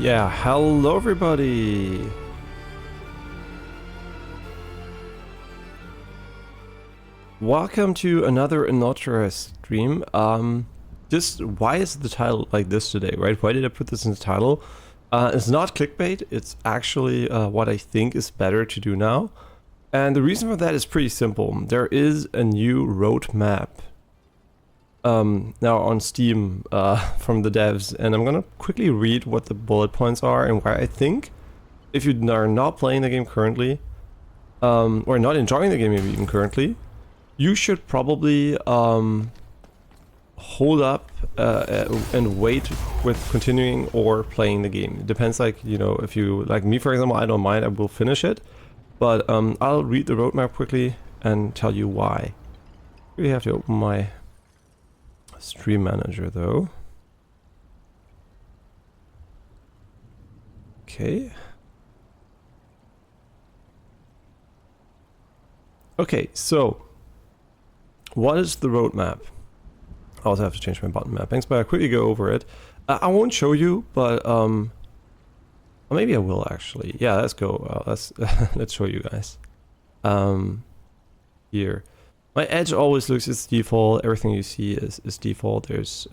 Yeah, hello everybody! Welcome to another Enotria stream. Just why is the title like this today, right? Why did I put this in the title? It's not clickbait, it's actually what I think is better to do now. And the reason for that is pretty simple. There is a new roadmap now on Steam from the devs, and I'm gonna quickly read what the bullet points are and why I think if you are not playing the game currently, or not enjoying the game even currently, you should probably hold up and wait with continuing or playing the game. It depends, like, you know, if you, like me for example, I don't mind, I will finish it. But I'll read the roadmap quickly and tell you why. We have to open my stream manager though. Okay. Okay, so what is the roadmap? I also have to change my button mappings, but I'll quickly go over it. I won't show you, but maybe I will actually. Yeah, let's go. Let's let's show you guys. Here, my edge always looks as default. Everything you see is default. There's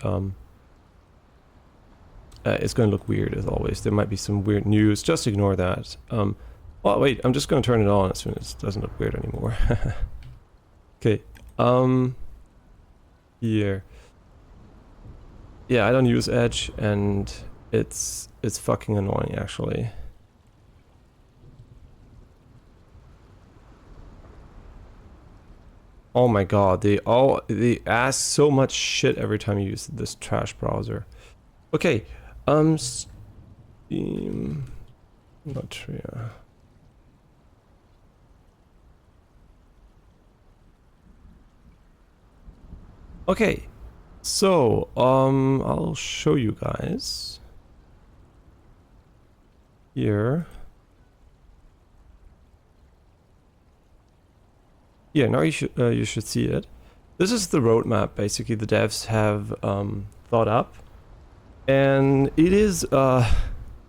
it's going to look weird as always. There might be some weird news. Just ignore that. Well, wait. I'm just going to turn it on as soon as it doesn't look weird anymore. Okay. Here. Yeah, I don't use Edge, and it's fucking annoying actually. Oh my god, they ask so much shit every time you use this trash browser. Okay, Steam, Enotria. Okay, so I'll show you guys here. Yeah, now you should see it. This is the roadmap basically the devs have thought up, and it is wait,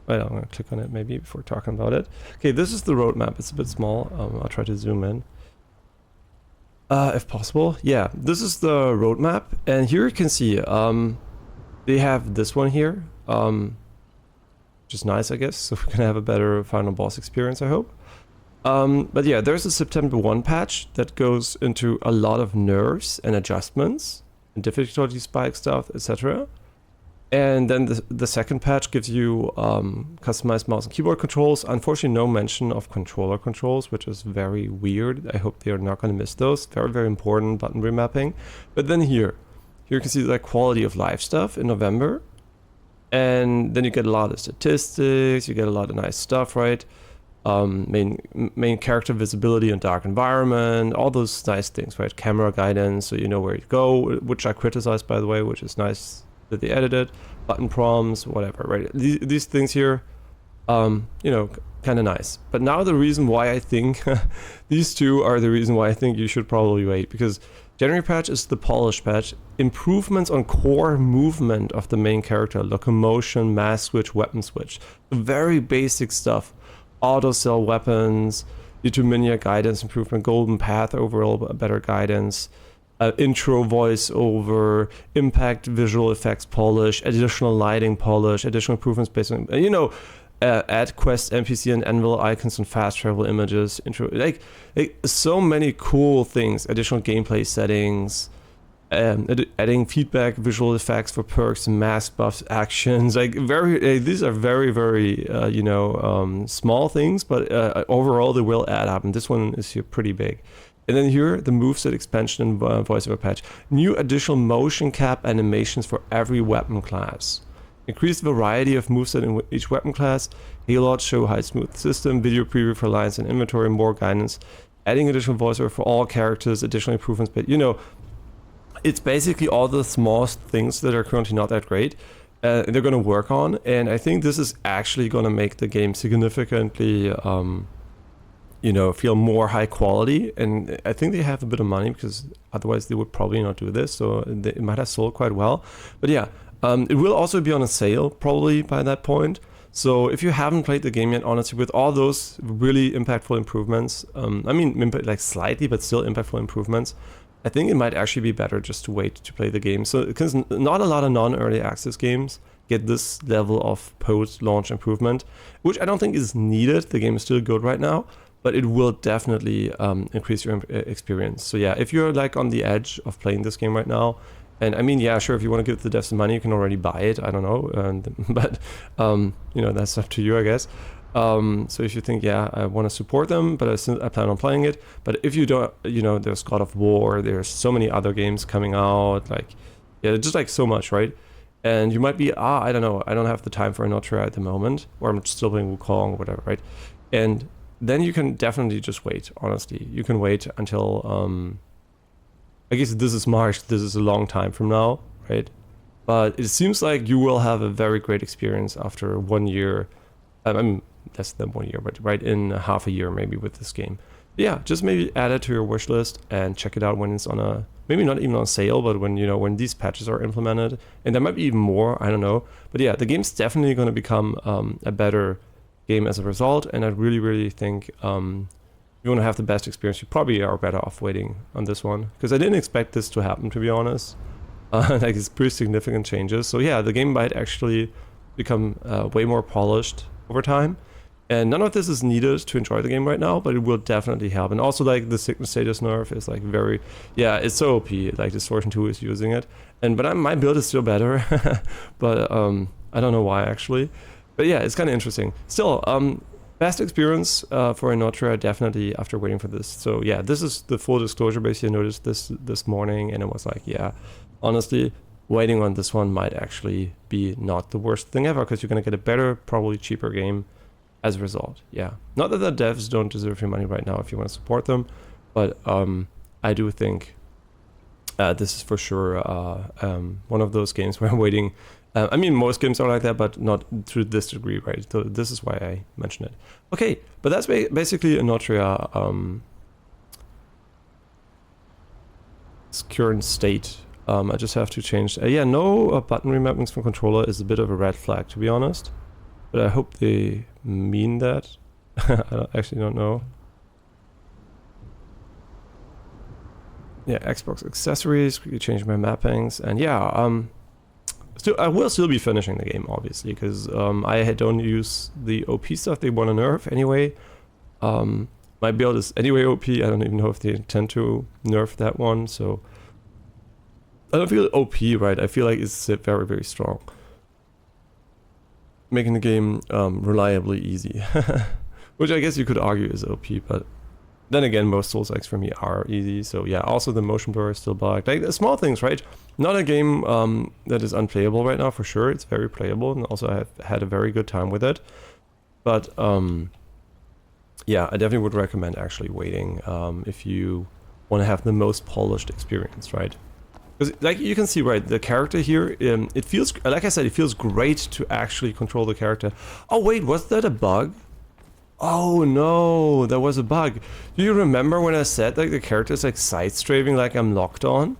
I'm gonna click on it maybe before talking about it. Okay, this is the roadmap. It's a bit small. I'll try to zoom in. If possible. Yeah, this is the roadmap, and here you can see they have this one here, which is nice, I guess, so we're gonna have a better final boss experience, I hope. But yeah, there's a September 1 patch that goes into a lot of nerfs and adjustments and difficulty spike stuff, etc. And then the second patch gives you customized mouse and keyboard controls. Unfortunately, no mention of controller controls, which is very weird. I hope they are not going to miss those. Very, very important button remapping. But then here you can see the quality of life stuff in November. And then you get a lot of statistics, you get a lot of nice stuff, right? Main character visibility in dark environment, all those nice things, right? Camera guidance, so you know where you go, which I criticized, by the way, which is nice that they edited. Button prompts, whatever, right? These things here, you know, kind of nice. But now the reason why I think these two are the reason why I think you should probably wait, because January patch is the polish patch. Improvements on core movement of the main character, locomotion, mass switch, weapon switch, very basic stuff. Auto sell weapons, Determinia guidance improvement, golden path overall better guidance, intro voiceover, impact visual effects polish, additional lighting polish, additional improvements based on, you know, add quest NPC and anvil icons and fast travel images, intro, like so many cool things, additional gameplay settings, adding feedback, visual effects for perks and mask buffs, actions, like these are very you know, small things, but overall they will add up, and this one is here pretty big. And then here, the moveset expansion and voiceover patch. New additional motion cap animations for every weapon class. Increased variety of moveset in each weapon class. Halods show high smooth system. Video preview for lines and inventory. More guidance. Adding additional voiceover for all characters. Additional improvements. But you know, it's basically all the small things that are currently not that great. They're going to work on. And I think this is actually going to make the game significantly you know, feel more high quality, and I think they have a bit of money because otherwise they would probably not do this, so it might have sold quite well. But yeah, it will also be on a sale probably by that point, So if you haven't played the game yet, honestly, with all those really impactful improvements, I mean, like slightly, but still impactful improvements, I think it might actually be better just to wait to play the game. So, because not a lot of non-early access games get this level of post-launch improvement, which I don't think is needed. The game is still good right now, but it will definitely increase your experience. So yeah, if you're like on the edge of playing this game right now, and I mean, yeah, sure, if you want to give the devs some money, you can already buy it. I don't know, but you know, that's up to you, I guess. So if you think, yeah, I want to support them, but I plan on playing it. But if you don't, you know, there's God of War, there's so many other games coming out, like, yeah, just like so much, right? And you might be, I don't know, I don't have the time for Enotria at the moment, or I'm still playing Wukong or whatever, right? And then you can definitely just wait, honestly. You can wait until, I guess this is March, this is a long time from now, right? But it seems like you will have a very great experience after 1 year. I mean, less than 1 year, but right in half a year maybe with this game. But yeah, just maybe add it to your wish list and check it out when it's on a, maybe not even on sale, but when, you know, when these patches are implemented. And there might be even more, I don't know. But yeah, the game's definitely going to become a better game as a result. And I really, really think if you want to have the best experience, you probably are better off waiting on this one. Because I didn't expect this to happen, to be honest. Like, it's pretty significant changes. So yeah, the game might actually become way more polished over time. And none of this is needed to enjoy the game right now, but it will definitely help. And also, like, the sickness status nerf is like very, yeah, it's so OP. Like, Distortion 2 is using it, but my build is still better. But I don't know why actually. But yeah, it's kind of interesting. Still, best experience for Enotria definitely after waiting for this. So yeah, this is the full disclosure. Basically, I noticed this morning, and it was like, yeah, honestly, waiting on this one might actually be not the worst thing ever, because you're gonna get a better, probably cheaper game as a result. Yeah, not that the devs don't deserve your money right now if you want to support them, but I do think this is for sure one of those games where I'm waiting. I mean, most games are like that, but not to this degree, right? So this is why I mentioned it. Okay, but that's basically Enotria its current state. I just have to change. Yeah, no button remappings from controller is a bit of a red flag, to be honest. But I hope they mean that. I actually don't know. Yeah, Xbox accessories, quickly change my mappings, and yeah, still, I will still be finishing the game, obviously, because I don't use the OP stuff they want to nerf anyway. My build is anyway OP. I don't even know if they intend to nerf that one, so I don't feel OP, right? I feel like it's very, very strong, making the game reliably easy, which I guess you could argue is OP, but then again, most Soulslikes for me are easy. So yeah, also the motion blur is still bugged. Like, the small things, right? Not a game that is unplayable right now, for sure. It's very playable, and also I have had a very good time with it. But yeah, I definitely would recommend actually waiting if you want to have the most polished experience, right? Because, like, you can see, right, the character here, it feels, like I said, it feels great to actually control the character. Oh wait, was that a bug? Oh no, that was a bug. Do you remember when I said, like, the character is like side-strafing like I'm locked on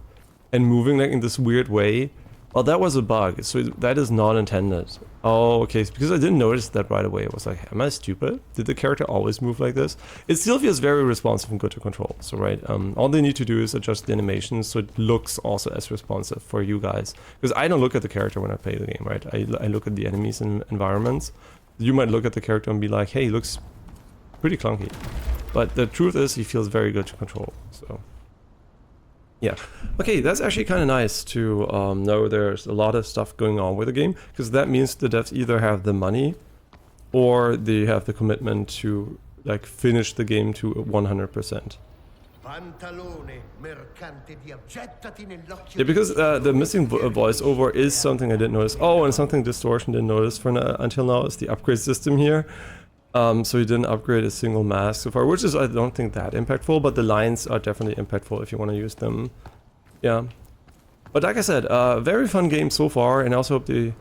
and moving like in this weird way? Well, that was a bug, so that is not intended. Oh, okay, because I didn't notice that right away. I was like, am I stupid? Did the character always move like this? It still feels very responsive and good to control. So, right, all they need to do is adjust the animations so it looks also as responsive for you guys. Because I don't look at the character when I play the game, right? I look at the enemies and environments. You might look at the character and be like, hey, he looks pretty clunky. But the truth is, he feels very good to control, so yeah. Okay, that's actually kind of nice to know there's a lot of stuff going on with the game, because that means the devs either have the money or they have the commitment to, like, finish the game to 100%. Yeah, because the missing voiceover is something I didn't notice. Oh, and something Distortion didn't notice until now is the upgrade system here. So he didn't upgrade a single mask so far, which is, I don't think, that impactful, but the lines are definitely impactful if you want to use them. Yeah. But like I said, very fun game so far, and I also hope they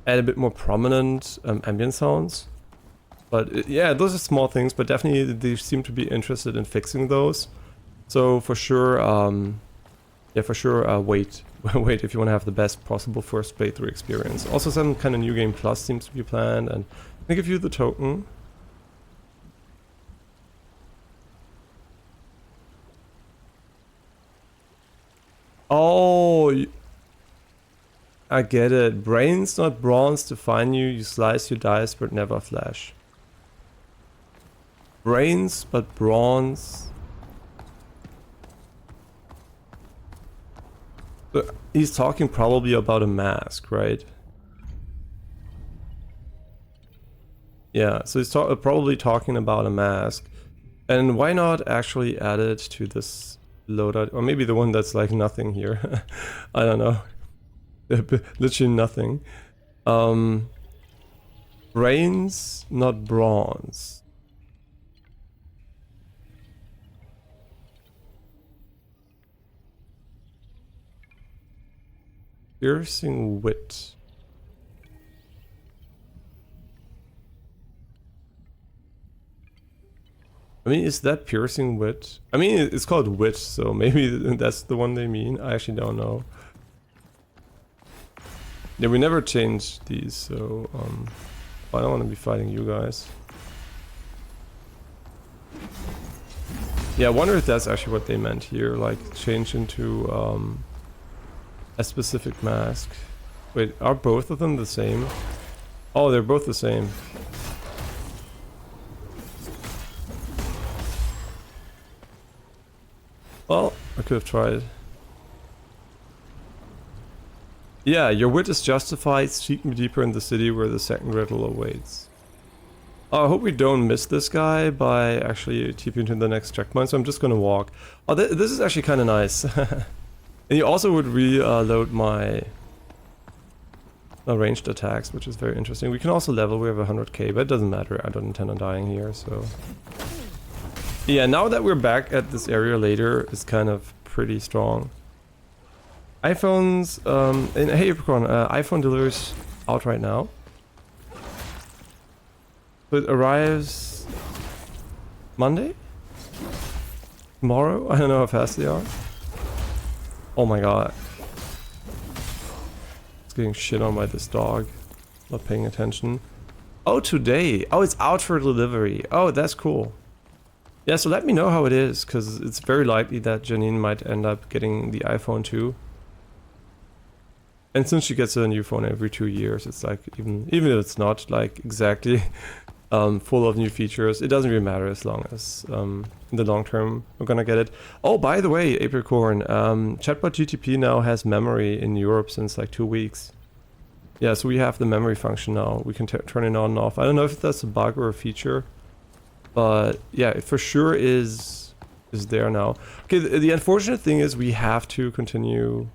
add a bit more prominent ambient sounds. But yeah, those are small things, but definitely they seem to be interested in fixing those. So for sure, yeah, for sure, wait wait, if you want to have the best possible first playthrough experience. Also some kind of New Game Plus seems to be planned, and I can give you the token. Oh, I get it. Brains not bronze define you. You slice your dice but never flash. Brains but bronze. But he's talking probably about a mask, right? Yeah, so he's probably talking about a mask. And why not actually add it to this loadout? Or maybe the one that's like nothing here. I don't know. Literally nothing. Brains, not bronze. Piercing wit. I mean, is that piercing wit? I mean, it's called wit, so maybe that's the one they mean. I actually don't know. Yeah, we never changed these, so I don't want to be fighting you guys. Yeah, I wonder if that's actually what they meant here, like change into a specific mask. Wait, are both of them the same? Oh, they're both the same. Well, I could have tried. Yeah, your wit is justified. Seek me deeper in the city where the second riddle awaits. Oh, I hope we don't miss this guy by actually TPing to the next checkpoint, so I'm just gonna walk. Oh, this is actually kind of nice. And you also would reload my ranged attacks, which is very interesting. We can also level, we have 100k, but it doesn't matter. I don't intend on dying here, so... Yeah, now that we're back at this area later, it's kind of pretty strong. iPhones, and hey Apricon, iPhone delivers out right now. So it arrives Monday? Tomorrow? I don't know how fast they are. Oh my god. It's getting shit on by this dog. Not paying attention. Oh, today. Oh, it's out for delivery. Oh, that's cool. Yeah, so let me know how it is, because it's very likely that Janine might end up getting the iPhone too. And since she gets a new phone every 2 years, it's like, even if it's not like exactly full of new features, it doesn't really matter as long as in the long term we're gonna get it. Oh, by the way, Apricorn, Chatbot GTP now has memory in Europe since like 2 weeks. Yeah, so we have the memory function now. We can turn it on and off. I don't know if that's a bug or a feature, but yeah, it for sure is there now. Okay, the unfortunate thing is we have to continue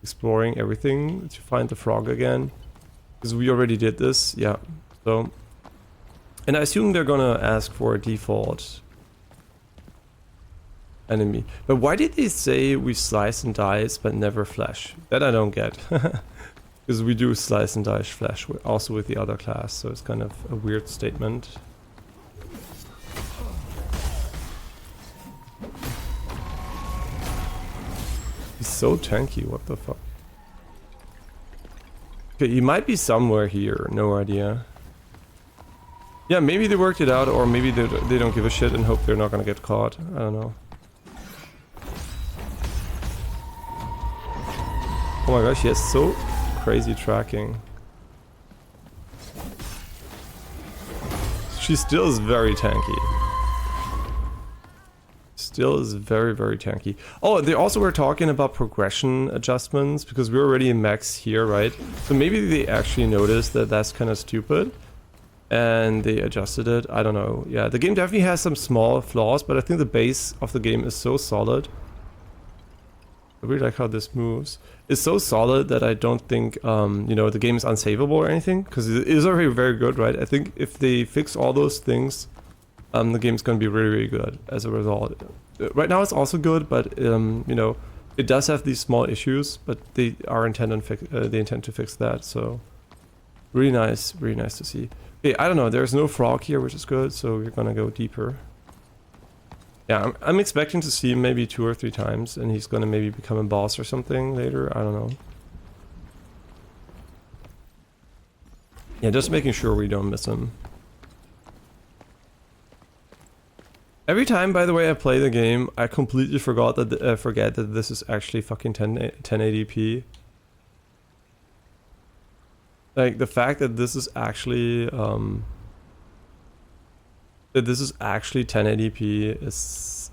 exploring everything to find the frog again, because we already did this. Yeah, so, and I assume they're gonna ask for a default enemy. But why did they say we slice and dice but never flash? That I don't get. Because we do slice and dice flash also with the other class, so it's kind of a weird statement. He's so tanky, what the fuck? Okay, he might be somewhere here, no idea. Yeah, maybe they worked it out, or maybe they don't give a shit and hope they're not gonna get caught. I don't know. Oh my gosh, he has so crazy tracking. She still is very tanky. Still is very, very tanky. Oh, they also were talking about progression adjustments, because we're already in max here, right? So maybe they actually noticed that that's kind of stupid and they adjusted it. I don't know. Yeah, the game definitely has some small flaws, but I think the base of the game is so solid. I really like how this moves. It's so solid that I don't think, you know, the game is unsavable or anything, because it is already very good, right? I think if they fix all those things, the game's going to be really, really good as a result. Right now it's also good, but, you know, it does have these small issues, but they intend to fix that, so really nice to see. Okay, I don't know, there's no frog here, which is good, so we're going to go deeper. Yeah, I'm expecting to see him maybe 2 or 3 times, and he's gonna maybe become a boss or something later. I don't know. Yeah, just making sure we don't miss him. Every time, by the way, I play the game, I completely forget that this is actually fucking 1080p. Like the fact that this is actually 1080p is,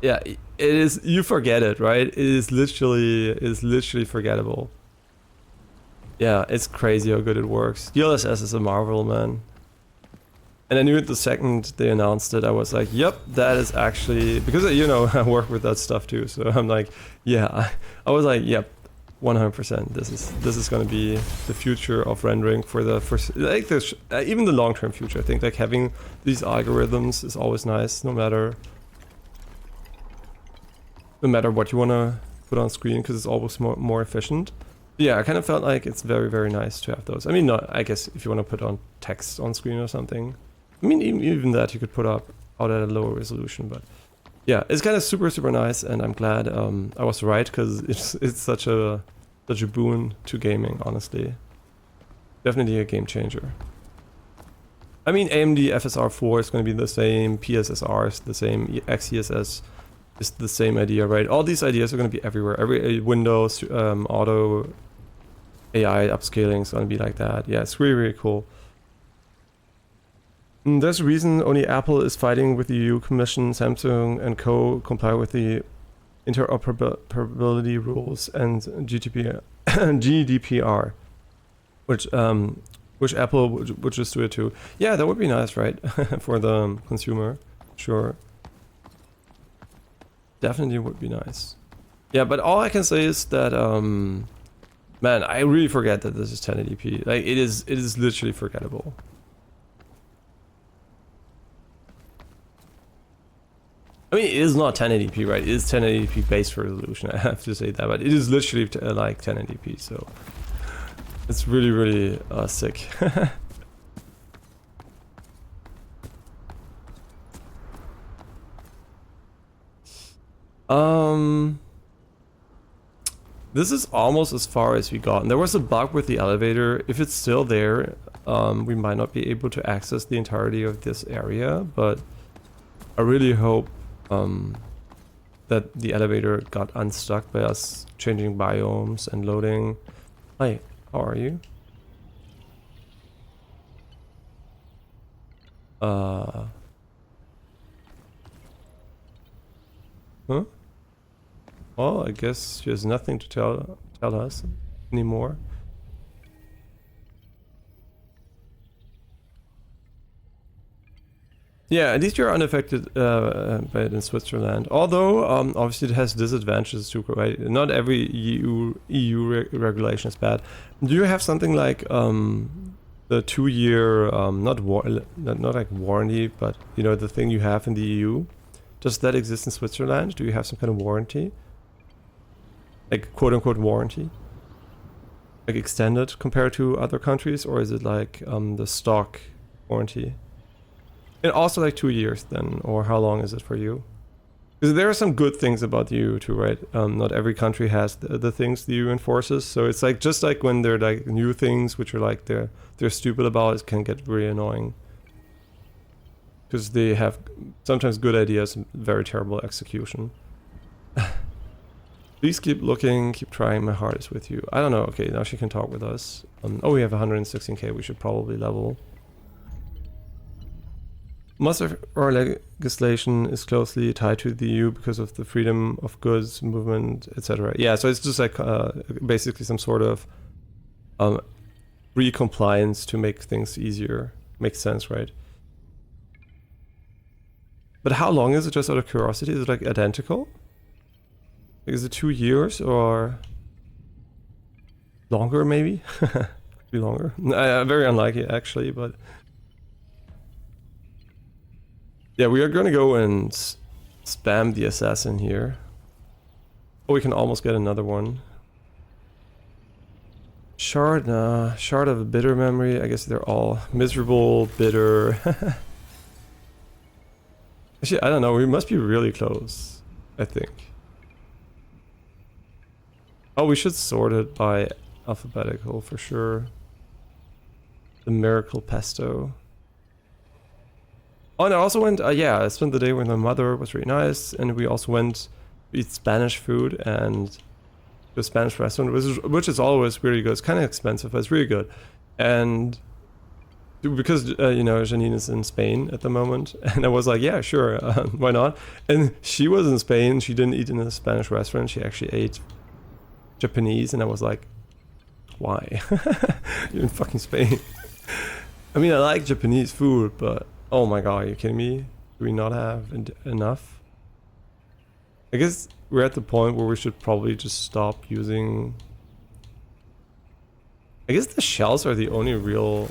yeah, it is. You forget it, right? It is literally forgettable. Yeah, it's crazy how good it works. DLSS is a marvel, man. And I knew it the second they announced it. I was like, yep, that is actually, because you know I work with that stuff too. So I'm like, yeah, I was like, yep, 100%. This is gonna be the future of rendering for the first, like this, even the long-term future. I think like having these algorithms is always nice, no matter what you wanna put on screen, because it's always more efficient. Yeah, I kind of felt like it's very nice to have those. I mean, not, I guess if you want to put on text on screen or something. I mean, even that you could put up out at a lower resolution, but yeah, it's kind of super nice, and I'm glad I was right, because it's such a boon to gaming, honestly. Definitely a game changer. I mean, AMD FSR 4 is going to be the same, PSSR is the same, XeSS is the same idea, right? All these ideas are going to be everywhere. Every Windows, auto, AI upscaling is going to be like that. Yeah, it's really cool. And there's a reason only Apple is fighting with the EU Commission, Samsung and co. comply with the interoperability rules and GDPR, which Apple would just do it too. Yeah, that would be nice, right? For the consumer, sure. Definitely would be nice. Yeah, but all I can say is that man, I really forget that this is 1080p. Like it is literally forgettable. I mean, it is not 1080p, right? It is 1080p base resolution. I have to say that, but it is literally like 1080p. So it's really sick. This is almost as far as we got. And there was a bug with the elevator. If it's still there, we might not be able to access the entirety of this area, but I really hope that the elevator got unstuck by us changing biomes and loading. Hi, how are you? Huh? Well, I guess she has nothing to tell us anymore. Yeah, at least you're unaffected by it in Switzerland. Although, obviously, it has disadvantages too, right? Not every EU regulation is bad. Do you have something like the 2-year, not like warranty, but you know the thing you have in the EU? Does that exist in Switzerland? Do you have some kind of warranty? Like quote unquote warranty? Like extended compared to other countries, or is it like the stock warranty? And also like 2 years then, or how long is it for you? Because there are some good things about the EU too, right? Not every country has the things the EU enforces, so it's like just like when there are like new things which are like they're stupid about, it can get really annoying. Because they have sometimes good ideas and very terrible execution. Please keep looking, keep trying, my heart is with you. I don't know, okay, now she can talk with us. Oh, we have 116k, we should probably level. Most of our legislation is closely tied to the EU because of the freedom of goods, movement, etc. Yeah, so it's just like basically some sort of re-compliance to make things easier. Makes sense, right? But how long is it, just out of curiosity? Is it like identical? Like, is it 2 years or longer maybe? Could be longer. Very unlikely actually, but yeah, we are gonna go and spam the assassin here. Oh, we can almost get another one. Shard, nah. Shard of a bitter memory. I guess they're all miserable, bitter. Actually, I don't know. We must be really close, I think. Oh, we should sort it by alphabetical for sure. The miracle pesto. Oh, and I also went, yeah, I spent the day with my mother. It was really nice. And we also went to eat Spanish food and to a Spanish restaurant, which is always really good. It's kind of expensive, but it's really good. And because, you know, Janine is in Spain at the moment. And I was like, yeah, sure, why not? And she was in Spain. She didn't eat in a Spanish restaurant. She actually ate Japanese. And I was like, why? You're in fucking Spain. I mean, I like Japanese food, but oh my god, are you kidding me? Do we not have enough? I guess we're at the point where we should probably just stop using... I guess the shells are the only real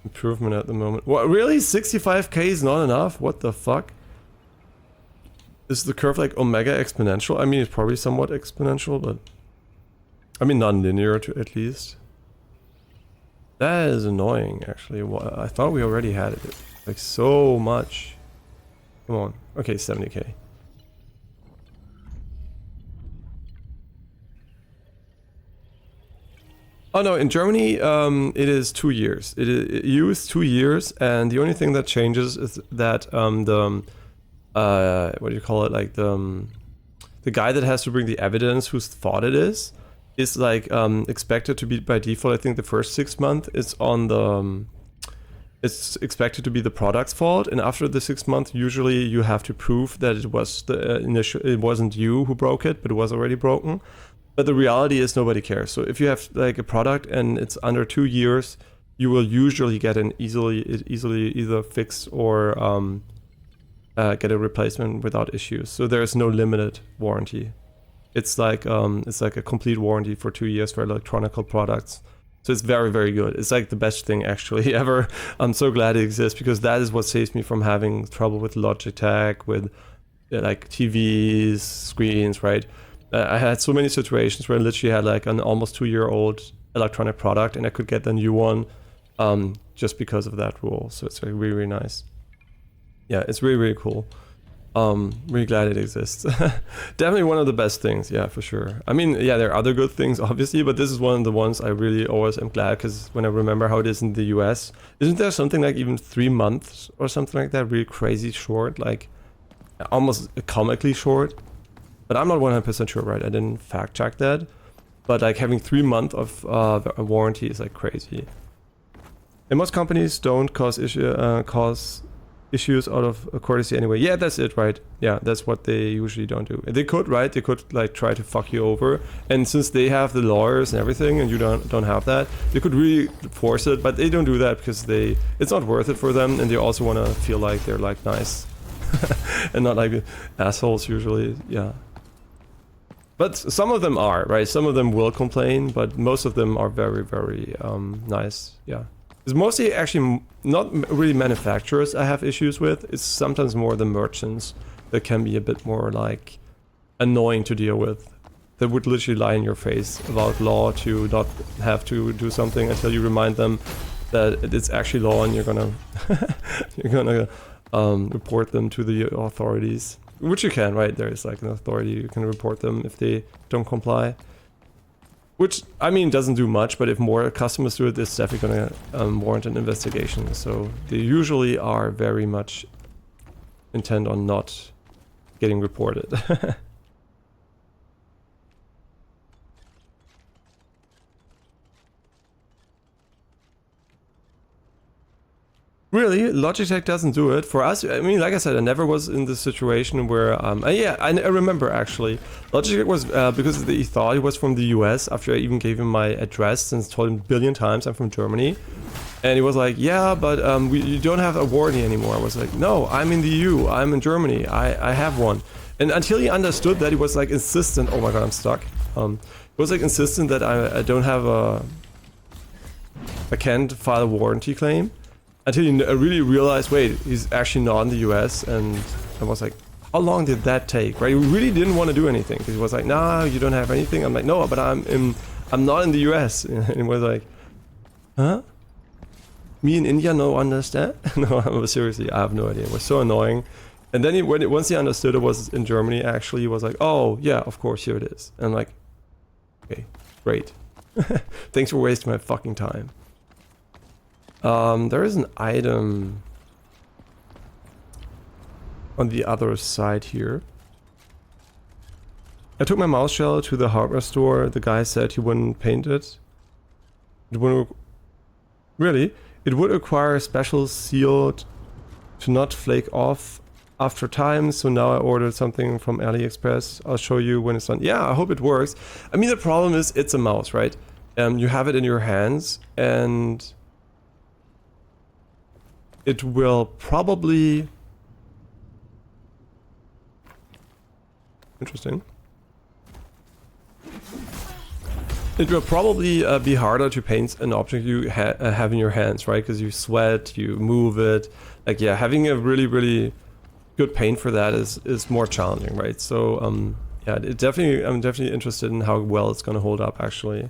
improvement at the moment. What, really? 65k is not enough? What the fuck? Is the curve like omega exponential? I mean, it's probably somewhat exponential, but... I mean, non-linear at least. That is annoying, actually. I thought we already had it. Like, so much. Come on. Okay, 70k. Oh no, in Germany, it is 2 years. It used 2 years, and the only thing that changes is that what do you call it? Like the guy that has to bring the evidence, whose fault it is like expected to be by default. I think the first 6 months is on the it's expected to be the product's fault, and after the 6 months, usually you have to prove that it was the it wasn't you who broke it, but it was already broken. But the reality is nobody cares. So if you have like a product and it's under 2 years, you will usually get an easily either fixed or get a replacement without issues. So there is no limited warranty. It's like a complete warranty for 2 years for electronical products. So it's very, very good. It's like the best thing actually ever. I'm so glad it exists, because that is what saves me from having trouble with Logitech, with like TVs, screens, right? I had so many situations where I literally had like an almost 2-year-old electronic product and I could get the new one just because of that rule. So it's like really, really nice. Yeah, it's really, really cool. Really glad it exists. Definitely one of the best things, yeah, for sure. I mean, yeah, there are other good things, obviously, but this is one of the ones I really always am glad, because when I remember how it is in the US, isn't there something like even 3 months or something like that, really crazy short, like almost comically short? But I'm not 100% sure, right? I didn't fact check that. But like having 3 months of a warranty is like crazy. And most companies don't cause issues out of courtesy anyway. Yeah, that's it, right? Yeah, that's what they usually don't do. They could, right? They could like try to fuck you over. And since they have the lawyers and everything, and you don't have that, they could really force it. But they don't do that because it's not worth it for them, and they also want to feel like they're like nice and not like assholes usually. Yeah. But some of them are, right? Some of them will complain, but most of them are very, very nice. Yeah. It's mostly actually not really manufacturers I have issues with. It's sometimes more the merchants that can be a bit more like annoying to deal with. That would literally lie in your face about law to not have to do something until you remind them that it's actually law, and you're gonna report them to the authorities. Which you can, right? There is like an authority, you can report them if they don't comply. Which, I mean, doesn't do much, but if more customers do it, it's definitely gonna warrant an investigation. So they usually are very much intent on not getting reported. Really, Logitech doesn't do it for us. I mean, like I said, I never was in this situation where, yeah, I remember actually. Logitech was because he thought he was from the US after I even gave him my address and told him a billion times I'm from Germany, and he was like, yeah, but you don't have a warranty anymore. I was like, no, I'm in the EU, I'm in Germany, I have one. And until he understood that, he was like insistent. Oh my god, I'm stuck. He was like insistent that I don't have I can't file a warranty claim. Until you really realized, wait, he's actually not in the US, and I was like, how long did that take, right? He really didn't want to do anything, because he was like, nah, you don't have anything. I'm like, no, but I'm not in the US. And he was like, huh? me in India no understand? No, seriously, I have no idea. It was so annoying. And then once he understood it was in Germany, actually, he was like, oh, yeah, of course, here it is. And I'm like, okay, great. Thanks for wasting my fucking time. There is an item on the other side here. I took my mouse shell to the hardware store. The guy said he wouldn't paint it. It wouldn't... Really? It would require a special seal to not flake off after time, so now I ordered something from AliExpress. I'll show you when it's done. Yeah, I hope it works. I mean, the problem is it's a mouse, right? You have it in your hands, and it will probably... Interesting. It will probably be harder to paint an object you have in your hands, right? Because you sweat, you move it. Like, yeah, having a really, really good paint for that is more challenging, right? So, yeah, I'm definitely interested in how well it's going to hold up, actually.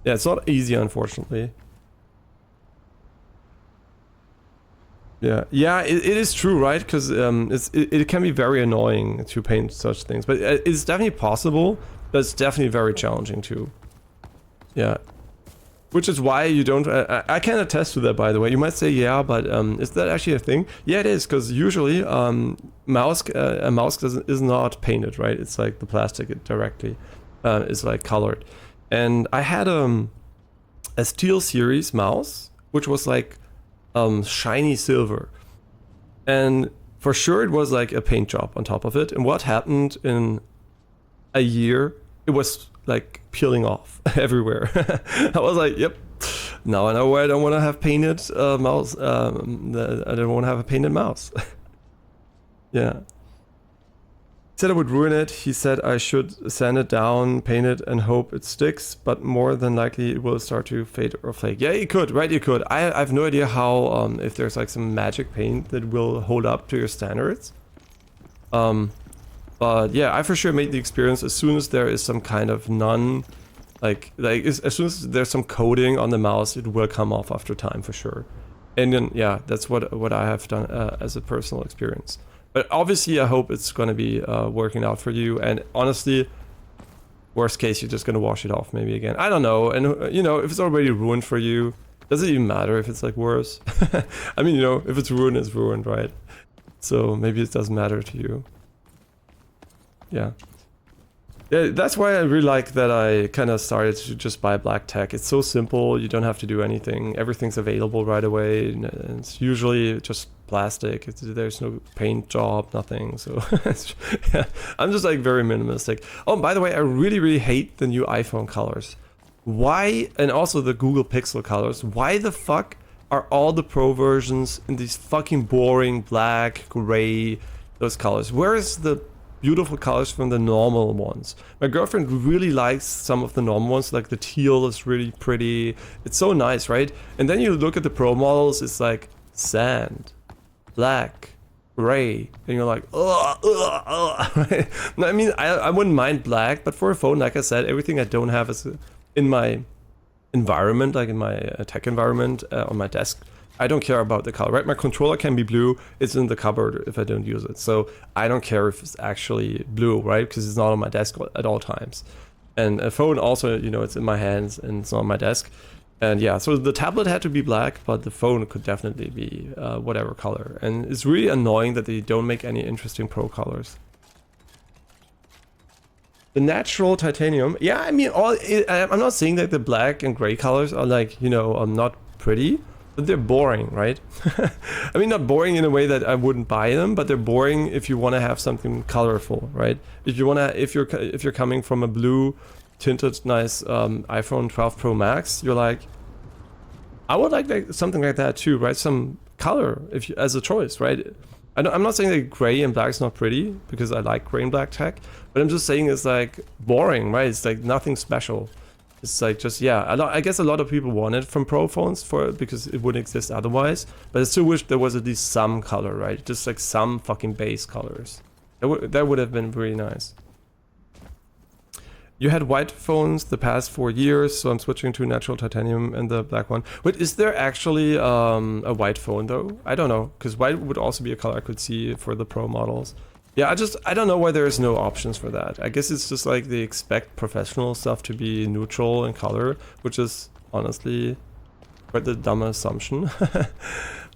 Yeah, it's not easy, unfortunately. Yeah, it is true, right? Because it can be very annoying to paint such things, but it's definitely possible. But it's definitely very challenging too. Yeah, which is why you don't. I can attest to that, by the way. You might say, yeah, but is that actually a thing? Yeah, it is, because usually a mouse is not painted, right? It's like the plastic directly is like colored. And I had a Steel Series mouse, which was like shiny silver, and for sure it was like a paint job on top of it. And what happened in a year, it was like peeling off everywhere. I was like, yep, now I know why I don't want to have painted mouse. I don't want to have a painted mouse. Yeah. He said I would ruin it. He said I should sand it down, paint it, and hope it sticks, but more than likely it will start to fade or flake. Yeah, it could, right? It could. I have no idea how, if there's like some magic paint that will hold up to your standards. But yeah, I for sure made the experience as soon as there is some kind of as soon as there's some coating on the mouse, it will come off after time for sure. And then, yeah, that's what I have done as a personal experience. But obviously, I hope it's going to be working out for you. And honestly, worst case, you're just going to wash it off maybe again. I don't know. And, you know, if it's already ruined for you, does it even matter if it's like worse? I mean, you know, if it's ruined, it's ruined, right? So maybe it doesn't matter to you. Yeah. Yeah, that's why I really like that I kind of started to just buy black tech. It's so simple, you don't have to do anything. Everything's available right away. And it's usually just plastic. There's no paint job, nothing. So yeah, I'm just like very minimalistic. Oh, by the way, I really, really hate the new iPhone colors. Why? And also the Google Pixel colors. Why the fuck are all the Pro versions in these fucking boring black, gray, those colors? Where is the beautiful colors from the normal ones? My girlfriend really likes some of the normal ones, like the teal is really pretty. It's so nice, right? And then you look at the Pro models, it's like sand, black, gray, and you're like, ugh, ugh, ugh. Right? I mean, I wouldn't mind black, but for a phone, like I said, everything I don't have is in my environment, like in my tech environment on my desk. I don't care about the color, right? My controller can be blue, it's in the cupboard if I don't use it. So I don't care if it's actually blue, right? Because it's not on my desk at all times. And a phone also, you know, it's in my hands and it's not on my desk. And yeah, so the tablet had to be black, but the phone could definitely be whatever color. And it's really annoying that they don't make any interesting Pro colors. The natural titanium, yeah, I mean, I'm not saying that the black and gray colors are like, you know, not pretty. But they're boring, right? I mean, not boring in a way that I wouldn't buy them, but they're boring if you want to have something colorful, right? If you want to, if you're coming from a blue tinted nice iPhone 12 Pro Max, you're like, I would like something like that too, right? Some color if you, as a choice, right? I'm not saying that gray and black is not pretty, because I like gray and black tech, but I'm just saying it's like boring, right? It's like nothing special. It's like just, yeah, I guess a lot of people want it from Pro phones because it wouldn't exist otherwise, but I still wish there was at least some color, right? Just like some fucking base colors. That would have been really nice. You had white phones the past 4 years, so I'm switching to natural titanium and the black one. Wait, is there actually a white phone though? I don't know, because white would also be a color I could see for the pro models. Yeah, I don't know why there's no options for that. I guess it's just like they expect professional stuff to be neutral in color, which is honestly quite the dumb assumption.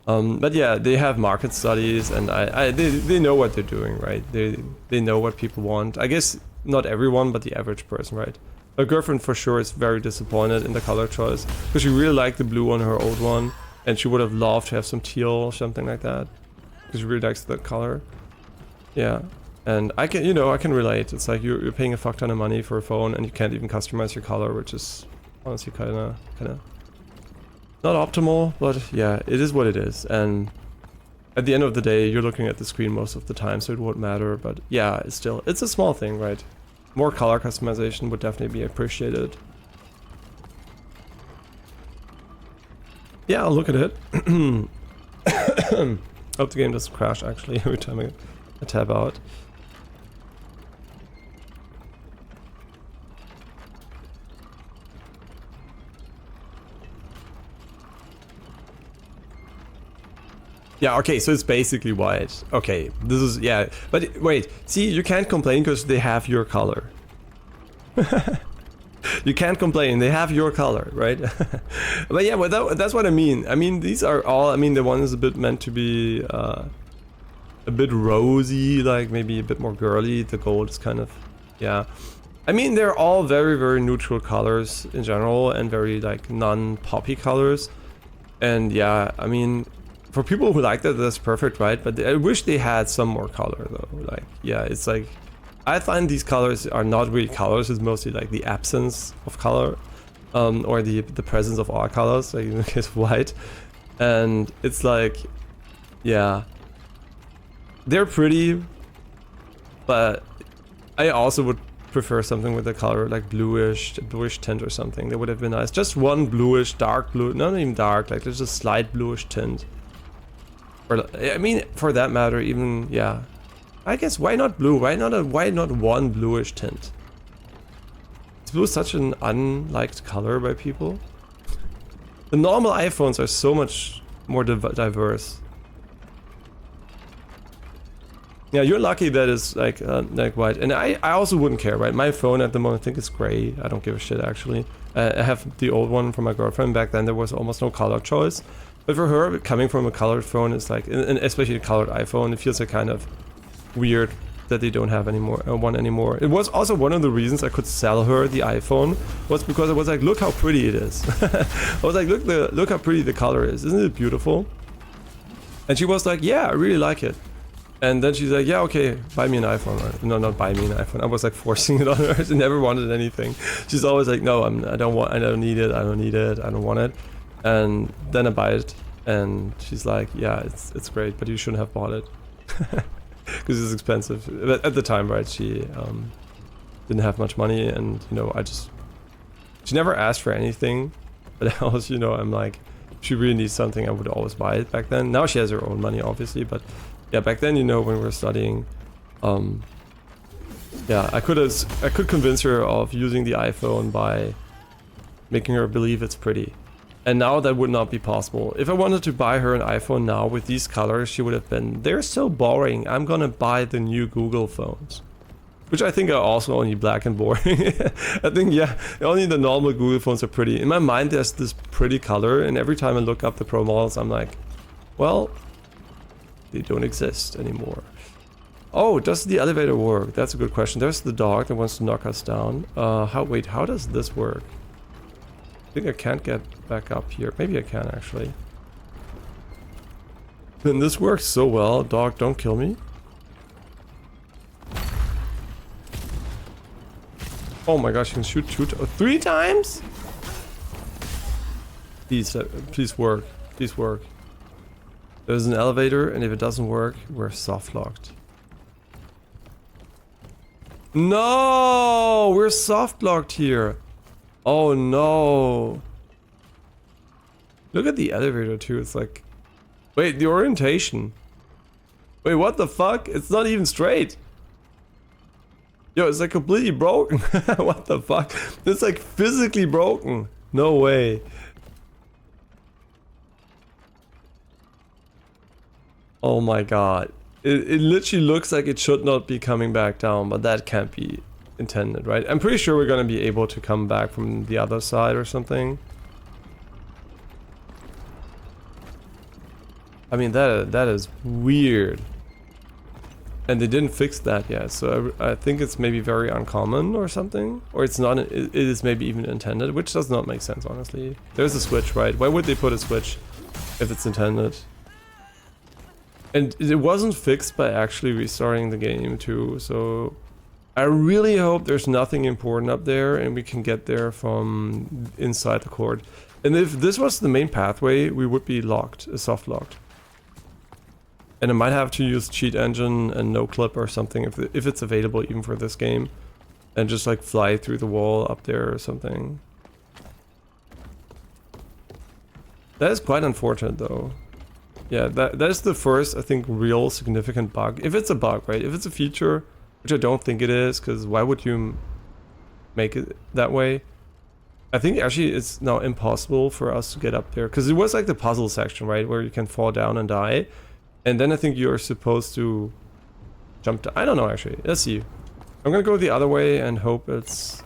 But yeah, they have market studies, and they know what they're doing, right? They know what people want. I guess not everyone, but the average person, right? My girlfriend for sure is very disappointed in the color choice because she really liked the blue on her old one, and she would have loved to have some teal or something like that because she really likes the color. Yeah, and I can, I can relate. It's like you're paying a fuck ton of money for a phone and you can't even customize your color, which is honestly kind of not optimal, but yeah, it is what it is. And at the end of the day, you're looking at the screen most of the time, so it won't matter. But yeah, it's a small thing, right? More color customization would definitely be appreciated. Yeah, I'll look at it. Hope the game doesn't crash actually every time I tab out. Yeah, okay, so it's basically white. Okay, this is, yeah, but wait, see, you can't complain because they have your color. You can't complain, they have your color, right? But yeah, well, that's what I mean. I mean, these are all, the one is a bit meant to be a bit rosy, like maybe a bit more girly. The gold is kind of, yeah. I mean, they're all very, very neutral colors in general and very like non-poppy colors. And yeah, I mean, for people who like that, that's perfect, right? But I wish they had some more color though. Like, yeah, it's like, I find these colors are not really colors, it's mostly like the absence of color, or the presence of all colors, like in the case of white. And it's like, yeah, they're pretty, but I also would prefer something with a color like bluish tint or something. That would have been nice. Just one bluish, dark blue, not even dark, like there's a slight bluish tint. Or, I mean, for that matter, even, yeah. I guess, why not blue? Why not one bluish tint? Is blue such an unliked color by people? The normal iPhones are so much more diverse. Yeah, you're lucky that it's like white. And I also wouldn't care, right? My phone at the moment, I think it's gray. I don't give a shit, actually. I have the old one from my girlfriend. Back then, there was almost no color choice. But for her, coming from a colored phone is like, and especially a colored iPhone, it feels like kind of weird that they don't have one anymore. It was also one of the reasons I could sell her the iPhone, was because I was like, look how pretty it is. I was like, look how pretty the color is. Isn't it beautiful? And she was like, yeah, I really like it. And then she's like, yeah, okay, buy me an iPhone. No, not buy me an iPhone. I was like forcing it on her. She never wanted anything. She's always like, no, I don't need it. I don't want it. And then I buy it, and she's like, yeah, it's great, but you shouldn't have bought it. Because it's expensive. But at the time, right, she didn't have much money, and, she never asked for anything. But also, I'm like, if she really needs something, I would always buy it back then. Now she has her own money, obviously, but yeah, back then, when we were studying, yeah, I could convince her of using the iPhone by making her believe it's pretty. And now that would not be possible. If I wanted to buy her an iPhone now with these colors, she would have been, they're so boring, I'm gonna buy the new Google phones. Which I think are also only black and boring. I think, yeah, only the normal Google phones are pretty. In my mind, there's this pretty color, and every time I look up the pro models, I'm like, well, they don't exist anymore. Oh, does the elevator work? That's a good question. There's the dog that wants to knock us down. Wait, how does this work? I think I can't get back up here. Maybe I can, actually. And this works so well. Dog, don't kill me. Oh my gosh, you can shoot 3 times? Please, please work. Please work. There's an elevator, and if it doesn't work, we're soft locked. No! We're soft locked here. Oh no. Look at the elevator too, it's like... Wait, the orientation. Wait, what the fuck? It's not even straight. Yo, it's like completely broken. What the fuck? It's like physically broken. No way. Oh my god. It literally looks like it should not be coming back down, but that can't be intended, right? I'm pretty sure we're gonna be able to come back from the other side or something. I mean, that is weird. And they didn't fix that yet, so I think it's maybe very uncommon or something. Or it's not, it is maybe even intended, which does not make sense, honestly. There's a switch, right? Why would they put a switch if it's intended? And it wasn't fixed by actually restarting the game too, so I really hope there's nothing important up there and we can get there from inside the court. And if this was the main pathway, we would be locked, soft locked. And I might have to use cheat engine and no clip or something if it's available even for this game. And just like fly through the wall up there or something. That is quite unfortunate though. Yeah, that is the first, I think, real significant bug. If it's a bug, right? If it's a feature, which I don't think it is, because why would you make it that way? I think actually it's now impossible for us to get up there. Because it was like the puzzle section, right? Where you can fall down and die. And then I think you're supposed to jump down. I don't know actually. Let's see. I'm gonna go the other way and hope it's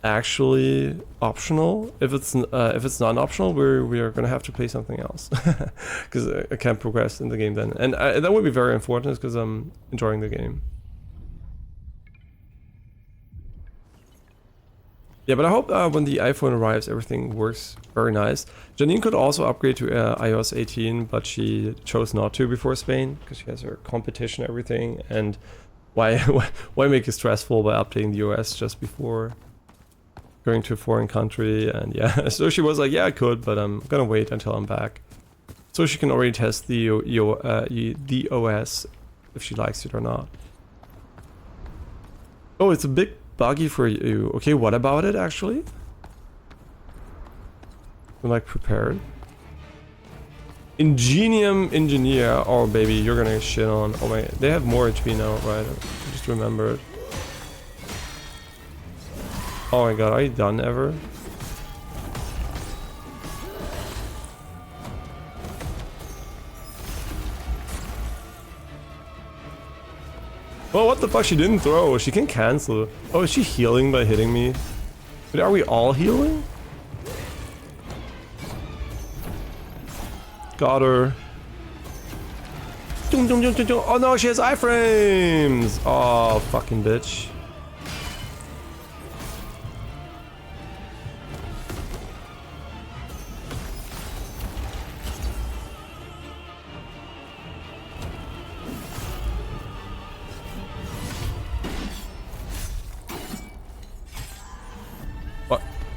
actually optional. If it's non-optional, we are gonna have to play something else because I can't progress in the game then, and that would be very unfortunate because I'm enjoying the game. Yeah, but I hope when the iPhone arrives, everything works very nice. Janine could also upgrade to iOS 18, but she chose not to before Spain because she has her competition and everything. And why make it stressful by updating the OS just before going to a foreign country? And yeah, so she was like, yeah, I could, but I'm gonna wait until I'm back, so she can already test the OS if she likes it or not. Oh, it's a big buggy for you. Okay, what about it actually? I'm like prepared. Ingenium engineer. Oh baby, you're gonna shit on. Oh my, they have more HP now, right? I just remembered. Oh my god, are you done ever? Oh, what the fuck? She didn't throw. She can cancel. Oh, is she healing by hitting me? But are we all healing? Got her. Oh no, she has iframes! Oh, fucking bitch.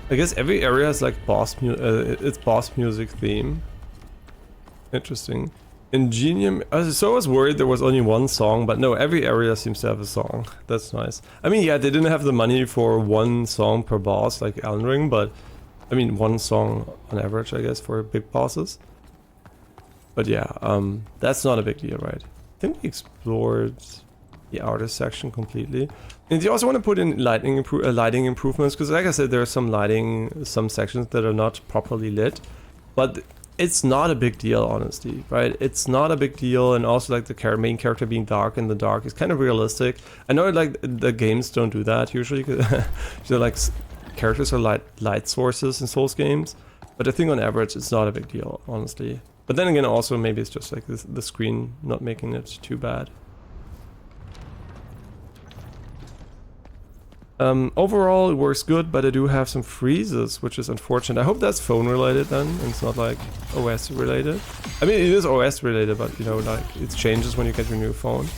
I guess every area has like its boss music theme. Interesting. Ingenium. So I was worried there was only one song, but no, every area seems to have a song. That's nice. I mean, yeah, they didn't have the money for one song per boss like Elden Ring, but I mean, one song on average, I guess, for big bosses. But yeah, that's not a big deal, right? I think we explored the outer section completely. And you also want to put in lighting improvements, because like I said, there are some sections that are not properly lit, but it's not a big deal, honestly, right? It's not a big deal, and also like the main character being dark in the dark is kind of realistic. I know like the games don't do that usually, so like characters are light sources in Souls games, but I think on average it's not a big deal, honestly. But then again, also maybe it's just like the screen not making it too bad. Overall it works good, but I do have some freezes, which is unfortunate. I hope that's phone related then, and it's not like OS related. I mean, it is OS related, but you know, like it changes when you get your new phone.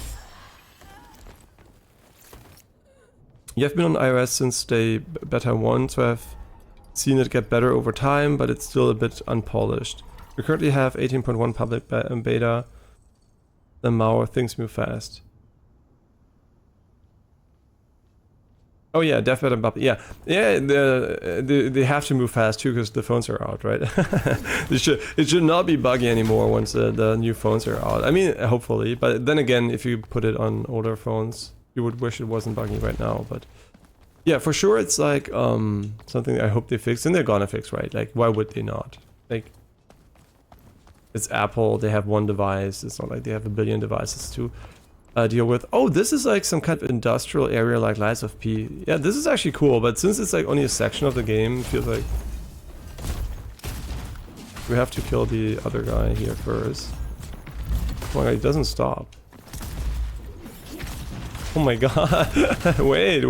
You have been on iOS since day beta 1, so I've seen it get better over time, but it's still a bit unpolished. We currently have 18.1 public beta. The Mao, things move fast. Oh yeah, dev beta bubble. Yeah, they have to move fast too because the phones are out, right? It should not be buggy anymore once the new phones are out. I mean, hopefully, but then again, if you put it on older phones, you would wish it wasn't buggy right now, but yeah, for sure it's like something I hope they fix, and they're gonna fix, right? Like, why would they not? Like, it's Apple, they have one device, it's not like they have a billion devices to deal with. Oh, this is like some kind of industrial area like Lies of P. Yeah, this is actually cool, but since it's like only a section of the game, it feels like we have to kill the other guy here first. Oh my god, he doesn't stop. Oh my god. Wait.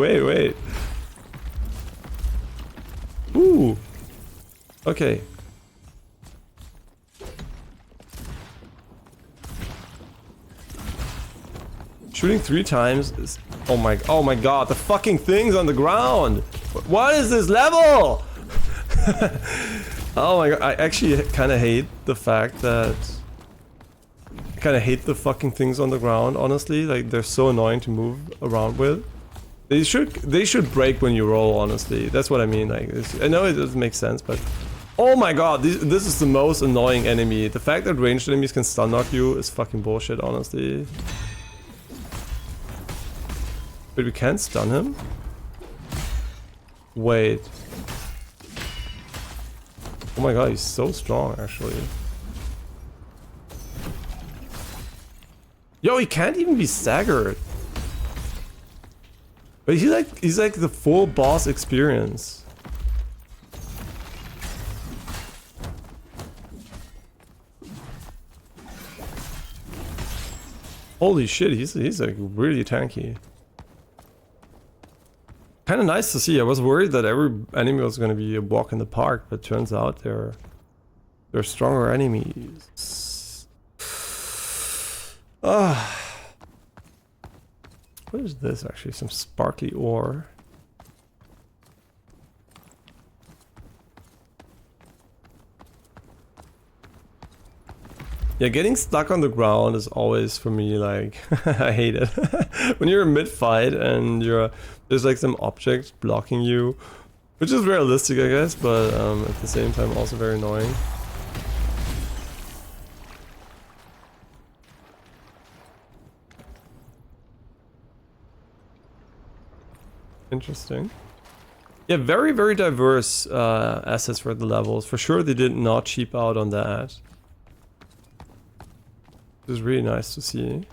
Ooh. Okay. Shooting 3 times is... Oh my god, the fucking thing's on the ground! What is this level? Oh my god, I actually kind of hate the fact that... I kind of hate the fucking things on the ground, honestly. Like, they're so annoying to move around with. They should break when you roll, honestly. That's what I mean. Like, I know it doesn't make sense, but... Oh my god, this is the most annoying enemy. The fact that ranged enemies can stun knock you is fucking bullshit, honestly. But we can't stun him? Wait. Oh my god, he's so strong, actually. Yo, he can't even be staggered. But he's like the full boss experience. Holy shit, he's like really tanky. Kind of nice to see. I was worried that every enemy was going to be a walk in the park, but turns out they're stronger enemies. Ah, what is this actually? Some sparkly ore. Yeah, getting stuck on the ground is always for me like I hate it. When you're mid-fight and there's like some object blocking you, which is realistic, I guess, but at the same time also very annoying. Interesting. Yeah, very, very diverse assets for the levels. For sure they did not cheap out on that. It was really nice to see.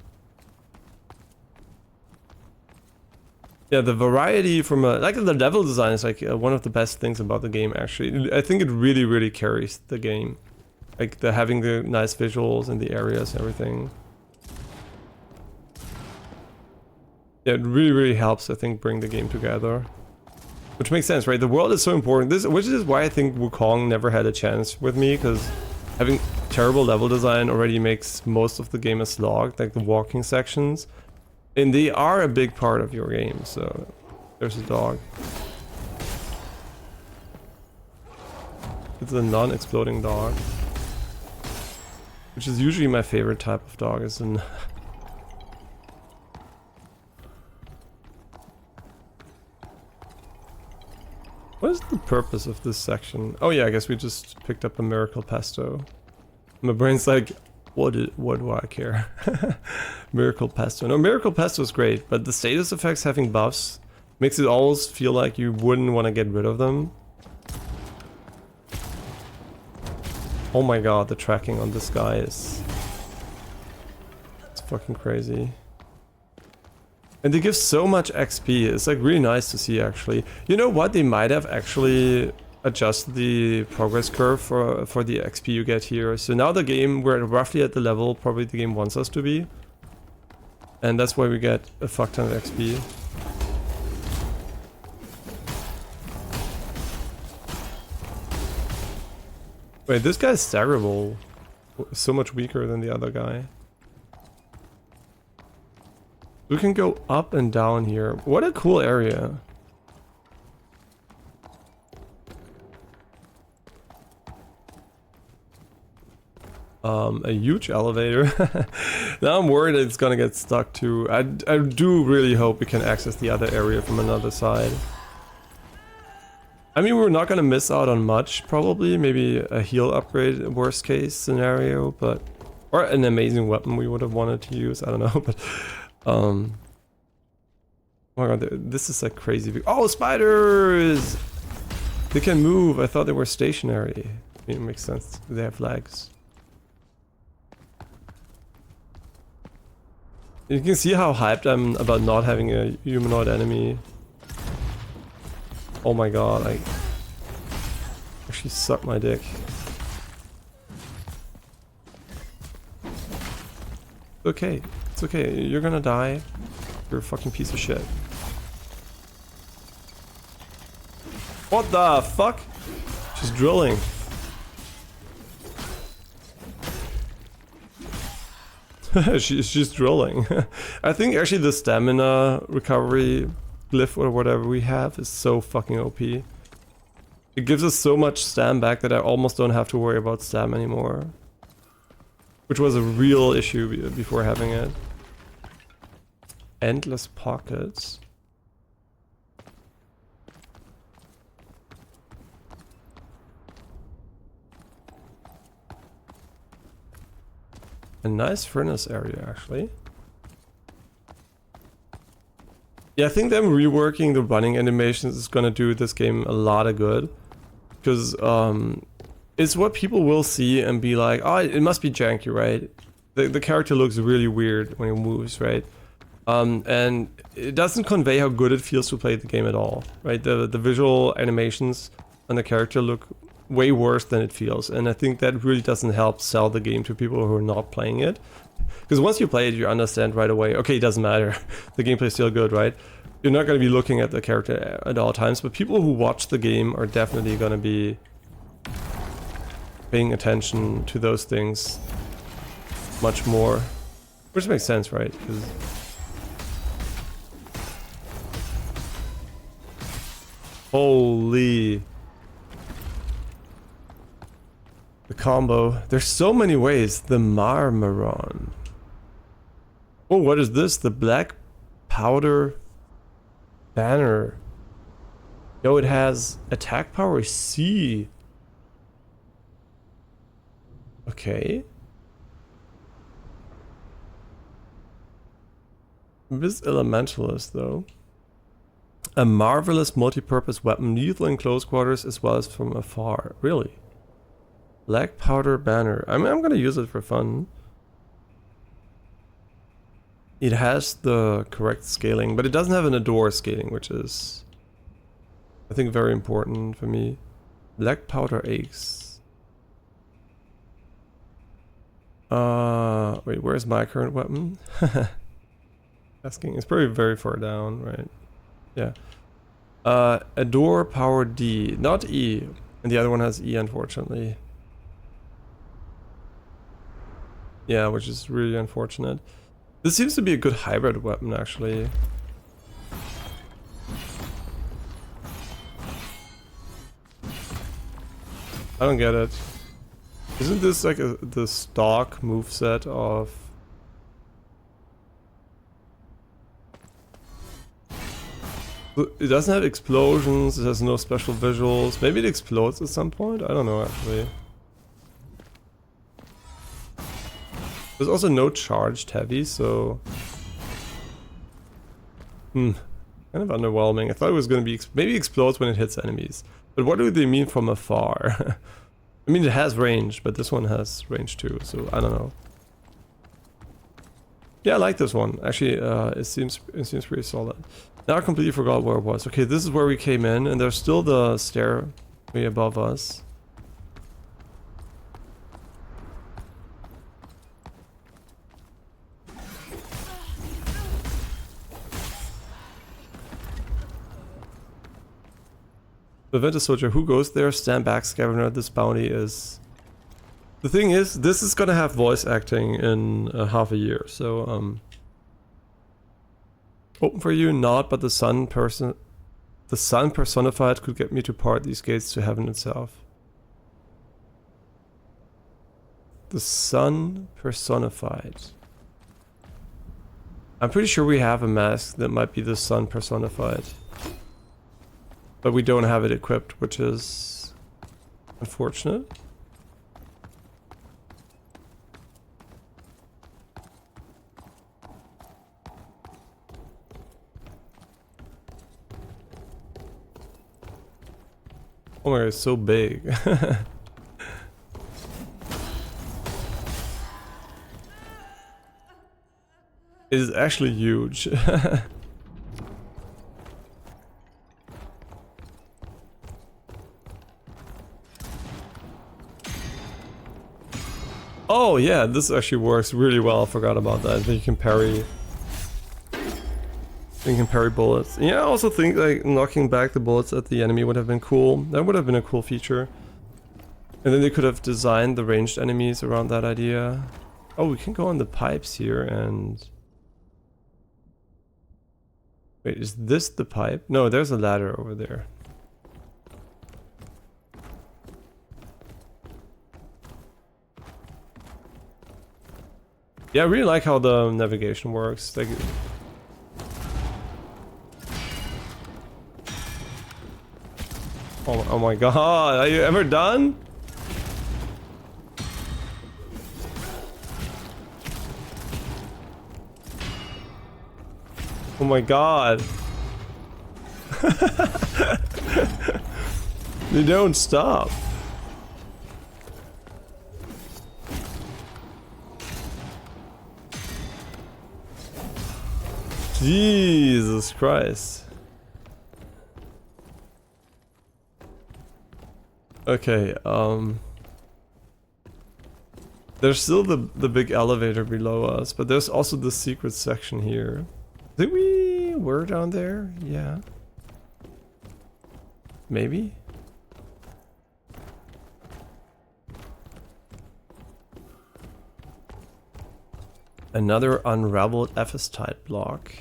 Yeah, the variety from like the level design is like one of the best things about the game, actually. I think it really, really carries the game. Like having the nice visuals and the areas and everything. Yeah, it really, really helps, I think, bring the game together. Which makes sense, right? The world is so important. Which is why I think Wukong never had a chance with me, because having terrible level design already makes most of the game a slog, like the walking sections. And they are a big part of your game, so... There's a dog. It's a non-exploding dog. Which is usually my favorite type of dog, is an... What is the purpose of this section? Oh yeah, I guess we just picked up a miracle pesto. My brain's like, what do I care? Miracle pesto. No, miracle pesto is great, but the status effects having buffs makes it always feel like you wouldn't want to get rid of them. Oh my god, the tracking on this guy is... It's fucking crazy. And they give so much XP, it's like really nice to see, actually. You know what, they might have actually adjusted the progress curve for the XP you get here. So now the game, we're roughly at the level probably the game wants us to be. And that's why we get a fuck ton of XP. Wait, this guy's staggerable. So much weaker than the other guy. We can go up and down here. What a cool area. A huge elevator. Now I'm worried it's gonna get stuck too. I do really hope we can access the other area from another side. I mean, we're not gonna miss out on much, probably. Maybe a heal upgrade, worst case scenario, but... Or an amazing weapon we would have wanted to use, I don't know, but... Oh my god, this is like crazy big. Oh, spiders! They can move. I thought they were stationary. I mean, it makes sense. They have legs. You can see how hyped I'm about not having a humanoid enemy. Oh my god, I actually suck my dick. Okay, it's okay. You're gonna die. You're a fucking piece of shit. What the fuck? She's drilling. she's drilling. I think actually the stamina recovery glyph or whatever we have is so fucking OP. It gives us so much stam back that I almost don't have to worry about stam anymore. Which was a real issue before having it. Endless pockets. A nice furnace area, actually. Yeah, I think them reworking the running animations is gonna do this game a lot of good. Because it's what people will see and be like, oh, it must be janky, right? The character looks really weird when he moves, right? And it doesn't convey how good it feels to play the game at all, right? The visual animations on the character look way worse than it feels, and I think that really doesn't help sell the game to people who are not playing it. Because once you play it, you understand right away, okay, it doesn't matter, the gameplay's still good, right? You're not going to be looking at the character at all times, but people who watch the game are definitely going to be paying attention to those things much more. Which makes sense, right? 'Cause holy... the combo. There's so many ways. The Marmaron. Oh, what is this? The black powder banner. Yo, it has attack power C. Okay. This elementalist, though. A marvelous multi-purpose weapon, lethal in close quarters as well as from afar. Really? Black powder banner. I mean, I'm gonna use it for fun. It has the correct scaling, but it doesn't have an adore scaling, which is, I think, very important for me. Black powder axe. Wait, where's my current weapon? Asking. It's probably very far down, right? Yeah. Adore power D, not E. And the other one has E, unfortunately. Yeah, which is really unfortunate. This seems to be a good hybrid weapon, actually. I don't get it. Isn't this like the stock moveset of... It doesn't have explosions, it has no special visuals. Maybe it explodes at some point? I don't know, actually. There's also no charged heavy, so... kind of underwhelming. I thought it was going to be... maybe explodes when it hits enemies. But what do they mean from afar? I mean, it has range, but this one has range too, so I don't know. Yeah, I like this one. Actually, it seems pretty solid. Now I completely forgot where it was. Okay, this is where we came in, and there's still the stairway above us. Prevent a soldier who goes there, stand back, scavenger. This bounty is... The thing is, this is gonna have voice acting in half a year, so open for you, not, but the sun personified could get me to part these gates to heaven itself. The sun personified. I'm pretty sure we have a mask that might be the sun personified. But we don't have it equipped, which is unfortunate. Oh my god, it's so big. It is actually huge. Oh yeah, this actually works really well. I forgot about that. You can parry. You can parry bullets. Yeah, I also think like knocking back the bullets at the enemy would have been cool. That would have been a cool feature. And then they could have designed the ranged enemies around that idea. Oh, we can go on the pipes here and... Wait, is this the pipe? No, there's a ladder over there. Yeah, I really like how the navigation works. Like, oh my god, are you ever done? Oh my god. They don't stop. Jesus Christ. Okay, there's still the big elevator below us, but there's also the secret section here. Did we were down there? Yeah. Maybe? Another unraveled FS-type block.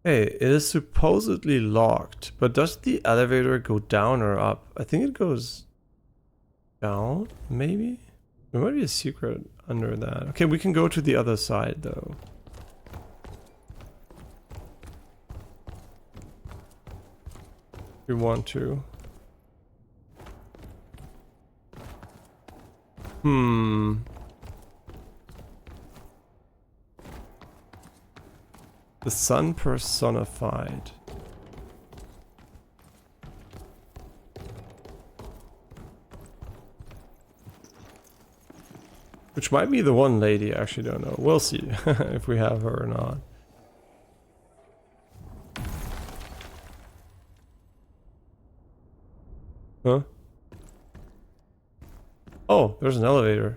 Hey, it is supposedly locked, but does the elevator go down or up? I think it goes down, maybe? There might be a secret under that. Okay, we can go to the other side though. If we want to. The sun personified. Which might be the one lady, I actually don't know. We'll see if we have her or not. Huh? Oh, there's an elevator.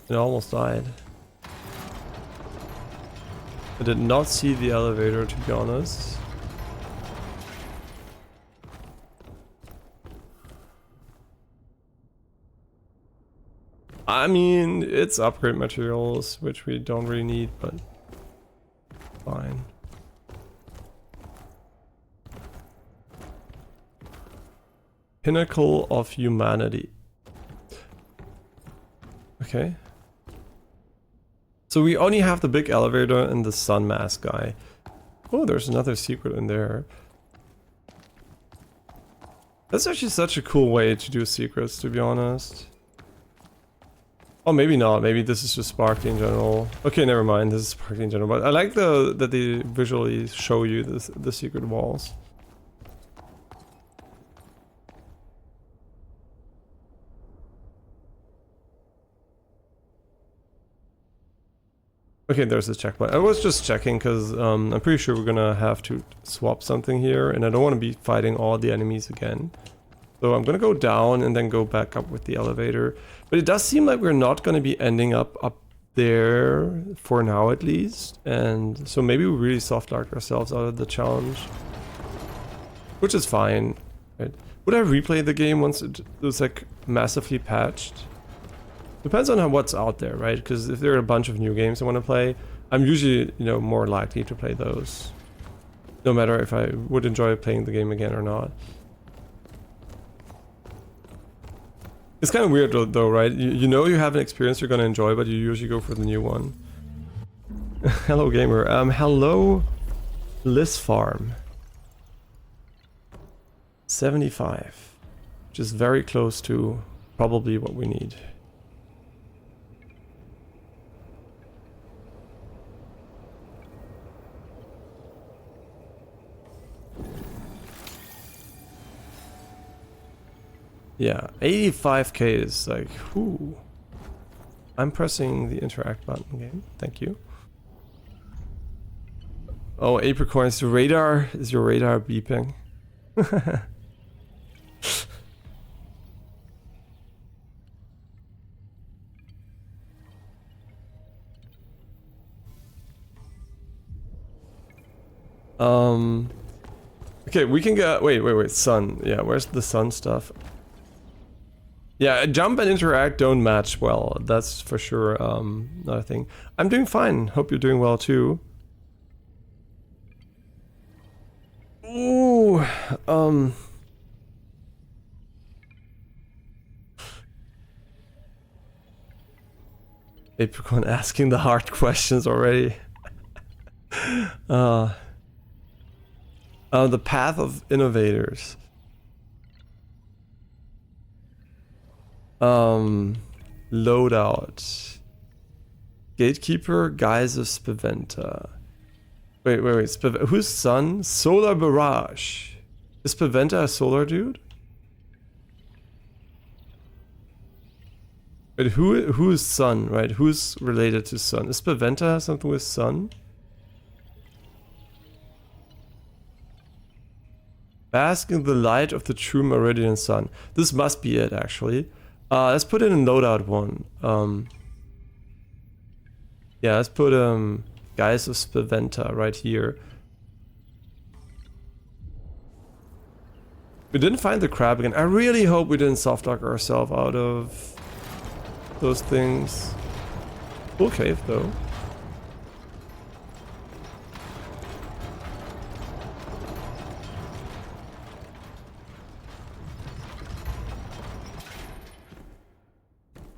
It almost died. I did not see the elevator, to be honest. I mean, it's upgrade materials, which we don't really need, but fine. Pinnacle of humanity. Okay. So we only have the big elevator and the sun mask guy. Oh, there's another secret in there. That's actually such a cool way to do secrets, to be honest. Oh, maybe not. Maybe this is just Sparky in general. Okay, never mind. This is Sparky in general. But I like that they visually show you the secret walls. Okay, there's a checkpoint. I was just checking because I'm pretty sure we're gonna have to swap something here, and I don't want to be fighting all the enemies again. So I'm gonna go down and then go back up with the elevator. But it does seem like we're not gonna be ending up there for now at least. And so maybe we really soft-locked ourselves out of the challenge. Which is fine. Right? Would I replay the game once it was like massively patched? Depends on what's out there, right? Because if there are a bunch of new games I want to play, I'm usually, you know, more likely to play those. No matter if I would enjoy playing the game again or not. It's kind of weird though, right? You know you have an experience you're going to enjoy, but you usually go for the new one. Hello, gamer. Hello, Liz Farm. 75. Which is very close to probably what we need. Yeah, 85k is like, whoo. I'm pressing the interact button again. Thank you. Oh, apricorns, the radar, is your radar beeping? Okay, we can get, wait, sun. Yeah, where's the sun stuff? Yeah, jump and interact don't match well. That's for sure, another thing. I'm doing fine. Hope you're doing well too. Ooh, Apricorn asking the hard questions already. The path of innovators. Loadout. Gatekeeper, Guise of Spaventa. Wait, who's son? Solar Barrage. Is Spaventa a solar dude? Wait, who is Sun, right? Who's related to Sun? Is Spaventa something with Sun? Bask in the light of the true meridian sun. This must be it, actually. Let's put in a loadout one. Yeah, let's put Guise of Spaventa right here. We didn't find the crab again. I really hope we didn't soft lock ourselves out of those things. Cool cave though.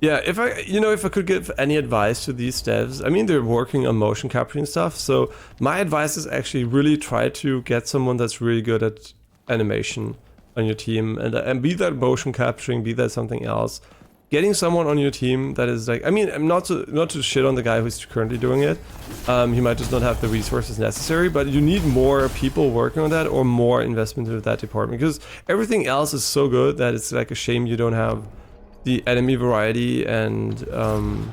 Yeah, if I could give any advice to these devs, I mean, they're working on motion capturing stuff, so my advice is actually really try to get someone that's really good at animation on your team, and be that motion capturing, be that something else. Getting someone on your team that is like, I mean, not to shit on the guy who's currently doing it, he might just not have the resources necessary, but you need more people working on that or more investment into that department, because everything else is so good that it's like a shame you don't have the enemy variety and the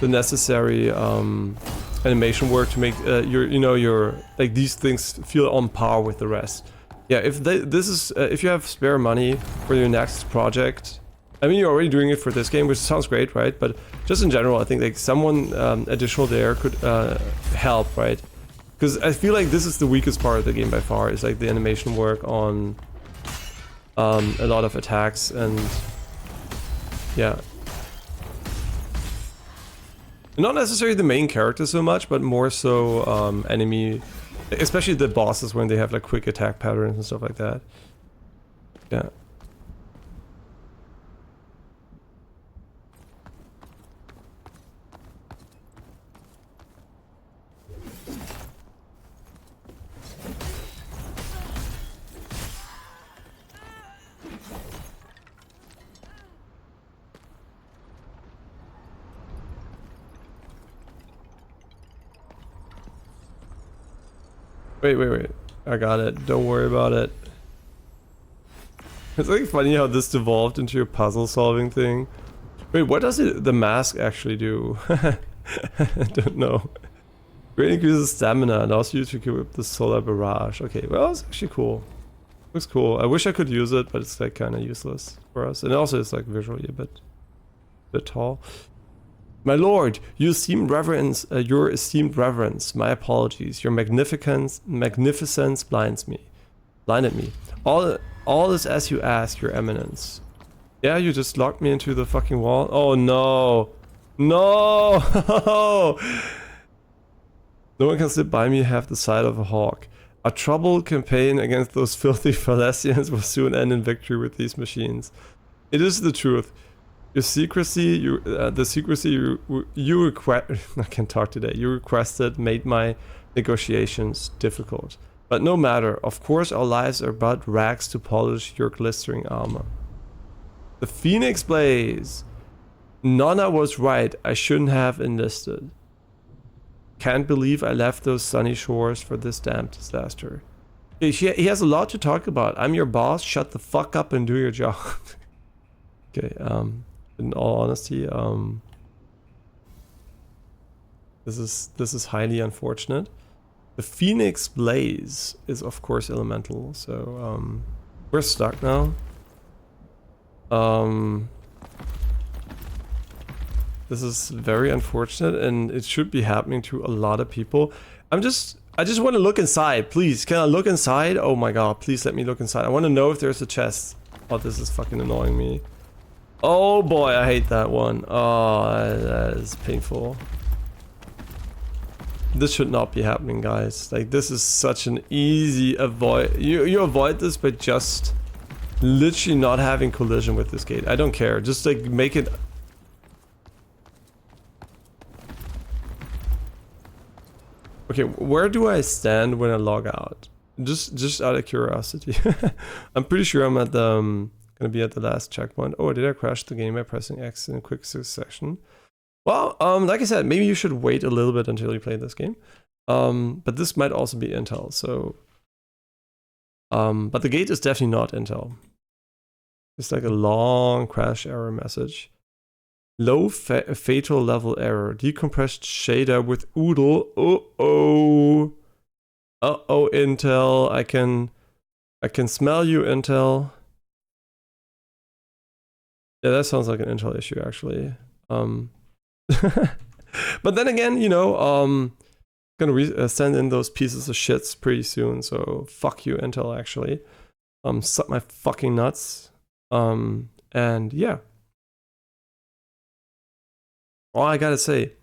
necessary animation work to make your like these things feel on par with the rest. Yeah, if you have spare money for your next project, I mean, you're already doing it for this game, which sounds great, right? But just in general, I think like someone additional there could help, right? Because I feel like this is the weakest part of the game by far, is like the animation work on a lot of attacks, and yeah, not necessarily the main character so much, but more so enemy, especially the bosses when they have like quick attack patterns and stuff like that. Yeah. Wait. I got it. Don't worry about it. It's like funny how this devolved into a puzzle solving thing. Wait, what does the mask actually do? I don't know. Great increases stamina and also used to equip the solar barrage. Okay, well, it's actually cool. Looks cool. I wish I could use it, but it's like kind of useless for us. And also it's like visually a bit tall. My lord, your esteemed reverence, my apologies. Your magnificence blinded me. All is as you ask, your eminence. Yeah, you just locked me into the fucking wall. Oh no, no! No one can sit by me half the side of a hawk. A troubled campaign against those filthy Phalessians will soon end in victory with these machines. It is the truth. The secrecy you I can't talk today. You requested made my negotiations difficult. But no matter. Of course, our lives are but rags to polish your glistering armor. The Phoenix Blaze. Nonna was right. I shouldn't have enlisted. Can't believe I left those sunny shores for this damn disaster. He has a lot to talk about. I'm your boss. Shut the fuck up and do your job. Okay. In all honesty, this is highly unfortunate. The Phoenix Blaze is of course elemental, so we're stuck now. This is very unfortunate, and it should be happening to a lot of people. I just want to look inside, please. Can I look inside? Oh my god, please let me look inside. I want to know if there's a chest. Oh, this is fucking annoying me. Oh boy, I hate that one. Oh, that is painful. This should not be happening, guys. Like, this is such an easy avoid. You avoid this by just literally not having collision with this gate. I don't care. Just like make it. Okay, where do I stand when I log out? Just out of curiosity. I'm pretty sure I'm at the gonna be at the last checkpoint. Oh, did I crash the game by pressing X in a quick succession? Well, like I said, maybe you should wait a little bit until you play this game. But this might also be Intel, so... but the gate is definitely not Intel. It's like a long crash error message. Low fatal level error. Decompressed shader with oodle. Uh-oh. Uh-oh, Intel. I can smell you, Intel. Yeah, that sounds like an Intel issue, actually. But then again, you know, gonna send in those pieces of shits pretty soon, so fuck you, Intel, actually. Suck my fucking nuts. And yeah. All I gotta say,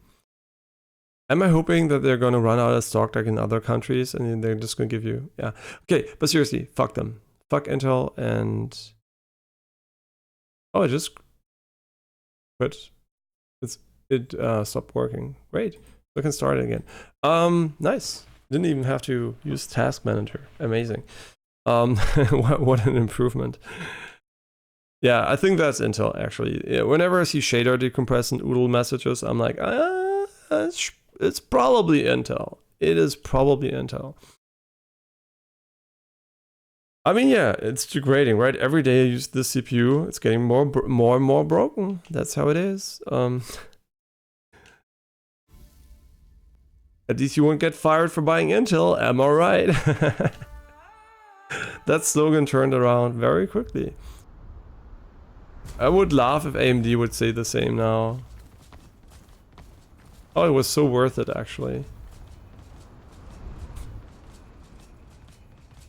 am I hoping that they're gonna run out of stock like in other countries and they're just gonna give you, yeah. Okay, but seriously, fuck them. Fuck Intel and... Oh, I just quit. It stopped working. Great. We can start it again. Nice. Didn't even have to use Task Manager. Amazing. What an improvement. Yeah, I think that's Intel, actually. Yeah, whenever I see shader decompress and oodle messages, I'm like, it's probably Intel. It is probably Intel. I mean, yeah, it's degrading, right? Every day I use this CPU, it's getting more and more broken. That's how it is. At least you won't get fired for buying Intel, am I right? That slogan turned around very quickly. I would laugh if AMD would say the same now. Oh, it was so worth it, actually.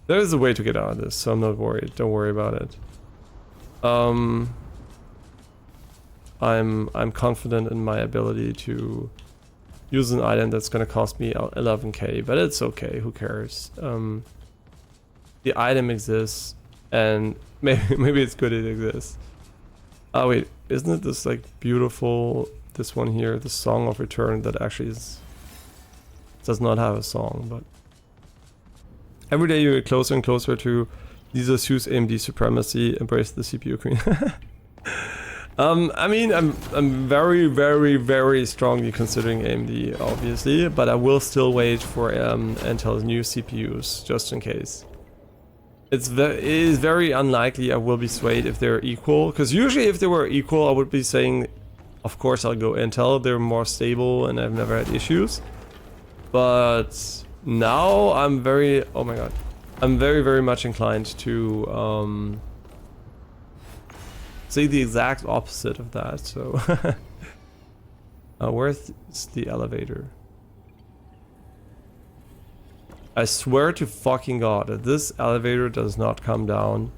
There is a way to get out of this, so I'm not worried. Don't worry about it. I'm confident in my ability to use an item that's gonna cost me 11k, but it's okay. Who cares? The item exists, and maybe it's good it exists. Oh wait, isn't it this like beautiful? This one here, the Song of Return, that actually does not have a song, but. Every day you get closer and closer to Lisa Sue's AMD supremacy, embrace the CPU queen. I mean, I'm very, very, very strongly considering AMD, obviously, but I will still wait for Intel's new CPUs, just in case. It is very unlikely I will be swayed if they're equal, because usually if they were equal, I would be saying, of course I'll go Intel, they're more stable and I've never had issues. But... now I'm very, oh my god, I'm very, very much inclined to say the exact opposite of that, so. Where's the elevator? I swear to fucking god, if this elevator does not come down,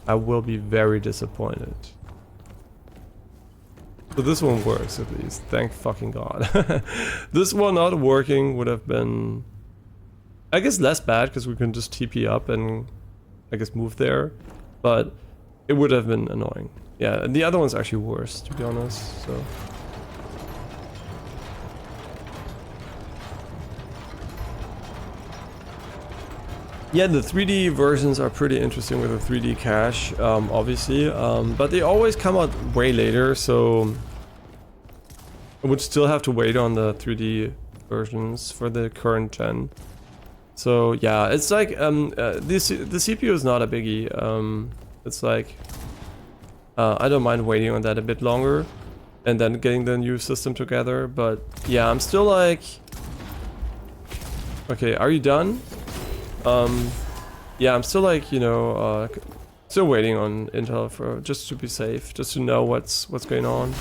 I will be very disappointed. So this one works at least, thank fucking god. This one not working would have been, I guess, less bad because we can just TP up and I guess move there, but it would have been annoying. Yeah, and the other one's actually worse, to be honest, so. Yeah, the 3D versions are pretty interesting with the 3D cache, obviously, but they always come out way later, so I would still have to wait on the 3D versions for the current gen. So yeah, it's like the CPU is not a biggie. It's like I don't mind waiting on that a bit longer and then getting the new system together. But yeah, I'm still like, okay, are you done? Yeah, I'm still like, you know, still waiting on Intel for just to be safe, just to know what's going on.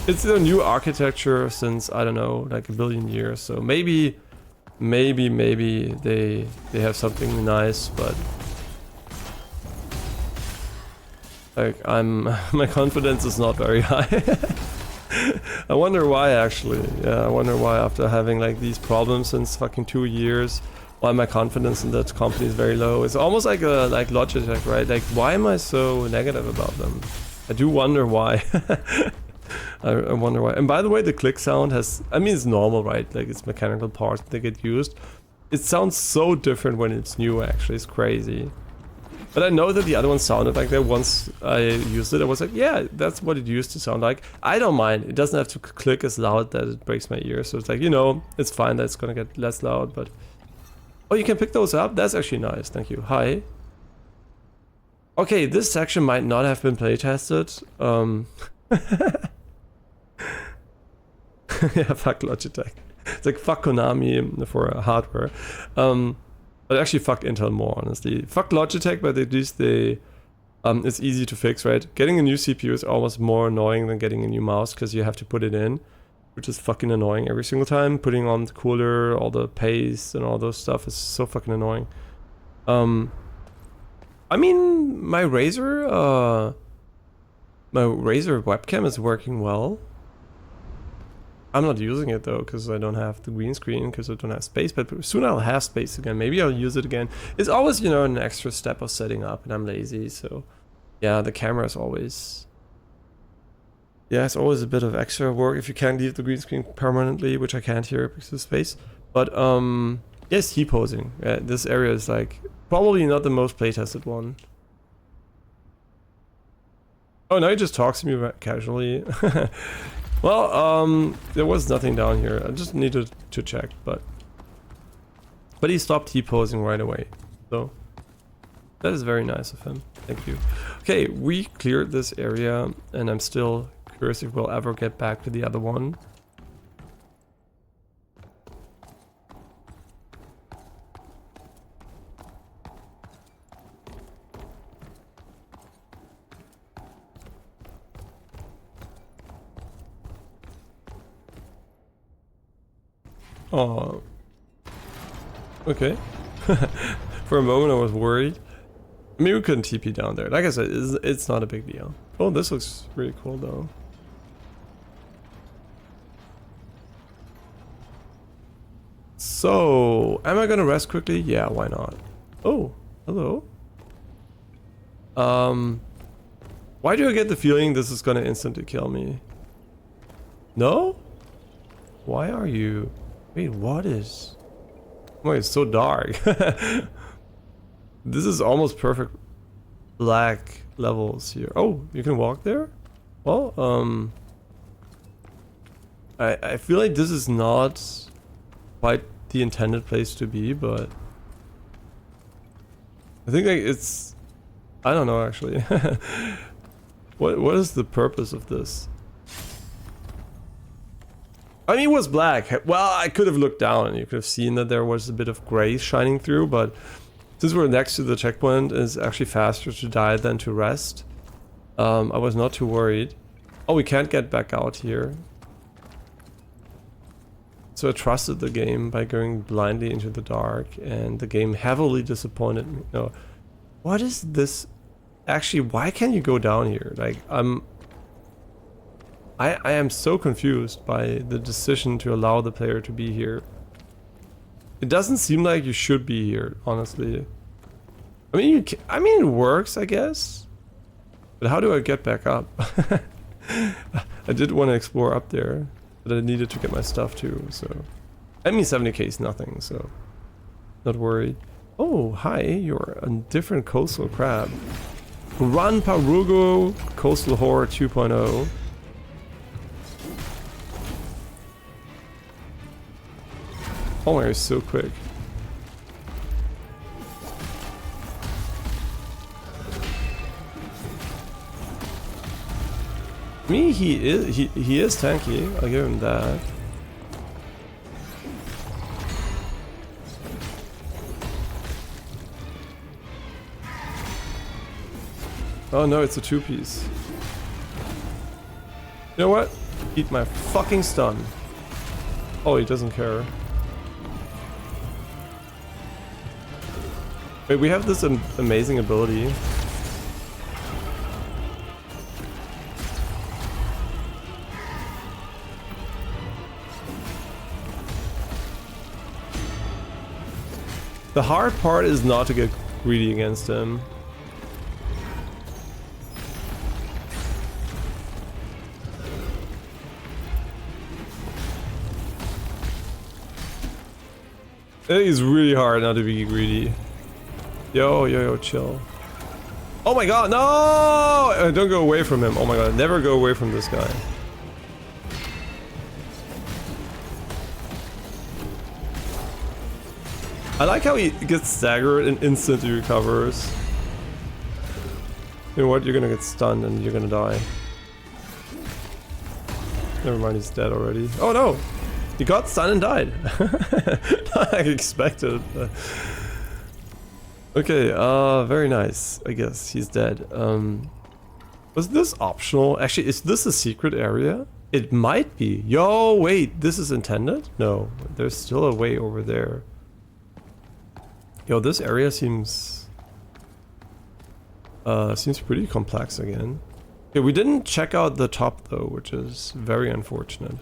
It's a new architecture since, I don't know, like a billion years. So maybe they have something nice, but like my confidence is not very high. I wonder why actually. Yeah, I wonder why after having like these problems since fucking 2 years, why my confidence in that company is very low. It's almost like a Logitech, right? Like why am I so negative about them? I do wonder why. I wonder why. And by the way, the click sound has, I mean, it's normal, right? Like it's mechanical parts that get used. It sounds so different when it's new, actually. It's crazy. But I know that the other one sounded like that once I used it. I was like, yeah, that's what it used to sound like. I don't mind. It doesn't have to click as loud that it breaks my ear. So it's like, you know, it's fine that it's gonna get less loud, but... Oh, you can pick those up? That's actually nice. Thank you. Hi. Okay, this section might not have been playtested. Yeah, fuck Logitech. It's like fuck Konami for hardware. But actually fuck Intel more, honestly. Fuck Logitech, but at least they... it's easy to fix, right? Getting a new CPU is almost more annoying than getting a new mouse, because you have to put it in, which is fucking annoying every single time. Putting on the cooler, all the paste, and all those stuff is so fucking annoying. I mean, my Razer webcam is working well. I'm not using it though, because I don't have the green screen, because I don't have space, but soon I'll have space again. Maybe I'll use it again. It's always, you know, an extra step of setting up, and I'm lazy, so... Yeah, the camera is always... Yeah, it's always a bit of extra work if you can't leave the green screen permanently, which I can't here because of space. But, yes, T-posing. This area is, like, probably not the most playtested one. Oh, now he just talks to me casually. Well, there was nothing down here. I just needed to check, but he stopped T-posing right away. So that is very nice of him. Thank you. Okay, we cleared this area, and I'm still curious if we'll ever get back to the other one. Oh, okay. For a moment I was worried. Maybe we couldn't TP down there. Like I said, it's not a big deal. Oh, this looks really cool though. So, am I gonna rest quickly? Yeah, why not? Oh, hello. Why do I get the feeling this is gonna instantly kill me? No? Why are you... Wait, what is... Oh, it's so dark. This is almost perfect black levels here. Oh, you can walk there? Well, I feel like this is not quite the intended place to be, but... I think like it's... I don't know actually. What is the purpose of this? I mean, it was black. Well, I could have looked down and you could have seen that there was a bit of gray shining through, but since we're next to the checkpoint, it's actually faster to die than to rest. I was not too worried. Oh, we can't get back out here. So I trusted the game by going blindly into the dark, and the game heavily disappointed me. No, what is this? Actually, why can't you go down here? Like, I am so confused by the decision to allow the player to be here. It doesn't seem like you should be here, honestly. I mean, I mean, it works, I guess. But how do I get back up? I did want to explore up there, but I needed to get my stuff too, so... I mean, 70k is nothing, so... Not worried. Oh, hi, you're a different coastal crab. Run, Parugo, Coastal Horror 2.0. Oh my, it's so quick. Me, he is tanky. I'll give him that. Oh no, it's a two-piece. You know what? Eat my fucking stun. Oh, he doesn't care. Wait, we have this amazing ability. The hard part is not to get greedy against him. It is really hard not to be greedy. Yo, chill. Oh my god, no! Don't go away from him. Oh my god, never go away from this guy. I like how he gets staggered and instantly recovers. You know what? You're gonna get stunned and you're gonna die. Never mind, he's dead already. Oh no! He got stunned and died. Not like expected. Okay, very nice. I guess he's dead. Was this optional? Actually, is this a secret area? It might be. Yo, wait, this is intended? No, there's still a way over there. Yo, this area seems pretty complex again. Okay, we didn't check out the top though, which is very unfortunate.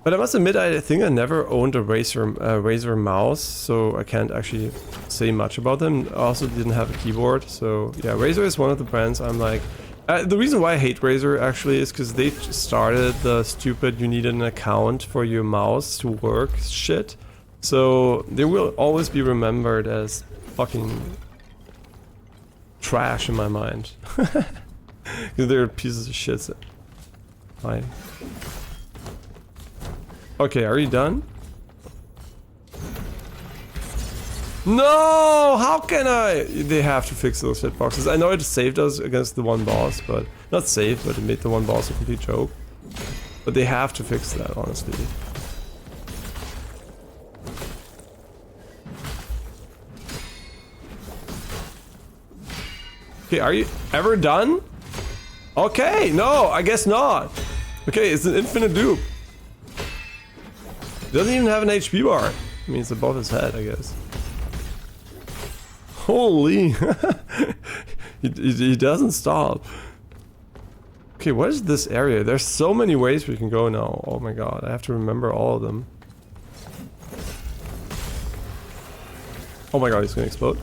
But I must admit, I think I never owned a Razer mouse, so I can't actually say much about them. I also didn't have a keyboard, so yeah, Razer is one of the brands I'm like... the reason why I hate Razer actually is because they started the stupid you need an account for your mouse to work shit. So they will always be remembered as fucking trash in my mind. Because they're pieces of shit. Fine. Okay, are you done? No! How can I? They have to fix those hitboxes. I know it saved us against the one boss, but... Not saved, but it made the one boss a complete joke. But they have to fix that, honestly. Okay, are you ever done? Okay, no, I guess not. Okay, it's an infinite dupe. He doesn't even have an HP bar. I mean, it's above his head, I guess. Holy. he doesn't stop. Okay, what is this area? There's so many ways we can go now. Oh my god, I have to remember all of them. Oh my god, he's gonna explode.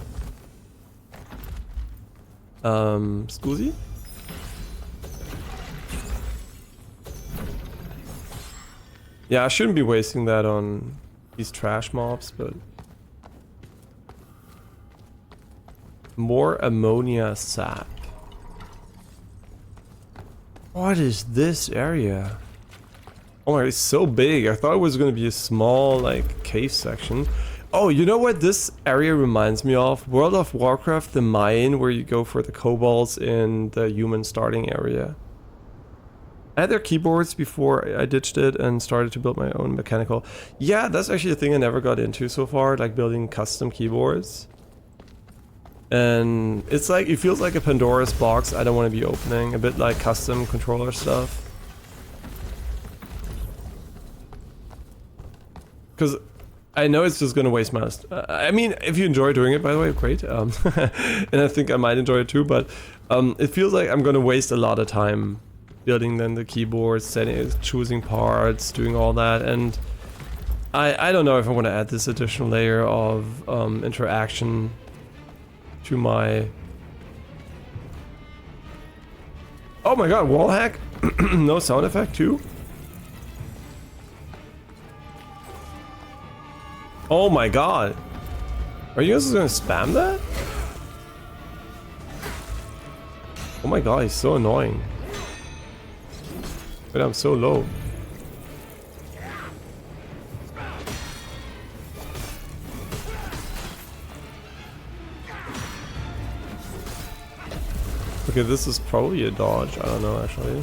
Scusi? Yeah, I shouldn't be wasting that on these trash mobs, but... More ammonia sap. What is this area? Oh my god, it's so big. I thought it was gonna be a small, like, cave section. Oh, you know what this area reminds me of? World of Warcraft, the mine, where you go for the kobolds in the human starting area. I had their keyboards before I ditched it and started to build my own mechanical. Yeah, that's actually a thing I never got into so far, like building custom keyboards. And it's like, it feels like a Pandora's box I don't want to be opening, a bit like custom controller stuff. Because I know it's just gonna waste my... I mean, if you enjoy doing it, by the way, great. And I think I might enjoy it too, but it feels like I'm gonna waste a lot of time building then the keyboard, setting, choosing parts, doing all that, and I don't know if I want to add this additional layer of interaction to my... Oh my god, wall hack? No sound effect too? Oh my god. Are you guys gonna spam that? Oh my god, he's so annoying. But I'm so low. Okay, this is probably a dodge. I don't know, actually.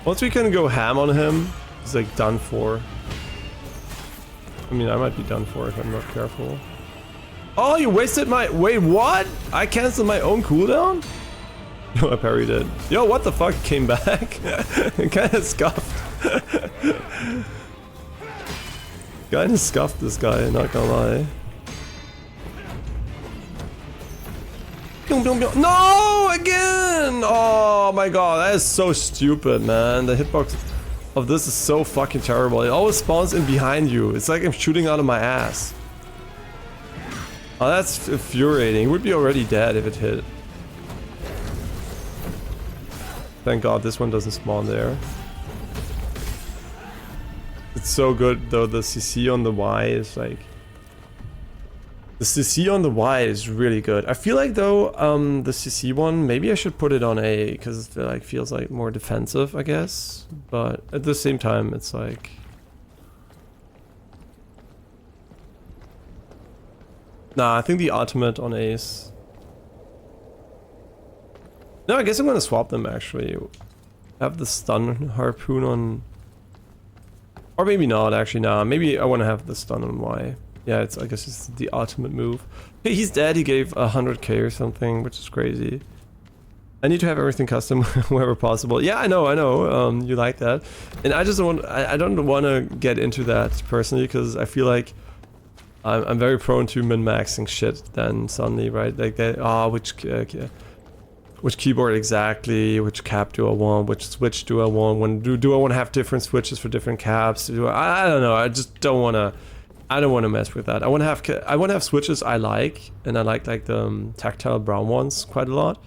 Once we can go ham on him, he's like done for. I mean, I might be done for if I'm not careful. Oh, you wasted my... Wait, what? I canceled my own cooldown? No, I parried it. Yo, what the fuck? Came back? Kinda scuffed. Kinda scuffed this guy, not gonna lie. No! Again! Oh my god, that is so stupid, man. The hitbox of this is so fucking terrible. It always spawns in behind you. It's like I'm shooting out of my ass. Oh, that's infuriating. It would be already dead if it hit. Thank god this one doesn't spawn there. It's so good though, the CC on the Y is like... The CC on the Y is really good. I feel like though, the CC one, maybe I should put it on A, because it like feels like more defensive, I guess. But at the same time, it's like... Nah, I think the ultimate on Ace. No, I guess I'm gonna swap them actually. Have the stun harpoon on... Or maybe not actually, nah. Maybe I wanna have the stun on Y. Yeah, I guess it's the ultimate move. Hey, he's dead, he gave 100k or something, which is crazy. I need to have everything custom wherever possible. Yeah, I know, you like that. And I just don't I don't want to get into that personally, because I feel like I'm very prone to min-maxing shit then suddenly, right? Like that, which keyboard exactly, which cap do I want, which switch do I want, do I want to have different switches for different caps? I don't know, I just don't want to... I don't want to mess with that. I want to have switches I like, and I like the tactile brown ones quite a lot.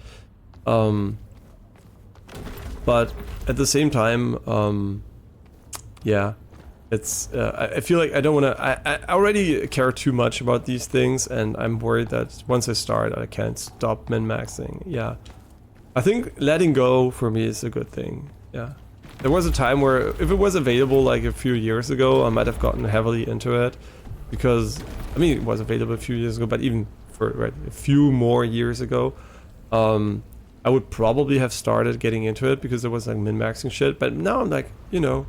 But at the same time, yeah, it's I feel like I don't want to. I already care too much about these things, and I'm worried that once I start, I can't stop min-maxing. Yeah, I think letting go for me is a good thing. Yeah. There was a time where, if it was available like a few years ago, I might have gotten heavily into it. Because, I mean, it was available a few years ago, but even for a few more years ago, I would probably have started getting into it because there was like min-maxing shit. But now I'm like, you know,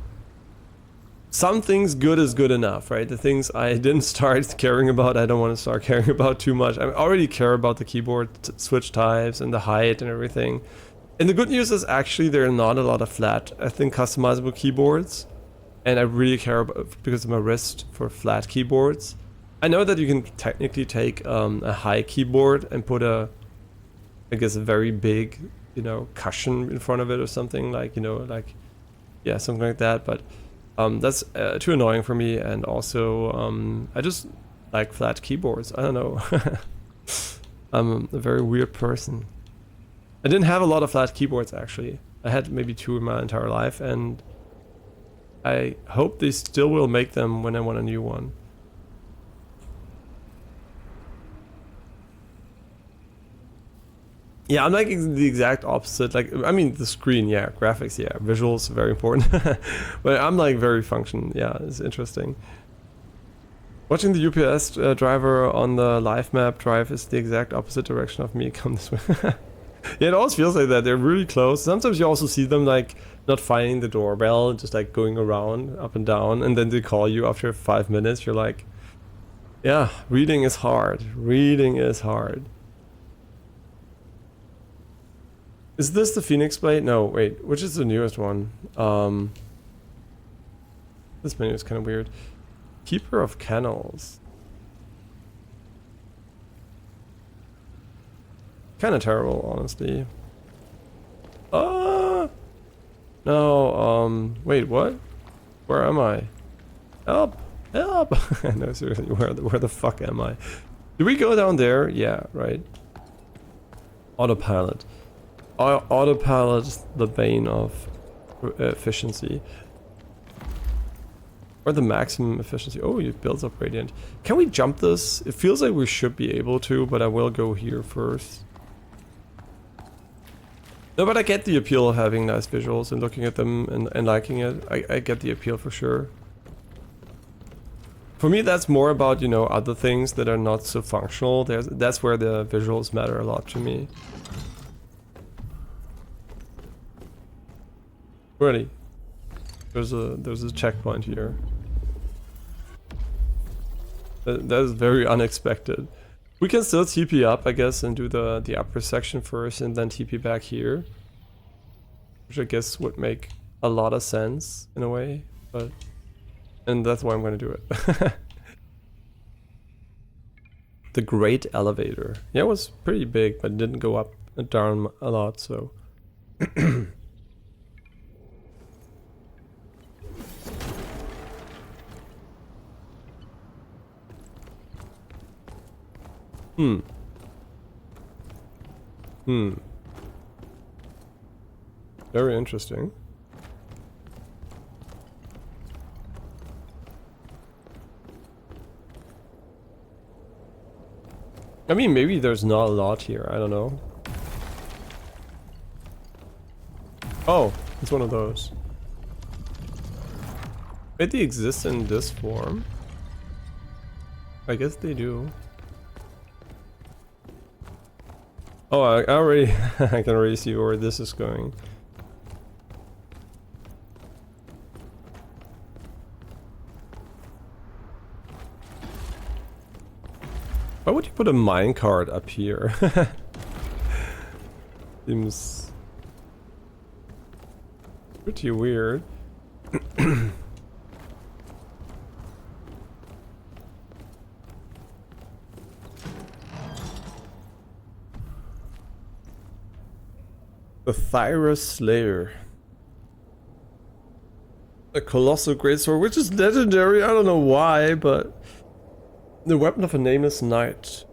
some things good is good enough, right? The things I didn't start caring about, I don't want to start caring about too much. I already care about the keyboard switch types and the height and everything. And the good news is actually there are not a lot of flat, I think, customizable keyboards. And I really care about, because of my wrist, for flat keyboards. I know that you can technically take a high keyboard and put I guess a very big, you know, cushion in front of it or something, like, you know, like, yeah, something like that. But that's too annoying for me. And also, I just like flat keyboards. I don't know. I'm a very weird person. I didn't have a lot of flat keyboards actually. I had maybe 2 in my entire life, and I hope they still will make them when I want a new one. Yeah, I'm like the exact opposite. Like, I mean, the screen, yeah, graphics, yeah, visuals, very important. But I'm like very function, yeah, it's interesting. Watching the UPS driver on the live map drive is the exact opposite direction of me. Come this way. Yeah, it always feels like that. They're really close. Sometimes you also see them like not finding the doorbell, just like going around up and down, and then they call you after 5 minutes. You're like, yeah, reading is hard. Reading is hard. Is this the Phoenix Blade? No, wait, which is the newest one? This menu is kind of weird. Keeper of Kennels. Kind of terrible, honestly. No, wait, what? Where am I? Help! Help! No, seriously, where the fuck am I? Do we go down there? Yeah, right. Autopilot. Autopilot, the bane of efficiency. Or the maximum efficiency. Oh, it builds up radiant. Can we jump this? It feels like we should be able to, but I will go here first. No, but I get the appeal of having nice visuals and looking at them and liking it. I get the appeal for sure. For me, that's more about, you know, other things that are not so functional. That's where the visuals matter a lot to me. Ready. There's a checkpoint here. That is very unexpected. We can still TP up, I guess, and do the upper section first and then TP back here. Which I guess would make a lot of sense in a way, but... And that's why I'm gonna do it. The Great Elevator. Yeah, it was pretty big, but it didn't go up and down a lot, so... Very interesting. I mean, maybe there's not a lot here, I don't know. Oh, it's one of those. Wait, they exist in this form? I guess they do. Oh, I already I can already see where this is going. Why would you put a minecart up here? Seems pretty weird. The Thyra Slayer. A colossal greatsword, which is legendary, I don't know why, but... The weapon of a nameless knight.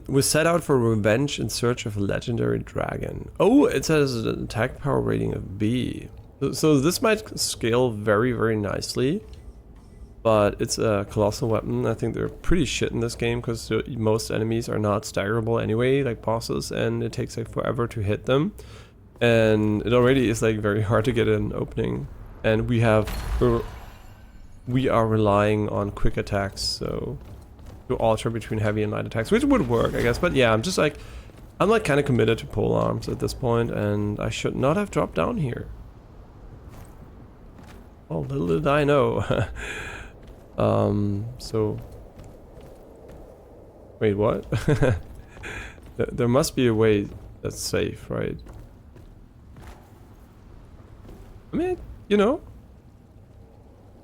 We set out for revenge in search of a legendary dragon. Oh, it says an attack power rating of B. So this might scale very, very nicely. But it's a colossal weapon. I think they're pretty shit in this game because most enemies are not staggerable anyway, like bosses, and it takes like forever to hit them. And it already is like very hard to get an opening. And we are relying on quick attacks, so to alter between heavy and light attacks, which would work, I guess. But yeah, I'm like kind of committed to pole arms at this point, and I should not have dropped down here. Oh, little did I know. So wait, what? There must be a way that's safe, right? I mean, you know,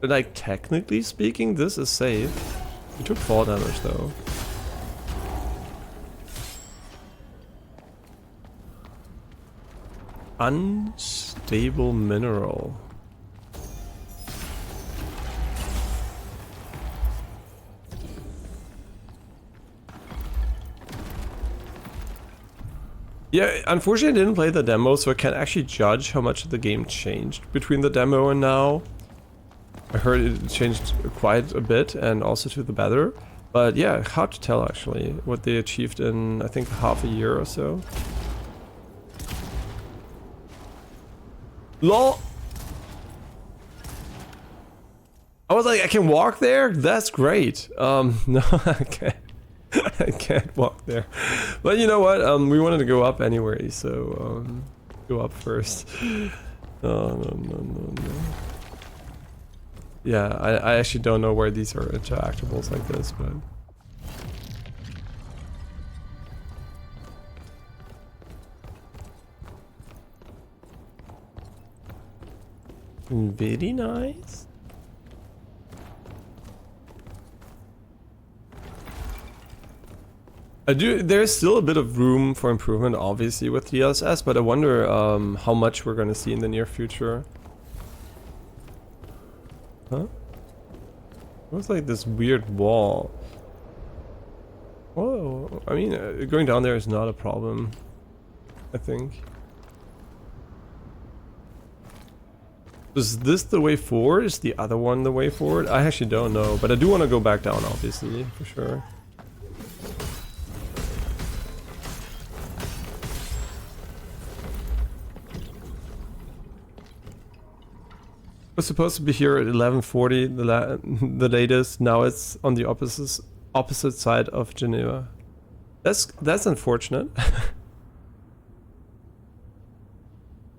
like technically speaking, this is safe. You took fall damage though. Unstable mineral. Yeah, unfortunately I didn't play the demo, so I can't actually judge how much the game changed between the demo and now. I heard it changed quite a bit, and also to the better. But yeah, hard to tell actually what they achieved in, I think, half a year or so. LOL! I was like, I can walk there? That's great. No, I can't. I can't walk there. But you know what? We wanted to go up anyway, so go up first. No. Yeah, I actually don't know where these are interactables like this, but... Very nice. There's still a bit of room for improvement, obviously, with DLSS, but I wonder how much we're gonna see in the near future. Huh? It looks like this weird wall. Whoa, I mean, going down there is not a problem, I think. Is this the way forward? Is the other one the way forward? I actually don't know, but I do want to go back down, obviously, for sure. Was supposed to be here at 11:40, the latest. Now it's on the opposite side of Geneva. That's unfortunate.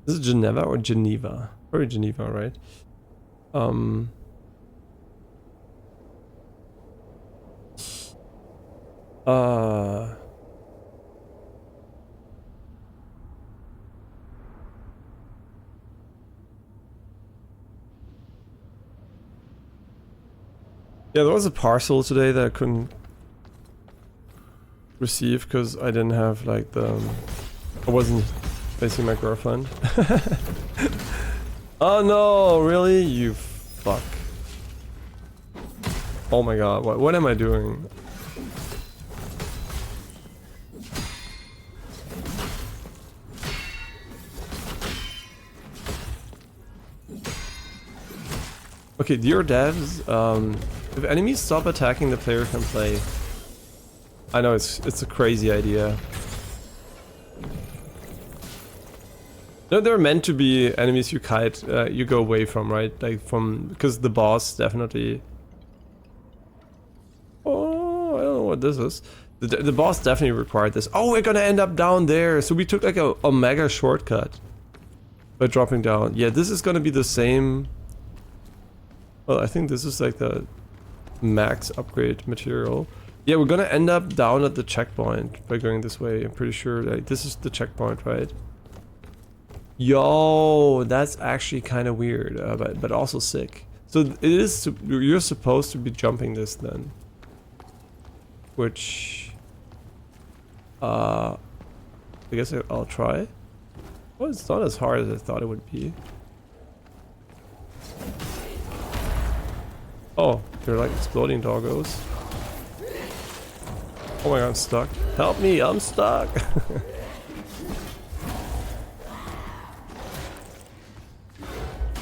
Is it Geneva or Geneva? Probably Geneva, right? Yeah, there was a parcel today that I couldn't receive because I didn't have like I wasn't facing my girlfriend. Oh no, really? You fuck. Oh my god, what am I doing? Okay, dear devs, if enemies stop attacking, the player can play. I know it's a crazy idea. No, they're meant to be enemies you you go away from, right? Like because the boss definitely. Oh, I don't know what this is. The boss definitely required this. Oh, we're gonna end up down there. So we took like a mega shortcut by dropping down. Yeah, this is gonna be the same. Well, I think this is like the max upgrade material. Yeah, we're gonna end up down at the checkpoint by going this way. I'm pretty sure like this is the checkpoint, right? Yo, that's actually kind of weird, but also sick. So it is. You're supposed to be jumping this then, which I guess I'll try. Well, it's not as hard as I thought it would be. Oh, they're like exploding doggos. Oh my god, I'm stuck. Help me, I'm stuck.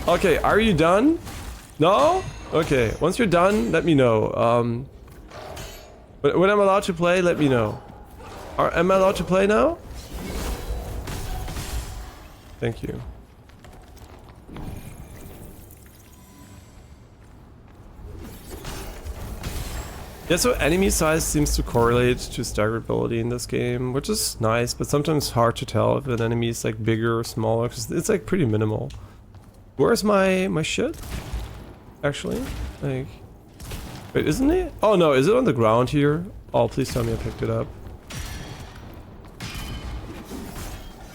Okay, are you done? No? Okay, once you're done, let me know. When I'm allowed to play, let me know. Am I allowed to play now? Thank you. Yeah, so enemy size seems to correlate to staggerability in this game, which is nice, but sometimes hard to tell if an enemy is like bigger or smaller, because it's like pretty minimal. Where's my shit? Actually, like, wait, isn't it? Oh no, is it on the ground here? Oh, please tell me I picked it up.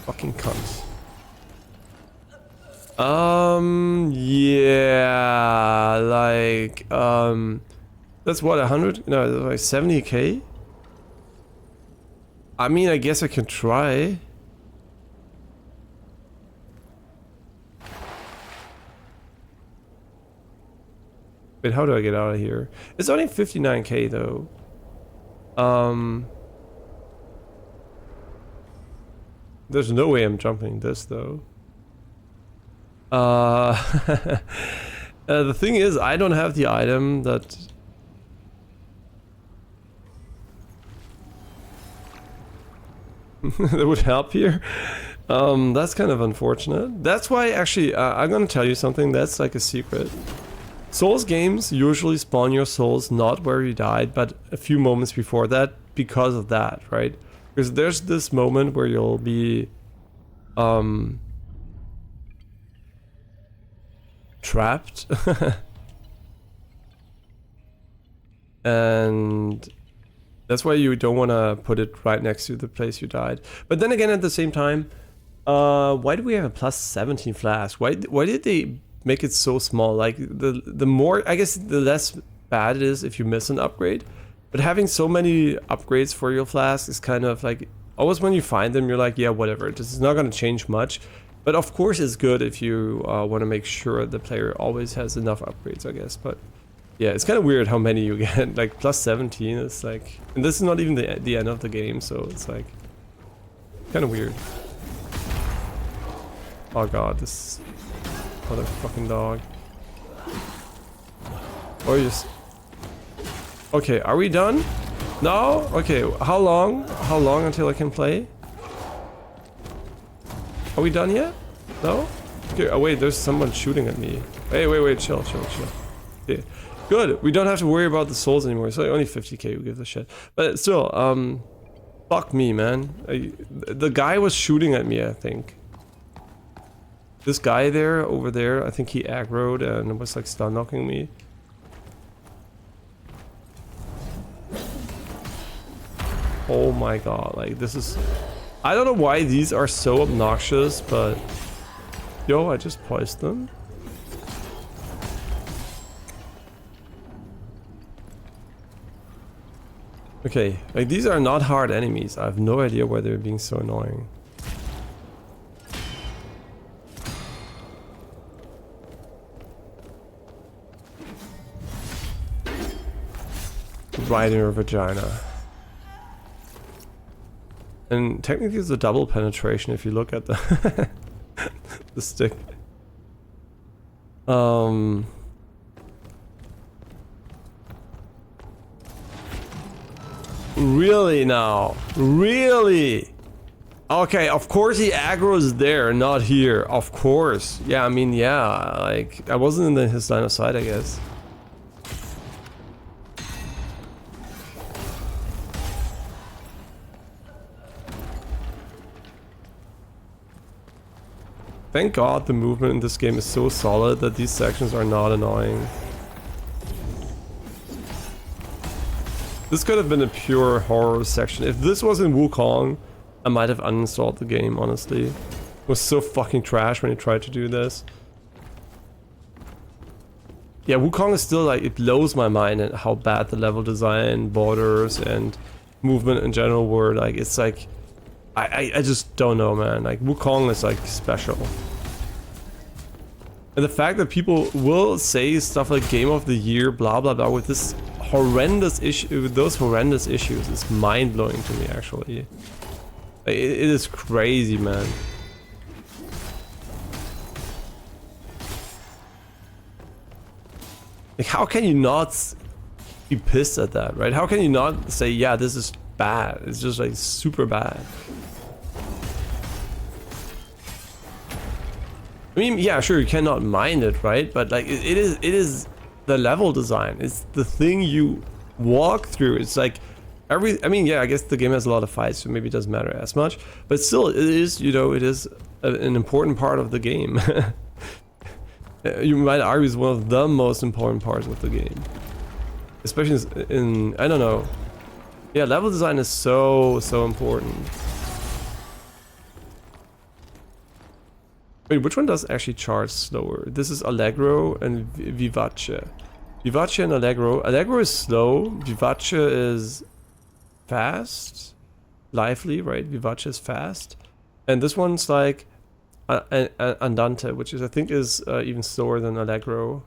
Fucking cunts. Yeah, like, that's what, 100? No, like 70k? I mean, I guess I can try. Wait, how do I get out of here? It's only 59k though. There's no way I'm jumping this though. The thing is, I don't have the item that that would help here. That's kind of unfortunate. That's why actually I'm gonna tell you something that's like a secret. Souls games usually spawn your souls not where you died, but a few moments before that because of that, right? Because there's this moment where you'll be trapped and that's why you don't want to put it right next to the place you died. But then again, at the same time, why do we have a plus 17 flask? Why did they make it so small? Like the more, I guess the less bad it is if you miss an upgrade, but having so many upgrades for your flask is kind of like, always when you find them you're like, yeah, whatever, this is not going to change much. But of course it's good if you want to make sure the player always has enough upgrades, I guess. But yeah, it's kind of weird how many you get. Like plus 17 is like, and this is not even the end of the game, so it's like kind of weird. Oh god, this motherfucking dog. Or just... Okay, are we done? No? Okay, how long? How long until I can play? Are we done yet? No? Okay, oh wait, there's someone shooting at me. Wait, chill. Okay. Good, we don't have to worry about the souls anymore. It's like only 50k, who gives a shit. But still, fuck me, man. The guy was shooting at me, I think. This guy there, over there, I think he aggroed and was like stun knocking me. Oh my god, like this is... I don't know why these are so obnoxious, but... Yo, I just poised them. Okay, like these are not hard enemies. I have no idea why they're being so annoying. Right in her vagina. And technically it's a double penetration if you look at the the stick. Really now? Really? Okay, of course he aggro's there, not here. Of course. Yeah, I mean, yeah, like I wasn't in his line of sight, I guess. Thank God the movement in this game is so solid that these sections are not annoying. This could have been a pure horror section. If this was in Wukong, I might have uninstalled the game, honestly. It was so fucking trash when he tried to do this. Yeah, Wukong is still like, it blows my mind at how bad the level design, borders, and movement in general were. Like, it's like, I just don't know, man. Like, Wukong is like special. And the fact that people will say stuff like Game of the Year, blah blah blah, with this horrendous issue, with those horrendous issues, is mind-blowing to me, actually. Like, it is crazy, man. Like, how can you not be pissed at that, right? How can you not say, yeah, this is bad? It's just like super bad. I mean, yeah, sure, you cannot mind it, right? But like, it is the level design. It's the thing you walk through. It's like I mean, yeah, I guess the game has a lot of fights, so maybe it doesn't matter as much. But still, it is, you know, it is an important part of the game. You might argue it's one of the most important parts of the game. Especially in, I don't know. Yeah, level design is so important. Wait, which one does actually charge slower? This is Allegro and Vivace. Vivace and Allegro. Allegro is slow. Vivace is fast. Lively, right? Vivace is fast. And this one's like Andante, which is, I think, is even slower than Allegro.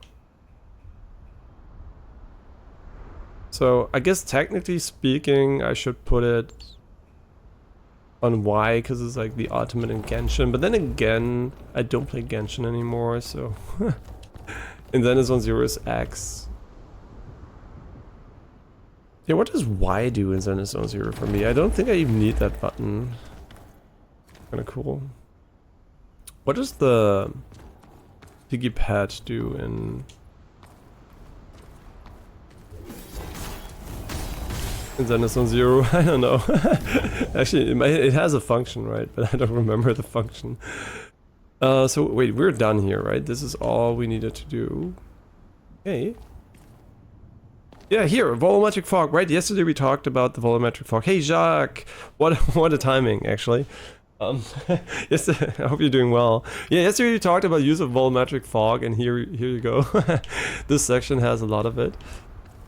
So I guess technically speaking, I should put it on Y, because it's like the ultimate in Genshin. But then again, I don't play Genshin anymore, so... And then this one 0 is X. Yeah, what does Y do in Zen Zone 0 for me? I don't think I even need that button. Kinda cool. What does the Piggy Pad do in Zen Zone 0? I don't know. Actually, it has a function, right? But I don't remember the function. So wait, we're done here, right? This is all we needed to do. Okay. Yeah, here, volumetric fog, right? Yesterday we talked about the volumetric fog. Hey, Jacques! What a timing, actually. Yes, I hope you're doing well. Yeah, yesterday we talked about use of volumetric fog, and here you go. This section has a lot of it.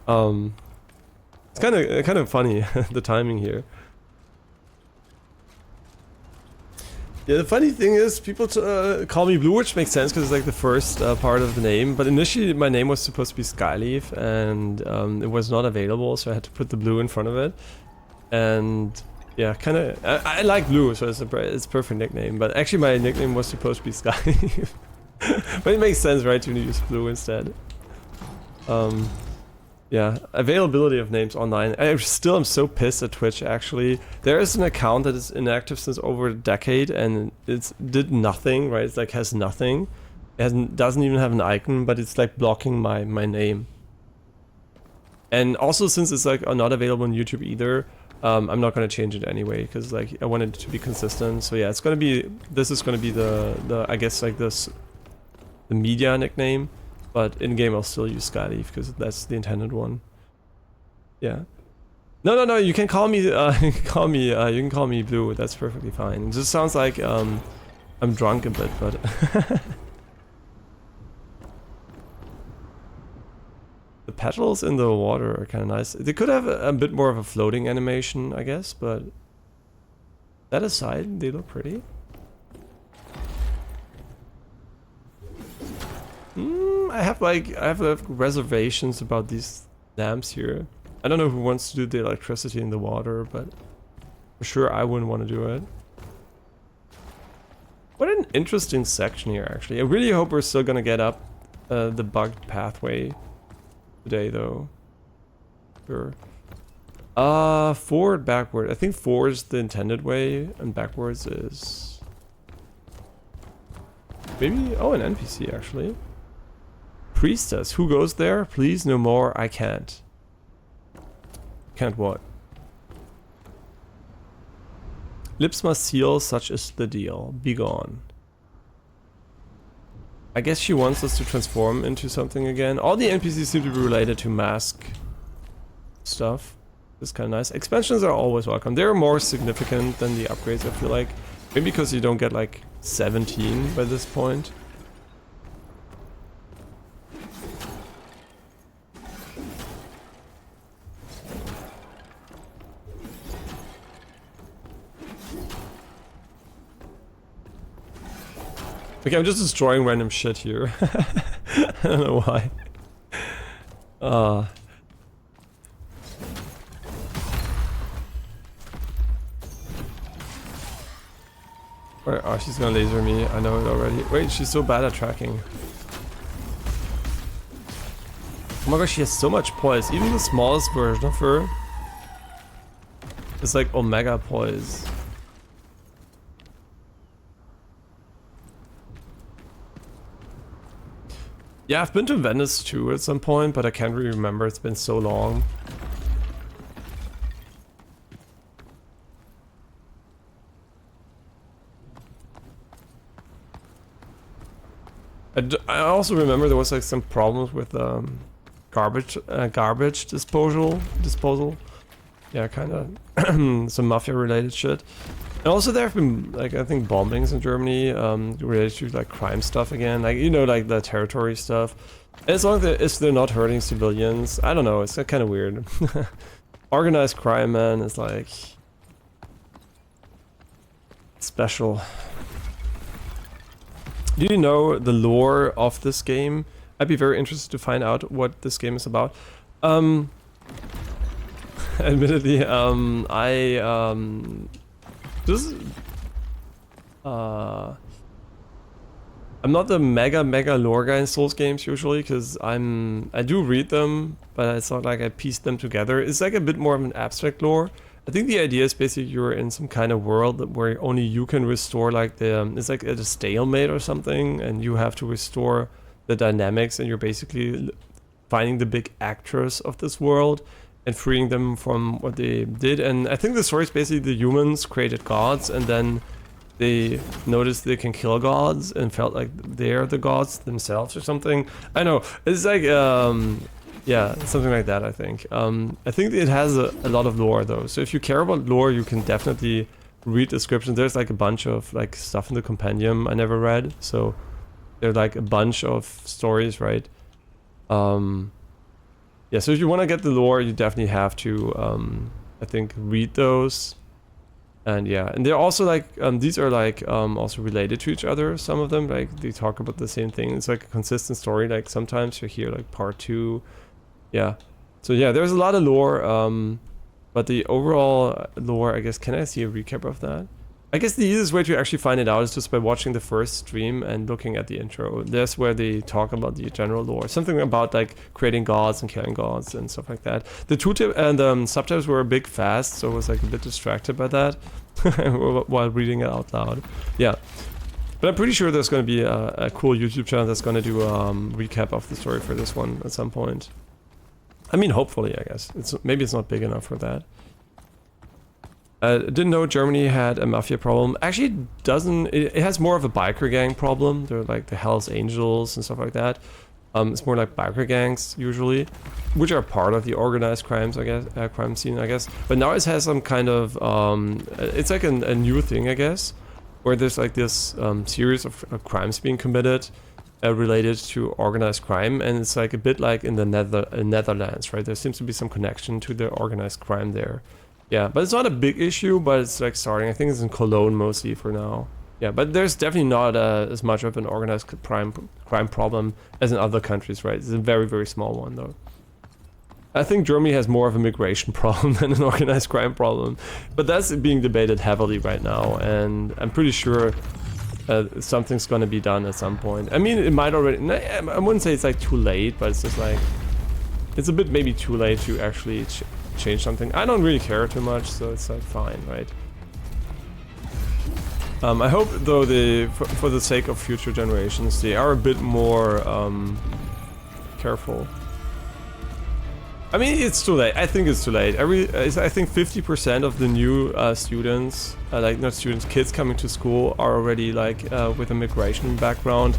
It's kind of funny, the timing here. Yeah, the funny thing is, people call me Blue, which makes sense because it's like the first part of the name. But initially, my name was supposed to be Skyleaf, and it was not available, so I had to put the blue in front of it. And yeah, kind of, I like Blue, so it's a perfect nickname. But actually, my nickname was supposed to be Skyleaf. But it makes sense, right, to use Blue instead. Yeah, availability of names online. I still am so pissed at Twitch, actually. There is an account that is inactive since over a decade, and it did nothing, right? It's like has nothing. doesn't even have an icon, but it's like blocking my name. And also, since it's like not available on YouTube either, I'm not gonna change it anyway, because like I want it to be consistent. So yeah, it's gonna be, this is gonna be the I guess like the media nickname, but in game I'll still use Skyleaf because that's the intended one. Yeah. No, you can call me you can call me Blue. That's perfectly fine. It just sounds like I'm drunk a bit, but the petals in the water are kind of nice. They could have a bit more of a floating animation, I guess, but that aside, they look pretty. I have reservations about these lamps here. I don't know who wants to do the electricity in the water, but for sure I wouldn't want to do it. What an interesting section here, actually. I really hope we're still gonna get up the bugged pathway today, though. Sure. Forward, backward. I think forward is the intended way, and backwards is maybe, oh, an NPC actually. Priestess, who goes there? Please, no more. I can't. Can't what? Lips must seal, such is the deal. Be gone. I guess she wants us to transform into something again. All the NPCs seem to be related to mask stuff. It's kind of nice. Expansions are always welcome. They're more significant than the upgrades, I feel like. Maybe because you don't get like 17 by this point. Okay, I'm just destroying random shit here. I don't know why. Oh, she's gonna laser me. I know it already. Wait, she's so bad at tracking. Oh my gosh, she has so much poise. Even the smallest version of her is like Omega poise. Yeah, I've been to Venice too at some point, but I can't really remember. It's been so long. I also remember there was like some problems with garbage disposal. Yeah, kind of some mafia related shit. And also there have been, like, I think bombings in Germany related to like crime stuff again, like, you know, like the territory stuff. As long as they're not hurting civilians, I don't know, it's kind of weird. Organized crime, man, is like special. Do you know the lore of this game? I'd be very interested to find out what this game is about. Admittedly, I'm not the mega lore guy in Souls games usually, because I do read them, but it's not like I piece them together. It's like a bit more of an abstract lore. I think the idea is basically you're in some kind of world where only you can restore, like the it's like a stalemate or something, and you have to restore the dynamics, and you're basically finding the big actors of this world and freeing them from what they did. And I think the story is basically the humans created gods, and then they noticed they can kill gods and felt like they're the gods themselves or something. I know, it's like yeah, something like that, I think. I think it has a lot of lore though, so if you care about lore, you can definitely read descriptions. There's like a bunch of like stuff in the compendium I never read, so there's like a bunch of stories, right? Yeah, so if you want to get the lore, you definitely have to, I think, read those. And yeah, and they're also like, these are like also related to each other, some of them, like they talk about the same thing. It's like a consistent story, like sometimes you hear like part 2. Yeah, so yeah, there's a lot of lore, but the overall lore, I guess, can I see a recap of that? I guess the easiest way to actually find it out is just by watching the first stream and looking at the intro. That's where they talk about the general lore. Something about like creating gods and killing gods and stuff like that. The tooltip and subtitles were a bit fast, so I was like a bit distracted by that while reading it out loud. Yeah. But I'm pretty sure there's going to be a cool YouTube channel that's going to do a recap of the story for this one at some point. I mean, hopefully, I guess. Maybe it's not big enough for that. Didn't know Germany had a mafia problem. Actually, it doesn't. It has more of a biker gang problem. They're like the Hells Angels and stuff like that. It's more like biker gangs usually, which are part of the organized crimes, I guess, crime scene, I guess. But now it has some kind of, it's like a new thing, I guess, where there's like this series of crimes being committed related to organized crime, and it's like a bit like in the Netherlands, right? There seems to be some connection to the organized crime there. Yeah, but it's not a big issue, but it's like starting. I think it's in Cologne mostly for now. Yeah, but there's definitely not as much of an organized crime problem as in other countries, right? It's a very, very small one, though. I think Germany has more of a migration problem than an organized crime problem, but that's being debated heavily right now, and I'm pretty sure something's going to be done at some point. I mean, it might already... I wouldn't say it's like too late, but it's just like... It's a bit maybe too late to actually change something. I don't really care too much, so it's like fine, right? I hope though for the sake of future generations, they are a bit more careful. I mean, it's too late. I think it's too late. I think 50% of the new students, like not students, kids coming to school are already like with a migration background.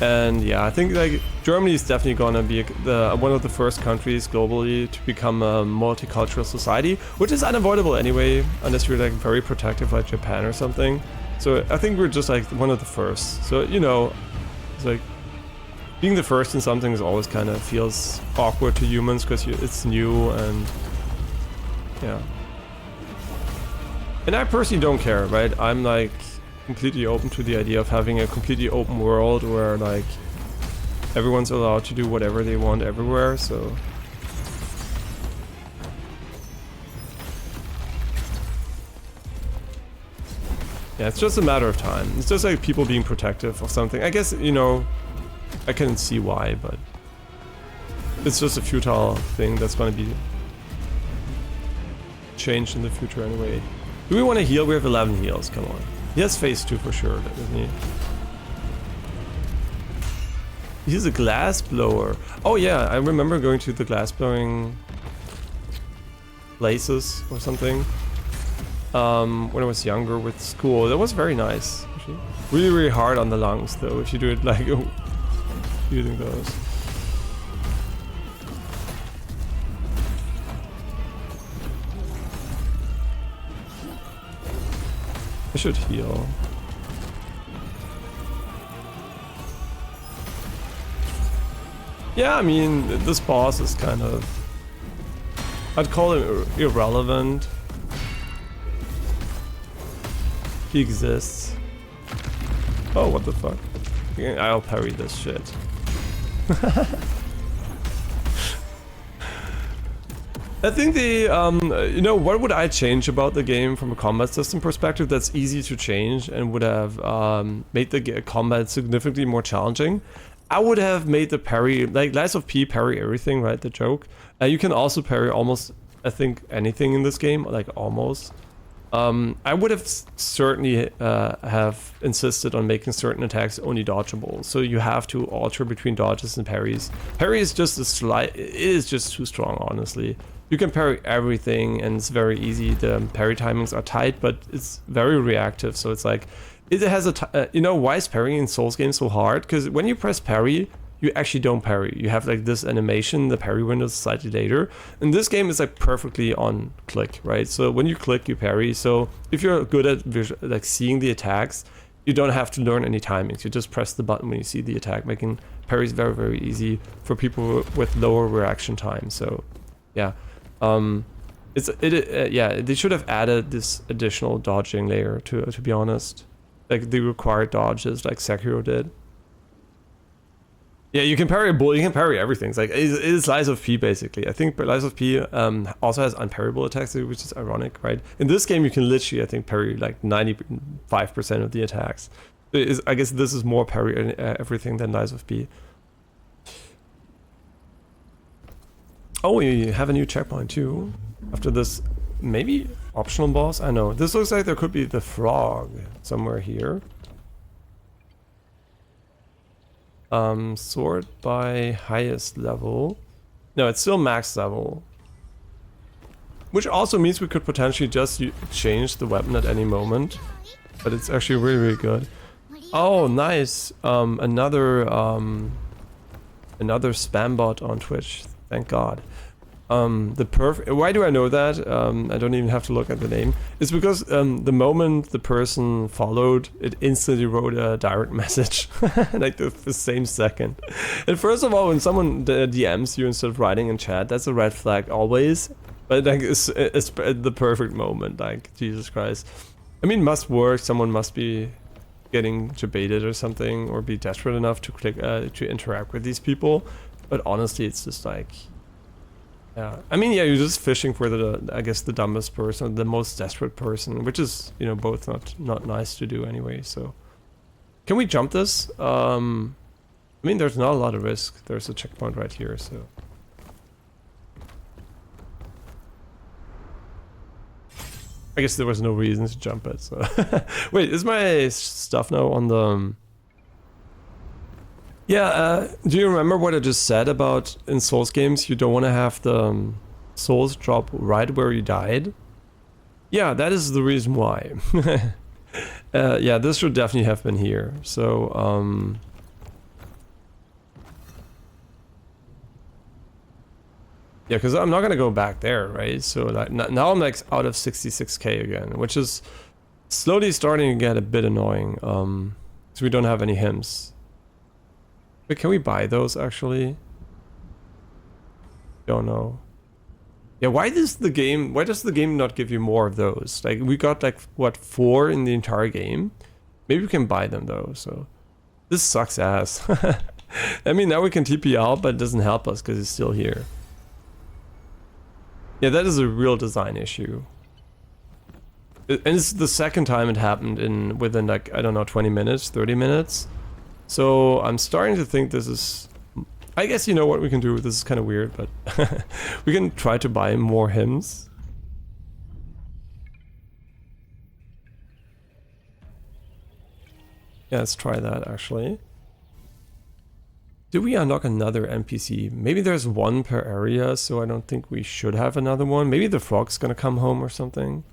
And yeah, I think like Germany is definitely gonna be one of the first countries globally to become a multicultural society, which is unavoidable anyway, unless you're like very protective like Japan or something. So I think we're just like one of the first. So, you know, it's like being the first in something is always kind of feels awkward to humans because it's new and yeah. And I personally don't care, right? I'm like completely open to the idea of having a completely open world where like everyone's allowed to do whatever they want everywhere, so yeah, it's just a matter of time. It's just like people being protective of something. I guess, you know, I can see why, but it's just a futile thing that's going to be changed in the future anyway. Do we want to heal? We have 11 heals, come on. He has phase 2 for sure, doesn't he? He's a glass blower. Oh yeah, I remember going to the glass blowing places or something when I was younger with school. That was very nice, actually. Really, really hard on the lungs though, if you do it like using those. I should heal. Yeah, I mean, this boss is kind of... I'd call him irrelevant. He exists. Oh, what the fuck? I'll parry this shit. I think the, you know, what would I change about the game from a combat system perspective that's easy to change and would have made the combat significantly more challenging? I would have made the parry, like Lies of P parry everything, right, the joke. You can also parry almost, I think, anything in this game, like almost. I would have certainly have insisted on making certain attacks only dodgeable. So you have to alter between dodges and parries. Parry is just it is just too strong, honestly. You can parry everything and it's very easy. The parry timings are tight, but it's very reactive. So it's like, it has you know, why is parrying in Souls games so hard? Because when you press parry, you actually don't parry. You have like this animation, the parry window is slightly later. In this game, it's like perfectly on click, right? So when you click, you parry. So if you're good at like seeing the attacks, you don't have to learn any timings. You just press the button when you see the attack, making parries very, very easy for people with lower reaction time. So yeah, yeah, they should have added this additional dodging layer to be honest. Like the required dodges like Sekiro did. Yeah, you can parry a bull, you can parry everything. It's like, it's Lies of P basically. I think Lies of P also has unparryable attacks, which is ironic, right? In this game, you can literally, I think, parry like 95% of the attacks. I guess this is more parry everything than Lies of P. Oh, we have a new checkpoint too. After this, maybe optional boss? I know. This looks like there could be the frog somewhere here. Sort by highest level. No, it's still max level. Which also means we could potentially just change the weapon at any moment. But it's actually really, really good. Oh, nice. Another spam bot on Twitch. Thank God. Why do I know that? I don't even have to look at the name. It's because the moment the person followed, it instantly wrote a direct message, like the same second. And first of all, when someone DMs you instead of writing in chat, that's a red flag always. But like it's the perfect moment. Like Jesus Christ. I mean, must work. Someone must be getting debated or something, or be desperate enough to click to interact with these people. But honestly, it's just like. Yeah, I mean, yeah, you're just fishing for I guess the dumbest person, the most desperate person, which is, you know, both not nice to do anyway. So, can we jump this? I mean, there's not a lot of risk. There's a checkpoint right here, so. I guess there was no reason to jump it. So, wait, is my stuff now on the? Yeah, do you remember what I just said about in Souls games you don't want to have the souls drop right where you died? Yeah, that is the reason why. Yeah, this should definitely have been here. So, yeah, because I'm not gonna go back there, right? So like, now I'm like out of 66k again, which is slowly starting to get a bit annoying. Because we don't have any hymns. But can we buy those actually? Don't know. Yeah, why does the game not give you more of those? Like we got like what 4 in the entire game? Maybe we can buy them though, so this sucks ass. I mean now we can TP out, but it doesn't help us because it's still here. Yeah, that is a real design issue. And it's the second time it happened within like, I don't know, 20 minutes, 30 minutes. So I'm starting to think this is, I guess you know what we can do. This is kind of weird, but we can try to buy more hymns. Yeah, let's try that actually. Did we unlock another NPC? Maybe there's one per area, so I don't think we should have another one. Maybe the frog's gonna come home or something.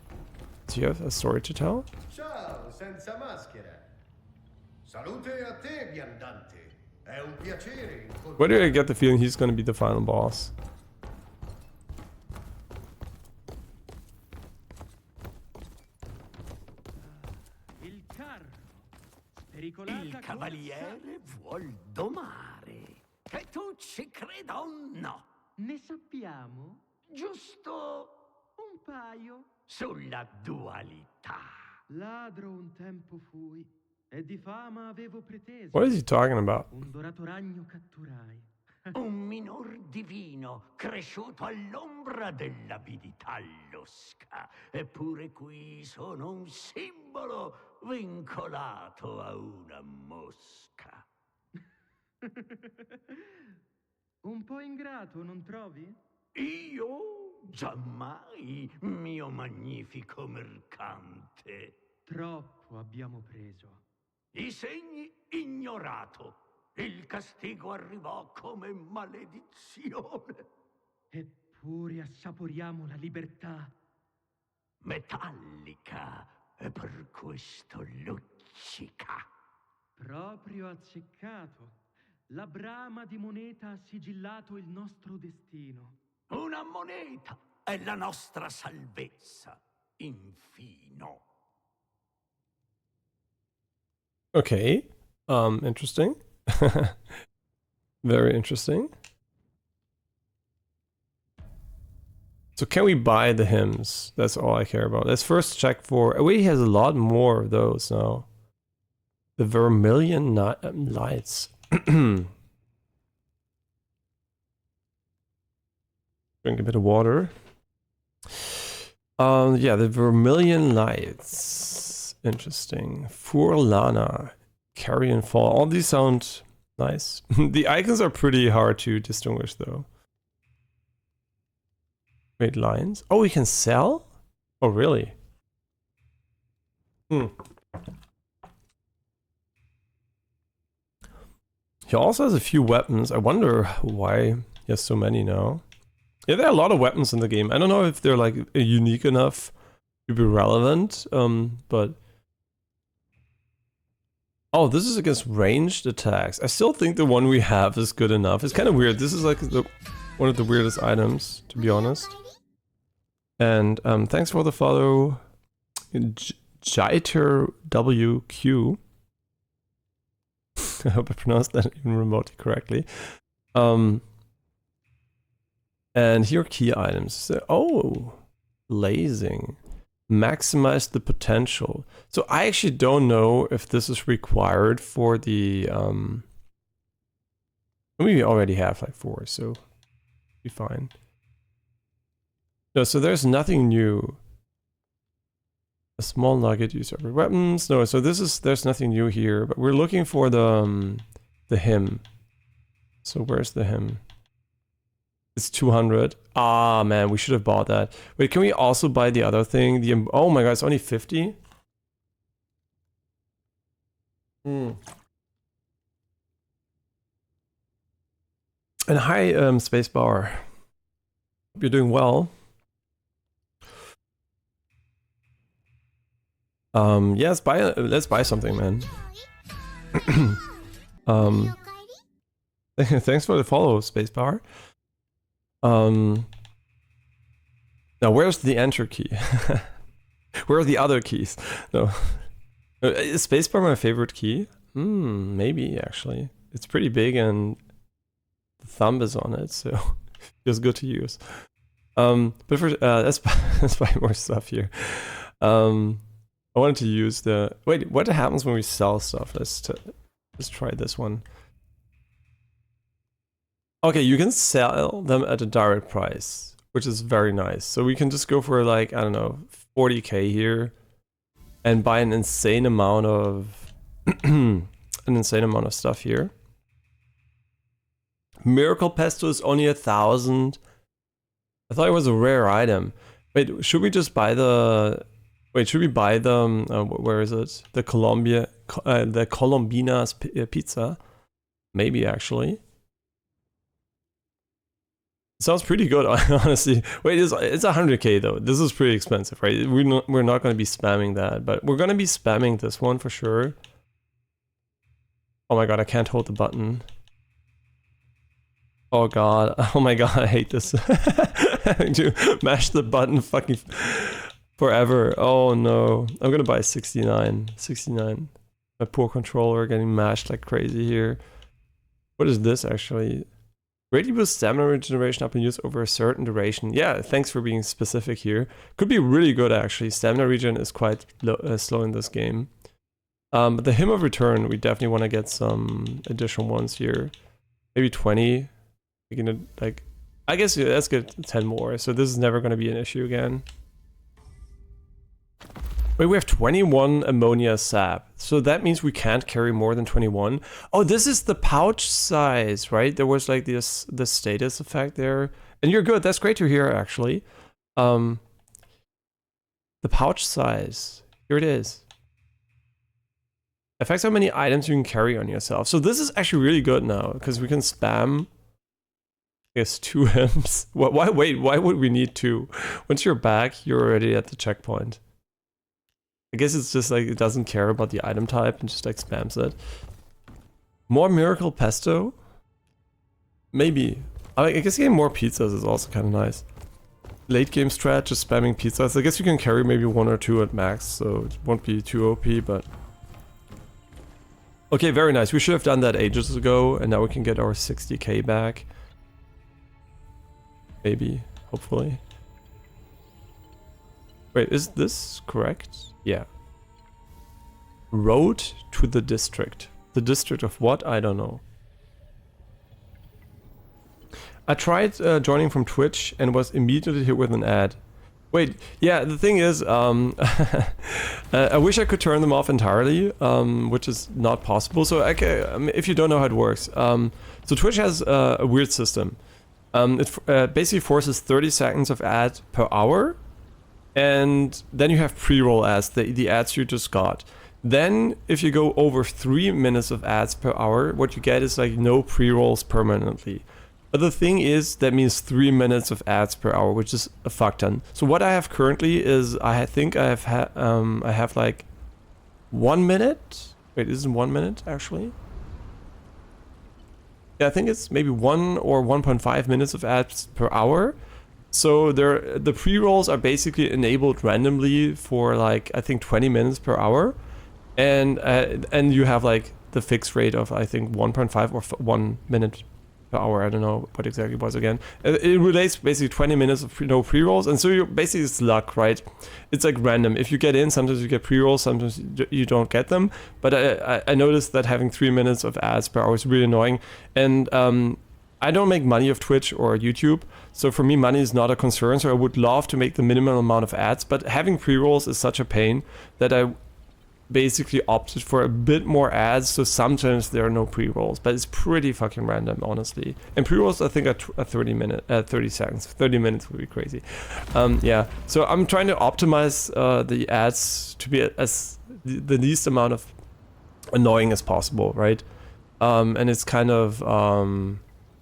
Do you have a story to tell? Ciao, senza maschera. Salute a te, viandante. È un piacere. Why do I get the feeling he's gonna be the final boss? Il cavaliere vuol domare. Che tu ci creda o no? Ne sappiamo Giusto un paio. sulla dualità. Ladro un tempo fui e di fama avevo preteso. What is he talking about? Un dorato ragno catturai. Un minor divino cresciuto all'ombra dell'avidità losca. Eppure qui sono un simbolo vincolato a una mosca. Un po' ingrato, non trovi? Io? Giammai, mio magnifico mercante. Troppo abbiamo preso. I segni ignorato. Il castigo arrivò come maledizione. Eppure assaporiamo la libertà. Metallica e per questo luccica. Proprio azzeccato. La brama di moneta ha sigillato il nostro destino. Una moneta è la nostra salvezza. Infino. Okay. Interesting. Very interesting. So can we buy the hymns? That's all I care about. Let's first check for... Oh, he has a lot more of those now. The Vermilion Lights. Drink a bit of water. Yeah, the Vermilion Lights. Interesting. Furlana. Carry and Fall. All these sound nice. The icons are pretty hard to distinguish though. Wait, lines? Oh, we can sell? Oh, really? He also has a few weapons. I wonder why he has so many now. Yeah, there are a lot of weapons in the game. I don't know if they're like unique enough to be relevant, but... Oh, this is against ranged attacks. I still think the one we have is good enough. It's kind of weird. This is like one of the weirdest items, to be honest. And thanks for the follow, Jiter WQ. I hope I pronounced that even remotely correctly. And here are key items. So, oh, blazing. Maximize the potential. So I actually don't know if this is required for the... we already have like 4, so be fine. No, so there's nothing new. A small nugget, use every weapons. No, so there's nothing new here, but we're looking for the hymn. So where's the hymn? It's 200. Ah, man, we should have bought that. Wait, can we also buy the other thing? Oh my god, it's only 50? And hi, Spacebar. Hope you're doing well. Yeah, let's buy something, man. Thanks for the follow, Spacebar. Now where's the enter key? Where are the other keys? No. Is spacebar my favorite key? Maybe actually. It's pretty big and the thumb is on it, so feels good to use. But first, let's buy more stuff here. I wanted to use the... Wait, what happens when we sell stuff? Let's try this one. Okay, you can sell them at a direct price, which is very nice. So we can just go for like, I don't know, 40k here and buy an insane amount of stuff here. Miracle Pesto is only 1,000. I thought it was a rare item. Wait, should we just buy the... Wait, should we buy the... where is it? The Colombina's pizza? Maybe, actually. Sounds pretty good, honestly. Wait, it's 100k though. This is pretty expensive, right? We're not going to be spamming that, but we're going to be spamming this one for sure. Oh my god, I can't hold the button. Oh god, oh my god, I hate this. Having to mash the button fucking forever. Oh no, I'm gonna buy 69. My poor controller getting mashed like crazy here. What is this actually? Greatly boosts stamina regeneration up in use over a certain duration. Yeah, thanks for being specific here. Could be really good actually. Stamina regen is quite slow in this game. But the Hymn of Return, we definitely want to get some additional ones here. Maybe 20. We can like, I guess let's get 10 more. So this is never going to be an issue again. Wait, we have 21 ammonia sap. So that means we can't carry more than 21. Oh, this is the pouch size, right? There was like this status effect there. And you're good. That's great to hear, actually. The pouch size. Here it is. Affects how many items you can carry on yourself. So this is actually really good now, because we can spam, I guess, 2 hymns. Why would we need 2? Once you're back, you're already at the checkpoint. I guess it's just like it doesn't care about the item type and just like spams it. More Miracle Pesto? Maybe. I guess getting more pizzas is also kind of nice. Late game strat, just spamming pizzas. I guess you can carry maybe 1 or 2 at max, so it won't be too OP, but... Okay, very nice. We should have done that ages ago, and now we can get our 60k back. Maybe, hopefully. Wait, is this correct? Yeah. Road to the district. The district of what? I don't know. I tried joining from Twitch and was immediately hit with an ad. Wait, yeah, the thing is, I wish I could turn them off entirely, which is not possible. So if you don't know how it works, so Twitch has a weird system. It basically forces 30 seconds of ad per hour. And then you have pre-roll ads, the ads you just got. Then if you go over 3 minutes of ads per hour, what you get is like no pre-rolls permanently. But the thing is, that means 3 minutes of ads per hour, which is a fuck ton. So what I have currently is, I think I have like 1 minute. Wait, isn't 1 minute actually? Yeah, I think it's maybe 1 or 1.5 minutes of ads per hour. So the pre-rolls are basically enabled randomly for like, I think 20 minutes per hour. And you have like the fixed rate of, I think 1.5 or 1 minute per hour. I don't know what exactly it was again. It relates basically 20 minutes of no pre-rolls, and so you basically, it's luck, right? It's like random. If you get in, sometimes you get pre-rolls, sometimes you don't get them. But I noticed that having 3 minutes of ads per hour is really annoying. And I don't make money off Twitch or YouTube, so for me money is not a concern. So I would love to make the minimum amount of ads, but having pre-rolls is such a pain that I basically opted for a bit more ads, so sometimes there are no pre-rolls, but it's pretty fucking random, honestly. And pre-rolls, I think, are 30 seconds. 30 minutes would be crazy. Yeah, so I'm trying to optimize the ads to be as the least amount of annoying as possible, right? And it's kind of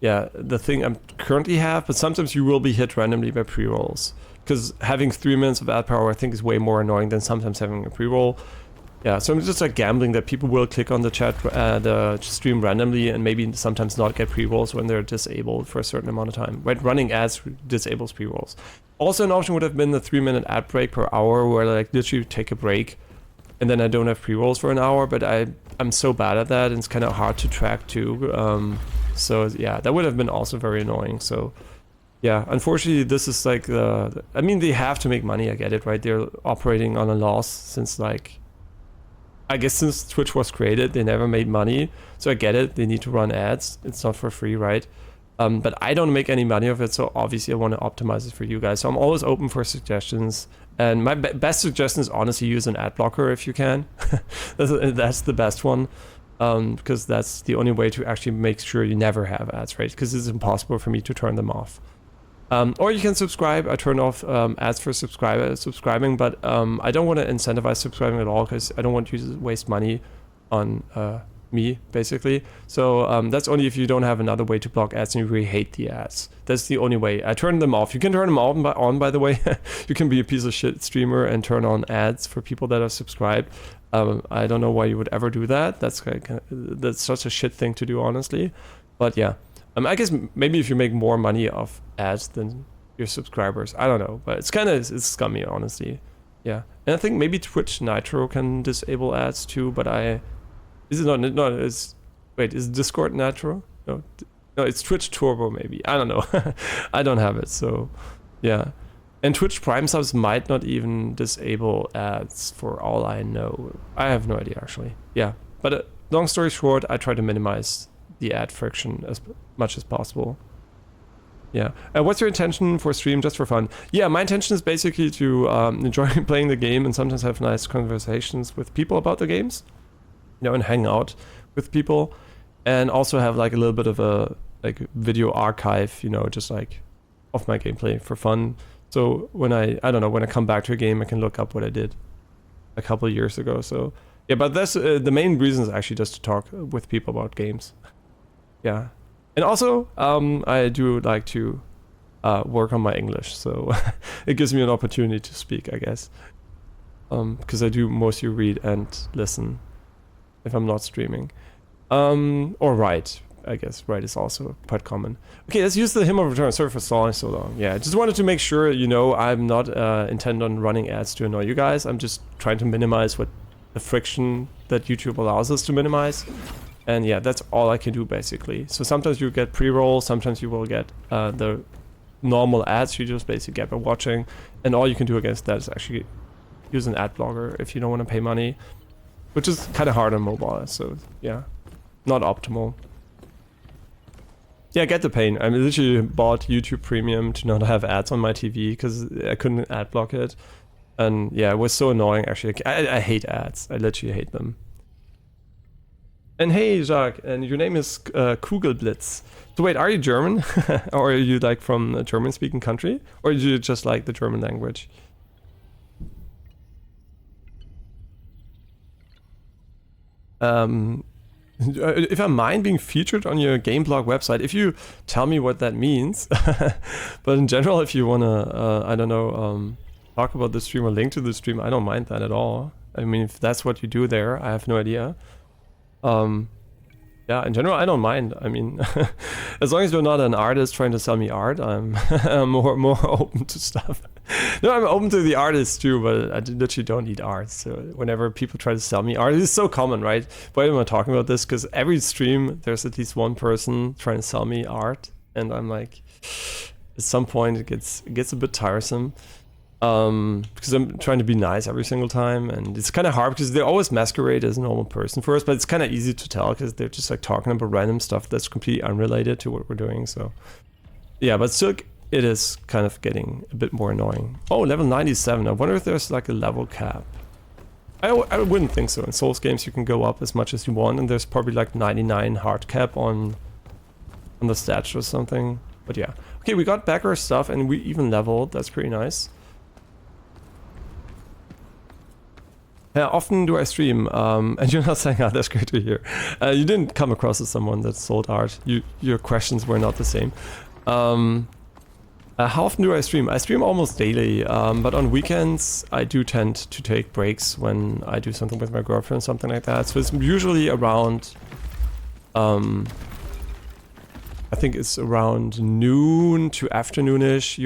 yeah, the thing I currently have, but sometimes you will be hit randomly by pre-rolls, because having 3 minutes of ad per hour I think is way more annoying than sometimes having a pre-roll. Yeah, so I'm just like gambling that people will click on the the stream randomly and maybe sometimes not get pre-rolls when they're disabled for a certain amount of time. Right, running ads disables pre-rolls. Also, an option would have been the 3 minute ad break per hour, where I like literally take a break and then I don't have pre-rolls for an hour. But I'm so bad at that, and it's kind of hard to track too. So yeah, that would have been also very annoying. So yeah, unfortunately, this is like I mean, they have to make money. I get it, right? They're operating on a loss since like, I guess since Twitch was created, they never made money. So I get it. They need to run ads. It's not for free, right? But I don't make any money of it. So obviously I want to optimize it for you guys. So I'm always open for suggestions. And my best suggestion is honestly use an ad blocker if you can. That's the best one. Because that's the only way to actually make sure you never have ads, right? Because it's impossible for me to turn them off. Or you can subscribe. I turn off ads for subscribing, but I don't want to incentivize subscribing at all, because I don't want you to waste money on me, basically. So that's only if you don't have another way to block ads and you really hate the ads. That's the only way. I turn them off. You can turn them on by the way. You can be a piece of shit streamer and turn on ads for people that are subscribed. I don't know why you would ever do that. That's such a shit thing to do, honestly. But yeah. I guess maybe if you make more money off ads than your subscribers, I don't know, but it's scummy, honestly. Yeah, and I think maybe Twitch Nitro can disable ads too, but is it Discord Nitro? No, it's Twitch Turbo maybe. I don't know. I don't have it, so yeah. And Twitch Prime subs might not even disable ads for all I know. I have no idea actually. Yeah, but long story short, I try to minimize the ad friction as much as possible. Yeah. What's your intention for stream? Just for fun? Yeah, my intention is basically to enjoy playing the game and sometimes have nice conversations with people about the games, you know, and hang out with people, and also have like a little bit of a like video archive, you know, just like of my gameplay for fun. So when I don't know, when I come back to a game, I can look up what I did a couple of years ago. So yeah, but that's the main reason is actually just to talk with people about games. Yeah, and also I do like to work on my English, so it gives me an opportunity to speak, I guess, because I do mostly read and listen if I'm not streaming, or write. I guess write is also quite common. Okay, let's use the hymn of return. Sorry for stalling so long. Yeah, I just wanted to make sure, you know, I'm not intend on running ads to annoy you guys. I'm just trying to minimize the friction that YouTube allows us to minimize. And yeah, that's all I can do basically. So sometimes you get pre-roll, sometimes you will get the normal ads you just basically get by watching. And all you can do against that is actually use an ad blocker if you don't want to pay money, which is kind of hard on mobile. So yeah, not optimal. Yeah, I get the pain. I literally bought YouTube Premium to not have ads on my TV because I couldn't ad block it. And yeah, it was so annoying actually. I hate ads. I literally hate them. And hey, Jacques, and your name is Kugelblitz. So wait, are you German? Or are you like from a German-speaking country? Or do you just like the German language? If I mind being featured on your game blog website, if you tell me what that means. But in general, if you wanna, I don't know, talk about the stream or link to the stream, I don't mind that at all. I mean, if that's what you do there, I have no idea. Yeah, in general, I don't mind. I mean, as long as you're not an artist trying to sell me art, I'm, I'm more open to stuff. No, I'm open to the artists too, but I literally don't need art. So whenever people try to sell me art, it's so common, right? Why am I talking about this? Because every stream, there's at least one person trying to sell me art, and I'm like, at some point, it gets a bit tiresome. Because I'm trying to be nice every single time, and it's kind of hard because they always masquerade as a normal person for us, but it's kind of easy to tell because they're just like talking about random stuff that's completely unrelated to what we're doing. So yeah, but still it is kind of getting a bit more annoying. Oh, level 97. I wonder if there's like a level cap. I wouldn't think so. In Souls games you can go up as much as you want, and there's probably like 99 hard cap on the stats or something. But yeah. Okay, we got back our stuff and we even leveled. That's pretty nice. Yeah, often do I stream, and you're not saying, that's great to hear. You didn't come across as someone that sold art. Your questions were not the same. How often do I stream? I stream almost daily, but on weekends I do tend to take breaks when I do something with my girlfriend, something like that. So it's usually around, I think it's around noon to afternoonish,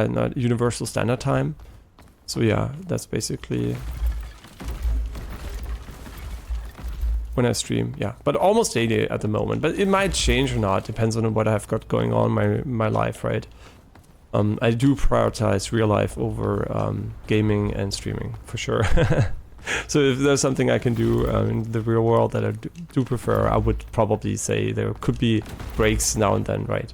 not Universal Standard Time. So yeah, that's basically when I stream, yeah. But almost daily at the moment. But it might change or not, depends on what I've got going on in my life, right? I do prioritize real life over gaming and streaming, for sure. So if there's something I can do in the real world that I do prefer, I would probably say there could be breaks now and then, right?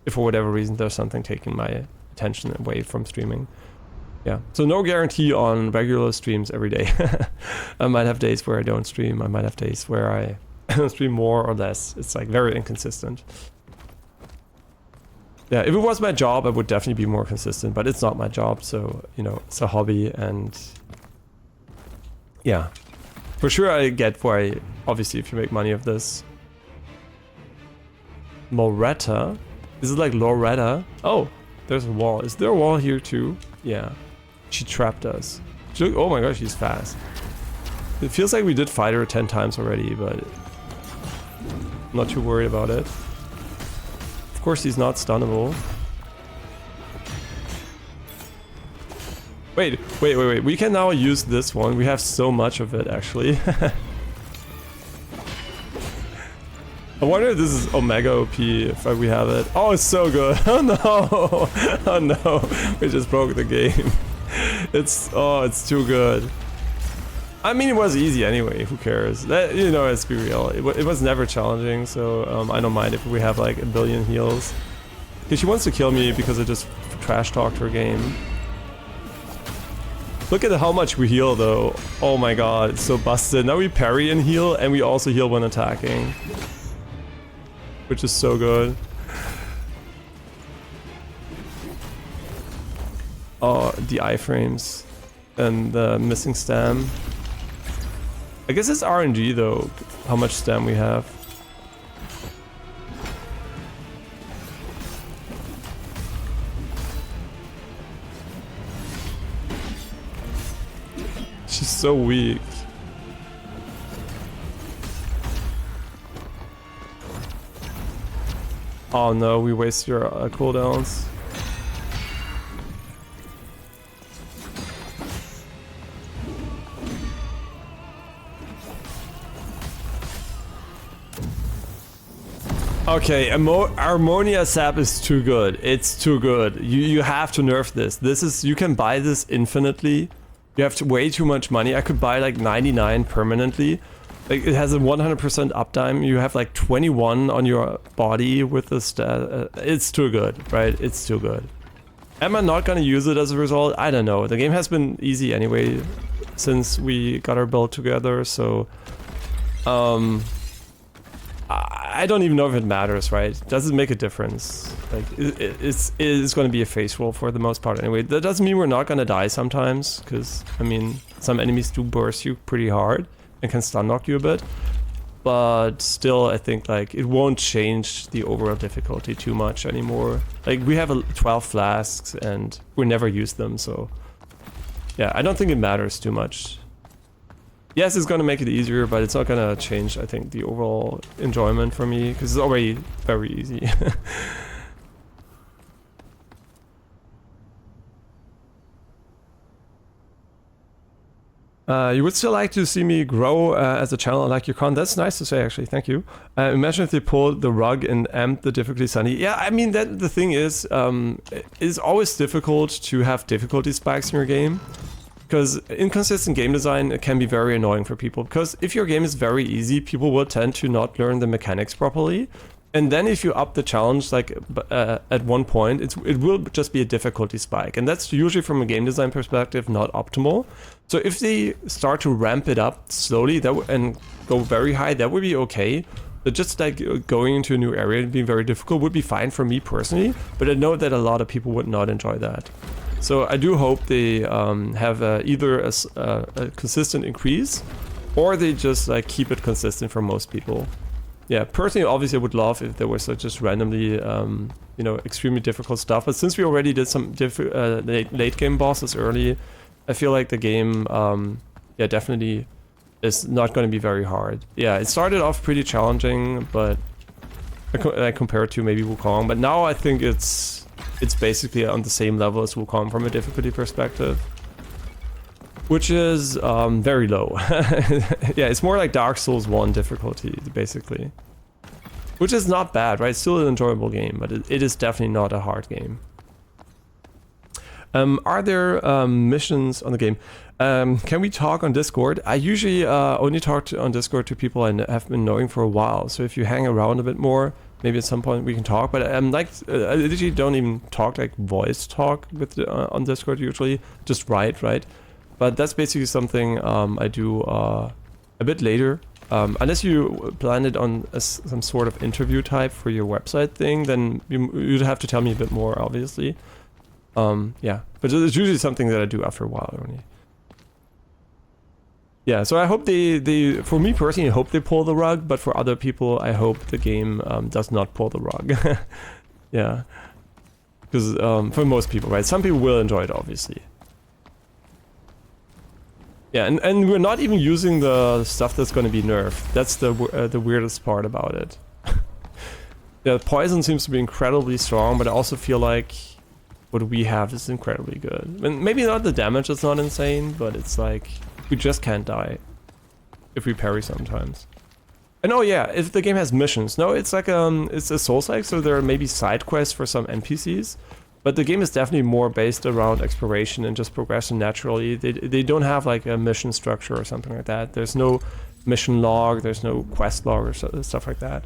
If for whatever reason there's something taking my attention away from streaming. Yeah, so no guarantee on regular streams every day. I might have days where I don't stream, I might have days where I stream more or less. It's like very inconsistent. Yeah, if it was my job, I would definitely be more consistent, but it's not my job, so, you know, it's a hobby, and yeah. For sure I get why, obviously, if you make money of this. Loretta? Is it like Loretta? Oh, there's a wall. Is there a wall here too? Yeah. She trapped us. Oh my gosh, she's fast. It feels like we did fight her 10 times already, but I'm not too worried about it. Of course, he's not stunnable. Wait. We can now use this one. We have so much of it, actually. I wonder if this is Omega OP, if we have it. Oh, it's so good. Oh no! Oh no! We just broke the game. It's too good. I mean, it was easy anyway, who cares? That, you know, let's be real. It was never challenging, so I don't mind if we have like a billion heals. Okay, she wants to kill me because I just trash talked her game. Look at how much we heal though. Oh my god, it's so busted. Now we parry and heal, and we also heal when attacking. Which is so good. Oh, the iframes and the missing stam. I guess it's RNG though, how much stam we have. She's so weak. Oh no, we wasted your cooldowns. Okay, Harmonia Sap is too good. It's too good. You have to nerf this. This is, you can buy this infinitely. You have way too much money. I could buy like 99 permanently. Like, it has a 100% uptime. You have like 21 on your body with the stat. It's too good, right? It's too good. Am I not gonna use it as a result? I don't know. The game has been easy anyway since we got our build together, so I don't even know if it matters, right? Does it make a difference? Like, it's going to be a face roll for the most part anyway. That doesn't mean we're not going to die sometimes, because, I mean, some enemies do burst you pretty hard. and can stun knock you a bit. But still, I think like it won't change the overall difficulty too much anymore. Like we have 12 flasks and we never use them, so yeah, I don't think it matters too much. Yes, it's gonna make it easier, but it's not gonna change, I think, the overall enjoyment for me, because it's already very easy. You would still like to see me grow as a channel like your con. That's nice to say, actually. Thank you. Imagine if they pulled the rug and amped the difficulty sunny. Yeah, I mean, that the thing is, it's always difficult to have difficulty spikes in your game. Because inconsistent game design can be very annoying for people. Because if your game is very easy, people will tend to not learn the mechanics properly. And then if you up the challenge, like at one point, it will just be a difficulty spike. And that's usually from a game design perspective not optimal. So if they start to ramp it up slowly and go very high, that would be okay. But just like going into a new area and being very difficult would be fine for me personally. But I know that a lot of people would not enjoy that. So I do hope they have either a consistent increase, or they just like keep it consistent for most people. Yeah, personally, obviously, I would love if there was just randomly, you know, extremely difficult stuff. But since we already did some late game bosses early, I feel like the game, yeah, definitely is not going to be very hard. Yeah, it started off pretty challenging, but I compare it to maybe Wukong. But now I think it's basically on the same level as Wukong from a difficulty perspective, which is very low. Yeah, it's more like Dark Souls 1 difficulty, basically. Which is not bad, right? It's still an enjoyable game, but it is definitely not a hard game. Are there missions on the game? Can we talk on Discord? I usually only talk on Discord to people I have been knowing for a while. So if you hang around a bit more, maybe at some point we can talk. But like, I literally don't even talk like voice talk with on Discord usually. Just write, right? But that's basically something I do a bit later. Unless you plan it on some sort of interview type for your website thing, then you'd have to tell me a bit more, obviously. Yeah, but it's usually something that I do after a while only. Yeah, so I hope for me personally, I hope they pull the rug, but for other people, I hope the game does not pull the rug. Yeah, because for most people, right? Some people will enjoy it, obviously. Yeah, and we're not even using the stuff that's going to be nerfed. That's the weirdest part about it. Yeah, poison seems to be incredibly strong, but I also feel like what we have is incredibly good. And maybe not the damage is not insane, but it's like we just can't die if we parry sometimes. And oh yeah, if the game has missions. No, it's like it's a Soulslike, so there are maybe side quests for some NPCs. But the game is definitely more based around exploration and just progression naturally. They don't have like a mission structure or something like that. There's no mission log, there's no quest log or stuff like that.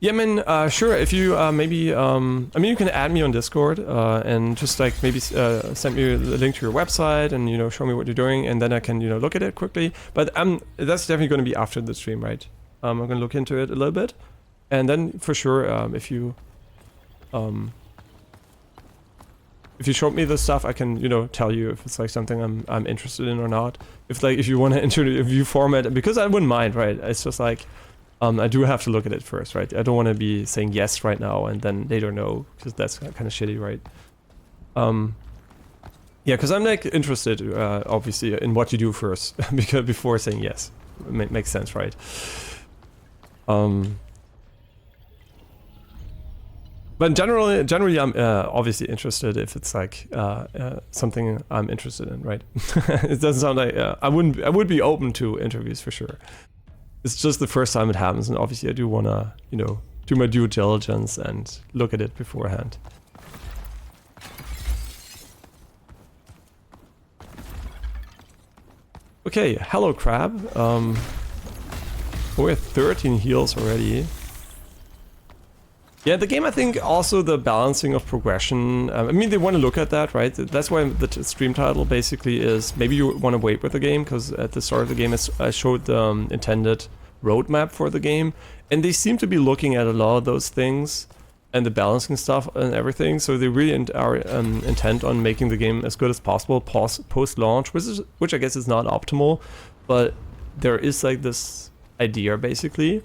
Yeah, I mean, sure, if you maybe, I mean, you can add me on Discord and just like maybe send me the link to your website and, you know, show me what you're doing, and then I can, you know, look at it quickly. But that's definitely going to be after the stream, right? I'm going to look into it a little bit. And then for sure, if you showed me the stuff, I can, you know, tell you if it's like something I'm interested in or not. If you want to enter a view format, because I wouldn't mind, right? It's just like I do have to look at it first, right? I don't want to be saying yes right now and then later no, because that's kind of shitty, right? Yeah, because I'm like interested, obviously, in what you do first, because before saying yes, makes sense, right? But generally, I'm obviously interested if it's like something I'm interested in, right? It doesn't sound like I would be open to interviews for sure. It's just the first time it happens, and obviously I do wanna, you know, do my due diligence and look at it beforehand. Okay, hello Crab. We're at 13 heals already. Yeah, the game, I think, also the balancing of progression. I mean, they want to look at that, right? That's why the stream title basically is maybe you want to wait with the game, because at the start of the game I showed the intended roadmap for the game, and they seem to be looking at a lot of those things. and the balancing stuff and everything. So they really are intent on making the game as good as possible post-launch, which I guess is not optimal, but there is like this idea basically,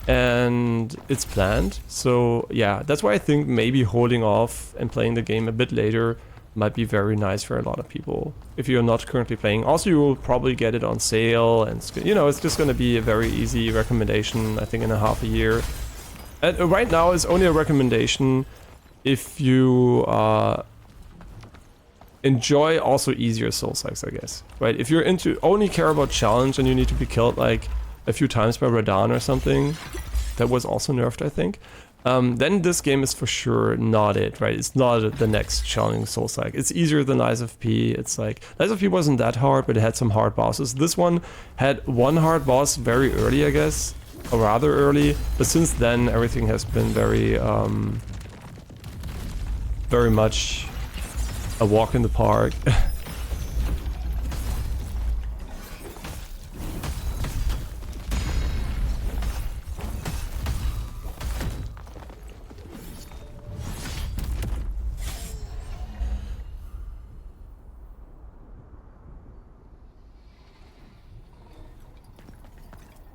and it's planned. So yeah, that's why I think maybe holding off and playing the game a bit later might be very nice for a lot of people if you're not currently playing. Also, you will probably get it on sale, and you know, it's just going to be a very easy recommendation, I think, in a half a year. And right now it's only a recommendation if you enjoy also easier Soulslikes, I guess, right? If you're into only care about challenge and you need to be killed like a few times by Radahn or something, that was also nerfed, I think, then this game is for sure not it, right? It's not the next challenging Soulslike. It's easier than Lies of P. It's like, Lies of P wasn't that hard, but it had some hard bosses. This one had one hard boss very early, I guess, or rather early, but since then everything has been very, very much a walk in the park.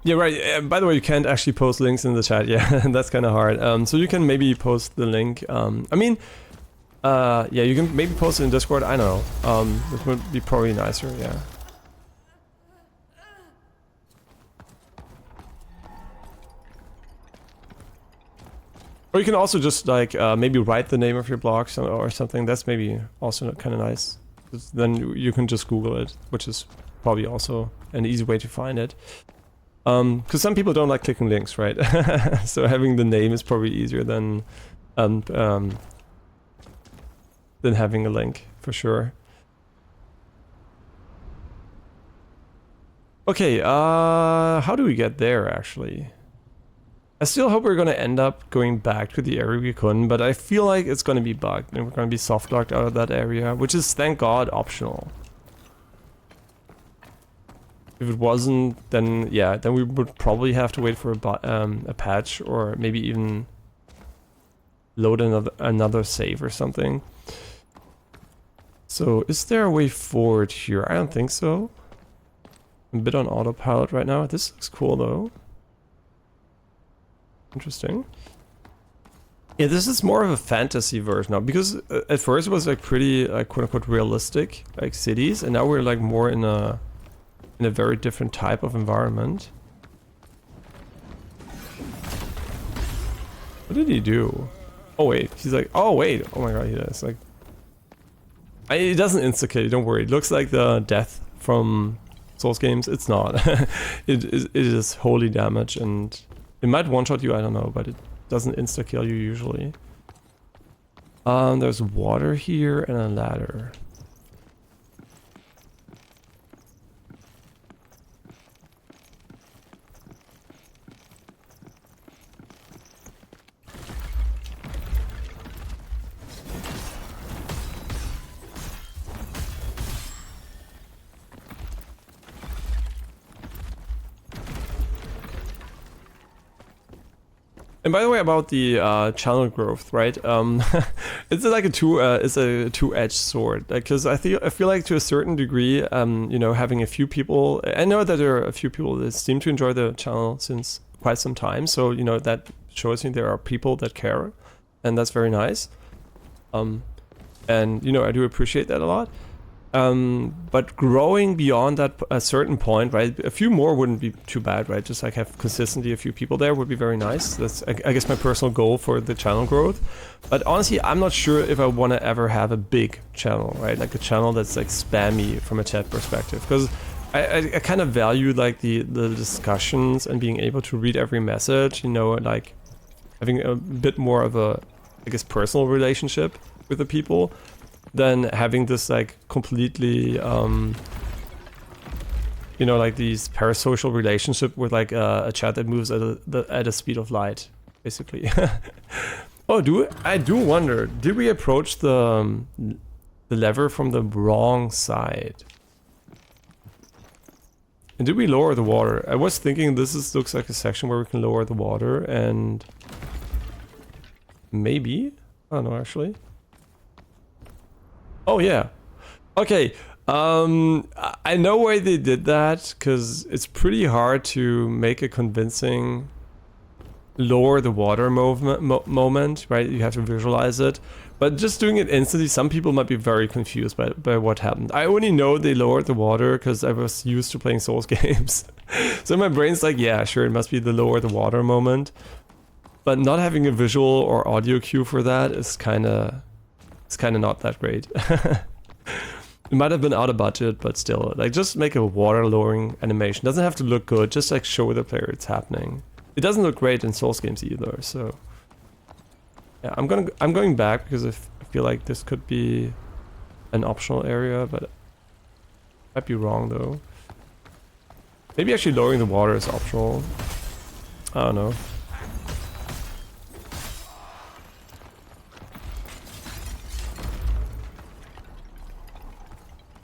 Yeah, right. By the way, you can't actually post links in the chat. Yeah, that's kind of hard. So you can maybe post the link. I mean, yeah, you can maybe post it in Discord. I don't know. This would be probably nicer. Yeah. Or you can also just like maybe write the name of your blog or something. That's maybe also kind of nice. Then you can just Google it, which is probably also an easy way to find it. Because some people don't like clicking links, right? So having the name is probably easier than having a link, for sure. Okay, how do we get there, actually? I still hope we're gonna end up going back to the area we couldn't, but I feel like it's gonna be bugged, and we're gonna be soft-locked out of that area, which is, thank God, optional. If it wasn't, then yeah, then we would probably have to wait for a patch, or maybe even load another save or something. So is there a way forward here? I don't think so. I'm a bit on autopilot right now. This looks cool though. Interesting. Yeah, this is more of a fantasy version now, because at first it was like pretty like quote-unquote realistic, like cities, and now we're like more in a very different type of environment. What did he do? Oh wait, he's like, oh wait, oh my god, he does like, it doesn't insta-kill you, don't worry. It looks like the death from Souls games. It's not. It is holy damage, and it might one-shot you, I don't know, but it doesn't insta-kill you usually. There's water here and a ladder. And by the way, about the channel growth, right? It's like a two-edged sword. Because I feel like to a certain degree, you know, having a few people. I know that there are a few people that seem to enjoy the channel since quite some time. So you know that shows me there are people that care, and that's very nice. And you know, I do appreciate that a lot. But growing beyond that a certain point, right? A few more wouldn't be too bad, right? Just like have consistently a few people there would be very nice. That's I guess my personal goal for the channel growth. But honestly, I'm not sure if I want to ever have a big channel, right? Like a channel that's like spammy from a chat perspective, because I kind of value like the discussions and being able to read every message, you know, like having a bit more of a, I guess, personal relationship with the people, than having this like completely you know, like these parasocial relationship with like a chat that moves at a speed of light, basically. Oh, I do wonder, did we approach the lever from the wrong side? And did we lower the water? I was thinking looks like a section where we can lower the water, and Maybe. I don't know actually. Oh yeah. Okay. I know why they did that, because it's pretty hard to make a convincing lower the water moment, right? You have to visualize it. But just doing it instantly, some people might be very confused by what happened. I only know they lowered the water because I was used to playing Souls games. So my brain's like, yeah, sure, it must be the lower the water moment. But not having a visual or audio cue for that is kind of not that great. It might have been out of budget, but still, like, just make a water lowering animation. Doesn't have to look good, just like show the player it's happening. It doesn't look great in Souls games either, so yeah, I'm going back because I feel like this could be an optional area, but I might be wrong though. Maybe actually lowering the water is optional. I don't know.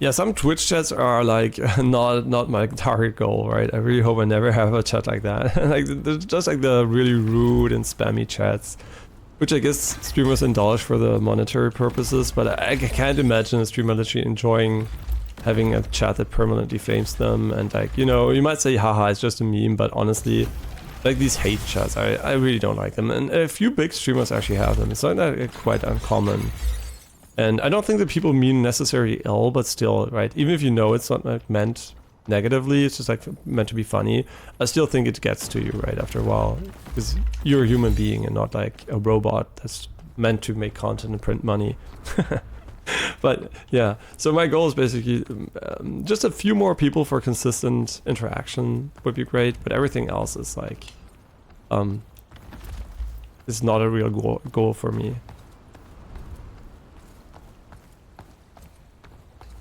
Yeah, some Twitch chats are like not my target goal, right? I really hope I never have a chat like that. Like, there's just like the really rude and spammy chats, which I guess streamers indulge for the monetary purposes, but I can't imagine a streamer literally enjoying having a chat that permanently fames them. And like, you know, you might say, haha, it's just a meme, but honestly, like these hate chats, I really don't like them. And a few big streamers actually have them. It's not quite uncommon. And I don't think that people mean necessarily ill, but still, right? Even if you know it's not like meant negatively, it's just like meant to be funny, I still think it gets to you, right, after a while. Because you're a human being and not like a robot that's meant to make content and print money. But yeah, so my goal is basically just a few more people for consistent interaction would be great, but everything else is like, is not a real goal for me.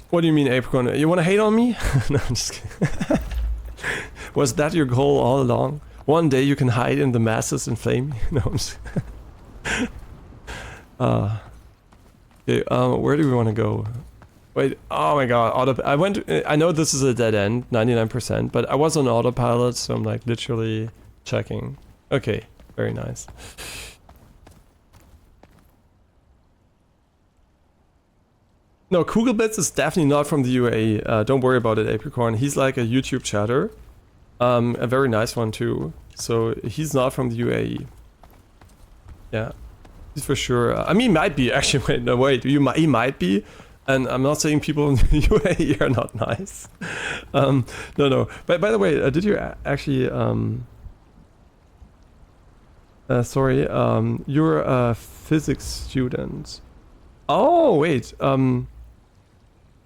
What do you mean, Apricot? You want to hate on me? No, I'm just kidding. Was that your goal all along? One day you can hide in the masses and flame me? No, I'm just okay, where do we want to go? Wait, oh my god, I know this is a dead end, 99%, but I was on autopilot, so I'm like literally checking. Okay, very nice. No, Kugelblitz is definitely not from the UAE. Don't worry about it, Apricorn. He's like a YouTube chatter. A very nice one too. So he's not from the UAE. Yeah, he's for sure. I mean, he might be actually. Wait, no, wait. He might be. And I'm not saying people in the UAE are not nice. No. But by the way, did you actually? Sorry. You're a physics student. Oh wait.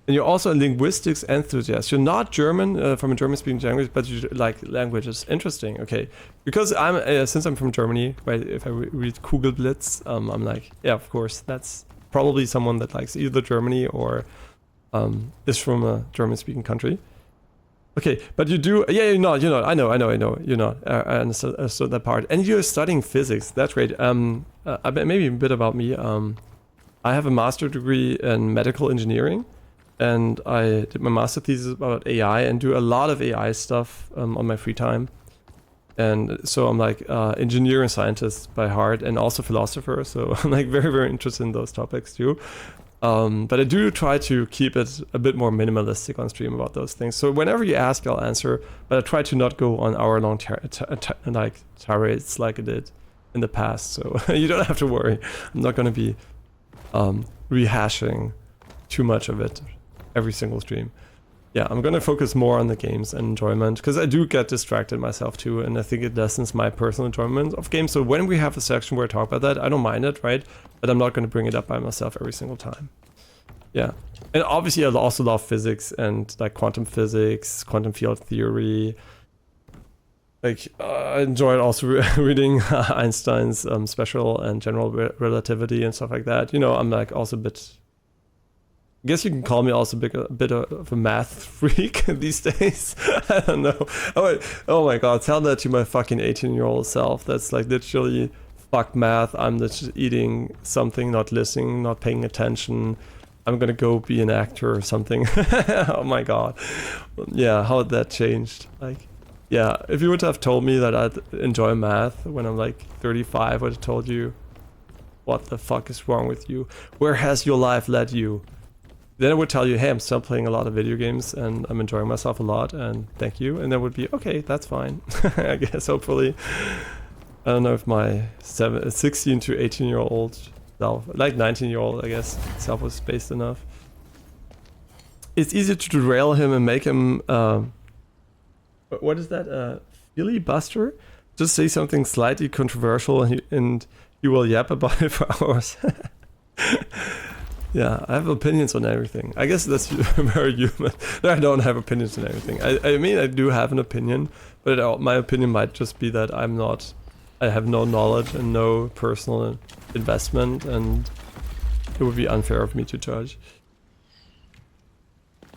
And you're also a linguistics enthusiast. You're not German, from a German-speaking language, but you like languages. Interesting. Okay, because since I'm from Germany, right? If I read Kugelblitz, I'm like, yeah, of course, that's probably someone that likes either Germany or is from a German-speaking country. Okay, but you do, yeah, you're not. I know. You're not. I understood that part. And you're studying physics. That's great. Maybe a bit about me. I have a master's degree in medical engineering. And I did my master thesis about AI and do a lot of AI stuff on my free time. And so I'm like engineer and scientist by heart and also philosopher. So I'm like very, very interested in those topics too. But I do try to keep it a bit more minimalistic on stream about those things. So whenever you ask, I'll answer. But I try to not go on hour-long tirades like I did in the past. So you don't have to worry. I'm not going to be rehashing too much of it every single stream. Yeah, I'm gonna focus more on the games and enjoyment, because I do get distracted myself too, and I think it lessens my personal enjoyment of games. So when we have a section where I talk about that, I don't mind it, right? But I'm not gonna bring it up by myself every single time. Yeah, and obviously I also love physics and like quantum physics, quantum field theory. Like I enjoyed also reading Einstein's special and general relativity and stuff like that. You know, I'm like also a bit. I guess you can call me also a bit of a math freak these days. I don't know. Oh my god, tell that to my fucking 18-year-old self. That's like literally fuck math. I'm just eating something, not listening, not paying attention. I'm gonna go be an actor or something. Oh my god. Yeah, how had that changed? Like, yeah, if you would have told me that I'd enjoy math when I'm like 35, I would have told you what the fuck is wrong with you? Where has your life led you? Then I would tell you, hey, I'm still playing a lot of video games and I'm enjoying myself a lot and thank you. And then would be, okay, that's fine. I guess, hopefully. I don't know if my 16 to 18-year-old self, like 19-year-old, I guess, self was spaced enough. It's easy to derail him and make him, what is that, filibuster? Just say something slightly controversial and he will yap about it for hours. Yeah, I have opinions on everything. I guess that's very human. No, I don't have opinions on everything. I mean, I do have an opinion, but my opinion might just be that I have no knowledge and no personal investment, and it would be unfair of me to judge.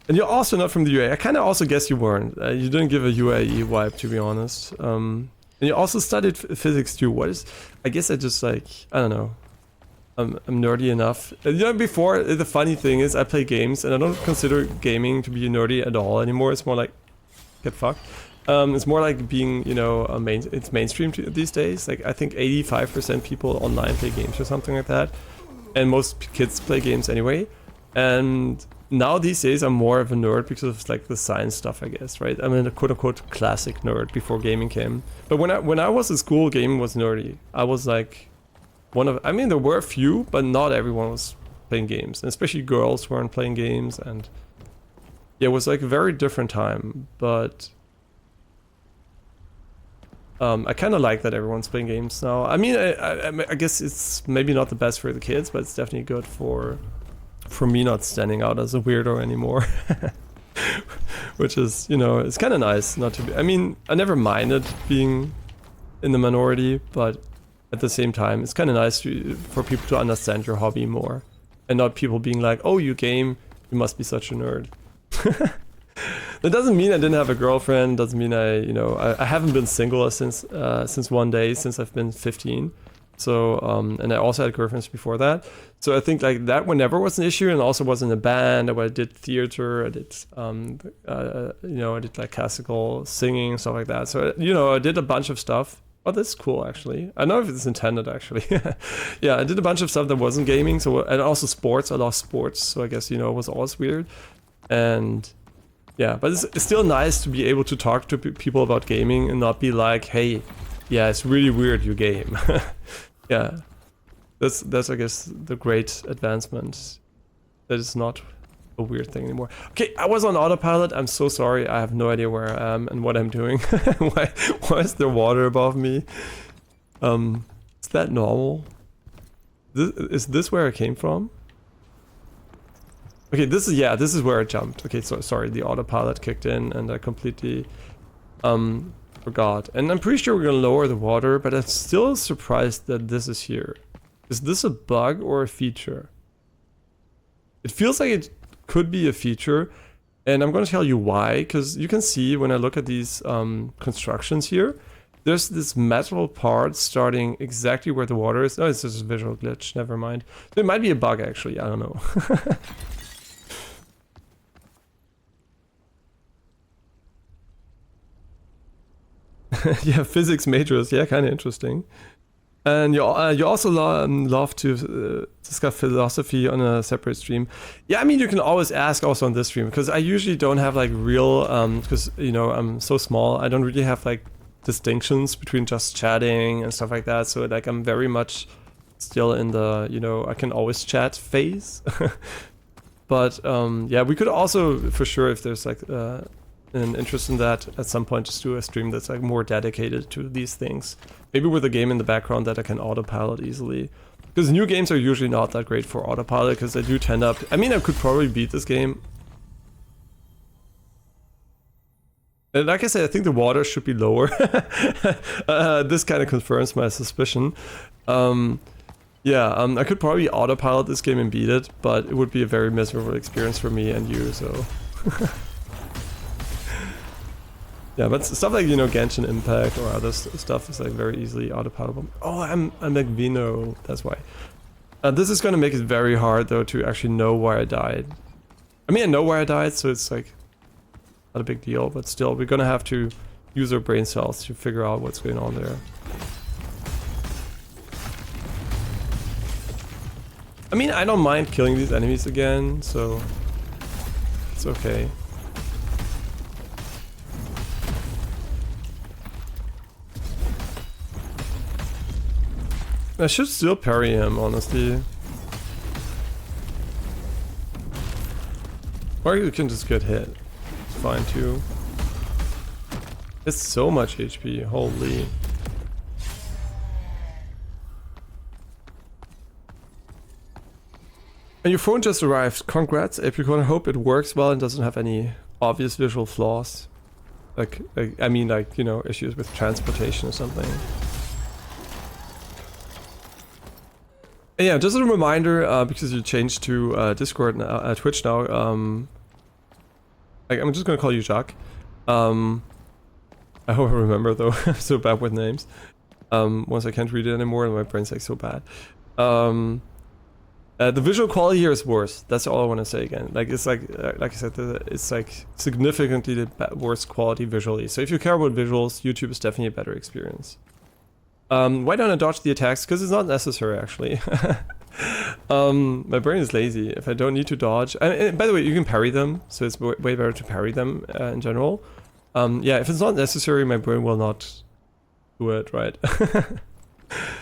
And you're also not from the UAE. I kind of also guess you weren't. You didn't give a UAE vibe, to be honest. And you also studied physics too. What is... I guess I just like... I don't know. I'm nerdy enough. You know, before, the funny thing is I play games and I don't consider gaming to be nerdy at all anymore. It's more like... Get fucked. It's more like being, you know, it's mainstream these days. Like, I think 85% people online play games or something like that. And most kids play games anyway. And now these days I'm more of a nerd because of like the science stuff, I guess, right? I'm a quote-unquote classic nerd before gaming came. But when I was in school, gaming was nerdy. I was like I mean, there were a few, but not everyone was playing games. And especially girls weren't playing games. And yeah, it was like a very different time. But I kind of like that everyone's playing games now. I mean, I guess it's maybe not the best for the kids, but it's definitely good for me not standing out as a weirdo anymore. Which is, you know, it's kind of nice not to be... I mean, I never minded being in the minority, but at the same time, it's kind of nice for people to understand your hobby more. And not people being like, oh, you game, you must be such a nerd. That doesn't mean I didn't have a girlfriend, doesn't mean I haven't been single since one day, since I've been 15. So, and I also had girlfriends before that. So I think like that never was an issue, and also was in a band. I did theater, I did, I did like classical singing, stuff like that. So, you know, I did a bunch of stuff. Oh, that's cool, actually. I don't know if it's intended, actually. Yeah, I did a bunch of stuff that wasn't gaming, so, and also sports. I love sports, so I guess, you know, it was always weird. And yeah, but it's still nice to be able to talk to people about gaming and not be like, hey, yeah, it's really weird you game. Yeah, that's I guess the great advancement. That is not a weird thing anymore. Okay, I was on autopilot. I'm so sorry. I have no idea where I am and what I'm doing. why is there water above me? Is that normal? Is this where I came from? Okay, this is where I jumped. Okay, so sorry, the autopilot kicked in and I completely forgot. And I'm pretty sure we're gonna lower the water, but I'm still surprised that this is here. Is this a bug or a feature? It feels like it could be a feature, and I'm gonna tell you why, because you can see when I look at these constructions here, there's this metal part starting exactly where the water is. Oh, it's just a visual glitch, never mind. It might be a bug actually, I don't know. Yeah, physics majors, yeah, kind of interesting. And you also love to discuss philosophy on a separate stream. Yeah, I mean, you can always ask also on this stream, because I usually don't have like real, because, you know, I'm so small, I don't really have like distinctions between just chatting and stuff like that. So like I'm very much still in the, you know, I can always chat phase. But yeah, we could also, for sure, if there's like an interest in that, at some point just do a stream that's like more dedicated to these things. Maybe with a game in the background that I can autopilot easily. Because new games are usually not that great for autopilot, because they do tend up... I mean, I could probably beat this game. And like I said, I think the water should be lower. This kind of confirms my suspicion. Yeah, I could probably autopilot this game and beat it, but it would be a very miserable experience for me and you, so... Yeah, but stuff like, you know, Genshin Impact or other stuff is like very easily autopilotable. Oh, I'm like Vino, that's why. This is gonna make it very hard though to actually know where I died. I mean, I know where I died, so it's like not a big deal, but still, we're gonna have to use our brain cells to figure out what's going on there. I mean, I don't mind killing these enemies again, so it's okay. I should still parry him, honestly. Or you can just get hit. It's fine too. It's so much HP, holy. And your phone just arrived. Congrats, Apricot. I hope it works well and doesn't have any obvious visual flaws. Like, I mean, like, you know, issues with transportation or something. And yeah, just a reminder, because you changed to Discord now, Twitch now. Like, I'm just gonna call you Jacques. I hope I remember though. I'm so bad with names. Once I can't read it anymore, and my brain's like so bad. The visual quality here is worse. That's all I want to say again. Like it's like I said, it's like significantly the worst quality visually. So if you care about visuals, YouTube is definitely a better experience. Why don't I dodge the attacks? Because it's not necessary actually. My brain is lazy. If I don't need to dodge, and by the way, you can parry them, so it's way better to parry them in general. Yeah, if it's not necessary, my brain will not do it, right?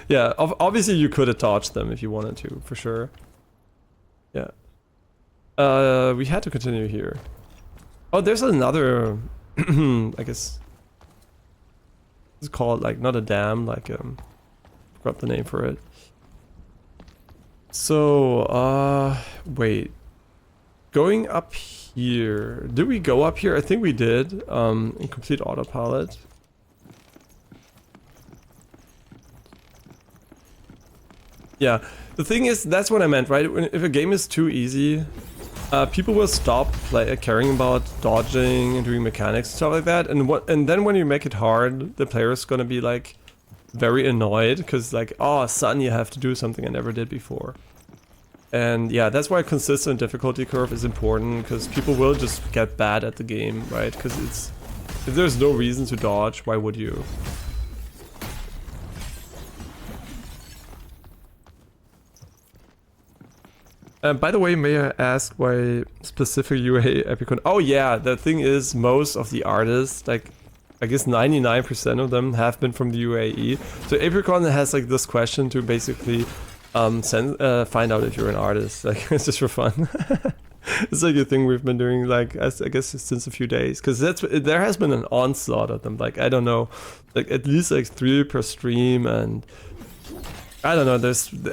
Yeah, obviously you could have dodged them if you wanted to, for sure. Yeah. We had to continue here. Oh, there's another, I guess, it's called like, not a dam, like, forgot the name for it. So, wait. Going up here, did we go up here? I think we did, in complete autopilot. Yeah, the thing is, that's what I meant, right? If a game is too easy, people will stop caring about dodging and doing mechanics and stuff like that. And then when you make it hard, the player's gonna be like very annoyed because like, oh, suddenly you have to do something I never did before. And yeah, that's why a consistent difficulty curve is important, because people will just get bad at the game, right? Because if there's no reason to dodge, why would you? By the way, may I ask why specific UA Epicon? Oh yeah, the thing is, most of the artists, like, I guess 99% of them have been from the UAE. So Apricon has like this question to basically find out if you're an artist. Like, it's just for fun. It's like a thing we've been doing, like, I guess since a few days, because there has been an onslaught of them. Like, I don't know, like at least like 3 per stream, and I don't know,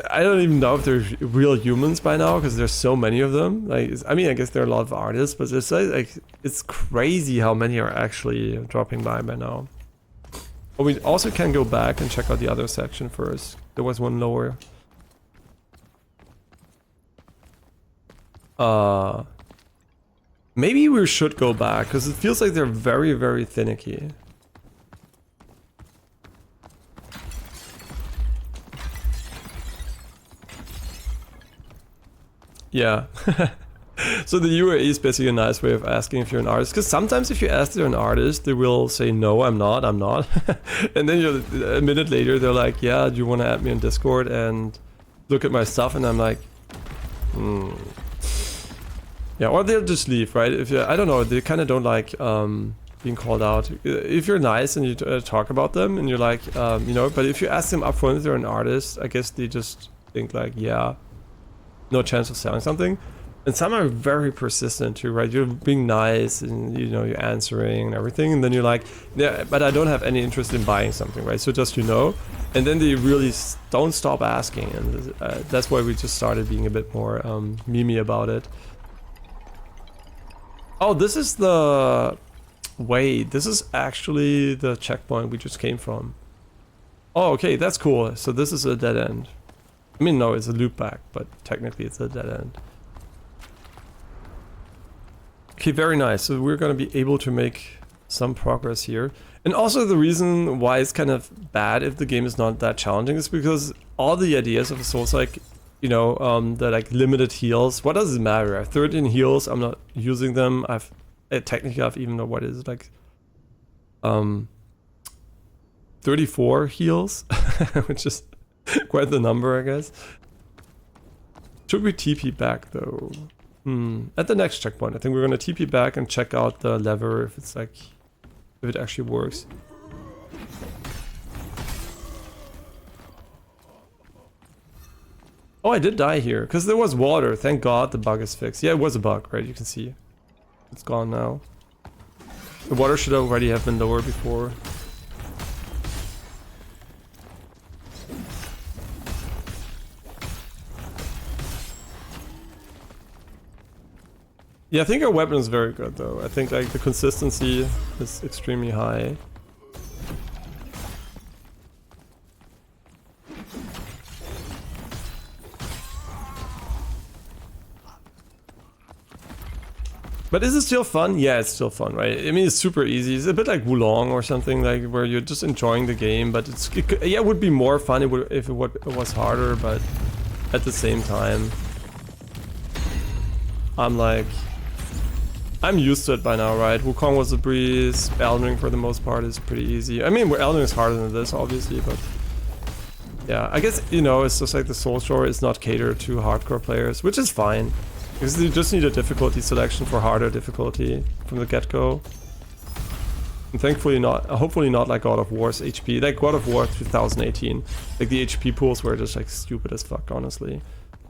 I don't even know if they're real humans by now, because there's so many of them. Like, I mean, I guess there are a lot of artists, but it's like it's crazy how many are actually dropping by now. But we also can go back and check out the other section first. There was one lower. Maybe we should go back, because it feels like they're very, very finicky. Yeah. So the UAE is basically a nice way of asking if you're an artist, because sometimes if you ask they're an artist, they will say, no, I'm not. And then a minute later, they're like, yeah, do you want to add me on Discord and look at my stuff? And I'm like, yeah, or they'll just leave, right? If I don't know, they kind of don't like being called out. If you're nice and you talk about them and you're like, you know, but if you ask them up front if they're an artist, I guess they just think like, yeah, no chance of selling something. And some are very persistent too, right? You're being nice and, you know, you're answering and everything, and then you're like, yeah, but I don't have any interest in buying something, right? So just, you know, and then they really don't stop asking, and that's why we just started being a bit more memey about it. Oh, this is the... Wait, this is actually the checkpoint we just came from. Oh, okay, that's cool. So this is a dead end. I mean, no, it's a loop back, but technically it's a dead end. Okay, very nice. So we're gonna be able to make some progress here. And also the reason why it's kind of bad if the game is not that challenging is because all the ideas of a Soulslike, you know, the like limited heals, what does it matter? I have 13 heals, I'm not using them. Technically I've even know what it is, like 34 heals, which is quite the number, I guess. Should we TP back though? At the next checkpoint. I think we're gonna TP back and check out the lever if it's like, if it actually works. Oh, I did die here because there was water. Thank God the bug is fixed. Yeah, it was a bug, right? You can see it's gone now. The water should already have been lower before. Yeah, I think our weapon is very good though. I think like the consistency is extremely high. But is it still fun? Yeah, it's still fun, right? I mean, it's super easy. It's a bit like Wulong or something, like where you're just enjoying the game. But yeah, it would be more fun if it was harder. But at the same time, I'm used to it by now, right? Wukong was a breeze. Elden Ring for the most part is pretty easy. I mean, Elden Ring is harder than this, obviously, but yeah, I guess, you know, it's just like the Soul Story is not catered to hardcore players, which is fine. Because you just need a difficulty selection for harder difficulty from the get-go. And thankfully not, hopefully not like God of War's HP. Like God of War 2018, like the HP pools were just like stupid as fuck, honestly.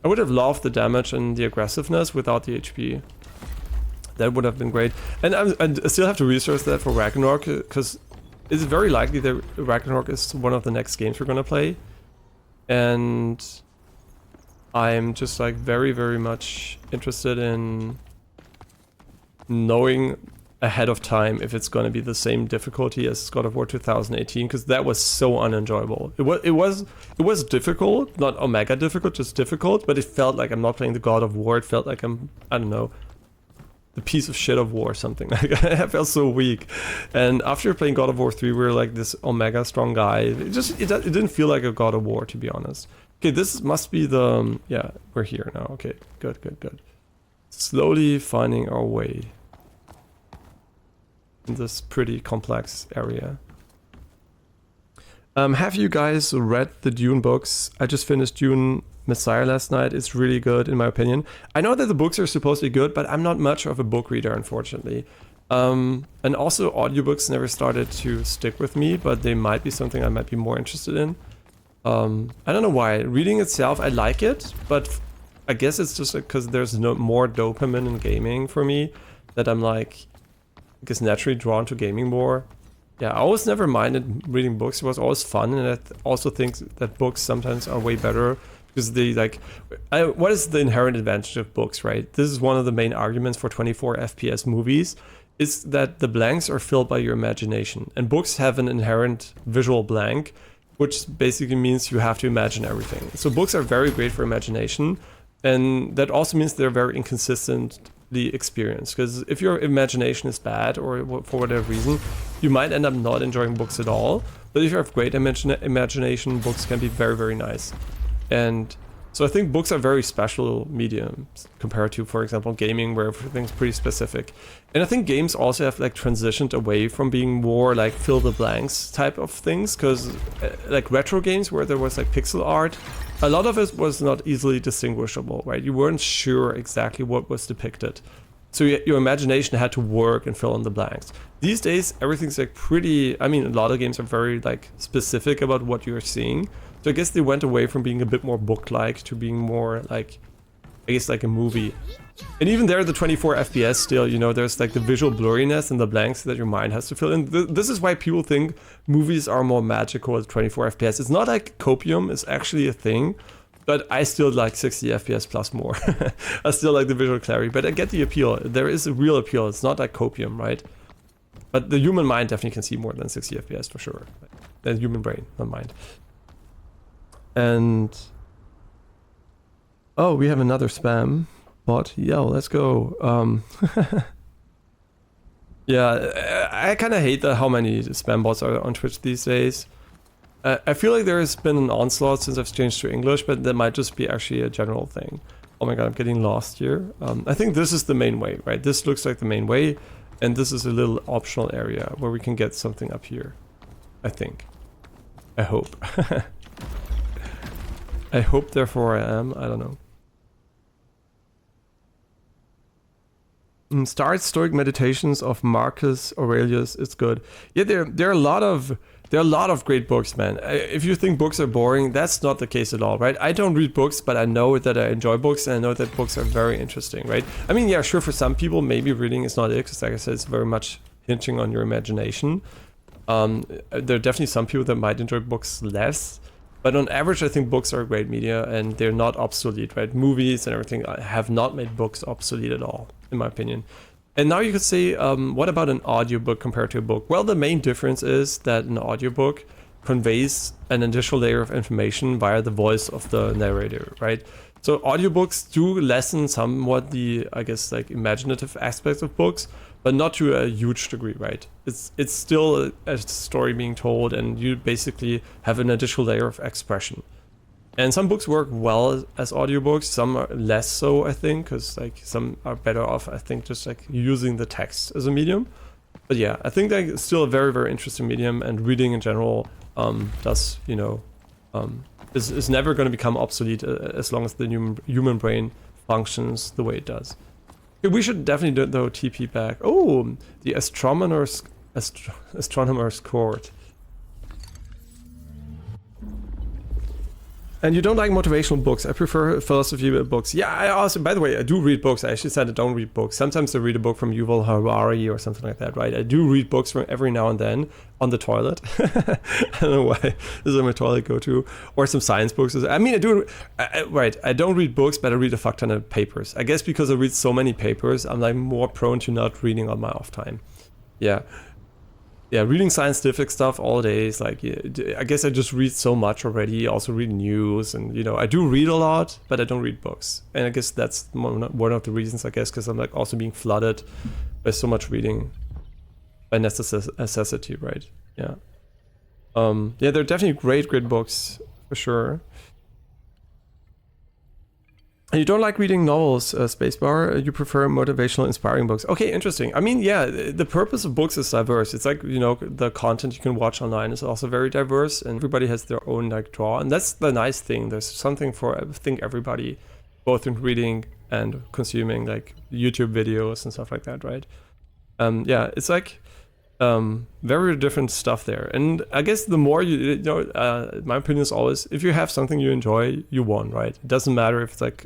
I would have loved the damage and the aggressiveness without the HP. That would have been great. And I still have to research that for Ragnarok, because it's very likely that Ragnarok is one of the next games we're gonna play. And I'm just like very, very much interested in knowing ahead of time if it's going to be the same difficulty as God of War 2018, because that was so unenjoyable. It was difficult, not Omega difficult, just difficult, but it felt like I'm not playing the God of War. It felt like I'm, I don't know, the piece of shit of war or something. Like I felt so weak. And after playing God of War 3, we were like this Omega strong guy. It didn't feel like a God of War, to be honest. Okay, this must be the... yeah, we're here now. Okay, good, good, good. Slowly finding our way in this pretty complex area. Have you guys read the Dune books? I just finished Dune Messiah last night. It's really good, in my opinion. I know that the books are supposed to be good, but I'm not much of a book reader, unfortunately. And also, audiobooks never started to stick with me, but they might be something I might be more interested in. I don't know why. Reading itself, I like it, but I guess it's just because there's no more dopamine in gaming for me that I'm like, I guess naturally drawn to gaming more. Yeah, I always never minded reading books. It was always fun, and I also think that books sometimes are way better because they like... what is the inherent advantage of books, right? This is one of the main arguments for 24 FPS movies, is that the blanks are filled by your imagination. And books have an inherent visual blank, which basically means you have to imagine everything. So books are very great for imagination, and that also means they're very inconsistently experienced. Because if your imagination is bad, or for whatever reason, you might end up not enjoying books at all. But if you have great imagination, books can be very, very nice. And so I think books are very special mediums compared to, for example, gaming, where everything's pretty specific. And I think games also have like transitioned away from being more like fill the blanks type of things, because like retro games where there was like pixel art, a lot of it was not easily distinguishable, right? You weren't sure exactly what was depicted. So your imagination had to work and fill in the blanks. These days, everything's like pretty, I mean, a lot of games are very like specific about what you're seeing. So I guess they went away from being a bit more book-like to being more like, I guess, like a movie. And even there, the 24 FPS still, you know, there's like the visual blurriness and the blanks that your mind has to fill in. This is why people think movies are more magical at 24 FPS. It's not like copium is actually a thing, but I still like 60 FPS plus more. I still like the visual clarity, but I get the appeal. There is a real appeal. It's not like copium, right? But the human mind definitely can see more than 60 FPS for sure. The human brain, not mind. And oh, we have another spam bot. Yo, let's go. Yeah, I kind of hate how many spam bots are on Twitch these days. I feel like there has been an onslaught since I've changed to English, but that might just be actually a general thing. Oh my god, I'm getting lost here. I think this is the main way, right? This looks like the main way, and this is a little optional area where we can get something up here. I think. I hope. I hope, therefore I am. I don't know. Start Stoic Meditations of Marcus Aurelius. It's good. Yeah, there are a lot of great books, man. If you think books are boring, that's not the case at all, right? I don't read books, but I know that I enjoy books, and I know that books are very interesting, right? I mean, yeah, sure, for some people, maybe reading is not it, because like I said, it's very much hinging on your imagination. There are definitely some people that might enjoy books less, but on average, I think books are a great media, and they're not obsolete, right? Movies and everything have not made books obsolete at all, in my opinion. And now you could say, what about an audiobook compared to a book? Well, the main difference is that an audiobook conveys an additional layer of information via the voice of the narrator, right? So audiobooks do lessen somewhat the, I guess, like imaginative aspects of books, but not to a huge degree, right? It's still a story being told, and you basically have an additional layer of expression. And some books work well as audiobooks, some are less so, I think, because like some are better off, I think, just like using the text as a medium. But yeah, I think that it's still a very, very interesting medium, and reading in general does, you know, is never going to become obsolete as long as the human brain functions the way it does. Okay, we should definitely do though TP back. Oh, the astronomer's court. And you don't like motivational books. I prefer philosophy books. Yeah, I also, by the way, I do read books. I actually said I don't read books. Sometimes I read a book from Yuval Harari or something like that, right? I do read books from every now and then on the toilet. I don't know why. This is my toilet go-to. Or some science books. I mean, I do, right. I don't read books, but I read a fuck ton of papers. I guess because I read so many papers, I'm like more prone to not reading on my off time. Yeah. Yeah, reading scientific stuff all day is like, yeah, I guess I just read so much already. Also read news, and you know, I do read a lot, but I don't read books. And I guess that's one of the reasons, I guess, because I'm like also being flooded by so much reading by necessity, right? Yeah. Yeah, they're definitely great books for sure. And you don't like reading novels, Spacebar, you prefer motivational, inspiring books. Okay, interesting. I mean, yeah, the purpose of books is diverse. It's like, you know, the content you can watch online is also very diverse, and everybody has their own like draw. And that's the nice thing. There's something for, I think, everybody, both in reading and consuming like YouTube videos and stuff like that, right? Yeah, it's like very different stuff there. And I guess the more you know, my opinion is always, if you have something you enjoy, you won, right? It doesn't matter if it's like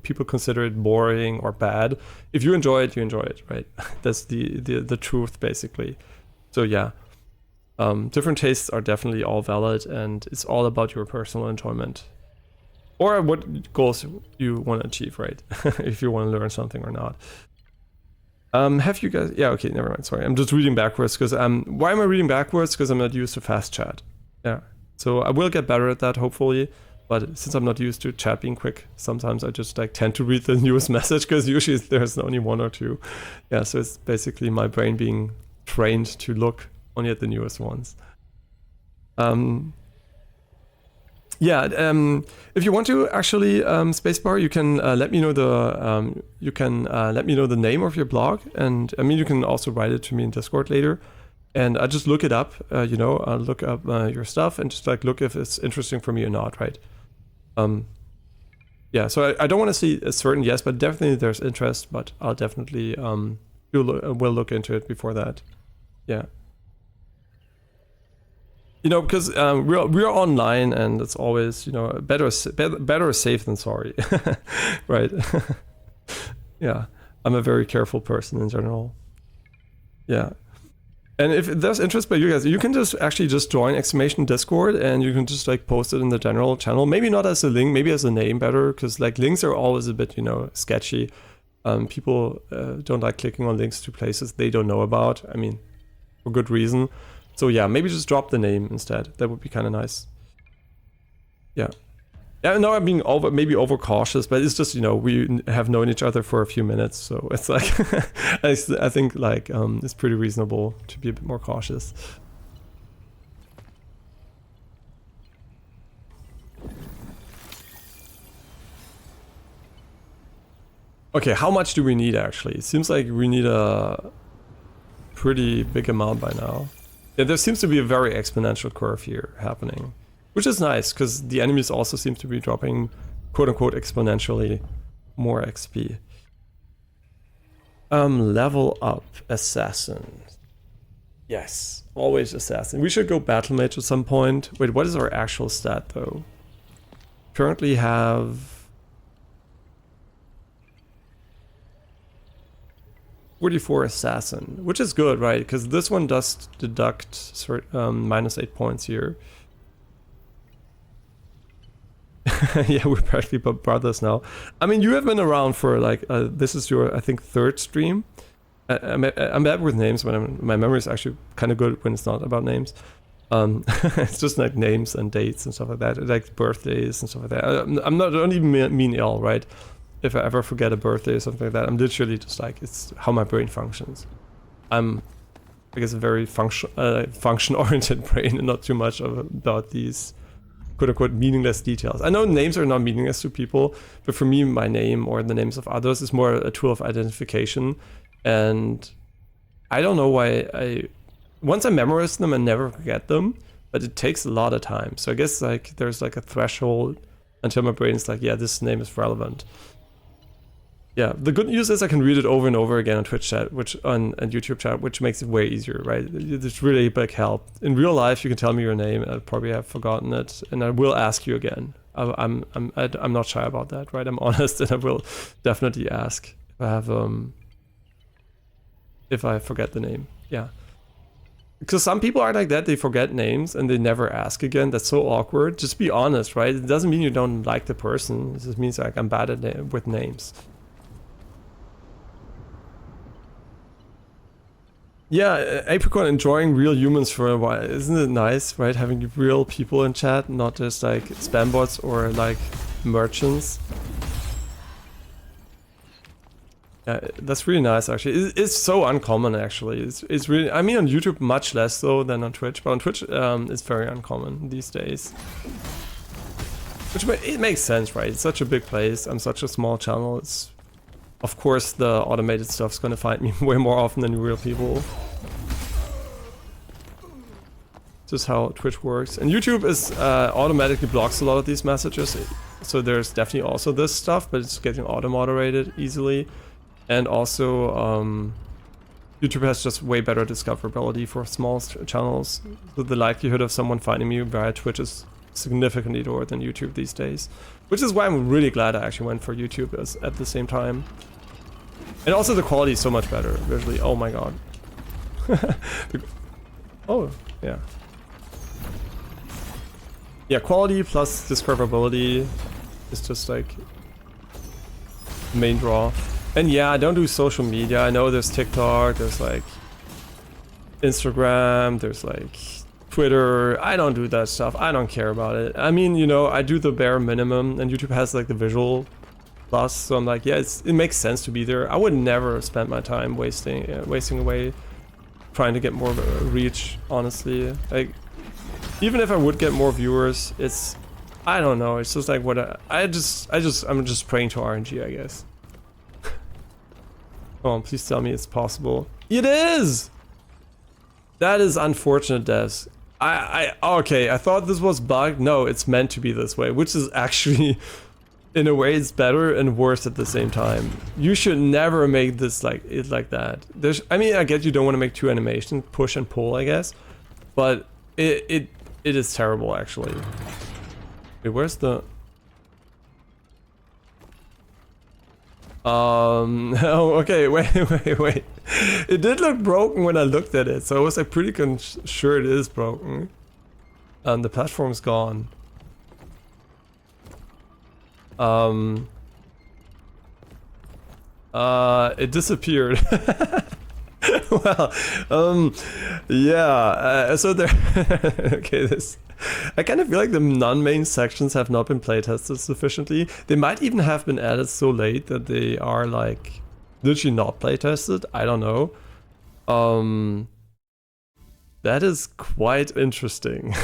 people consider it boring or bad. If you enjoy it, you enjoy it, right? That's the truth, basically. So yeah, different tastes are definitely all valid, and it's all about your personal enjoyment or what goals you want to achieve, right? If you want to learn something or not. Have you guys, yeah, okay, never mind, sorry. I'm just reading backwards because, why am I reading backwards? Because I'm not used to fast chat. Yeah, so I will get better at that, hopefully. But since I'm not used to chat being quick, sometimes I just like tend to read the newest message because usually there's only one or two. Yeah, so it's basically my brain being trained to look only at the newest ones. Yeah, if you want to actually, Spacebar, you can let me know the name of your blog, and I mean you can also write it to me in Discord later, and I just look it up. You know, I'll look up your stuff and just like look if it's interesting for me or not, right? Yeah, so I don't want to see a certain yes, but definitely there's interest. But I'll definitely will look into it before that. Yeah. You know, because we're online, and it's always, you know, better safe than sorry, right? Yeah, I'm a very careful person in general. Yeah, and if there's interest by you guys, you can just actually just join exclamation Discord, and you can just like post it in the general channel. Maybe not as a link, maybe as a name better, because like links are always a bit, you know, sketchy. People don't like clicking on links to places they don't know about. I mean, for good reason. So yeah, maybe just drop the name instead. That would be kind of nice. Yeah. Yeah, no, I'm being maybe overcautious, but it's just, you know, we have known each other for a few minutes, so it's like, I think like it's pretty reasonable to be a bit more cautious. Okay, how much do we need actually? It seems like we need a pretty big amount by now. Yeah, there seems to be a very exponential curve here happening, which is nice because the enemies also seem to be dropping, quote unquote, exponentially more XP. Level up assassin. Yes, always assassin. We should go battle mage at some point. Wait, what is our actual stat though? Currently have 44 assassin, which is good, right? Because this one does deduct minus 8 points here. Yeah, we're practically brothers now. I mean, you have been around for like, this is your, I think, 3rd stream. I'm bad with names when my memory is actually kind of good when it's not about names. It's just like names and dates and stuff like that, like birthdays and stuff like that. I'm not, I don't even mean ill, right? If I ever forget a birthday or something like that, I'm literally just like, it's how my brain functions. I'm, I guess, a very function-oriented brain and not too much about these quote-unquote meaningless details. I know names are not meaningless to people, but for me, my name or the names of others is more a tool of identification. And I don't know why once I memorize them, I never forget them, but it takes a lot of time. So I guess like there's like a threshold until my brain's like, yeah, this name is relevant. Yeah, the good news is I can read it over and over again on Twitch chat, on YouTube chat, which makes it way easier, right? It's really a big help. In real life, you can tell me your name, and I'd probably have forgotten it, and I will ask you again. I'm not shy about that, right? I'm honest, and I will definitely ask if I forget the name. Yeah, because some people are like that; they forget names and they never ask again. That's so awkward. Just be honest, right? It doesn't mean you don't like the person. It just means like I'm bad at with names. Yeah, Apricot enjoying real humans for a while. Isn't it nice, right? Having real people in chat, not just like spam bots or like merchants. Yeah, that's really nice actually. It's so uncommon actually. It's really, I mean on YouTube much less so than on Twitch, but on Twitch it's very uncommon these days. Which it makes sense, right? It's such a big place. I'm such a small channel. It's, of course, the automated stuff's gonna find me way more often than real people. Just how Twitch works. And YouTube is automatically blocks a lot of these messages. So there's definitely also this stuff, but it's getting auto-moderated easily. And also, YouTube has just way better discoverability for small channels. So the likelihood of someone finding me via Twitch is significantly lower than YouTube these days. Which is why I'm really glad I actually went for YouTube at the same time. And also the quality is so much better visually. Oh my god. Oh, yeah. Yeah, quality plus discoverability is just like main draw. And yeah, I don't do social media. I know there's TikTok, there's like Instagram, there's like Twitter. I don't do that stuff. I don't care about it. I mean, you know, I do the bare minimum, and YouTube has like the visual plus, so I'm like, yeah, it makes sense to be there. I would never spend my time wasting away trying to get more of a reach, honestly. Like, even if I would get more viewers, it's, I don't know, it's just like what I'm just praying to RNG, I guess. Come on, please tell me it's possible. It is! That is unfortunate, Des. Okay, I thought this was bugged. No, it's meant to be this way, which is actually, in a way, it's better and worse at the same time. You should never make this like that. I mean, I get you don't want to make two animations, push and pull, I guess, but it is terrible actually. Wait, where's the? Oh, okay, wait. It did look broken when I looked at it, so I was like pretty sure it is broken. The platform's gone. It disappeared. Well, yeah, so there, okay, I kind of feel like the non-main sections have not been playtested sufficiently. They might even have been added so late that they are like literally not playtested. I don't know. That is quite interesting.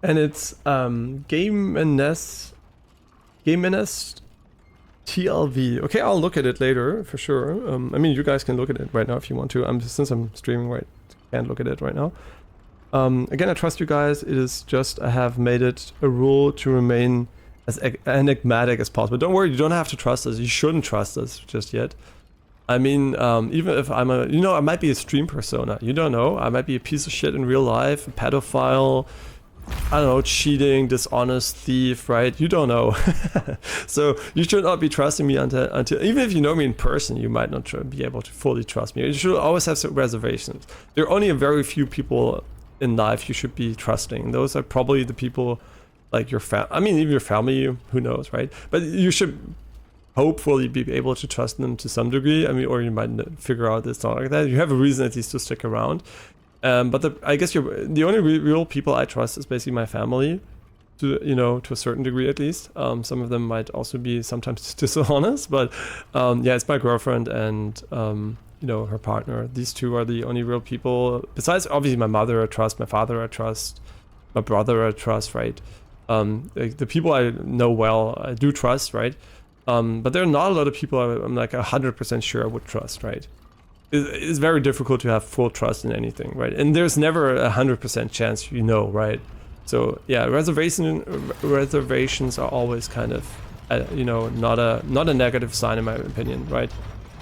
And it's Game Nest TLV. Okay, I'll look at it later for sure. I mean, you guys can look at it right now if you want to. Since I'm streaming, right, can't look at it right now. Again, I trust you guys. It is just I have made it a rule to remain as enigmatic as possible. Don't worry, you don't have to trust us. You shouldn't trust us just yet. I mean, even if I'm a, you know, I might be a stream persona. You don't know. I might be a piece of shit in real life, a pedophile, I don't know, cheating, dishonest thief, right? You don't know. So you should not be trusting me until even if you know me in person, you might not be able to fully trust me. You should always have some reservations. There are only a very few people in life you should be trusting. Those are probably the people like your I mean, even your family, who knows, right? But you should hopefully be able to trust them to some degree. I mean, or you might figure out it's not like that. You have a reason at least to stick around. But I guess the only real people I trust is basically my family, to a certain degree at least. Some of them might also be sometimes dishonest, but yeah, it's my girlfriend and her partner. These two are the only real people. Besides, obviously, my mother I trust, my father I trust, my brother I trust, right? The people I know well, I do trust, right? But there are not a lot of people I'm like 100% sure I would trust, right? It's very difficult to have full trust in anything, right? And there's never 100% chance, right? So yeah, reservations are always kind of, not a negative sign in my opinion, right?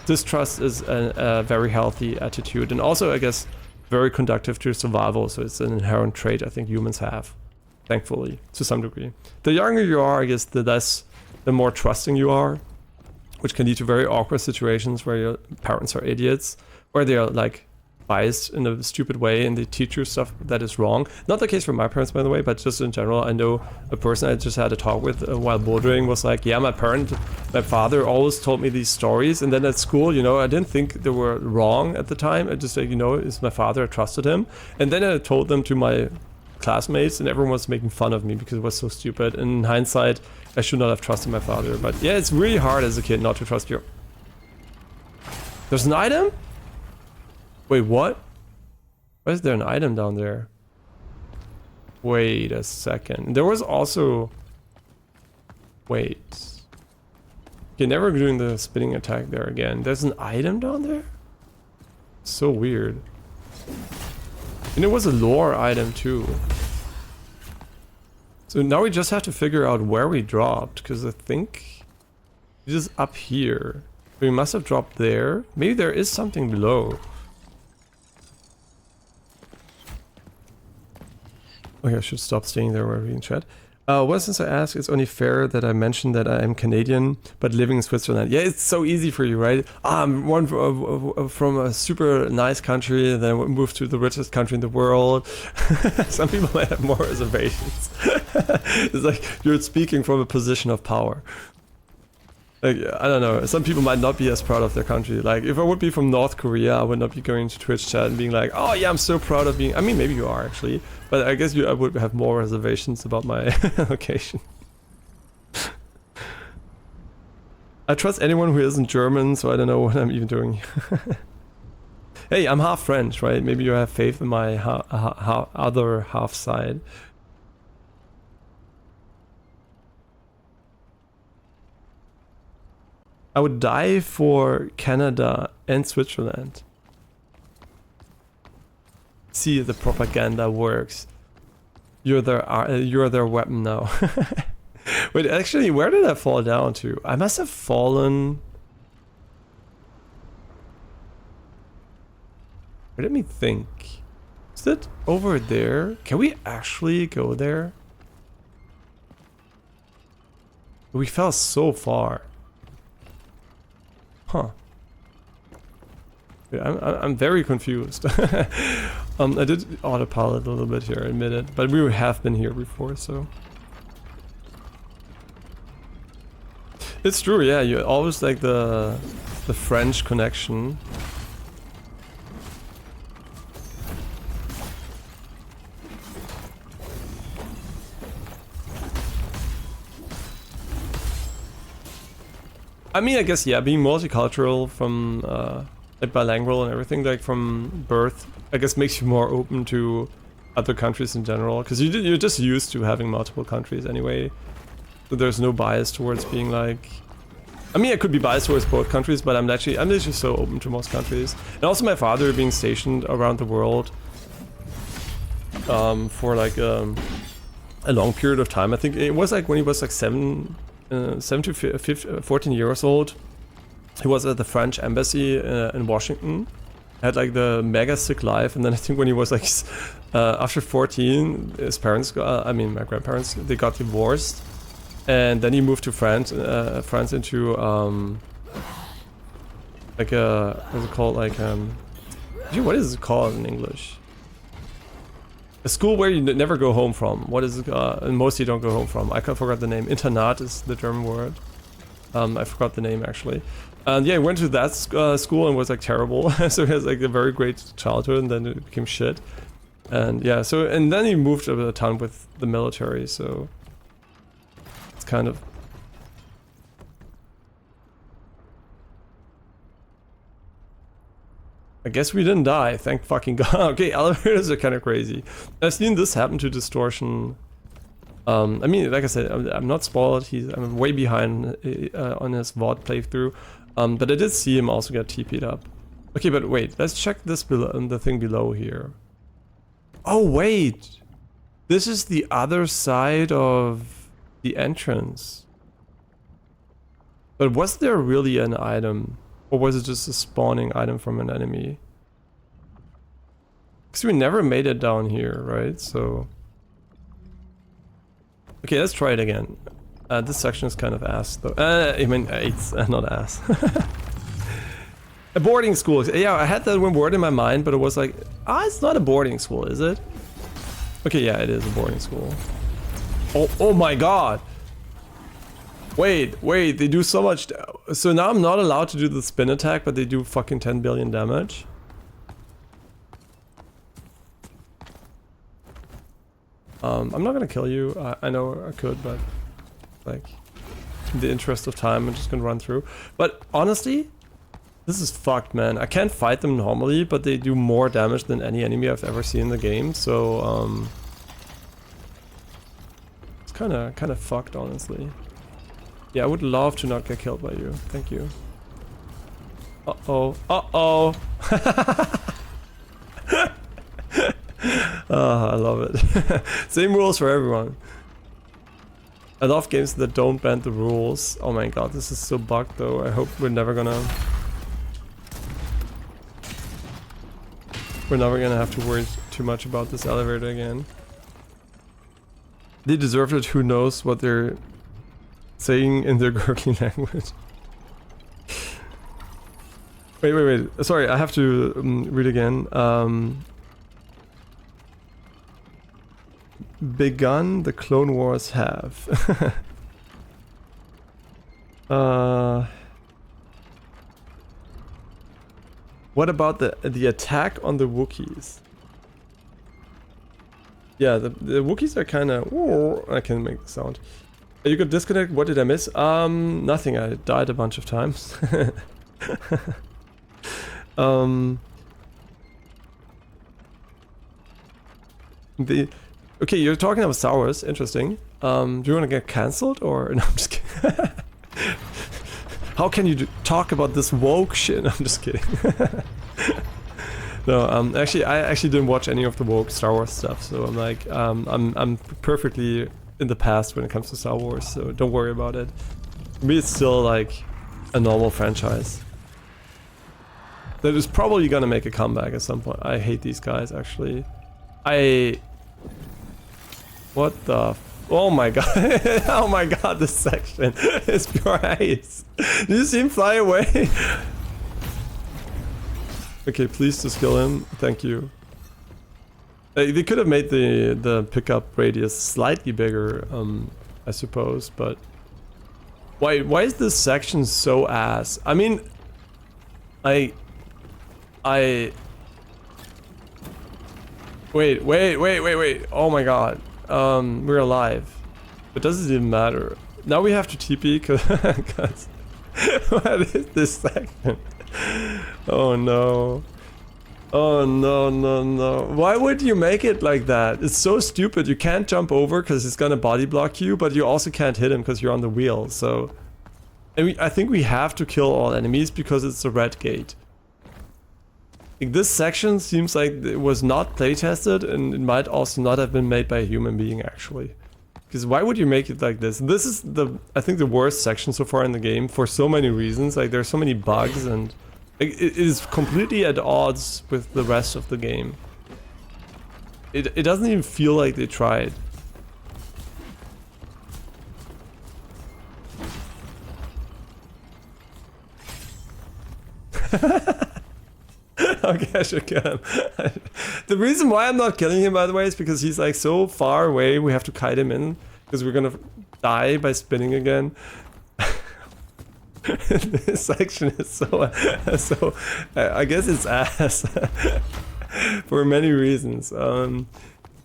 Distrust is a very healthy attitude, and also I guess very conductive to survival. So it's an inherent trait I think humans have, thankfully, to some degree. The younger you are, I guess, the more trusting you are, which can lead to very awkward situations where your parents are idiots, or they are like biased in a stupid way and they teach you stuff that is wrong. Not the case for my parents, by the way, but just in general, I know a person I just had a talk with while bouldering was like, yeah, my father always told me these stories, and then at school, I didn't think they were wrong at the time. I just like, it's my father, I trusted him. And then I told them to my classmates and everyone was making fun of me because it was so stupid. And in hindsight, I should not have trusted my father. But yeah, it's really hard as a kid not to trust your... There's an item? Wait, what? Why is there an item down there? Wait a second. There was also... Wait. Okay, never doing the spinning attack there again. There's an item down there? So weird. And it was a lore item too. So now we just have to figure out where we dropped, because I think it is up here. We must have dropped there. Maybe there is something below. Okay, I should stop staying there while reading chat. Well, since I asked, it's only fair that I mentioned that I am Canadian, but living in Switzerland. Yeah, it's so easy for you, right? I'm one from a super nice country, then moved to the richest country in the world. Some people might have more reservations. It's like you're speaking from a position of power. Like, I don't know, some people might not be as proud of their country. Like, if I would be from North Korea, I would not be going to Twitch chat and being like, oh yeah, I'm so proud of being... I mean, maybe you are actually, but I guess I would have more reservations about my location. I trust anyone who isn't German, so I don't know what I'm even doing. Hey, I'm half French, right? Maybe you have faith in my other half side. I would die for Canada and Switzerland. See, the propaganda works. You're their weapon now. Wait, actually, where did I fall down to? I must have fallen... Wait, let me think. Is it over there? Can we actually go there? We fell so far. Huh. I'm very confused. I did autopilot a little bit here, admit it, but we have been here before, so... It's true, yeah, you always like the French connection. I mean, I guess, yeah, being multicultural from, like bilingual and everything, like from birth, I guess makes you more open to other countries in general, because you're just used to having multiple countries anyway. So there's no bias towards being like... I mean, I could be biased towards both countries, but I'm literally so open to most countries. And also my father being stationed around the world for like a long period of time. I think it was like when he was like 7 to 14 years old. He was at the French embassy in Washington. Had like the mega sick life, and then I think when he was like after 14, his parents, I mean my grandparents, they got divorced, and then he moved to France, France into like a, what's it called, like what is it called in English? A school where you never go home from. What is it? And mostly don't go home from. I forgot the name. Internat is the German word. I forgot the name actually. And yeah, he went to that school and was like terrible. So he has like a very great childhood, and then it became shit. And yeah, so and then he moved to a town with the military. So it's kind of. I guess we didn't die, thank fucking god. Okay, elevators are kind of crazy. I've seen this happen to Distortion. I mean, like I said, I'm not spoiled. I'm way behind on his VOD playthrough. But I did see him also get TP'd up. Okay, but wait, let's check this below, the thing below here. Oh wait, this is the other side of the entrance. But was there really an item? Or was it just a spawning item from an enemy? Because we never made it down here, right? So... Okay, let's try it again. This section is kind of ass, though. I mean, it's not ass. A boarding school. Yeah, I had that one word in my mind, but it was like... it's not a boarding school, is it? Okay, yeah, it is a boarding school. Oh my god! Wait, they do so much... So now I'm not allowed to do the spin attack, but they do fucking 10 billion damage. I'm not gonna kill you. I know I could, but... Like... In the interest of time, I'm just gonna run through. But honestly... This is fucked, man. I can't fight them normally, but they do more damage than any enemy I've ever seen in the game, so... It's kinda fucked, honestly. Yeah, I would love to not get killed by you. Thank you. Uh-oh. Uh-oh! I love it. Same rules for everyone. I love games that don't bend the rules. Oh my god, this is so bugged though. I hope we're never gonna have to worry too much about this elevator again. They deserved it. Who knows what they're saying in their gurgly language. Wait. Sorry, I have to read again. Begun the Clone Wars have. What about the attack on the Wookiees? Yeah, the Wookiees are kind of... I can make the sound. You could disconnect. What did I miss? Nothing. I died a bunch of times. Okay, you're talking about Star Wars. Interesting. Do you want to get cancelled or... No, I'm just kidding. How can you talk about this woke shit? No, I'm just kidding. No, actually, I actually didn't watch any of the woke Star Wars stuff, so I'm like, I'm perfectly in the past when it comes to Star Wars, so don't worry about it. For me, it's still like a normal franchise that is probably gonna make a comeback at some point. I hate these guys, actually. What the? Oh my god! Oh my god! This section is pure ice. Did you see him fly away? Okay, please just kill him. Thank you. They could have made the pickup radius slightly bigger, I suppose, but why is this section so ass? I mean, wait. Oh my god. We're alive. But does it even matter? Now we have to TP because what is this section? Oh no. Oh no. Why would you make it like that? It's so stupid. You can't jump over because it's gonna body block you, but you also can't hit him because you're on the wheel. So I think we have to kill all enemies because it's a red gate. Like, this section seems like it was not play tested, and it might also not have been made by a human being actually. Because why would you make it like this? This is I think the worst section so far in the game for so many reasons. Like there's so many bugs and it is completely at odds with the rest of the game. It doesn't even feel like they tried. Okay, I should kill him. The reason why I'm not killing him, by the way, is because he's like so far away. We have to kite him in because we're gonna die by spinning again. This section is so I guess it's ass for many reasons. There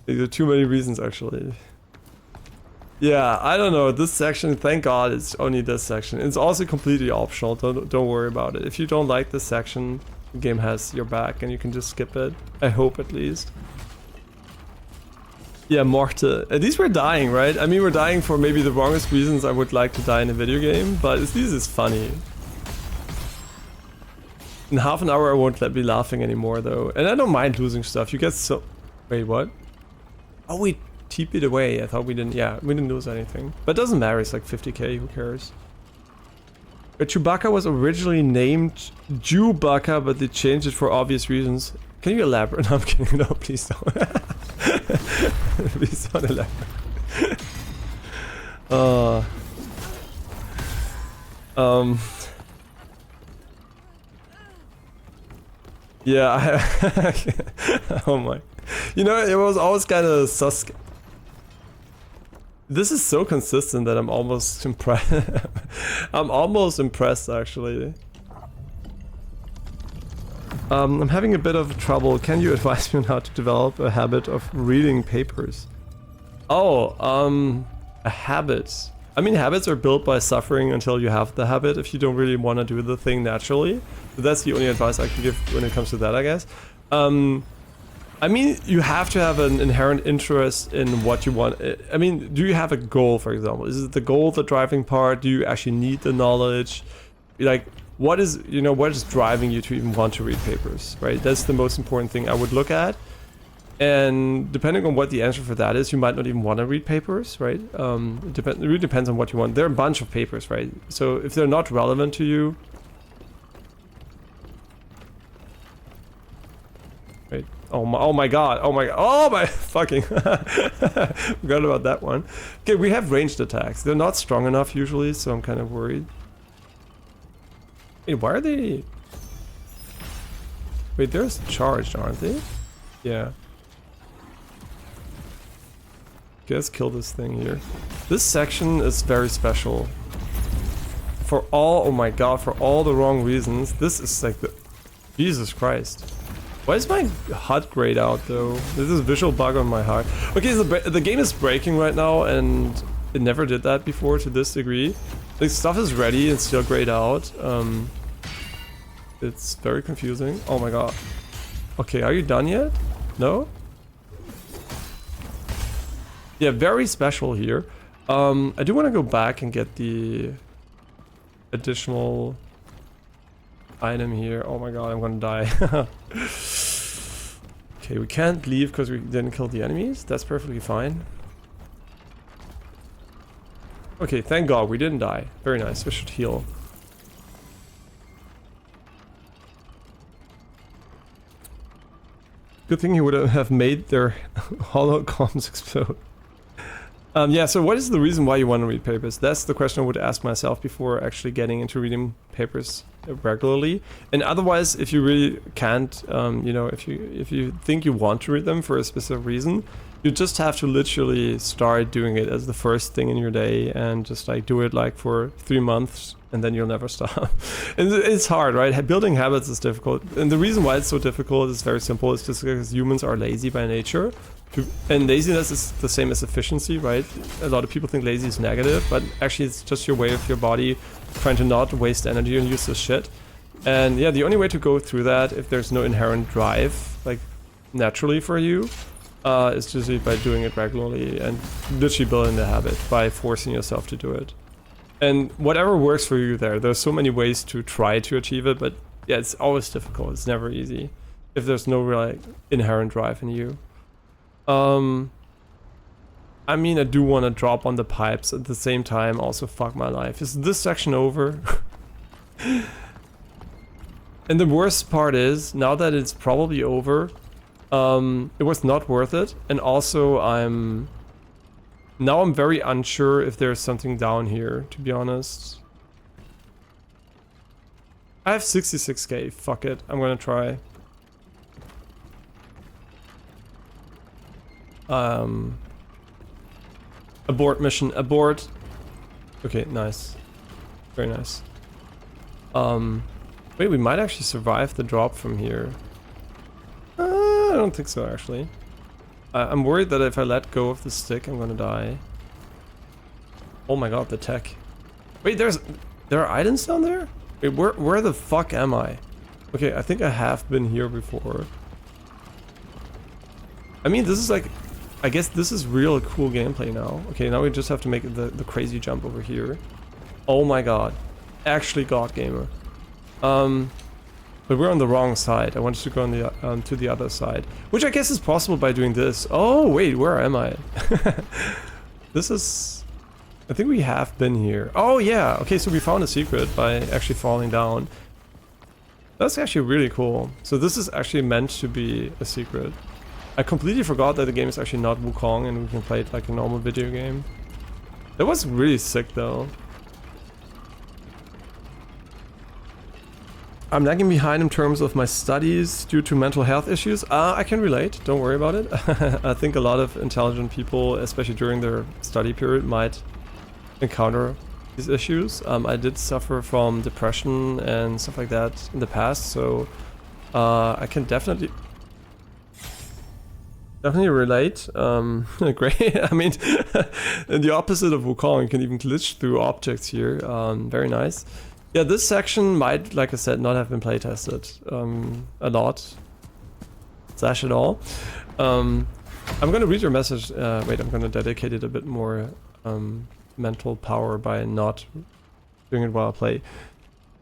are too many reasons actually. Yeah, I don't know. This section, thank God, it's only this section. It's also completely optional. Don't worry about it. If you don't like this section, the game has your back and you can just skip it. I hope at least. Yeah, Morte. At least we're dying, right? I mean, we're dying for maybe the wrongest reasons I would like to die in a video game, but at least it's funny. In half an hour I won't be laughing anymore though. And I don't mind losing stuff. You get so... Wait, what? Oh, we TP'd away. I thought we didn't... Yeah, we didn't lose anything. But it doesn't matter. It's like 50k. Who cares? But Chewbacca was originally named Jewbacca, but they changed it for obvious reasons. Can you elaborate? No, I'm kidding. No, please don't. Please don't elaborate. Yeah, oh my. You know, it was always kind of sus. This is so consistent that I'm almost impressed. I'm almost impressed, actually. I'm having a bit of trouble. Can you advise me on how to develop a habit of reading papers? Oh, a habit. I mean, habits are built by suffering until you have the habit if you don't really want to do the thing naturally. So that's the only advice I can give when it comes to that, I guess. I mean, you have to have an inherent interest in what you want. I mean, do you have a goal, for example? Is it the goal the driving part? Do you actually need the knowledge? Like, what is, you know, what is driving you to even want to read papers, right? That's the most important thing I would look at. And depending on what the answer for that is, you might not even want to read papers, right? It really depends on what you want. There are a bunch of papers, right? So if they're not relevant to you... Wait. Oh my god. Oh my fucking... Forgot about that one. Okay, we have ranged attacks. They're not strong enough usually, so I'm kind of worried. Wait, why are they... Wait, they're charged, aren't they? Yeah. Okay, let's kill this thing here. This section is very special. For all... Oh my god, for all the wrong reasons. This is like the... Jesus Christ. Why is my HUD grayed out though? There's this visual bug on my HUD. Okay, so the game is breaking right now and it never did that before to this degree. Like, stuff is ready and still grayed out. It's very confusing. Oh my god. Okay, are you done yet? No? Yeah, very special here. I do want to go back and get the additional item here. Oh my god, I'm gonna die. Okay, we can't leave because we didn't kill the enemies. That's perfectly fine. Okay, thank god we didn't die. Very nice. We should heal. Good thing you would have made their hollow comms explode. Yeah, so what is the reason why you want to read papers? That's the question I would ask myself before actually getting into reading papers regularly. And otherwise, if you really can't, you know, if you think you want to read them for a specific reason, you just have to literally start doing it as the first thing in your day and just like do it like for 3 months and then you'll never stop. And it's hard, right? Building habits is difficult. And the reason why it's so difficult is very simple. It's just because humans are lazy by nature. And laziness is the same as efficiency, right? A lot of people think lazy is negative, but actually it's just your way of your body trying to not waste energy on useless shit. And yeah, the only way to go through that, if there's no inherent drive, like naturally for you, is just by doing it regularly and literally building the habit by forcing yourself to do it. And whatever works for you there's so many ways to try to achieve it, but yeah, it's always difficult. It's never easy if there's no real like, inherent drive in you. I mean, I do want to drop on the pipes at the same time. Also, fuck my life. Is this section over? And the worst part is, now that it's probably over, it was not worth it. And also, now I'm very unsure if there's something down here, to be honest. I have 66k. Fuck it. I'm gonna try. Abort mission. Abort. Okay, nice. Very nice. Wait, we might actually survive the drop from here. I don't think so, actually. I'm worried that if I let go of the stick, I'm gonna die. Oh my god, the tech. Wait, there are items down there? Wait, where the fuck am I? Okay, I think I have been here before. I mean, this is like... I guess this is real cool gameplay now. Okay, now we just have to make the crazy jump over here. Oh my god. Actually god gamer. But we're on the wrong side. I wanted to go on the to the other side. Which I guess is possible by doing this. Oh, wait, where am I? This is... I think we have been here. Oh, yeah. Okay, so we found a secret by actually falling down. That's actually really cool. So this is actually meant to be a secret. I completely forgot that the game is actually not Wukong and we can play it like a normal video game. That was really sick, though. I'm lagging behind in terms of my studies due to mental health issues. I can relate, don't worry about it. I think a lot of intelligent people, especially during their study period, might encounter these issues. I did suffer from depression and stuff like that in the past, so I can definitely relate. Great. I mean, the opposite of Wukong, you can even glitch through objects here. Very nice. Yeah, this section might, like I said, not have been playtested a lot. Slash at all. I'm gonna read your message. Wait, I'm gonna dedicate it a bit more mental power by not doing it while I play.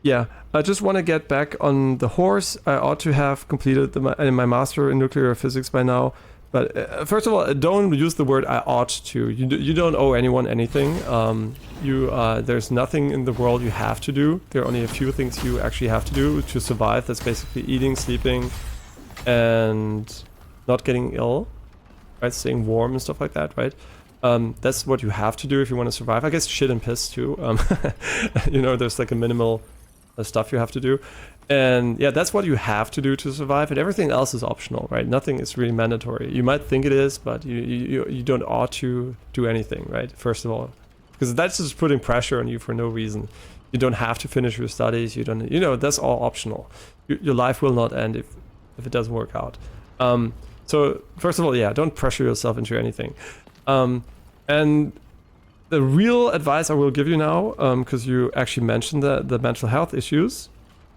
Yeah, I just want to get back on the horse. I ought to have completed my master in nuclear physics by now. But first of all, don't use the word "I ought to." You don't owe anyone anything. There's nothing in the world you have to do. There are only a few things you actually have to do to survive. That's basically eating, sleeping, and not getting ill, right? Staying warm and stuff like that, right? That's what you have to do if you want to survive. I guess shit and piss too. You know, there's like a minimal stuff you have to do. And yeah, that's what you have to do to survive, and everything else is optional, right? Nothing is really mandatory. You might think it is, but you don't ought to do anything, right? First of all, because that's just putting pressure on you for no reason. You don't have to finish your studies. You don't, that's all optional. Your life will not end if it doesn't work out. So first of all, yeah, don't pressure yourself into anything. And the real advice I will give you now, because you actually mentioned the mental health issues.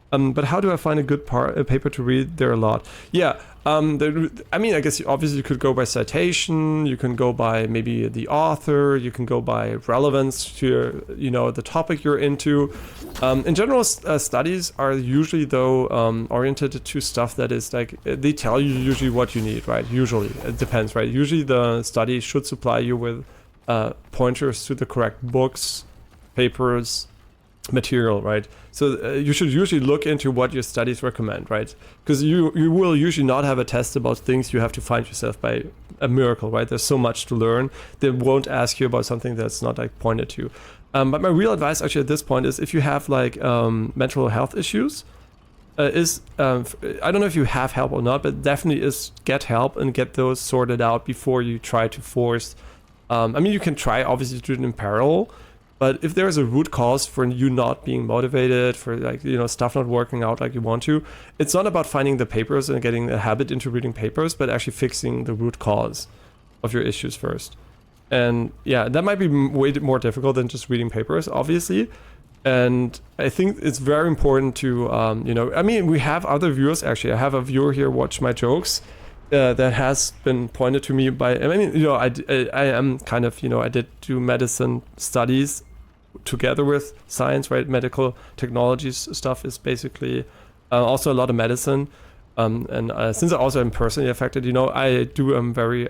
But how do I find a good paper to read? There are a lot. Yeah, I mean, I guess obviously you could go by citation, you can go by maybe the author, you can go by relevance to the topic you're into. In general, studies are usually though oriented to stuff that is like, they tell you usually what you need, right? Usually, it depends, right? Usually the study should supply you with pointers to the correct books, papers, material, right? So you should usually look into what your studies recommend, right? Because you will usually not have a test about things you have to find yourself by a miracle, right? There's so much to learn. They won't ask you about something that's not like pointed to. But my real advice actually at this point is if you have like mental health issues, I don't know if you have help or not, but definitely is get help and get those sorted out before you try to force. I mean, you can try obviously to do it in parallel. But if there is a root cause for you not being motivated, for like, stuff not working out like you want to, it's not about finding the papers and getting a habit into reading papers, but actually fixing the root cause of your issues first. And yeah, that might be way more difficult than just reading papers, obviously. And I think it's very important to, I mean, we have other viewers, actually. I have a viewer here watch my jokes. That has been pointed to me by, I mean, I am kind of, I did do medicine studies together with science, right? Medical technologies stuff is basically also a lot of medicine. And since I also am personally affected, I do, I'm very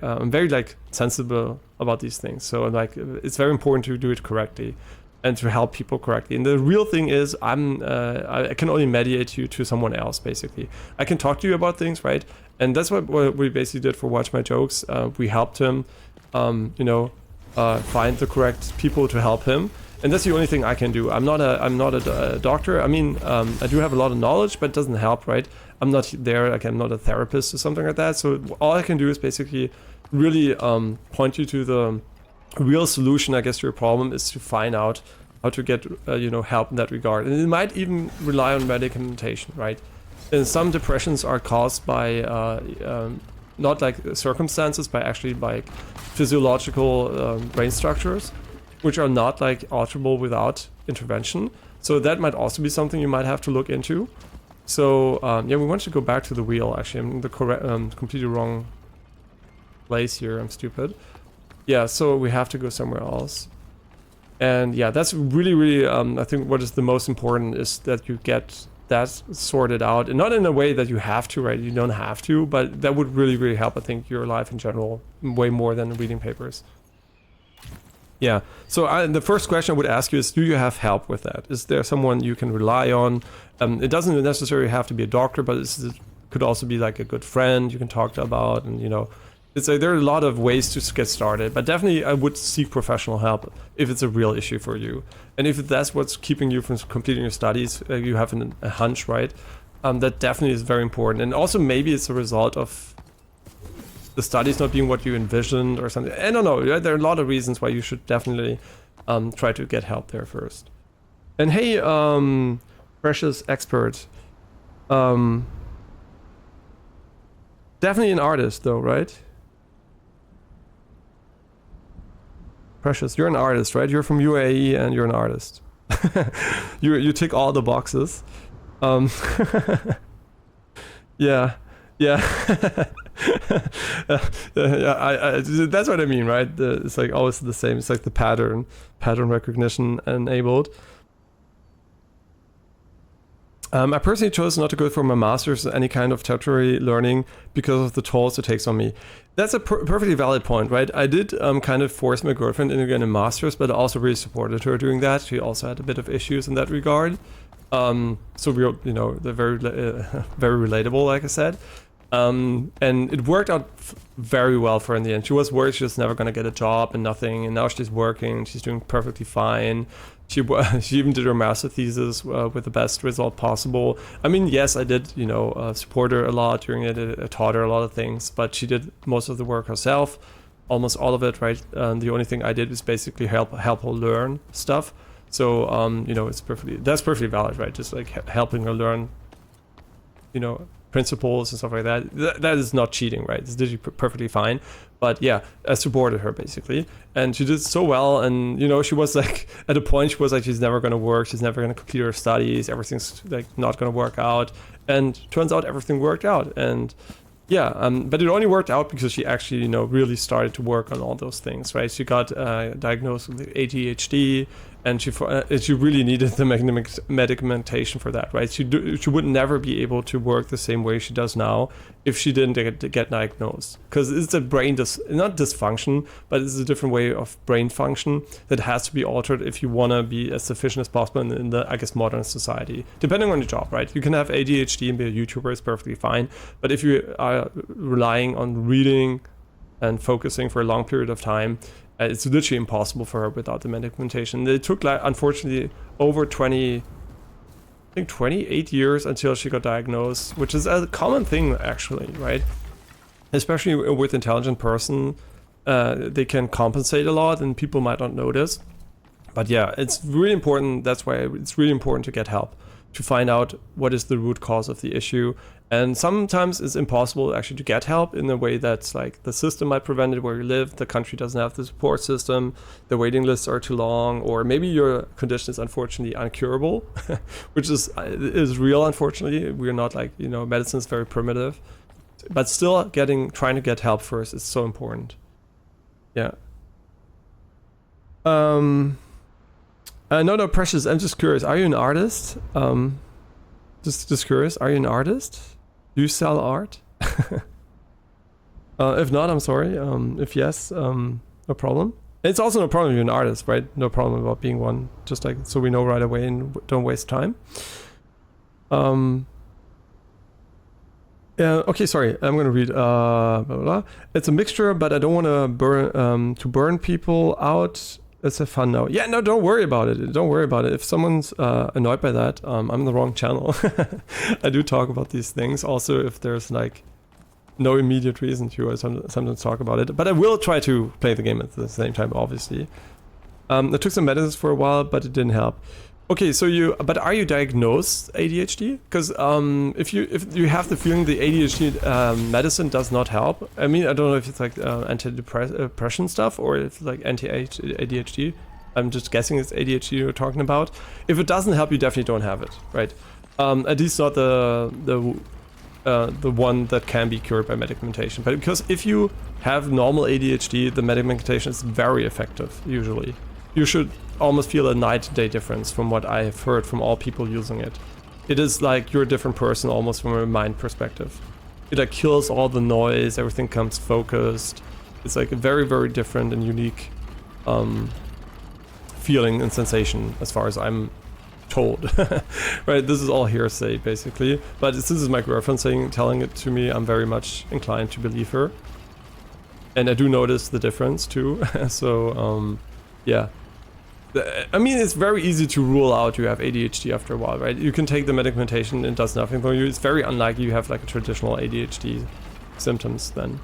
like sensible about these things. So like it's very important to do it correctly and to help people correctly. And the real thing is I can only mediate you to someone else, basically. I can talk to you about things, right? And that's what we basically did for Watch My Jokes. We helped him, you know, find the correct people to help him. And that's the only thing I can do. I'm not a doctor. I mean, I do have a lot of knowledge, but it doesn't help, right? I'm not there, like I'm not a therapist or something like that. So all I can do is basically really point you to the real solution, I guess, to your problem is to find out how to get, you know, help in that regard. And it might even rely on medicamentation, right? And some depressions are caused by not like circumstances, but actually by physiological brain structures, which are not like alterable without intervention. So that might also be something you might have to look into. So yeah, we want to go back to the wheel. Actually, I'm in the correct, completely wrong place here. I'm stupid. Yeah, so we have to go somewhere else. And yeah, that's really, I think what is the most important is that you get that sorted out, and not in a way that you have to, right? You don't have to, but that would really help, I think, your life in general, way more than reading papers. Yeah, so the first question I would ask you is, do you have help with that? Is there someone you can rely on? It doesn't necessarily have to be a doctor, but it could also be like a good friend you can talk to about, and you know, it's like there are a lot of ways to get started, but definitely I would seek professional help if it's a real issue for you. And if that's what's keeping you from completing your studies, you have a hunch, right? That definitely is very important. And also maybe it's a result of the studies not being what you envisioned or something. I don't know, there are a lot of reasons why you should definitely try to get help there first. And hey, precious expert, definitely an artist though, right? Precious, you're an artist, right? You're from UAE and you're an artist. you tick all the boxes. Yeah. Yeah, that's what I mean, right? It's like always the same. It's like the pattern recognition enabled. I personally chose not to go for my master's or any kind of tertiary learning because of the tolls it takes on me. That's a perfectly valid point, right? I did kind of force my girlfriend into getting a master's, but I also really supported her doing that. She also had a bit of issues in that regard. So we, you know, they're very relatable, like I said. And it worked out very well for her in the end. She was worried she was never going to get a job and nothing, and now she's working, she's doing perfectly fine. She even did her master thesis with the best result possible. I mean, yes, I did, you know, support her a lot during it. I taught her a lot of things, but she did most of the work herself, almost all of it, right? The only thing I did was basically help her learn stuff. So, you know, that's perfectly valid, right? Just like helping her learn, you know, principles and stuff like that. That is not cheating, right? It's literally perfectly fine. But yeah, I supported her basically, and she did so well. And you know, she was like at a point she was like, she's never gonna work, she's never gonna complete her studies, everything's like not gonna work out. And turns out everything worked out. And yeah, but it only worked out because she actually, you know, really started to work on all those things, right? She got diagnosed with ADHD, and she really needed the medication for that, right? She would never be able to work the same way she does now if she didn't get diagnosed, because it's a brain not dysfunction, but it's a different way of brain function that has to be altered if you want to be as sufficient as possible in the, I guess, modern society, depending on your job, right? You can have ADHD and be a YouTuber, it's perfectly fine, but if you are relying on reading and focusing for a long period of time, it's literally impossible for her without the medication. It took, like, unfortunately, over 28 years until she got diagnosed, which is a common thing, actually, right? Especially with intelligent person, they can compensate a lot and people might not notice. But yeah, it's really important. That's why it's really important to get help, to find out what is the root cause of the issue. And sometimes it's impossible actually to get help in a way that's like the system might prevent it where you live, the country doesn't have the support system, the waiting lists are too long, or maybe your condition is unfortunately uncurable, which is real, unfortunately. We're not like, you know, medicine is very primitive, but still trying to get help first is so important. Yeah. No, Precious, I'm just curious, are you an artist? Just curious, are you an artist? Do you sell art? If not, I'm sorry. If yes, no problem. It's also no problem if you're an artist, right? No problem about being one. Just like so we know right away and don't waste time. Yeah. Okay. Sorry. I'm gonna read. Blah, blah, blah. It's a mixture, but I don't want to burn people out. It's a fun note. Yeah. No. Don't worry about it. Don't worry about it. If someone's annoyed by that, I'm in the wrong channel. I do talk about these things. Also, if there's like no immediate reason to, I sometimes talk about it. But I will try to play the game at the same time. Obviously. I took some medicines for a while, but it didn't help. Okay, so but are you diagnosed ADHD? Because if you have the feeling the ADHD medicine does not help, I mean, I don't know if it's like anti-depression stuff or if it's like anti-ADHD. I'm just guessing it's ADHD you're talking about. If it doesn't help, you definitely don't have it, right? At least not the one that can be cured by medication. But because if you have normal ADHD, the medication is very effective usually. You should almost feel a night and day difference from what I have heard from all people using it. It is like you're a different person almost from a mind perspective. It like kills all the noise, everything comes focused. It's like a very, very different and unique feeling and sensation as far as I'm told. Right, this is all hearsay basically. But since it's my girlfriend telling it to me, I'm very much inclined to believe her. And I do notice the difference too. So yeah. I mean, it's very easy to rule out you have ADHD after a while, right? You can take the medication and it does nothing for you. It's very unlikely you have like a traditional ADHD symptoms then.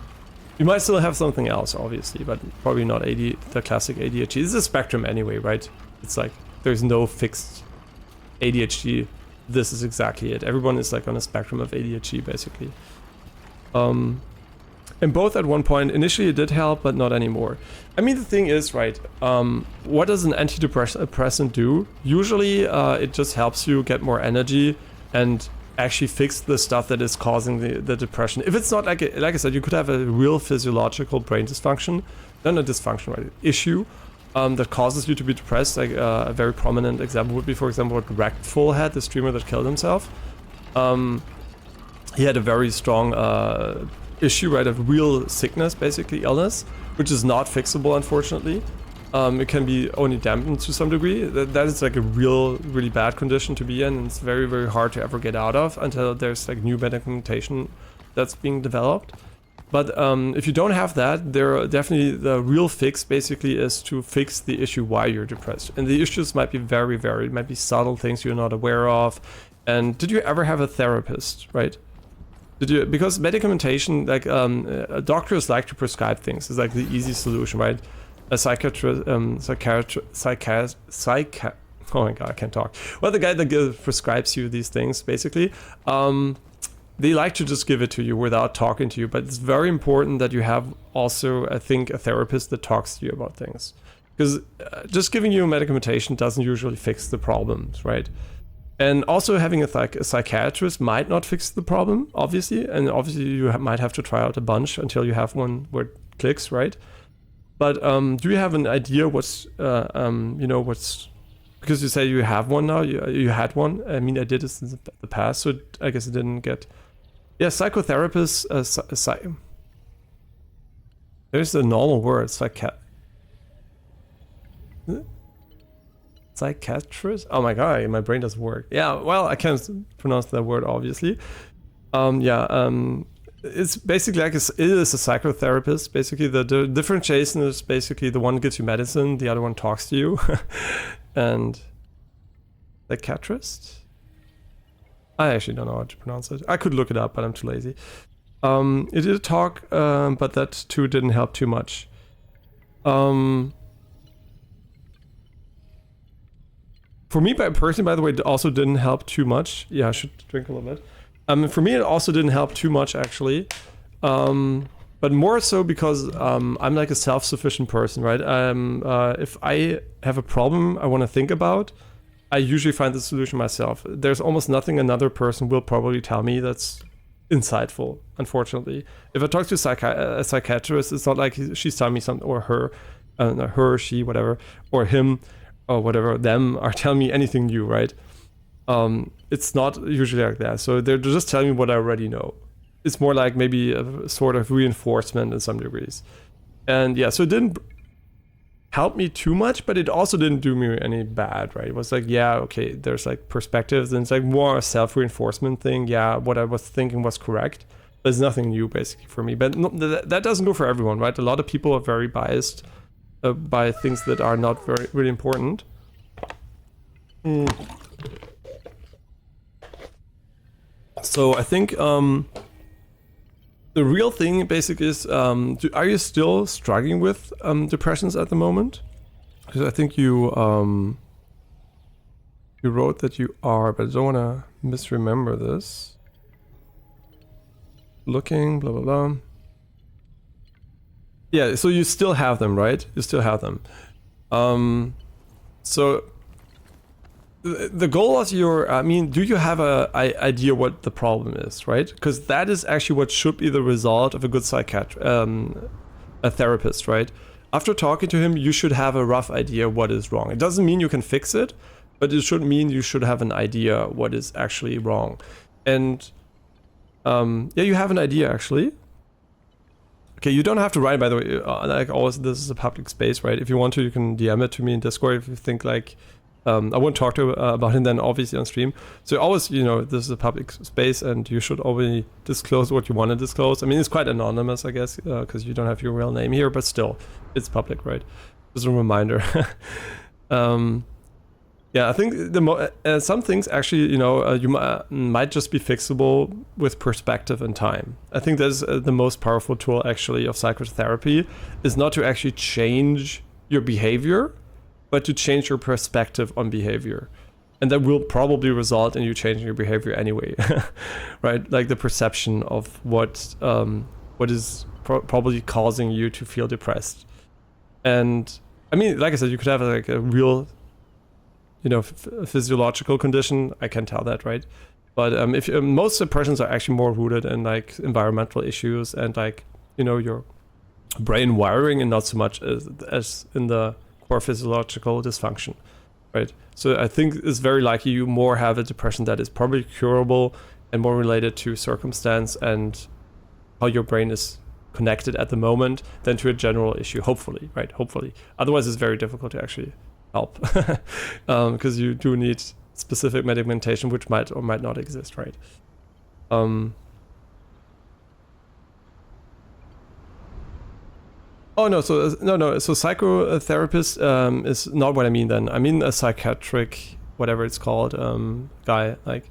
You might still have something else, obviously, but probably not the classic ADHD. It's a spectrum anyway, right? It's like there's no fixed ADHD. This is exactly it. Everyone is like on a spectrum of ADHD, basically. And both at one point, initially it did help, but not anymore. I mean, the thing is, right, what does an antidepressant do? Usually it just helps you get more energy and actually fix the stuff that is causing the depression. If it's not like I said, you could have a real physiological brain dysfunction, not a dysfunction, right, issue that causes you to be depressed. Like a very prominent example would be, for example, what Rectful had, the streamer that killed himself. He had a very strong issue, right, of real sickness, basically illness, which is not fixable, unfortunately. It can be only dampened to some degree. That is like a really bad condition to be in, and it's very, very hard to ever get out of until there's like new medication that's being developed. But if you don't have that, the real fix basically is to fix the issue why you're depressed. And the issues might be very varied, might be subtle things you're not aware of. And did you ever have a therapist, right? Because medication, like doctors like to prescribe things. It's like the easy solution, right? A psychiatrist, oh my god, I can't talk. Well, the guy that prescribes you these things, basically, they like to just give it to you without talking to you. But it's very important that you have also, I think, a therapist that talks to you about things. Because just giving you medication doesn't usually fix the problems, right? And also having a psychiatrist might not fix the problem, obviously. And obviously you might have to try out a bunch until you have one where it clicks, right? But do you have an idea what's, what's... Because you say you have one now, you had one. I mean, I did this in the past, so I guess it didn't get... Yeah, psychotherapist, there's the normal word, psychiatrist? Oh my god, my brain doesn't work. Yeah, well, I can't pronounce that word, obviously. It's basically like it is a psychotherapist. Basically, the differentiation is basically the one gives you medicine, the other one talks to you. And psychiatrist? I actually don't know how to pronounce it. I could look it up, but I'm too lazy. It did talk, but that too didn't help too much. For me, personally, by the way, it also didn't help too much. Yeah, I should drink a little bit. For me, it also didn't help too much, actually. But more so because I'm like a self-sufficient person, right? If I have a problem I want to think about, I usually find the solution myself. There's almost nothing another person will probably tell me that's insightful, unfortunately. If I talk to a psychiatrist, it's not like she's telling me something, or her, she, whatever, or him, or whatever, them are telling me anything new, right? It's not usually like that. So they're just telling me what I already know. It's more like maybe a sort of reinforcement in some degrees. And yeah, so it didn't help me too much, but it also didn't do me any bad, right? It was like, yeah, okay, there's like perspectives, and it's like more a self-reinforcement thing. Yeah, what I was thinking was correct. There's nothing new basically for me, but no, that doesn't go for everyone, right? A lot of people are very biased by things that are not very really important. So I think the real thing basically is, are you still struggling with depressions at the moment? Because I think you wrote that you are, but I don't want to misremember this. Looking, blah, blah, blah. Yeah, so you still have them, right? You still have them. So the goal of your, I mean, do you have a idea what the problem is, right? Because that is actually what should be the result of a good a therapist, right? After talking to him, you should have a rough idea what is wrong. It doesn't mean you can fix it, but it should mean you should have an idea what is actually wrong. And yeah, you have an idea actually. Okay, you don't have to write, by the way. Like always, this is a public space, right? If you want to, you can DM it to me in Discord if you think like I won't talk to about it then obviously on stream. So always, you know, this is a public space and you should always disclose what you want to disclose. I mean, it's quite anonymous, I guess, because you don't have your real name here, but still, it's public, right? Just a reminder. Yeah, I think some things actually, you know, you might just be fixable with perspective and time. I think that's the most powerful tool actually of psychotherapy, is not to actually change your behavior, but to change your perspective on behavior. And that will probably result in you changing your behavior anyway, right? Like the perception of what is probably causing you to feel depressed. And I mean, like I said, you could have like a real, you know, physiological condition. I can tell that, right? But if most depressions are actually more rooted in like environmental issues and like, you know, your brain wiring, and not so much as in the core physiological dysfunction, right? So I think it's very likely you more have a depression that is probably curable and more related to circumstance and how your brain is connected at the moment than to a general issue, hopefully, right? Hopefully. Otherwise, it's very difficult to actually help because you do need specific medication which might or might not exist, right? Oh no, so no, so psychotherapist is not what I mean then. I mean a psychiatric, whatever it's called, guy. Like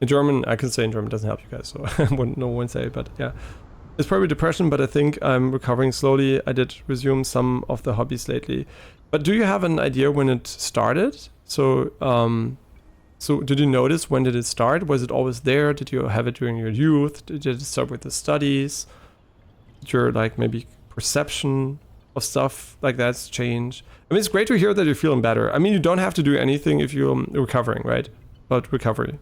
in German, I can say in German, doesn't help you guys, so I wouldn't say it, but yeah. It's probably depression, but I think I'm recovering slowly. I did resume some of the hobbies lately. But do you have an idea when it started? So, so did you notice when did it start? Was it always there? Did you have it during your youth? Did it start with the studies? Did your like maybe perception of stuff like that's changed? I mean, it's great to hear that you're feeling better. I mean, you don't have to do anything if you're recovering, right? But recovery.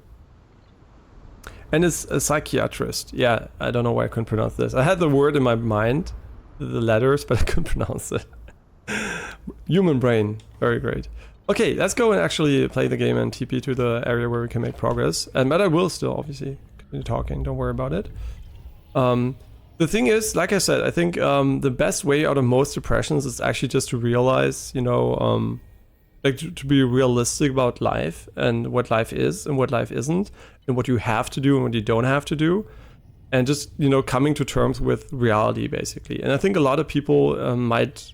And it's a psychiatrist. Yeah, I don't know why I couldn't pronounce this. I had the word in my mind, the letters, but I couldn't pronounce it. Human brain, very great. Okay, let's go and actually play the game and TP to the area where we can make progress. But I will still obviously continue talking, don't worry about it. The thing is, like I said, I think the best way out of most depressions is actually just to realize, you know, like to be realistic about life and what life is and what life isn't, and what you have to do and what you don't have to do, and just, you know, coming to terms with reality basically. And I think a lot of people might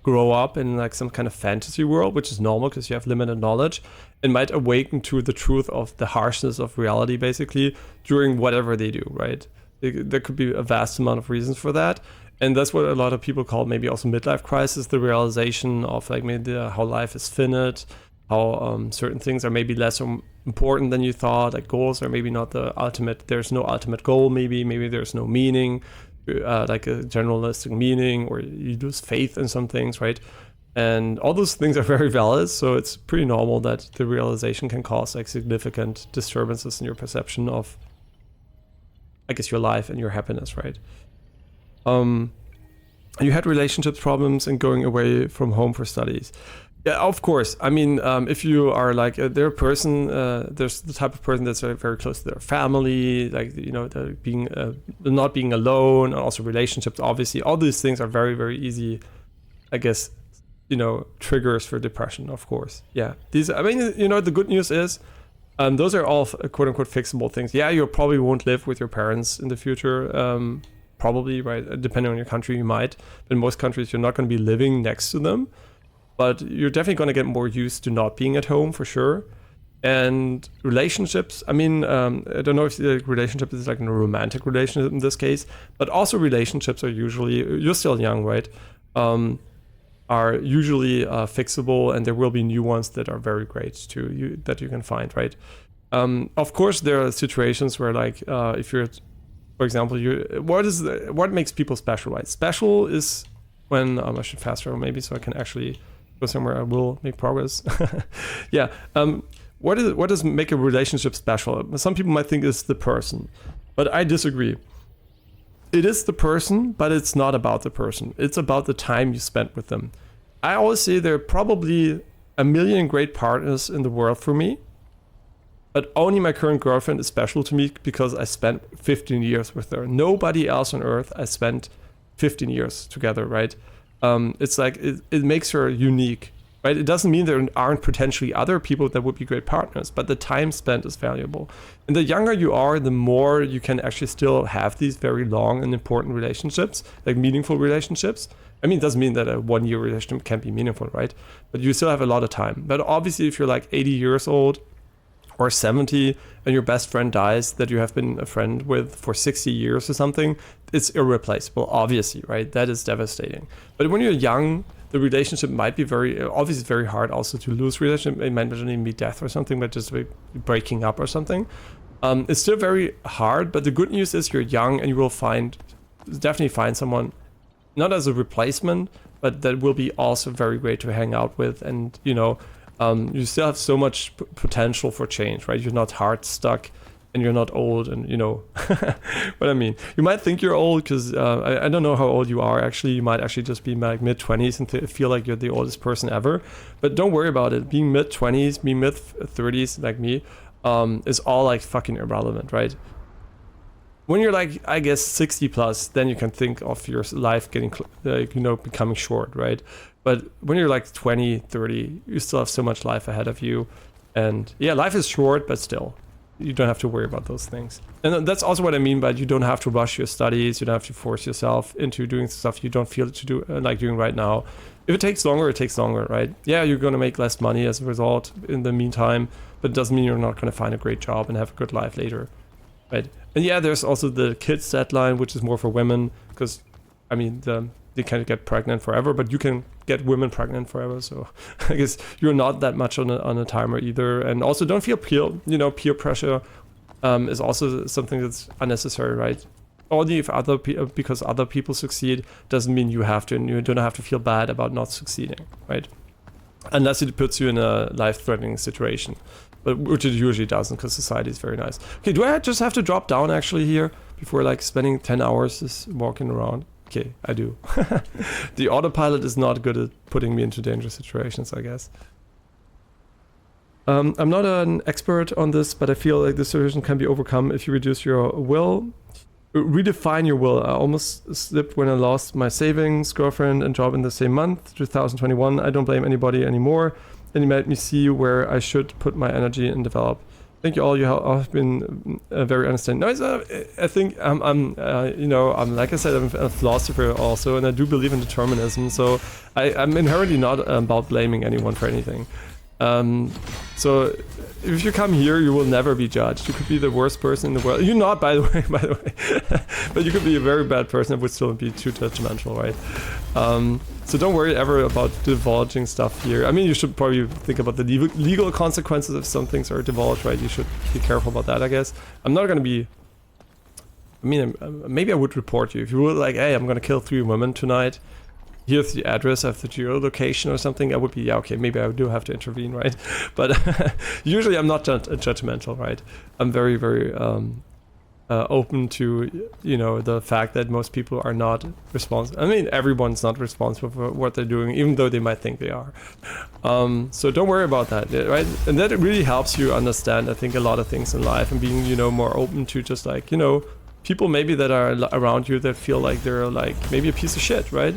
grow up in like some kind of fantasy world, which is normal because you have limited knowledge, and might awaken to the truth of the harshness of reality basically during whatever they do, right? There could be a vast amount of reasons for that. And that's what a lot of people call maybe also midlife crisis, the realization of like maybe how life is finite, how certain things are maybe less important than you thought, like goals are maybe not the ultimate, there's no ultimate goal, maybe there's no meaning, like a generalistic meaning, or you lose faith in some things, right? And all those things are very valid, so it's pretty normal that the realization can cause like significant disturbances in your perception of, I guess, your life and your happiness, right? You had relationships problems and going away from home for studies. Yeah, of course. I mean, if you are like they're a person, there's the type of person that's very, very close to their family, like, you know, being not being alone, and also relationships. Obviously, all these things are very, very easy, I guess, you know, triggers for depression, of course. Yeah, these, I mean, you know, the good news is those are all quote unquote fixable things. Yeah, you probably won't live with your parents in the future. Probably, right? Depending on your country, you might. But in most countries, you're not going to be living next to them. But you're definitely going to get more used to not being at home for sure. And relationships, I mean, I don't know if the relationship is like a romantic relationship in this case, but also relationships are usually, you're still young, right? Are usually fixable, and there will be new ones that are very great too, that you can find, right? Of course, there are situations where, like, if you're, for example, what makes people special, right? Special is when I should fast travel maybe so I can actually go somewhere. I will make progress. Yeah. What does make a relationship special? Some people might think it's the person, but I disagree. It is the person, but it's not about the person. It's about the time you spent with them. I always say there are probably a million great partners in the world for me, but only my current girlfriend is special to me because I spent 15 years with her. Nobody else on earth I spent 15 years together, right? It's like, it makes her unique, right? It doesn't mean there aren't potentially other people that would be great partners, but the time spent is valuable. And the younger you are, the more you can actually still have these very long and important relationships, like meaningful relationships. I mean, it doesn't mean that a 1 year relationship can't be meaningful, right? But you still have a lot of time. But obviously, if you're like 80 years old or 70 and your best friend dies that you have been a friend with for 60 years or something, it's irreplaceable, obviously, right? That is devastating. But when you're young, the relationship might be obviously very hard also to lose relationship. It might not even be death or something, but just breaking up or something. It's still very hard, but the good news is you're young and you will definitely find someone, not as a replacement, but that will be also very great to hang out with. And, you know, you still have so much potential for change, right? You're not hard stuck and you're not old, and you know what I mean. You might think you're old because I don't know how old you are actually. You might actually just be like mid-20s and feel like you're the oldest person ever. But don't worry about it. Being mid-20s, being mid-30s like me, is all like fucking irrelevant, right? When you're like, I guess 60 plus, then you can think of your life getting like, you know, becoming short, right? But when you're like 20, 30, you still have so much life ahead of you. And yeah, life is short, but still, you don't have to worry about those things. And that's also what I mean by you don't have to rush your studies. You don't have to force yourself into doing stuff you don't feel to do, like doing right now. If it takes longer, it takes longer, right? Yeah, you're going to make less money as a result in the meantime, but it doesn't mean you're not going to find a great job and have a good life later, right? And yeah, there's also the kids deadline, which is more for women, because, I mean, they can't get pregnant forever, but you can get women pregnant forever. So I guess you're not that much on a timer either. And also don't feel peer pressure is also something that's unnecessary, right? Only if because other people succeed doesn't mean you have to, and you don't have to feel bad about not succeeding, right? Unless it puts you in a life-threatening situation, but which it usually doesn't because society is very nice. Okay, do I just have to drop down actually here before like spending 10 hours just walking around? Okay, I do. The autopilot is not good at putting me into dangerous situations, I guess. I'm not an expert on this, but I feel like this situation can be overcome if you reduce your will. Redefine your will. I almost slipped when I lost my savings, girlfriend, and job in the same month, 2021. I don't blame anybody anymore. And it made me see where I should put my energy and develop. Thank you all. You have been very understanding. No, I think I'm like I said, I'm a philosopher also, and I do believe in determinism. So I'm inherently not about blaming anyone for anything. So if you come here, you will never be judged. You could be the worst person in the world. You're not, by the way, but you could be a very bad person that would still be too judgmental, right? So don't worry ever about divulging stuff here. I mean, you should probably think about the legal consequences if some things are divulged, right? You should be careful about that, I guess. I'm not going to be... I mean, maybe I would report you. If you were like, hey, I'm going to kill 3 women tonight, here's the address of the geolocation or something, I would be, yeah, okay, maybe I do have to intervene, right? But usually I'm not judgmental, right? I'm very, very open to, you know, the fact that most people are not responsible. I mean, everyone's not responsible for what they're doing, even though they might think they are. So don't worry about that, right? And that really helps you understand, I think, a lot of things in life and being, you know, more open to just like, you know, people maybe that are around you that feel like they're like maybe a piece of shit, right?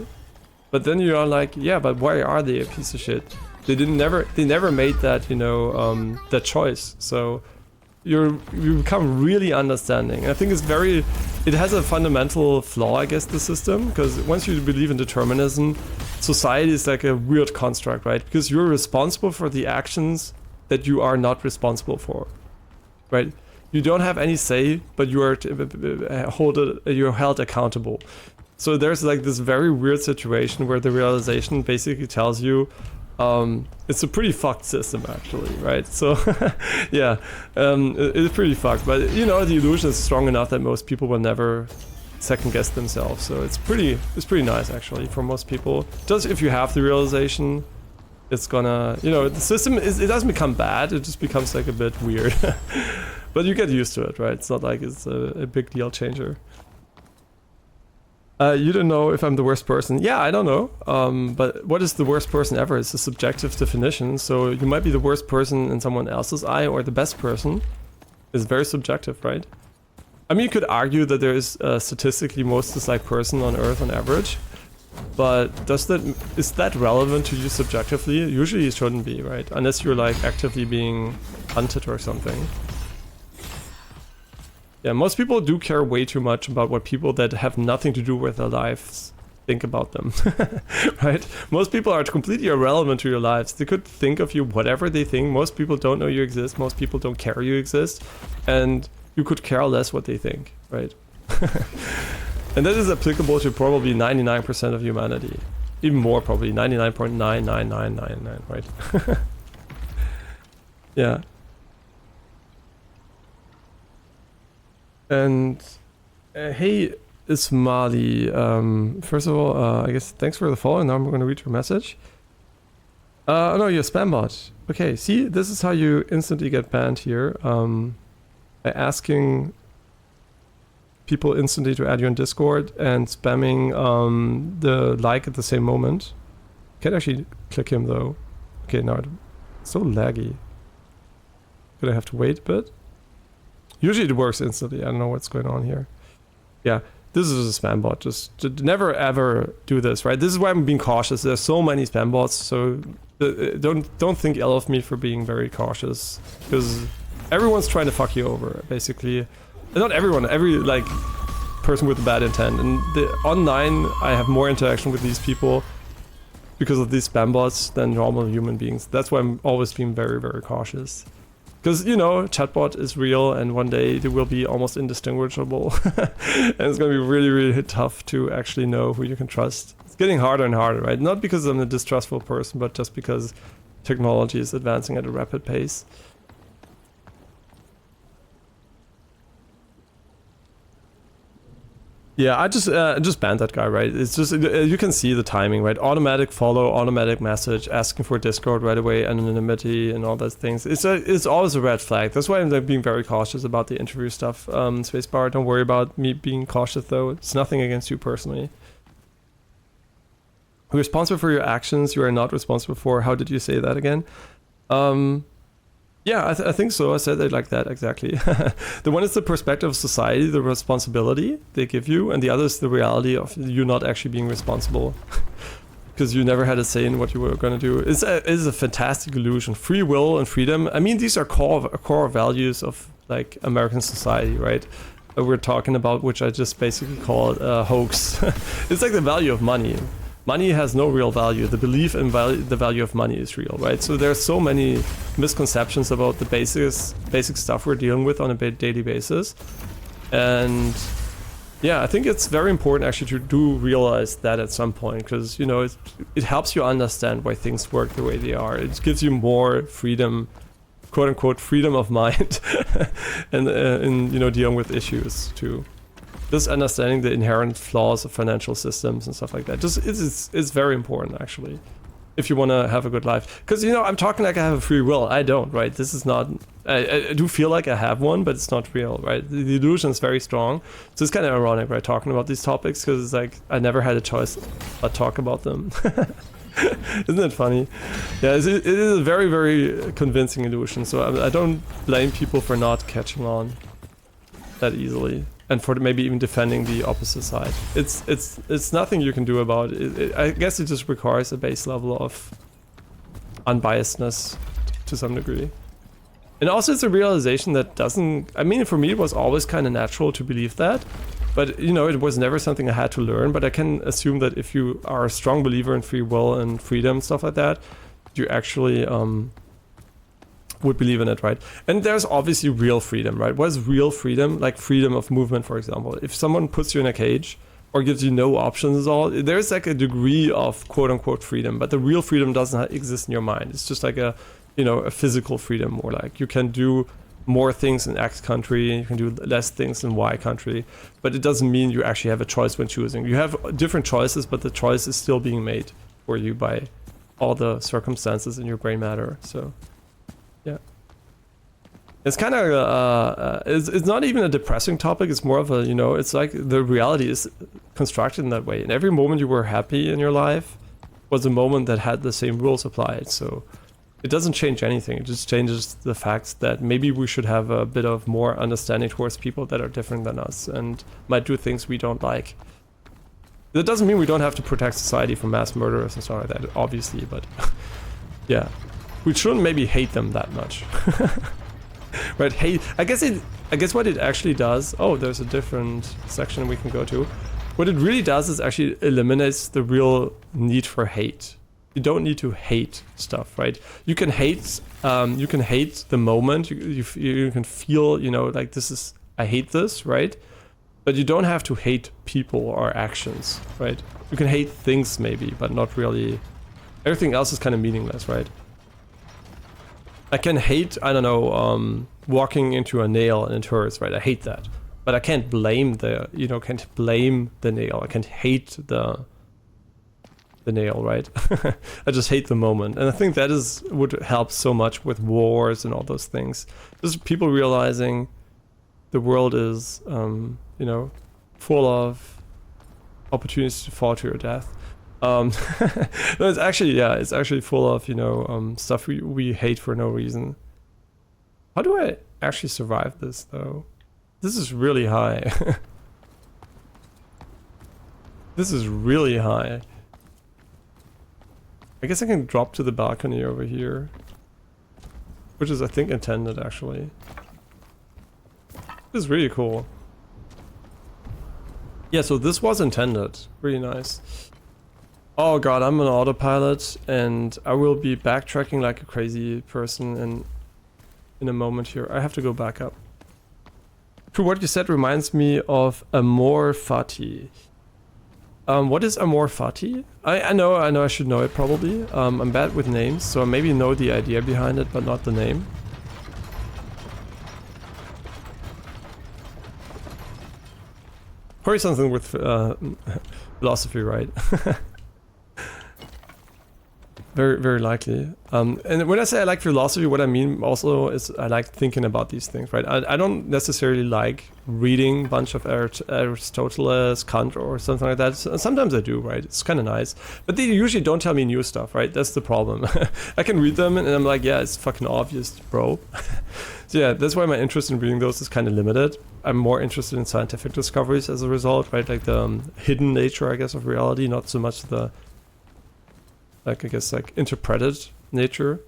But then you are like, yeah, but why are they a piece of shit? They never made that, you know, that choice. So you become really understanding. And I think it has a fundamental flaw, I guess, the system, because once you believe in determinism, society is like a weird construct, right? Because you're responsible for the actions that you are not responsible for, right? You don't have any say, but you are you're held accountable. So there's like this very weird situation where the realization basically tells you it's a pretty fucked system, actually, right? So yeah, it's pretty fucked, but you know, the illusion is strong enough that most people will never second guess themselves. So it's pretty nice, actually, for most people. Just if you have the realization, it's gonna, you know, the system it doesn't become bad, it just becomes like a bit weird. But you get used to it, right? It's not like it's a big deal changer. You don't know if I'm the worst person. Yeah, I don't know. But what is the worst person ever? It's a subjective definition. So you might be the worst person in someone else's eye, or the best person. It's very subjective, right? I mean, you could argue that there is a statistically most disliked person on Earth on average. But is that relevant to you subjectively? Usually it shouldn't be, right? Unless you're like actively being hunted or something. Yeah, most people do care way too much about what people that have nothing to do with their lives think about them, right? Most people are completely irrelevant to your lives. They could think of you whatever they think. Most people don't know you exist. Most people don't care you exist. And you could care less what they think, right? And that is applicable to probably 99% of humanity. Even more, probably 99.99999, right? Yeah. And hey, Ismali, first of all, I guess thanks for the follow, and now I'm going to read your message. Oh no, you're a spam bot. Okay, see, this is how you instantly get banned here. By asking people instantly to add you on Discord and spamming the like at the same moment. Can't actually click him though. Okay, now it's so laggy. Could I have to wait a bit? Usually it works instantly. I don't know what's going on here. Yeah, this is a spam bot. Just never ever do this, right? This is why I'm being cautious. There's so many spam bots, so don't think ill of me for being very cautious, because everyone's trying to fuck you over, basically. Not everyone, every like person with a bad intent. And online, I have more interaction with these people because of these spam bots than normal human beings. That's why I'm always being very, very cautious. Because, you know, chatbot is real, and one day they will be almost indistinguishable. And it's going to be really, really tough to actually know who you can trust. It's getting harder and harder, right? Not because I'm a distrustful person, but just because technology is advancing at a rapid pace. Yeah, I just banned that guy, right? It's just, you can see the timing, right? Automatic follow, automatic message, asking for Discord right away, anonymity and all those things. It's always a red flag. That's why I'm like being very cautious about the interview stuff. Spacebar, don't worry about me being cautious though. It's nothing against you personally. You're responsible for your actions, you are not responsible for. How did you say that again? Yeah, I think so. I said it like that, exactly. The one is the perspective of society, the responsibility they give you, and the other is the reality of you not actually being responsible. Because you never had a say in what you were going to do. It is a fantastic illusion. Free will and freedom, I mean, these are core values of like American society, right? That we're talking about, which I just basically call a hoax. It's like the value of money. Money has no real value. The belief in the value of money is real, right? So there's so many misconceptions about the basic stuff we're dealing with on a daily basis. And yeah, I think it's very important actually to do realize that at some point, because, you know, it helps you understand why things work the way they are. It gives you more freedom, quote unquote, freedom of mind, and in, you know, dealing with issues too. Just understanding the inherent flaws of financial systems and stuff like that. Just it's very important actually, if you want to have a good life. Because, you know, I'm talking like I have a free will. I don't, right? This is not. I do feel like I have one, but it's not real, right? The illusion is very strong. So it's kind of ironic, right, talking about these topics, because it's like I never had a choice but talk about them. Isn't it funny? Yeah, it is a very, very convincing illusion. So I don't blame people for not catching on that easily. and for maybe even defending the opposite side. It's nothing you can do about it. I guess it just requires a base level of unbiasedness to some degree. And also it's a realization that doesn't, I mean, for me it was always kind of natural to believe that, but you know, it was never something I had to learn. But I can assume that if you are a strong believer in free will and freedom, stuff like that, you actually would believe in it, right? And there's obviously real freedom, right? What is real freedom? Like freedom of movement, for example. If someone puts you in a cage or gives you no options at all, there's like a degree of quote unquote freedom, but the real freedom doesn't exist in your mind. It's just like a, you know, a physical freedom, more like you can do more things in X country, you can do less things in Y country, but it doesn't mean you actually have a choice when choosing. You have different choices, but the choice is still being made for you by all the circumstances in your brain matter. So yeah, it's kind of it's not even a depressing topic. It's more of a, you know, it's like the reality is constructed in that way, and every moment you were happy in your life was a moment that had the same rules applied. So it doesn't change anything. It just changes the fact that maybe we should have a bit of more understanding towards people that are different than us and might do things we don't like. That doesn't mean we don't have to protect society from mass murderers and stuff like that, obviously, but yeah, we shouldn't maybe hate them that much. Right? Hate. I guess what it actually does. Oh, there's a different section we can go to. What it really does is actually eliminates the real need for hate. You don't need to hate stuff, right? You can hate the moment. You can feel, you know, like this is, I hate this, right? But you don't have to hate people or actions, right? You can hate things maybe, but not really. Everything else is kind of meaningless, right? I can hate, I don't know, walking into a nail and it hurts, right? I hate that. But I can't blame the, you know, can't blame the nail. I can't hate the nail, right? I just hate the moment. And I think that is would help so much with wars and all those things. Just people realizing the world is, you know, full of opportunities to fall to your death. No, it's actually, yeah, it's actually full of, you know, stuff we hate for no reason. How do I actually survive this, though? This is really high. This is really high. I guess I can drop to the balcony over here. Which is, I think, intended, actually. This is really cool. Yeah, so this was intended. Really nice. Oh god, I'm an autopilot, and I will be backtracking like a crazy person in a moment here. I have to go back up. For what you said reminds me of Amor Fati. What is Amor Fati? I know I should know it probably. I'm bad with names, so I maybe know the idea behind it, but not the name. Probably something with philosophy, right? Very, very likely. And when I say I like philosophy, what I mean also is I like thinking about these things, right? I don't necessarily like reading a bunch of Aristotle, Kant, or something like that. Sometimes I do, right? It's kind of nice. But they usually don't tell me new stuff, right? That's the problem. I can read them and I'm like, yeah, it's fucking obvious, bro. So yeah, that's why my interest in reading those is kind of limited. I'm more interested in scientific discoveries as a result, right? Like the hidden nature, I guess, of reality, not so much the, like, I guess, like, interpreted nature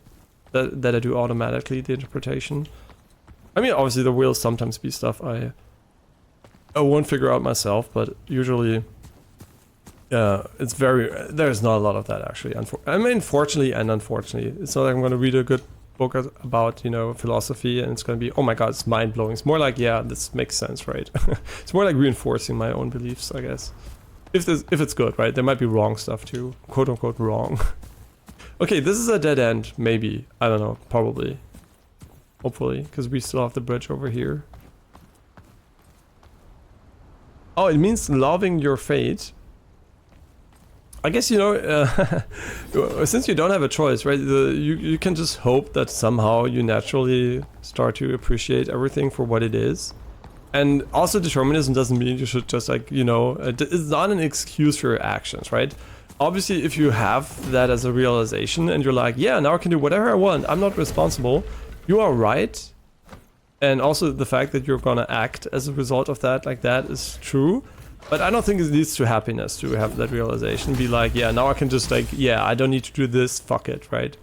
that I do automatically, the interpretation. I mean, obviously there will sometimes be stuff I won't figure out myself, but usually, it's very, there's not a lot of that, actually. I mean, fortunately and unfortunately. It's not like I'm going to read a good book about, you know, philosophy and it's going to be, oh my god, it's mind-blowing. It's more like, yeah, this makes sense, right? It's more like reinforcing my own beliefs, I guess. If it's good, right? There might be wrong stuff too. Quote unquote wrong. Okay, this is a dead end, maybe. I don't know, probably. Hopefully, because we still have the bridge over here. Oh, it means loving your fate. I guess, you know, since you don't have a choice, right? You can just hope that somehow you naturally start to appreciate everything for what it is. And also determinism doesn't mean you should just, like, you know, it's not an excuse for your actions, right? Obviously, if you have that as a realization and you're like, yeah, now I can do whatever I want, I'm not responsible, you are right. And also the fact that you're gonna act as a result of that, like that is true. But I don't think it leads to happiness to have that realization. Be like, yeah, now I can just like, yeah, I don't need to do this, fuck it, right?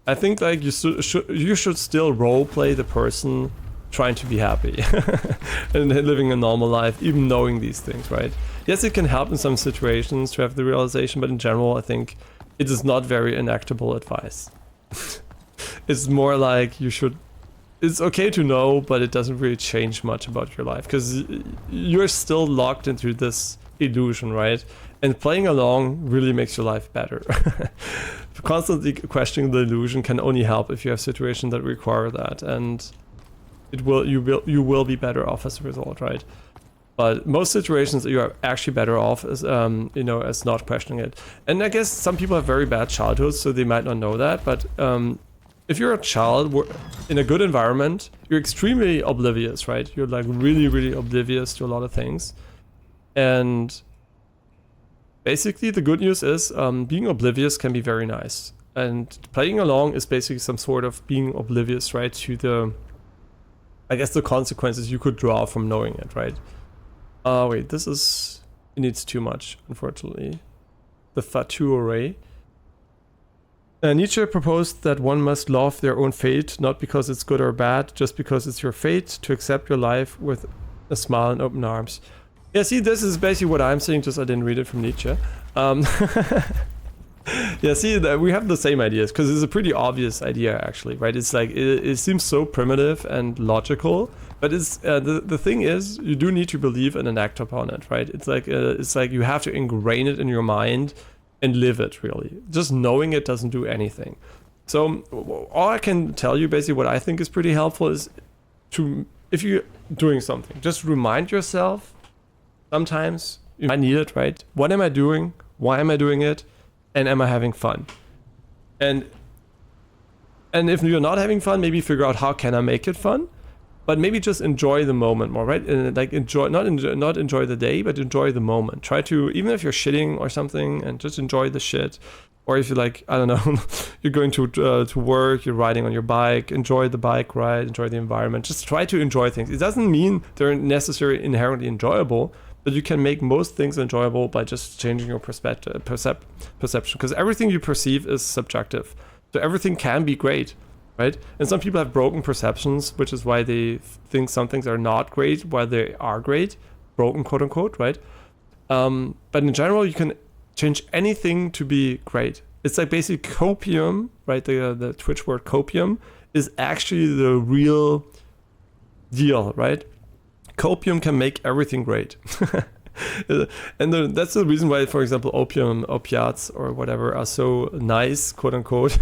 I think like you should still roleplay the person trying to be happy and living a normal life, even knowing these things, right? Yes, it can help in some situations to have the realization, but in general, I think it is not very enactable advice. It's more like you should. It's okay to know, but it doesn't really change much about your life because you're still locked into this illusion, right? And playing along really makes your life better. Constantly questioning the illusion can only help if you have situations that require that, and you will be better off as a result, right? But most situations you are actually better off as as not questioning it. And I guess some people have very bad childhoods, so they might not know that, but if you're a child in a good environment, you're extremely oblivious, right? You're like really, really oblivious to a lot of things. And basically the good news is being oblivious can be very nice. And playing along is basically some sort of being oblivious, right? To the, I guess, the consequences you could draw from knowing it, right? Wait, it needs too much, unfortunately. The Fatu array. Nietzsche proposed that one must love their own fate, not because it's good or bad, just because it's your fate, to accept your life with a smile and open arms. Yeah, see, this is basically what I'm saying, just I didn't read it from Nietzsche. Yeah, see, we have the same ideas, because it's a pretty obvious idea, actually, right? It's like, it seems so primitive and logical, but it's the thing is, you do need to believe and enact upon it, right? It's like you have to ingrain it in your mind and live it, really. Just knowing it doesn't do anything. So all I can tell you, basically what I think is pretty helpful is if you're doing something, just remind yourself, sometimes you might need it, right? What am I doing? Why am I doing it? And am I having fun? And if you're not having fun, maybe figure out how can I make it fun? But maybe just enjoy the moment more, right? And like not enjoy the day, but enjoy the moment. Try to, even if you're shitting or something, and just enjoy the shit. Or if you're like, I don't know, you're going to work, you're riding on your bike, enjoy the bike ride, enjoy the environment. Just try to enjoy things. It doesn't mean they're necessarily inherently enjoyable, but you can make most things enjoyable by just changing your perception. Because everything you perceive is subjective. So everything can be great. Right? And some people have broken perceptions, which is why they think some things are not great while they are great. Broken, quote unquote, right? But in general, you can change anything to be great. It's like basically copium, right? The Twitch word copium is actually the real deal, right? Copium can make everything great. And that's the reason why, for example, opiates or whatever are so nice, quote unquote,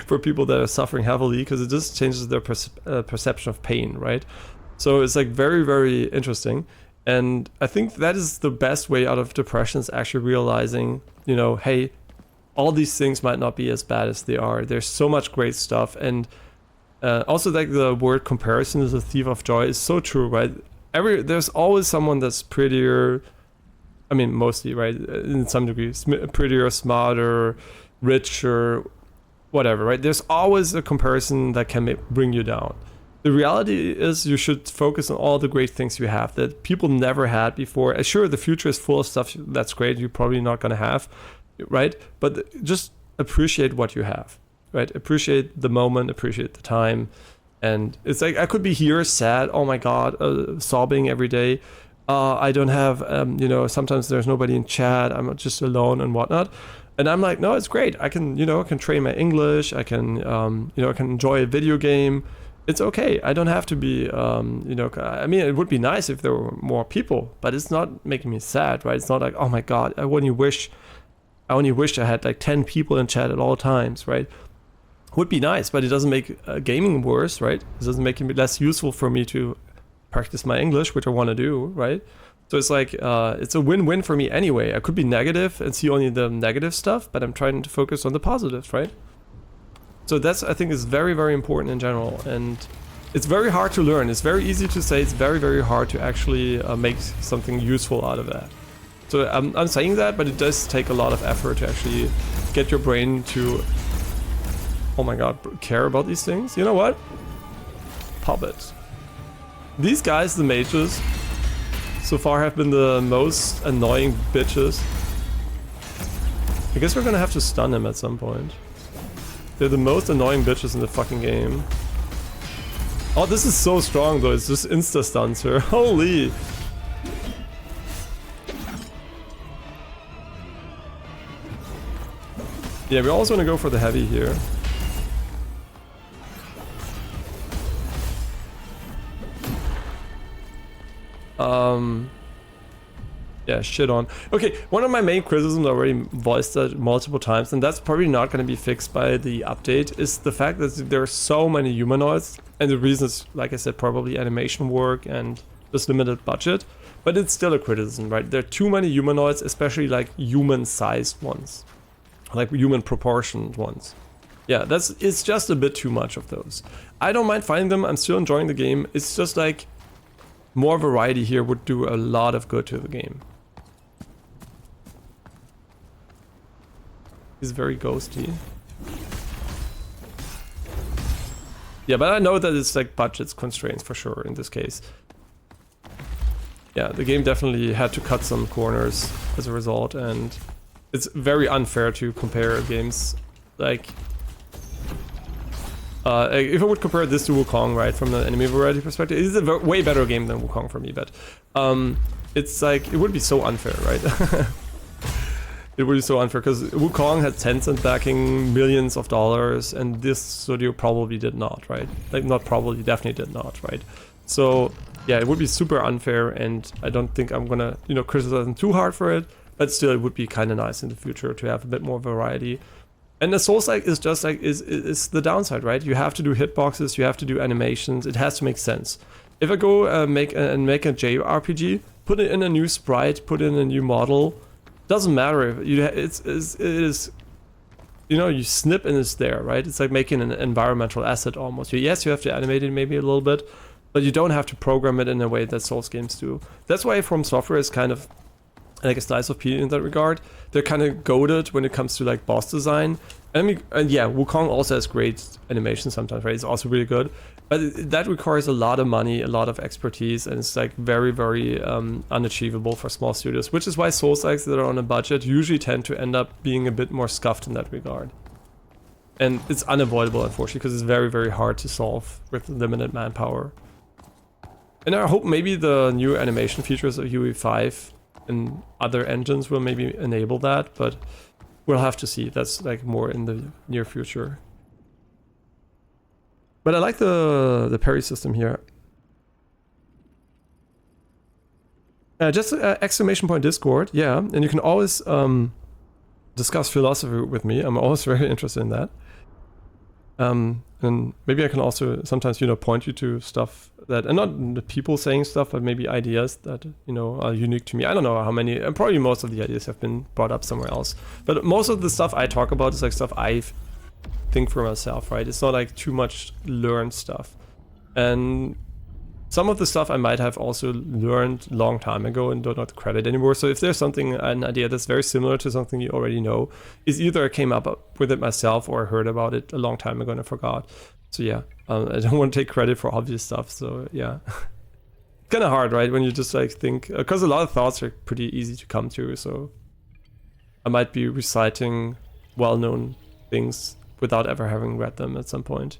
for people that are suffering heavily, because it just changes their perception of pain, right? So it's like very, very interesting. And I think that is the best way out of depression, is actually realizing, hey, all these things might not be as bad as they are. There's so much great stuff. And also, like, the word comparison is a thief of joy is so true, right? There's always someone that's prettier, I mean, mostly, right, in some degree, prettier, smarter, richer, whatever, right? There's always a comparison that can bring you down. The reality is you should focus on all the great things you have that people never had before. Sure, the future is full of stuff that's great, you're probably not going to have, right? But just appreciate what you have, right? Appreciate the moment, appreciate the time. And it's like, I could be here sad, oh my god, sobbing every day. I don't have, sometimes there's nobody in chat, I'm just alone and whatnot. And I'm like, no, it's great. I can, I can train my English. I can, I can enjoy a video game. It's okay. I don't have to be, I mean, it would be nice if there were more people, but it's not making me sad, right? It's not like, oh my god, I only wish I had like 10 people in chat at all times, right? Would be nice, but it doesn't make gaming worse, right? It doesn't make it less useful for me to practice my English, which I want to do, right? So it's like, it's a win-win for me anyway. I could be negative and see only the negative stuff, but I'm trying to focus on the positives, right? So that's, I think, is very, very important in general. And it's very hard to learn. It's very easy to say, it's very, very hard to actually make something useful out of that. So I'm saying that, but it does take a lot of effort to actually get your brain to, oh my god, care about these things. You know what? Puppet. These guys, the mages, so far have been the most annoying bitches. I guess we're gonna have to stun him at some point. They're the most annoying bitches in the fucking game. Oh, this is so strong though, it's just insta-stuns her. Holy! Yeah, we always want to go for the heavy here. Yeah, shit on. Okay, one of my main criticisms, I already voiced that multiple times, and that's probably not going to be fixed by the update, is the fact that there are so many humanoids, and the reason is, like I said, probably animation work and just limited budget, but it's still a criticism, right? There are too many humanoids, especially like human-sized ones, like human-proportioned ones. Yeah, it's just a bit too much of those. I don't mind finding them, I'm still enjoying the game, it's just like more variety here would do a lot of good to the game. He's very ghosty. Yeah, but I know that it's like budget constraints for sure in this case. Yeah, the game definitely had to cut some corners as a result, and it's very unfair to compare games like... if I would compare this to Wukong, right, from the enemy variety perspective, it's a way better game than Wukong for me, but it's like, it would be so unfair, right? It would be so unfair, because Wukong had Tencent backing millions of dollars, and this studio probably did not, right? Like, not probably, definitely did not, right? So, yeah, it would be super unfair, and I don't think I'm gonna, you know, criticize them too hard for it, but still, it would be kind of nice in the future to have a bit more variety. And the Soulslike is just like, is the downside, right? You have to do hitboxes, you have to do animations, it has to make sense. If I go make a JRPG, put it in a new sprite, put in a new model, doesn't matter if you, it is, you know, you snip and it's there, right? It's like making an environmental asset almost. Yes, you have to animate it maybe a little bit, but you don't have to program it in a way that Souls games do. That's why From Software is kind of like a slice of pea in that regard. They're kind of goated when it comes to like boss design. I mean, and yeah, Wukong also has great animation sometimes, right? It's also really good, but that requires a lot of money, a lot of expertise, and it's like very, very unachievable for small studios, which is why Soulslikes that are on a budget usually tend to end up being a bit more scuffed in that regard. And it's unavoidable, unfortunately, because it's very, very hard to solve with limited manpower. And I hope maybe the new animation features of UE5 and other engines will maybe enable that, but we'll have to see. That's like more in the near future. But I like the parry system here. Just exclamation point Discord, yeah, and you can always discuss philosophy with me. I'm always very interested in that. And maybe I can also sometimes, you know, point you to stuff that, and not the people saying stuff, but maybe ideas that, you know, are unique to me. I don't know how many, and probably most of the ideas have been brought up somewhere else. But most of the stuff I talk about is like stuff I think for myself, right? It's not like too much learned stuff. And some of the stuff I might have also learned a long time ago and don't know the credit anymore. So if there's something, an idea that's very similar to something you already know, is either I came up with it myself or I heard about it a long time ago and I forgot. So yeah, I don't want to take credit for obvious stuff. So yeah, kind of hard, right? When you just like think, because a lot of thoughts are pretty easy to come to. So I might be reciting well-known things without ever having read them at some point.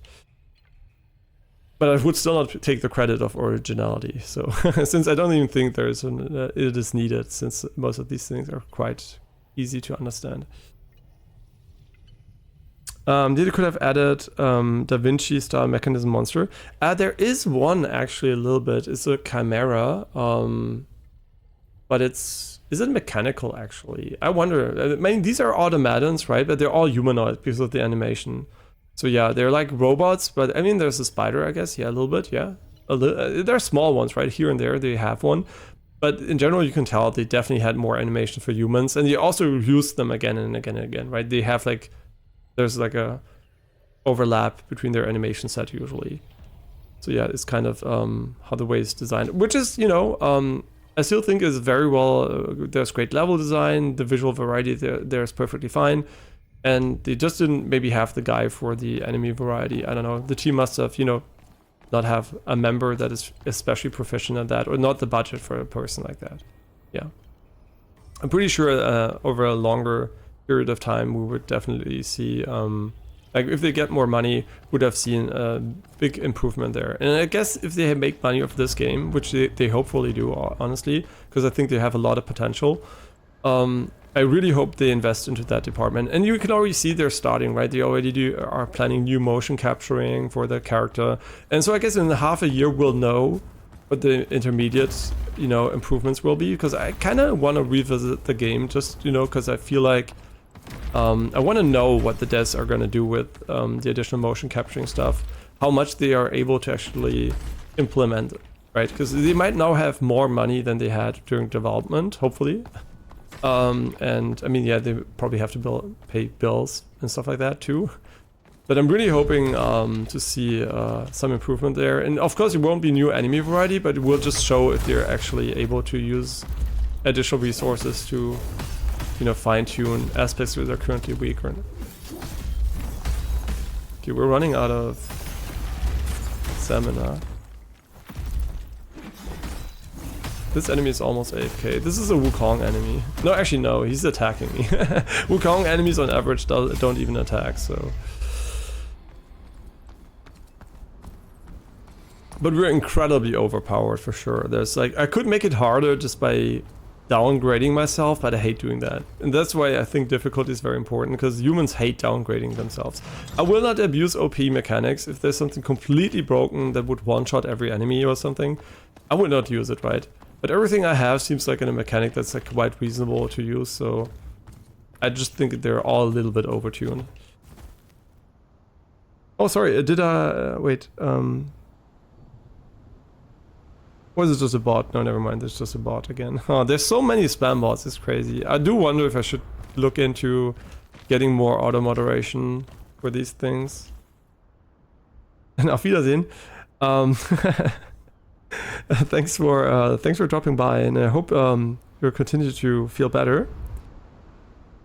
But I would still not take the credit of originality. So since I don't even think there is it is needed, since most of these things are quite easy to understand. Did could have added Da Vinci style mechanism monster. There is one actually a little bit. It's a chimera, but is it mechanical actually? I wonder. I mean, these are automatons, right? But they're all humanoid because of the animation. So yeah, they're like robots, but I mean, there's a spider, I guess. Yeah, a little bit, yeah. There are small ones, right? Here and there, they have one. But in general, you can tell they definitely had more animation for humans. And they also used them again and again and again, right? They have like, there's like a overlap between their animation set usually. So yeah, it's kind of how the way it's designed, which is, you know, I still think is very well, there's great level design, the visual variety there is perfectly fine. And they just didn't maybe have the guy for the enemy variety. I don't know. The team must have, you know, not have a member that is especially proficient at that, or not the budget for a person like that. Yeah. I'm pretty sure over a longer period of time we would definitely see, like if they get more money, would have seen a big improvement there. And I guess if they make money off this game, which they hopefully do, honestly, because I think they have a lot of potential, I really hope they invest into that department. And you can already see they're starting, right? They already are planning new motion capturing for the character. And so I guess in half a year we'll know what the intermediate, you know, improvements will be, because I kind of want to revisit the game, just, you know, because I feel like I want to know what the devs are going to do with the additional motion capturing stuff, how much they are able to actually implement, right? Because they might now have more money than they had during development, hopefully. And I mean, yeah, they probably have to pay bills and stuff like that too. But I'm really hoping to see some improvement there. And of course, it won't be new enemy variety, but it will just show if they're actually able to use additional resources to, you know, fine-tune aspects that are currently weak. Or... Okay, we're running out of stamina. This enemy is almost AFK. This is a Wukong enemy. No, actually no, he's attacking me. Wukong enemies on average don't even attack, so... But we're incredibly overpowered for sure. There's like, I could make it harder just by downgrading myself, but I hate doing that. And that's why I think difficulty is very important, because humans hate downgrading themselves. I will not abuse OP mechanics. If there's something completely broken that would one-shot every enemy or something, I would not use it, right? But everything I have seems like in a mechanic that's like quite reasonable to use, so I just think they're all a little bit overtuned. Oh, sorry, did I... wait, was it just a bot? No, never mind, it's just a bot again. Oh, there's so many spam bots, it's crazy. I do wonder if I should look into getting more auto moderation for these things. And auf Wiedersehen. Thanks for dropping by, and I hope you'll continue to feel better.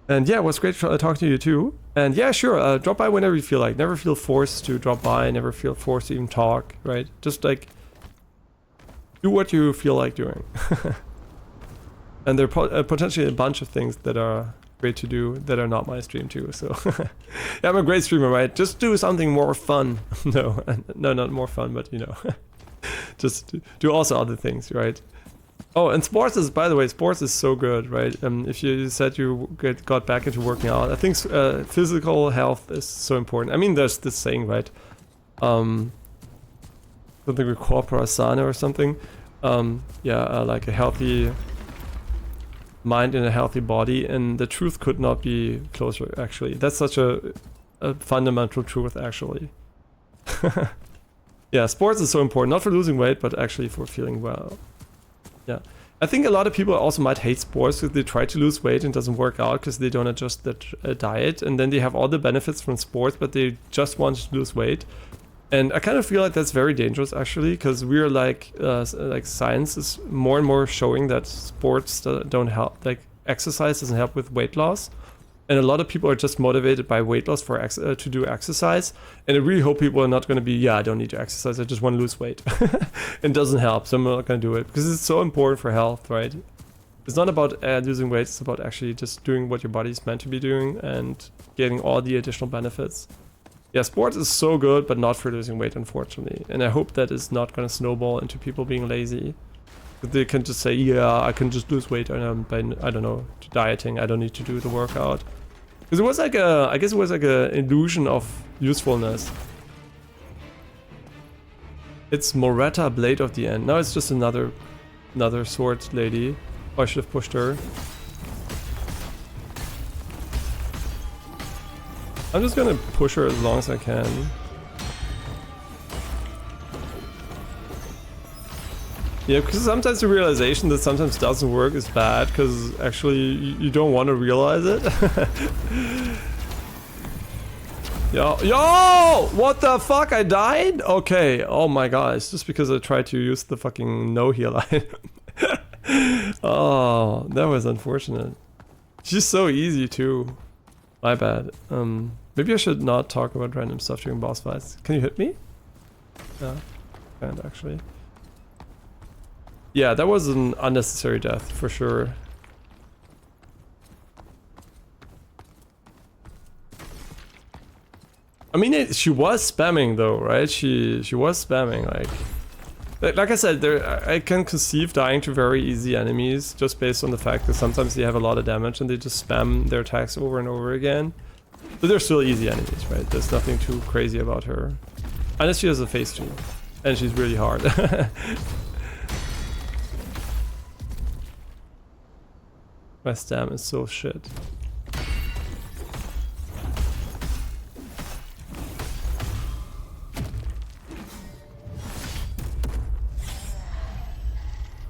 And yeah, it was great talking to you too. And yeah, sure, drop by whenever you feel like. Never feel forced to drop by, never feel forced to even talk, right? Just like, do what you feel like doing. And there are potentially a bunch of things that are great to do that are not my stream too, so... Yeah, I'm a great streamer, right? Just do something more fun. No, not more fun, but you know... Just do also other things, right? Oh, and sports is, by the way, sports is so good, right? If you said you got back into working out, I think physical health is so important. I mean, there's this saying, right? Something with corpora sana or something. Yeah, like a healthy mind in a healthy body, and the truth could not be closer, actually. That's such a fundamental truth, actually. Yeah, sports is so important, not for losing weight, but actually for feeling well. Yeah. I think a lot of people also might hate sports because they try to lose weight and it doesn't work out because they don't adjust their diet, and then they have all the benefits from sports, but they just want to lose weight. And I kind of feel like that's very dangerous, actually, because we're like science is more and more showing that sports don't help, like exercise doesn't help with weight loss. And a lot of people are just motivated by weight loss for to do exercise. And I really hope people are not going to be, yeah, I don't need to exercise, I just want to lose weight. It doesn't help, so I'm not going to do it. Because it's so important for health, right? It's not about losing weight, it's about actually just doing what your body's meant to be doing and getting all the additional benefits. Yeah, sports is so good, but not for losing weight, unfortunately. And I hope that is not going to snowball into people being lazy. They can just say, yeah, I can just lose weight by, I don't know, dieting, I don't need to do the workout. Because it was like a, I guess it was like an illusion of usefulness. It's Moretta Blade of the End. Now it's just another sword lady. Oh, I should have pushed her. I'm just gonna push her as long as I can. Yeah, because sometimes the realization that sometimes doesn't work is bad, because actually you don't want to realize it. Yo! What the fuck? I died? Okay, oh my god, it's just because I tried to use the fucking no heal item. Oh, that was unfortunate. She's so easy too. My bad. Maybe I should not talk about random stuff during boss fights. Can you hit me? Yeah. backhand, actually. Yeah, that was an unnecessary death, for sure. I mean, she was spamming though, right? She was spamming, like I said, I can conceive dying to very easy enemies just based on the fact that sometimes they have a lot of damage and they just spam their attacks over and over again. But they're still easy enemies, right? There's nothing too crazy about her. Unless she has a phase 2. And she's really hard. My stam is so shit.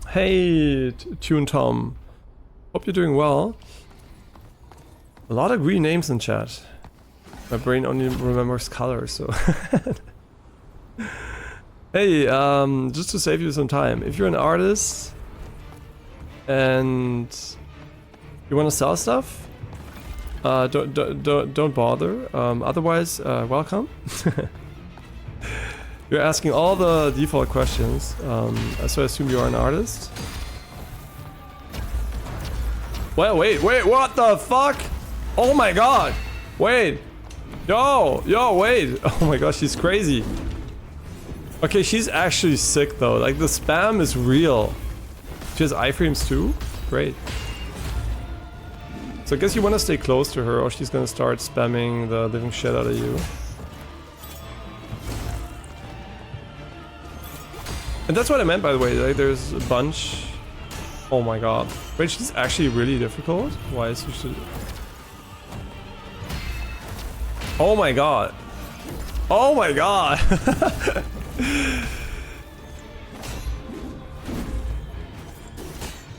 Hey, Tune Tom. Hope you're doing well. A lot of green names in chat. My brain only remembers colors, so... Hey, just to save you some time, if you're an artist and you want to sell stuff, don't bother. Otherwise, welcome. You're asking all the default questions, so I assume you are an artist. Well, wait, what the fuck? Oh my god! Wait! Yo, wait! Oh my gosh, she's crazy. Okay, she's actually sick though. Like, the spam is real. She has iframes too? Great. So I guess you want to stay close to her or she's gonna start spamming the living shit out of you. And that's what I meant, by the way. Like, there's a bunch. Oh my god. Wait, she's actually really difficult? Why is she... Oh my god. Oh my god.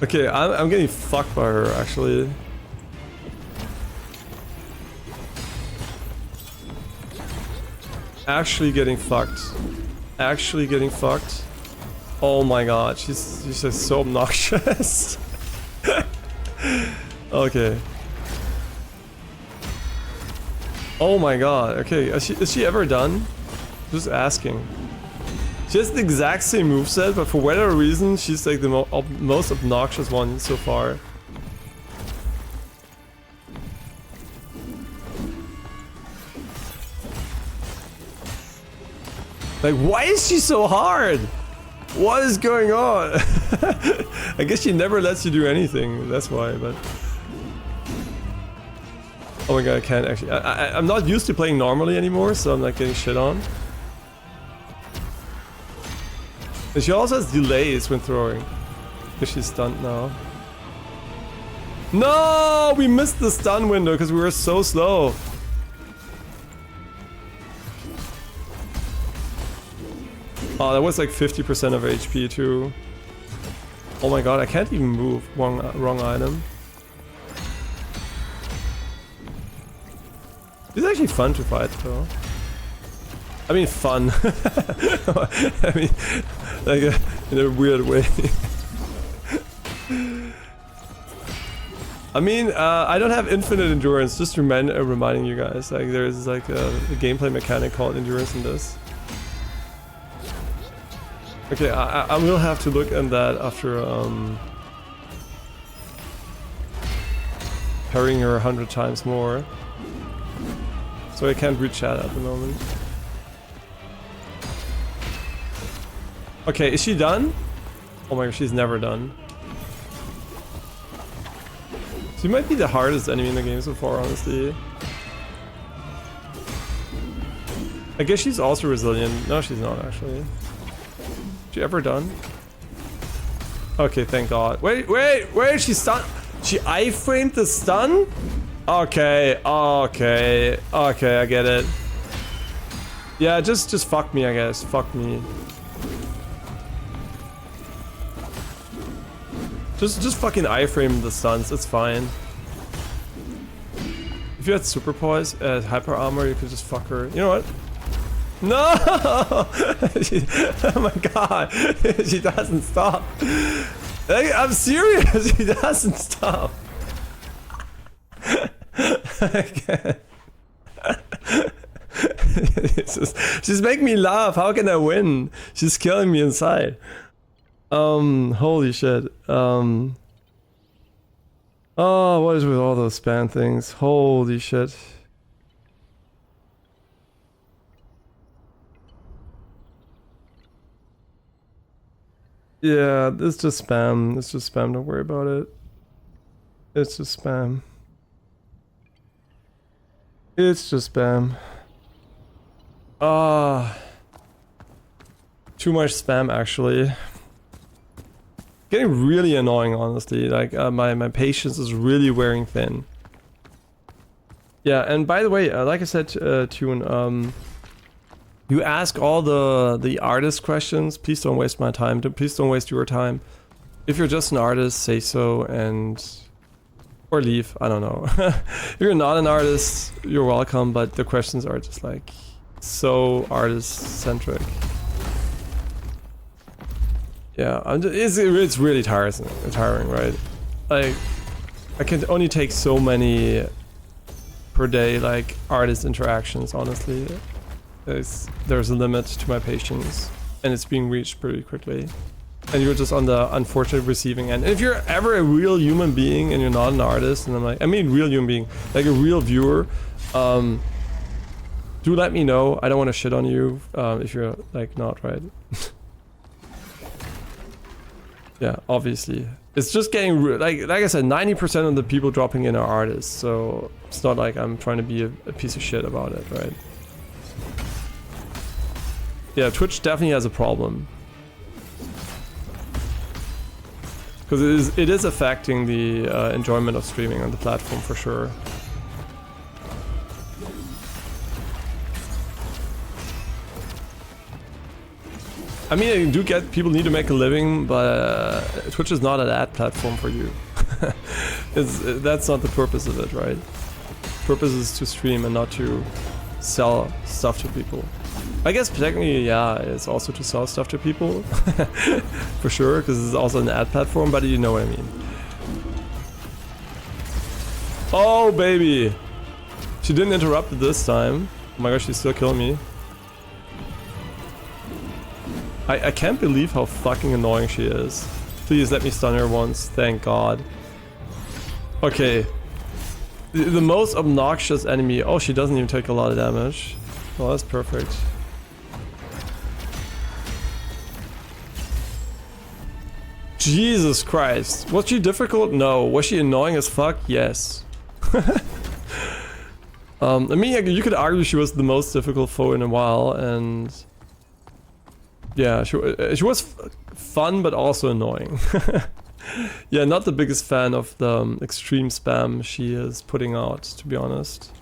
Okay, I'm getting fucked by her, actually. Actually getting fucked. Actually getting fucked. Oh my god, she's just so obnoxious. Okay. Oh my god, okay, is she ever done? Just asking. She has the exact same moveset, but for whatever reason, she's like the most obnoxious one so far. Like, why is she so hard? What is going on? I guess she never lets you do anything, that's why, but... Oh my god, I can't actually... I'm not used to playing normally anymore, so I'm not getting shit on. And she also has delays when throwing. Because she's stunned now. No! We missed the stun window because we were so slow. Oh, that was like 50% of HP too. Oh my god, I can't even move. Wrong item. It's actually fun to fight though. I mean fun. I mean, like in a weird way. I mean, I don't have infinite endurance, just reminding you guys. Like, there's like a gameplay mechanic called endurance in this. Okay, I will have to look at that after parrying her 100 times more. So I can't read chat at the moment. Okay, is she done? Oh my gosh, she's never done. She might be the hardest enemy in the game so far, honestly. I guess she's also resilient. No, she's not actually. She ever done? Okay, thank god. Wait, she's stunned. She iframed the stun? Okay, I get it. Yeah, just fuck me, I guess. Fuck me. Just fucking iframe the stuns, it's fine. If you had super poise, hyper armor, you could just fuck her. You know what? No! Oh my god, she doesn't stop. Like, I'm serious, she doesn't stop. I can't. She's making me laugh. How can I win? She's killing me inside. Holy shit. Oh, what is with all those spam things? Holy shit. Yeah, it's just spam. It's just spam. Don't worry about it. It's just spam. It's just spam. Too much spam actually. Getting really annoying, honestly. Like my patience is really wearing thin. Yeah, and by the way, like I said, Tune, you ask all the artist questions. Please don't waste my time. Please don't waste your time. If you're just an artist, say so and or leave. I don't know. If you're not an artist, you're welcome. But the questions are just like so artist centric. Yeah, it's really tiring, right? Like I can only take so many per day, like artist interactions. Honestly. There's a limit to my patience, and it's being reached pretty quickly. And you're just on the unfortunate receiving end. And if you're ever a real human being and you're not an artist, and I'm like, I mean real human being, like a real viewer, do let me know. I don't want to shit on you if you're like not, right? Yeah, obviously. It's just getting like I said, 90% of the people dropping in are artists, so it's not like I'm trying to be a piece of shit about it, right? Yeah, Twitch definitely has a problem. Because it is affecting the enjoyment of streaming on the platform for sure. I mean, I do get people need to make a living, but Twitch is not an ad platform for you. That's not the purpose of it, right? The purpose is to stream and not to sell stuff to people. I guess technically, yeah, it's also to sell stuff to people, for sure, because it's also an ad platform, but you know what I mean. Oh, baby! She didn't interrupt it this time. Oh my gosh, she's still killing me. I can't believe how fucking annoying she is. Please let me stun her once, thank god. Okay. The most obnoxious enemy. Oh, she doesn't even take a lot of damage. Oh, that's perfect. Jesus Christ. Was she difficult? No. Was she annoying as fuck? Yes. I mean, you could argue she was the most difficult foe in a while, and yeah, she was fun, but also annoying. Yeah, not the biggest fan of the extreme spam she is putting out, to be honest.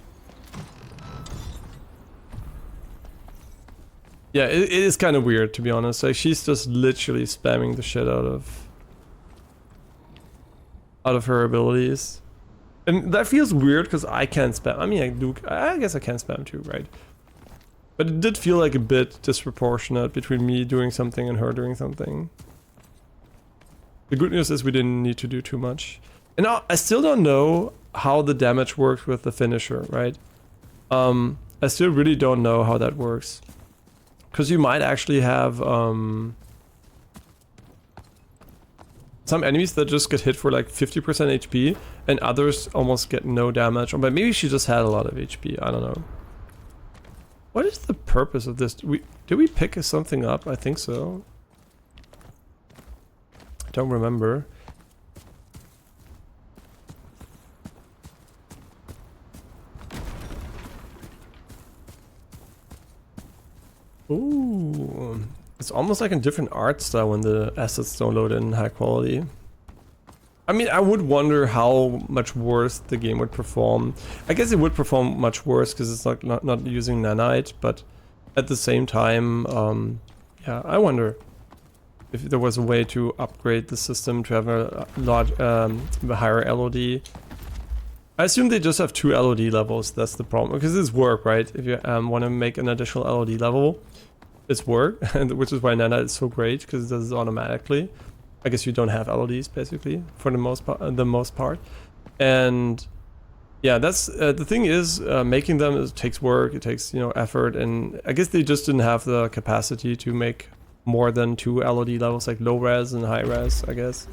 Yeah, it is kind of weird, to be honest. Like, she's just literally spamming the shit out of her abilities. And that feels weird because I can't spam. I mean, I guess I can spam too, right? But it did feel like a bit disproportionate between me doing something and her doing something. The good news is we didn't need to do too much. And now, I still don't know how the damage works with the finisher, right? I still really don't know how that works. Because you might actually have some enemies that just get hit for like 50% HP, and others almost get no damage. But maybe she just had a lot of HP, I don't know. What is the purpose of this? Did we pick something up? I think so. I don't remember. Ooh, it's almost like a different art style when the assets don't load in high quality. I mean, I would wonder how much worse the game would perform. I guess it would perform much worse because it's not using nanite, but at the same time, yeah, I wonder if there was a way to upgrade the system to have a higher LOD. I assume they just have 2 LOD levels, that's the problem, because it's work, right? If you want to make an additional LOD level, it's work, and which is why nanite is so great, because it does it automatically. I guess you don't have LODs basically for the most part, and Yeah, that's the thing is making them takes work, it takes, you know, effort, and I guess they just didn't have the capacity to make more than 2 LOD levels, like low res and high res, I guess.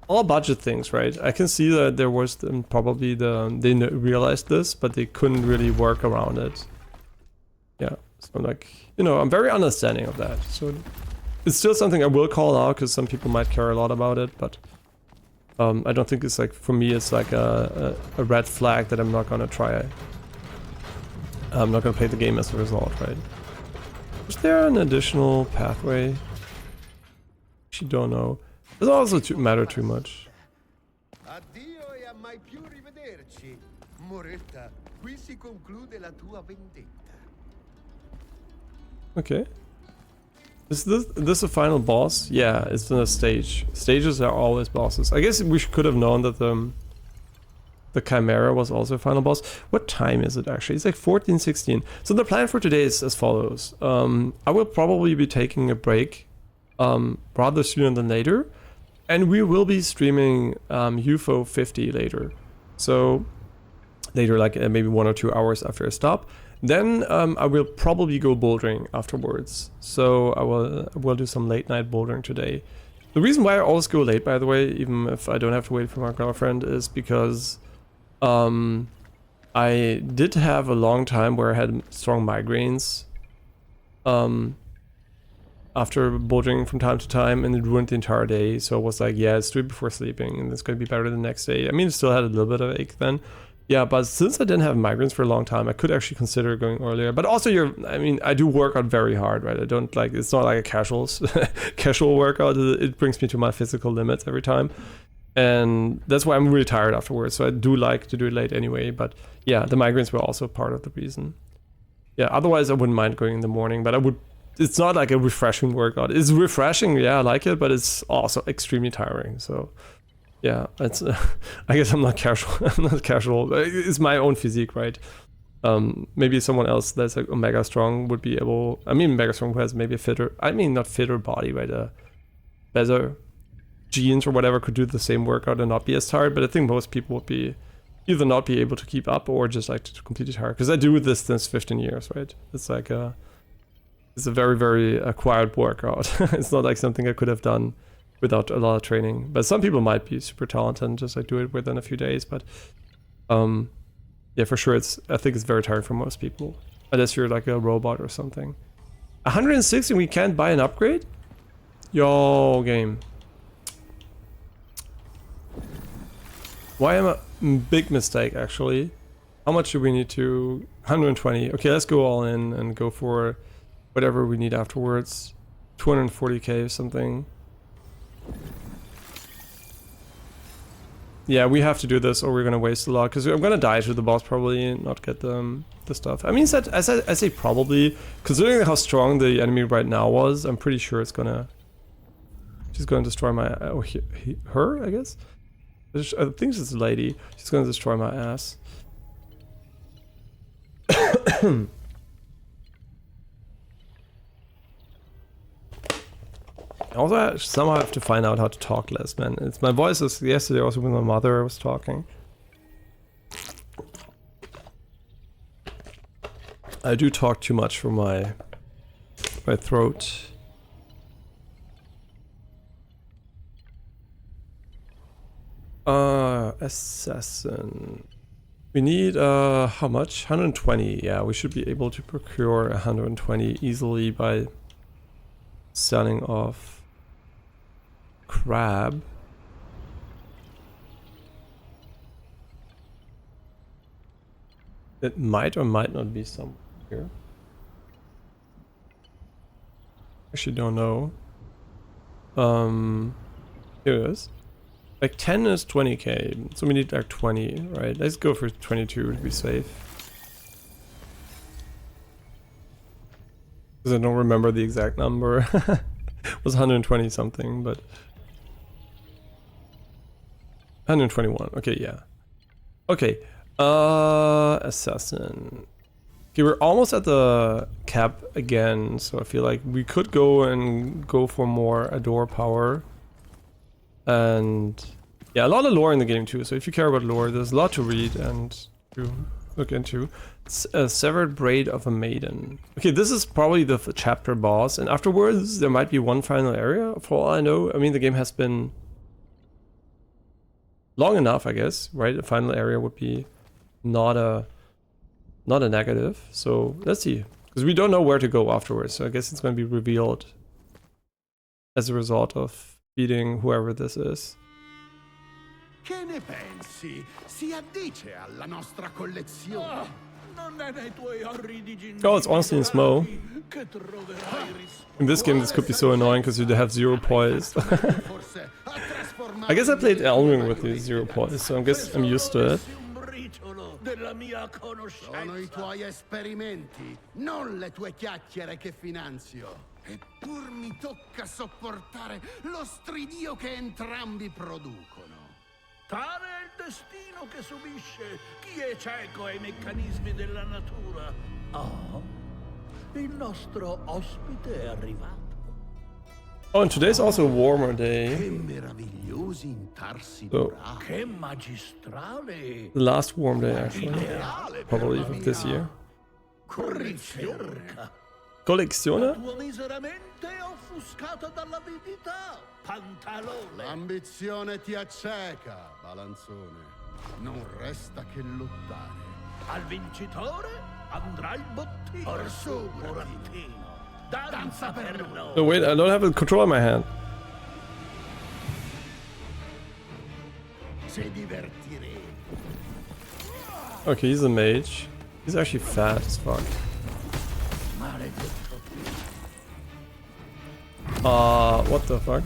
All budget things, right? I can see that there was probably they realized this, but they couldn't really work around it. Yeah, so like, you know, I'm very understanding of that. So it's still something I will call out because some people might care a lot about it, but I don't think it's like, for me, it's like a red flag that I'm not gonna try it. I'm not gonna play the game as a result, right? Is there an additional pathway? Actually, don't know. Doesn't also matter too much. Addio e a mai più rivederci. Moretta, qui si conclude la tua vendetta. Okay. Is this a final boss? Yeah, it's in a stage. Stages are always bosses. I guess we could have known that the Chimera was also a final boss. What time is it actually? It's like 14:16. So the plan for today is as follows. I will probably be taking a break rather sooner than later. And we will be streaming UFO 50 later. So later, like maybe 1 or 2 hours after I stop. Then I will probably go bouldering afterwards. So I will do some late night bouldering today. The reason why I always go late, by the way, even if I don't have to wait for my girlfriend, is because I did have a long time where I had strong migraines after bouldering from time to time, and it ruined the entire day. So I was like, yeah, let's do it before sleeping, and it's going to be better the next day. I mean, it still had a little bit of ache then. Yeah, but since I didn't have migraines for a long time, I could actually consider going earlier. But also, I mean, I do work out very hard, right? I don't like, it's not like a casual workout. It brings me to my physical limits every time. And that's why I'm really tired afterwards. So I do like to do it late anyway. But yeah, the migraines were also part of the reason. Yeah, otherwise I wouldn't mind going in the morning, but it's not like a refreshing workout. It's refreshing, yeah, I like it, but it's also extremely tiring. So yeah, it's I guess I'm not casual. I'm not casual. It's my own physique, right? Maybe someone else that's like mega strong would be able. I mean, mega strong who has maybe a fitter. I mean, not fitter body, right? Better genes or whatever could do the same workout and not be as tired. But I think most people would be either not be able to keep up or just like to completely tired. Because I do this since 15 years, right? It's like it's a very, very acquired workout. It's not like something I could have done without a lot of training. But some people might be super talented and just like do it within a few days. But yeah, for sure, I think it's very tiring for most people. Unless you're like a robot or something. 160, we can't buy an upgrade? Yo, game. Why am I... Big mistake, actually. How much do we need to... 120. Okay, let's go all in and go for whatever we need afterwards. 240k or something. Yeah, we have to do this or we're gonna waste a lot, because I'm gonna die to the boss probably and not get the stuff. I mean, I say probably, considering how strong the enemy right now was, I'm pretty sure it's gonna... She's gonna destroy my... her, I guess? I think it's a lady. She's gonna destroy my ass. Also, I somehow have to find out how to talk less, man. It's my voice is yesterday also when my mother was talking. I do talk too much for my throat. Assassin. We need how much? 120. Yeah, we should be able to procure 120 easily by selling off crab. It might or might not be some here. Actually don't know. Here it is. Like 10 is 20k, so we need like 20, right? Let's go for 22 to be safe. Because I don't remember the exact number. It was 120 something, but 121. Okay, yeah. Okay. Assassin. Okay, we're almost at the cap again, so I feel like we could go for more Adore power. And Yeah, a lot of lore in the game too, so if you care about lore, there's a lot to read and to look into. It's a severed braid of a maiden. Okay, this is probably the chapter boss, and afterwards there might be one final area, for all I know. I mean, the game has been long enough, I guess, right? A final area would be not a negative, so let's see. Because we don't know where to go afterwards, so I guess it's going to be revealed as a result of beating whoever this is. Che ne pensi? Si addice alla nostra collezione. Non è nei tuoi orridi gingilli Oh, it's honestly in Smo. che troverai In this game, this could be so annoying because you have 0 poise. Forse a trasformare I guess I played Elden Ring with the 0 poise, so I guess I'm used to it. un briciolo della mia conoscenza. Sono i tuoi esperimenti, non le tue chiacchiere che finanzio. Eppur mi tocca sopportare lo stridio che entrambi producono. Tale è il destino che subisce chi è cieco ai meccanismi della natura. Oh, il nostro ospite è arrivato. Oh, and today's also a warmer day. Che meravigliosi intarsi So, dorati. Che magistrale the last warm day actually, Ideale per probably la of this mia year. ricerca. Collezione? Tua miseramente offuscata dall'avidità, pantalone. L'ambizione ti acceca, balanzone. Non resta che lottare. Al vincitore andrà il bottino. Orsù, burattino. Danza per noi. No, wait, I don't have a controller in my hand. Se divertiremo. Okay, he's a mage. He's actually fat as fuck. Maledetto. What the fuck?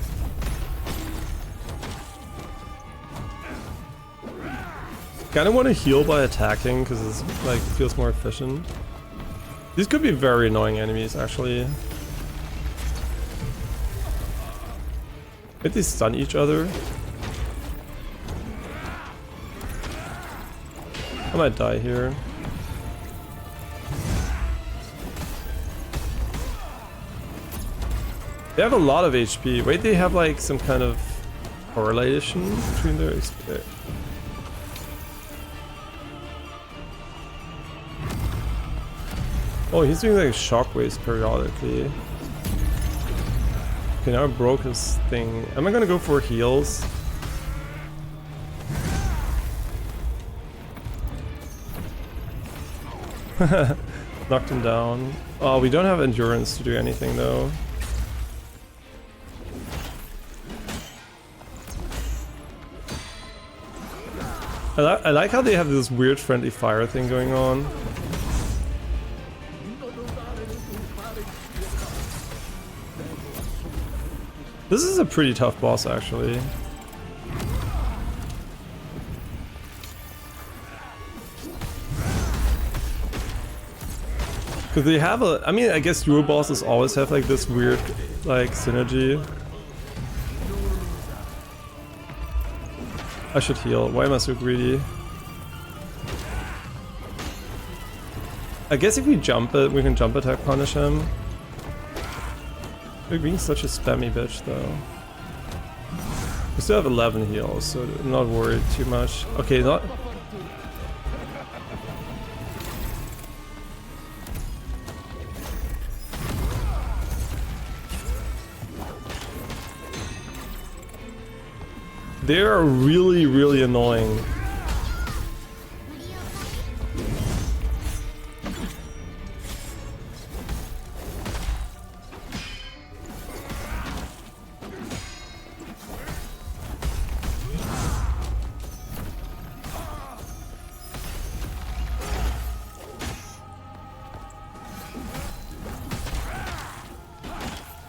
Kinda want to heal by attacking, because it's like feels more efficient. These could be very annoying enemies, actually. Could they stun each other? I might die here. They have a lot of HP. Wait, they have like some kind of correlation between their XP. Oh, he's doing like shockwaves periodically. Okay, now I broke his thing. Am I gonna go for heals? Knocked him down. Oh, we don't have endurance to do anything though. I like how they have this weird friendly fire thing going on. This is a pretty tough boss, actually. Because they have a... I mean, I guess Euro bosses always have like this weird, like, synergy. I should heal. Why am I so greedy? I guess if we jump it, we can jump attack punish him. We're being such a spammy bitch, though. We still have 11 heals, so I'm not worried too much. Okay, not... They are really, really annoying.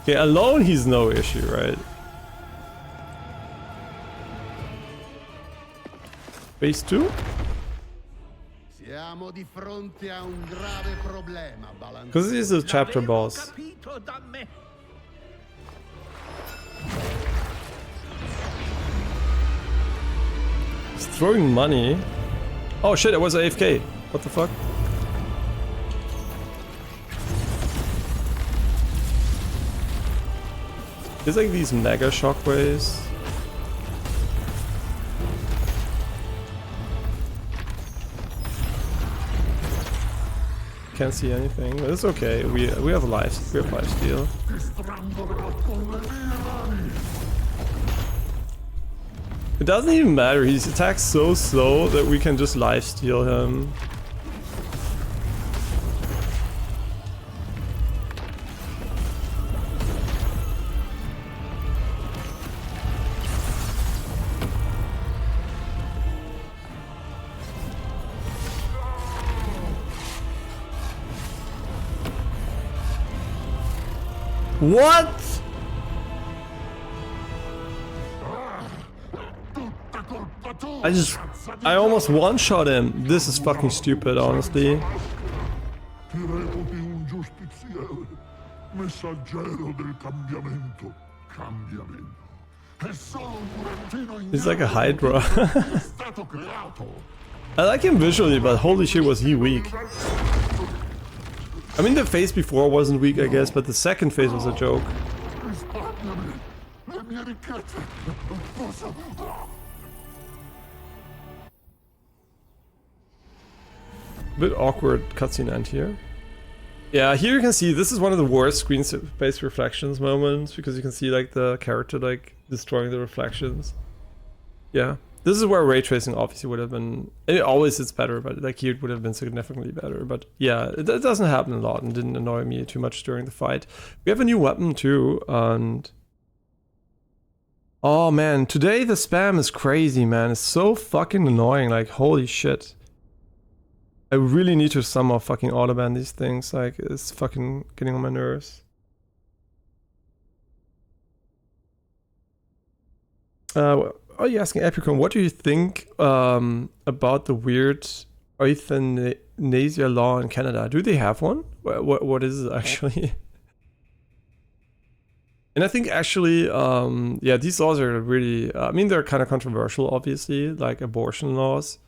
Okay, alone he's no issue, right? Phase 2? Siamo di fronte a un grave problema, balanzone. Because he's a chapter boss. Capito da me. He's throwing money. Oh shit, it was AFK. What the fuck? There's like these mega shockwaves. can't see anything, but it's okay. We have life steal. It doesn't even matter. He attacks so slow that we can just life steal him. What? I almost one-shot him. This is fucking stupid, honestly. Ti reputi un giustiziere, messaggero del cambiamento. Cambiamento. È solo un burattino in He's like a Hydra. è stato creato. I like him visually, but holy shit was he weak. I mean, the phase before wasn't weak, I guess, but the second phase was a joke. Risparmiami le mie ricchezze. Posso... Bit awkward cutscene end here. Yeah, here you can see this is one of the worst screen space reflections moments because you can see like the character like destroying the reflections. Yeah, this is where ray tracing obviously would have been. It always is better, but like here it would have been significantly better. But yeah, it doesn't happen a lot and didn't annoy me too much during the fight. We have a new weapon too, and oh man, today the spam is crazy, man. It's so fucking annoying. Like holy shit. I really need to somehow fucking autoban these things, like, it's fucking getting on my nerves. Are you asking Epicon, what do you think about the weird euthanasia law in Canada? Do they have one? What is it actually? And I think actually, yeah, these laws are really, I mean, they're kind of controversial, obviously, like abortion laws.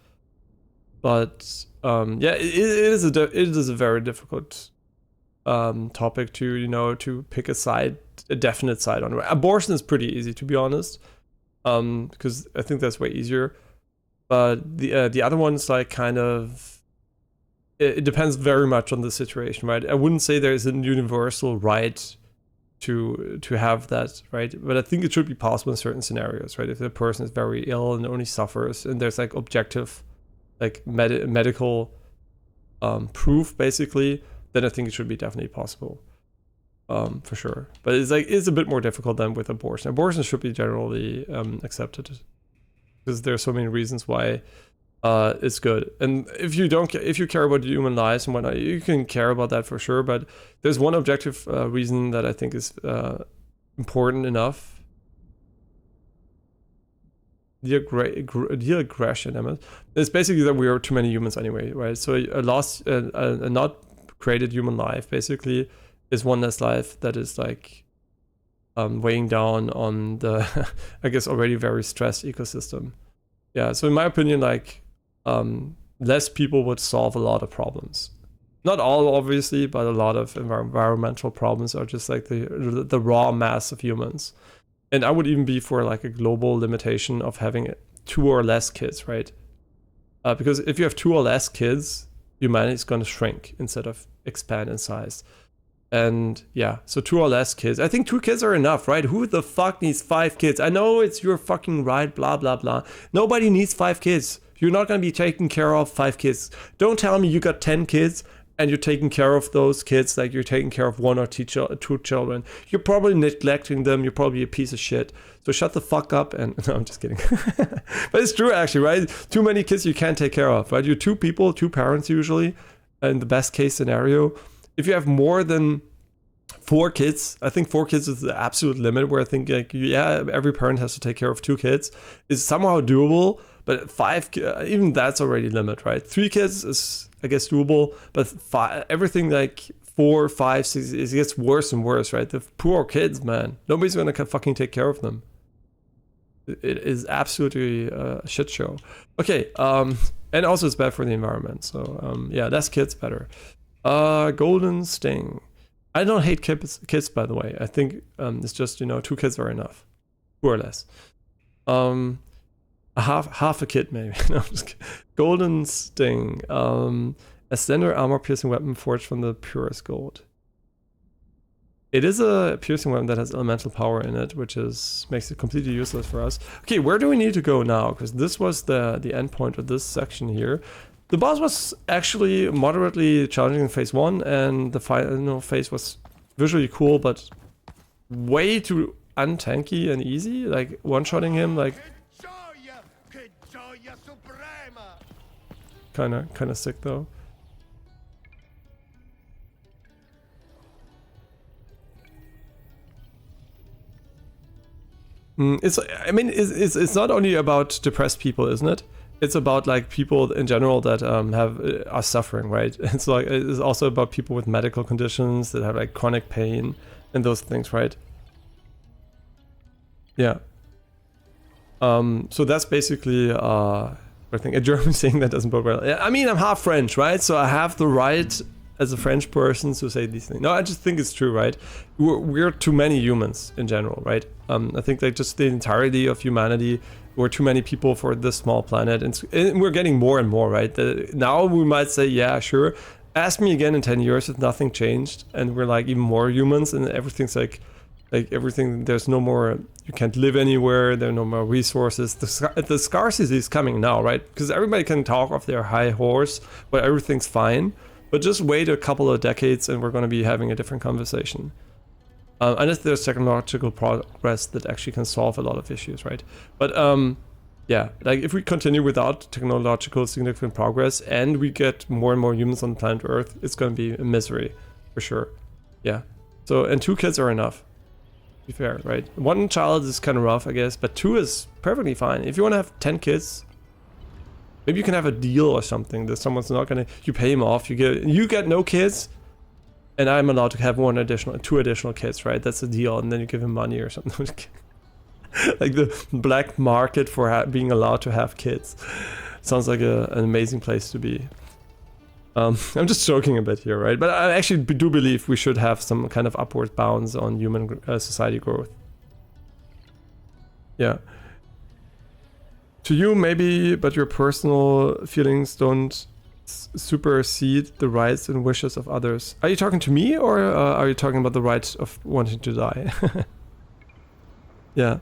But yeah, it is a very difficult topic to, you know, to pick a side, a definite side on. Abortion is pretty easy, to be honest, because I think that's way easier. But the other one's like kind of, it depends very much on the situation, right? I wouldn't say there is a universal right to have that, right? But I think it should be possible in certain scenarios, right? If the person is very ill and only suffers, and there's like objective, like medical proof, basically, then I think it should be definitely possible, for sure. But it's a bit more difficult than with abortion. Abortion should be generally accepted because there are so many reasons why it's good. And if you care about human lives and whatnot, you can care about that for sure. But there's one objective reason that I think is important enough. The aggression, Emma. It's basically that we are too many humans anyway, right? So a not created human life basically is one less life that is like weighing down on the, I guess, already very stressed ecosystem. Yeah, so in my opinion, like less people would solve a lot of problems. Not all, obviously, but a lot of environmental problems are just like the raw mass of humans. And I would even be for like a global limitation of having 2 or less kids, right? Because if you have 2 or less kids, humanity is going to shrink instead of expand in size. And yeah, so 2 or less kids. I think 2 kids are enough, right? Who the fuck needs 5 kids? I know it's your fucking right, blah, blah, blah. Nobody needs 5 kids. You're not going to be taking care of 5 kids. Don't tell me you got 10 kids and you're taking care of those kids like you're taking care of 1 or 2 children. You're probably neglecting them. You're probably a piece of shit. So shut the fuck up and... No, I'm just kidding. But it's true, actually, right? Too many kids you can't take care of, right? You're 2 people, 2 parents usually, in the best case scenario. If you have more than 4 kids, I think 4 kids is the absolute limit where I think, like, yeah, every parent has to take care of 2 kids. It's somehow doable, but 5, even that's already limit, right? 3 kids is... I guess doable, but 5, everything like 4, 5, 6, it gets worse and worse, right? The poor kids, man, nobody's gonna fucking take care of them. It is absolutely a shit show. Okay, and also it's bad for the environment. So yeah, less kids better. Golden Sting. I don't hate kids, by the way. I think it's just, you know, 2 kids are enough, 2 or less. Half a kid maybe. No, I'm just kidding. Golden Sting. A standard armor-piercing weapon forged from the purest gold. It is a piercing weapon that has elemental power in it, which makes it completely useless for us. Okay, where do we need to go now? Because this was the end point of this section here. The boss was actually moderately challenging in phase 1, and the final phase was visually cool, but way too untanky and easy. Like, one-shotting him, like, kinda sick though. It's not only about depressed people, isn't it? It's about like people in general that are suffering, right? It's also about people with medical conditions that have like chronic pain and those things, right? Yeah. So that's basically I think a German saying that doesn't bode well. I mean, I'm half French, right? So I have the right as a French person to say these things. No, I just think it's true, right? We're too many humans in general, right? I think like just the entirety of humanity, we're too many people for this small planet, and we're getting more and more, right? Now we might say, yeah, sure. Ask me again in 10 years if nothing changed, and we're like even more humans, and everything's like everything. There's no more. You can't live anywhere. There are no more resources. The scarcity is coming now, right? Because everybody can talk off their high horse, but everything's fine. But just wait a couple of decades and we're going to be having a different conversation. Unless there's technological progress that actually can solve a lot of issues, right? But yeah, like if we continue without technological significant progress and we get more and more humans on planet Earth, it's going to be a misery, for sure. Yeah. So, and 2 kids are enough, to be fair, right? 1 child is kind of rough, I guess, but 2 is perfectly fine. If you want to have 10 kids, maybe you can have a deal or something that someone's not gonna. You pay him off. You get no kids, and I'm allowed to have 2 additional kids, right? That's a deal, and then you give him money or something. Like the black market for being allowed to have kids. Sounds like an amazing place to be. I'm just joking a bit here, right? But I actually do believe we should have some kind of upward bounds on human society growth. Yeah. To you, maybe, but your personal feelings don't supersede the rights and wishes of others. Are you talking to me, or are you talking about the right of wanting to die? Yeah.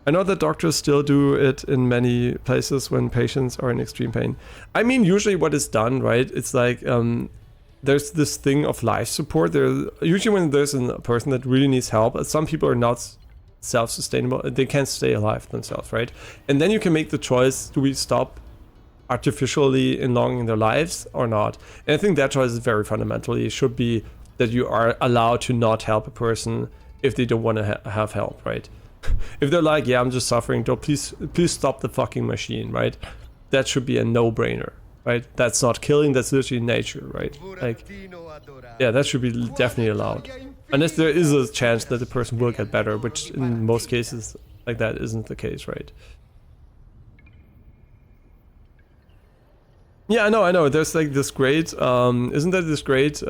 I know that doctors still do it in many places when patients are in extreme pain. I mean, usually what is done, right? It's like, there's this thing of life support. Usually when there's a person that really needs help, some people are not self-sustainable, they can't stay alive themselves, right? And then you can make the choice, do we stop artificially elongating their lives or not? And I think that choice is very fundamentally, it should be that you are allowed to not help a person if they don't want to have help, right? If they're like, yeah, I'm just suffering, please stop the fucking machine, right? That should be a no-brainer, right? That's not killing, that's literally nature, right? Like, yeah, that should be definitely allowed. Unless there is a chance that the person will get better, which in most cases like that isn't the case, right? Yeah, I know. There's like this great, isn't there this great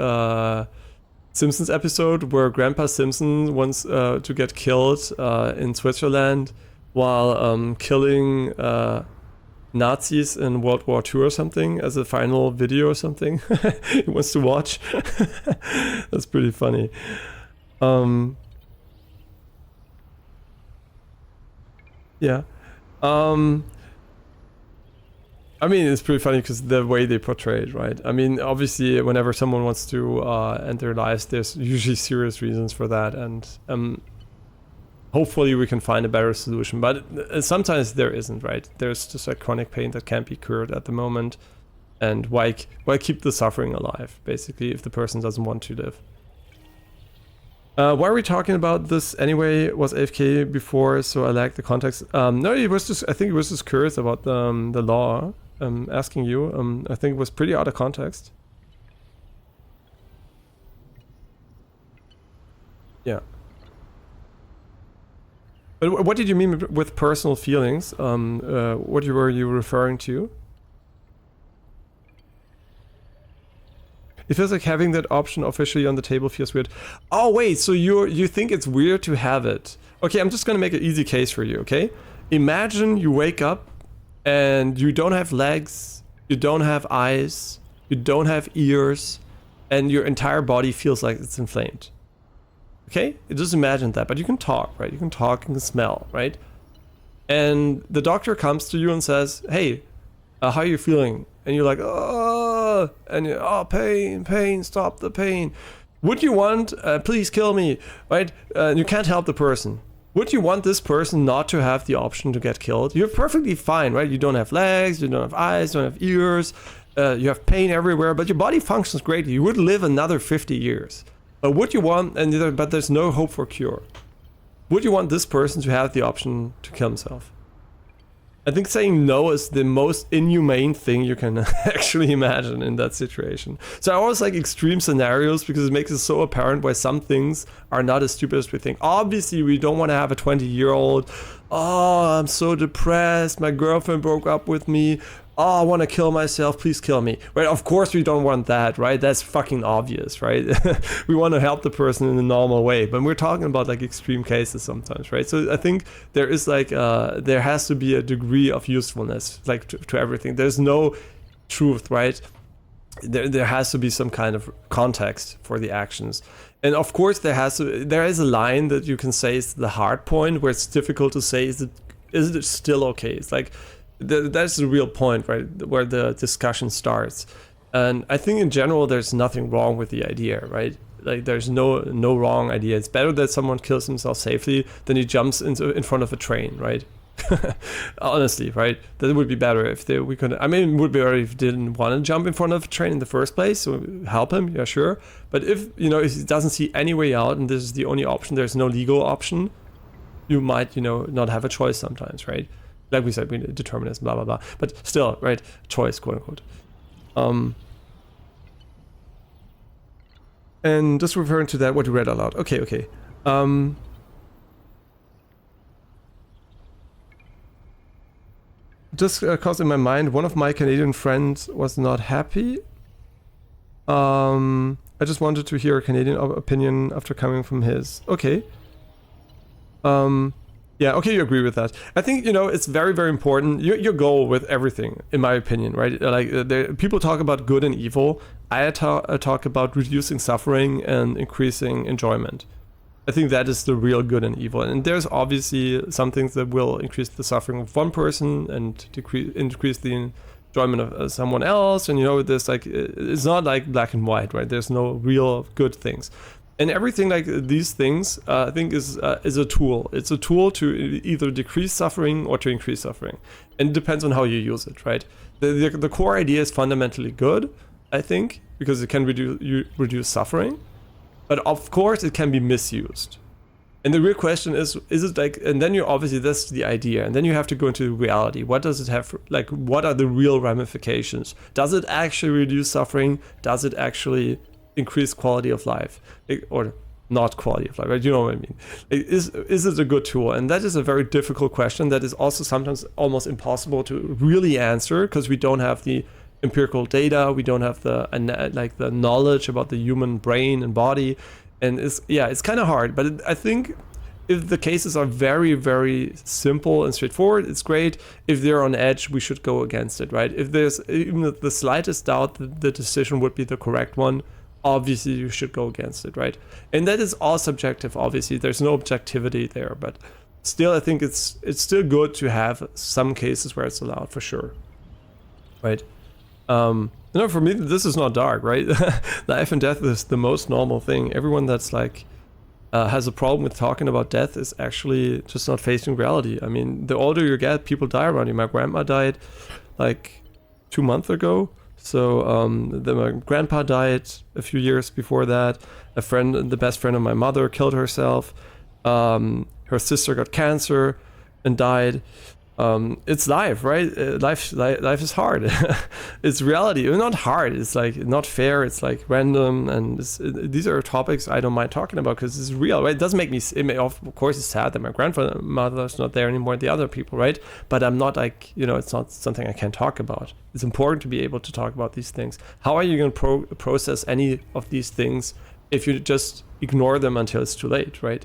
Simpsons episode where Grandpa Simpson wants to get killed in Switzerland while killing Nazis in World War II or something as a final video or something he wants to watch. That's pretty funny. Yeah. I mean, it's pretty funny because the way they portray it, right? I mean, obviously, whenever someone wants to end their lives, there's usually serious reasons for that, and hopefully we can find a better solution. But sometimes there isn't, right? There's just a chronic pain that can't be cured at the moment, and why keep the suffering alive, basically, if the person doesn't want to live? Why are we talking about this anyway? Was AFK before, so I lack the context. No, it was just, I think it was just curious about the law. Asking you. I think it was pretty out of context. Yeah. But what did you mean with personal feelings? What were you referring to? It feels like having that option officially on the table feels weird. Oh wait, so you think it's weird to have it? Okay, I'm just gonna make an easy case for you. Okay, imagine you wake up and you don't have legs, you don't have eyes, you don't have ears, and your entire body feels like it's inflamed. Okay? Just imagine that, but you can talk, right? You can talk, you can smell, right? And the doctor comes to you and says, hey, how are you feeling? And you're like, oh, and you're, oh, pain, stop the pain. Would you want, please kill me, right? You can't help the person. Would you want this person not to have the option to get killed? You're perfectly fine, right? You don't have legs, you don't have eyes, you don't have ears, you have pain everywhere, but your body functions greatly. You would live another 50 years. But would you want, but there's no hope for cure. Would you want this person to have the option to kill himself? I think saying no is the most inhumane thing you can actually imagine in that situation. So I always like extreme scenarios because it makes it so apparent why some things are not as stupid as we think. Obviously, we don't want to have a 20-year-old, oh, I'm so depressed, my girlfriend broke up with me, oh, I want to kill myself, please kill me. Right? Of course we don't want that, right? That's fucking obvious, right? We want to help the person in a normal way, but we're talking about like extreme cases sometimes, right? So I think there is like, there has to be a degree of usefulness, like to everything. There's no truth, right? There has to be some kind of context for the actions. And of course there is a line that you can say is the hard point where it's difficult to say, is it still okay? It's like, that's the real point, right, where the discussion starts. And I think in general there's nothing wrong with the idea, right? Like there's no wrong idea. It's better that someone kills himself safely than he jumps in front of a train, right? Honestly, right? That would be better if we could. I mean, it would be better if he didn't want to jump in front of a train in the first place, so help him, yeah, sure. But if if he doesn't see any way out and this is the only option, there's no legal option, you might not have a choice sometimes, right? Like we said, we determinism, blah, blah, blah. But still, right, choice, quote unquote. And just referring to that, what you read out loud. Okay. Just cause in my mind, one of my Canadian friends was not happy. I just wanted to hear a Canadian opinion after coming from his. Okay. Yeah, okay, you agree with that. I think, it's very, very important. Your goal with everything, in my opinion, right? Like, people talk about good and evil. I talk about reducing suffering and increasing enjoyment. I think that is the real good and evil. And there's obviously some things that will increase the suffering of one person and increase the enjoyment of someone else. And, there's like, it's not like black and white, right? There's no real good things. And everything like these things, I think is a tool. It's a tool to either decrease suffering or to increase suffering. And it depends on how you use it, right? The core idea is fundamentally good, I think, because it can reduce suffering. But of course, it can be misused. And the real question is it like, and then that's the idea. And then you have to go into reality. What does it have, like, what are the real ramifications? Does it actually reduce suffering? Does it actually increase quality of life, or not quality of life, right? You know what I mean? Is it a good tool? And that is a very difficult question that is also sometimes almost impossible to really answer because we don't have the empirical data, we don't have the knowledge about the human brain and body, and it's kind of hard. But I think if the cases are very, very simple and straightforward, it's great. If they're on edge, we should go against it, right? If there's even the slightest doubt that the decision would be the correct one, obviously you should go against it, right? And that is all subjective, obviously. There's no objectivity there, but still I think it's still good to have some cases where it's allowed, for sure, right? For me, this is not dark, right? Life and death is the most normal thing. Everyone that's like has a problem with talking about death is actually just not facing reality. I mean, the older you get, people die around you. My grandma died like 2 months ago. So my grandpa died a few years before that. The best friend of my mother, killed herself. Her sister got cancer and died. It's life, right? Life is hard. It's reality. Not hard. It's like not fair. It's like random, and these are topics I don't mind talking about because it's real, right? It doesn't make me. Of course, it's sad that my grandmother's not there anymore. The other people, right? But I'm not like it's not something I can talk about. It's important to be able to talk about these things. How are you going to process any of these things if you just ignore them until it's too late, right?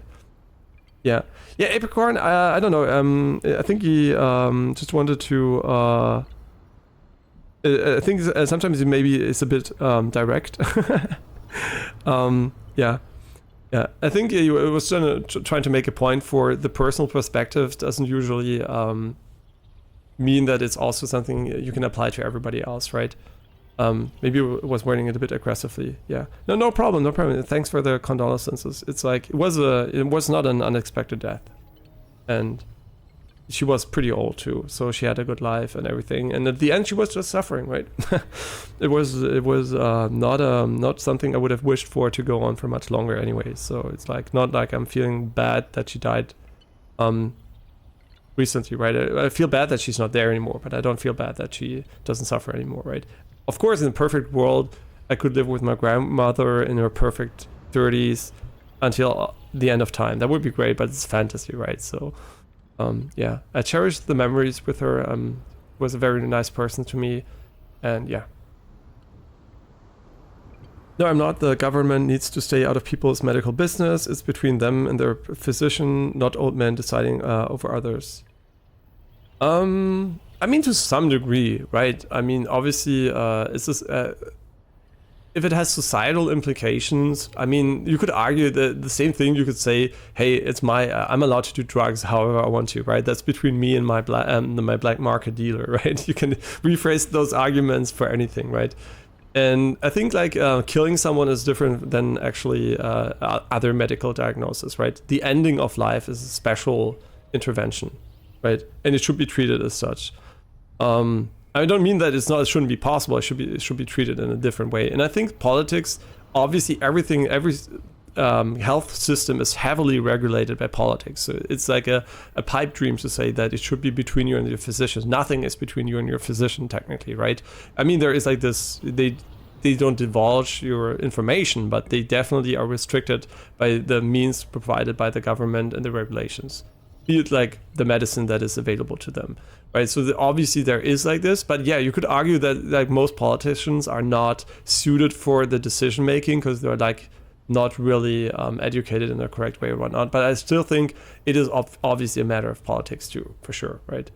Yeah, Apicorn, I don't know, I think he just wanted to I think sometimes it maybe is a bit direct. Yeah. Yeah, I think it was trying to make a point for the personal perspective doesn't usually mean that it's also something you can apply to everybody else, right? Maybe it was wording it a bit aggressively. Yeah. No problem, no problem. Thanks for the condolences. It's like it was not an unexpected death, and she was pretty old too, so she had a good life and everything. And at the end, she was just suffering, right? It was not something I would have wished for to go on for much longer anyway. So it's like not like I'm feeling bad that she died recently, right? I feel bad that she's not there anymore, but I don't feel bad that she doesn't suffer anymore, right? Of course, in a perfect world, I could live with my grandmother in her perfect 30s until the end of time. That would be great, but it's fantasy, right? So. Yeah, I cherish the memories with her. Was a very nice person to me, and yeah. No, I'm not. The government needs to stay out of people's medical business. It's between them and their physician, not old men deciding over others. I mean, to some degree, right? I mean, obviously, it's just, if it has societal implications, I mean, you could argue the same thing. You could say, hey, it's I'm allowed to do drugs however I want to, right? That's between me and my black market dealer, right? You can rephrase those arguments for anything, right? And I think like killing someone is different than actually other medical diagnosis, right? The ending of life is a special intervention, right? And it should be treated as such. I don't mean that it shouldn't be possible. It should be treated in a different way. And I think politics, obviously, every health system is heavily regulated by politics. So it's like a pipe dream to say that it should be between you and your physician. Nothing is between you and your physician, technically, right? I mean, there is like this. They don't divulge your information, but they definitely are restricted by the means provided by the government and the regulations. Be it like the medicine that is available to them, right? So obviously there is like this, but yeah, you could argue that like most politicians are not suited for the decision making because they're like not really educated in the correct way or whatnot. But I still think it is obviously a matter of politics too, for sure, right?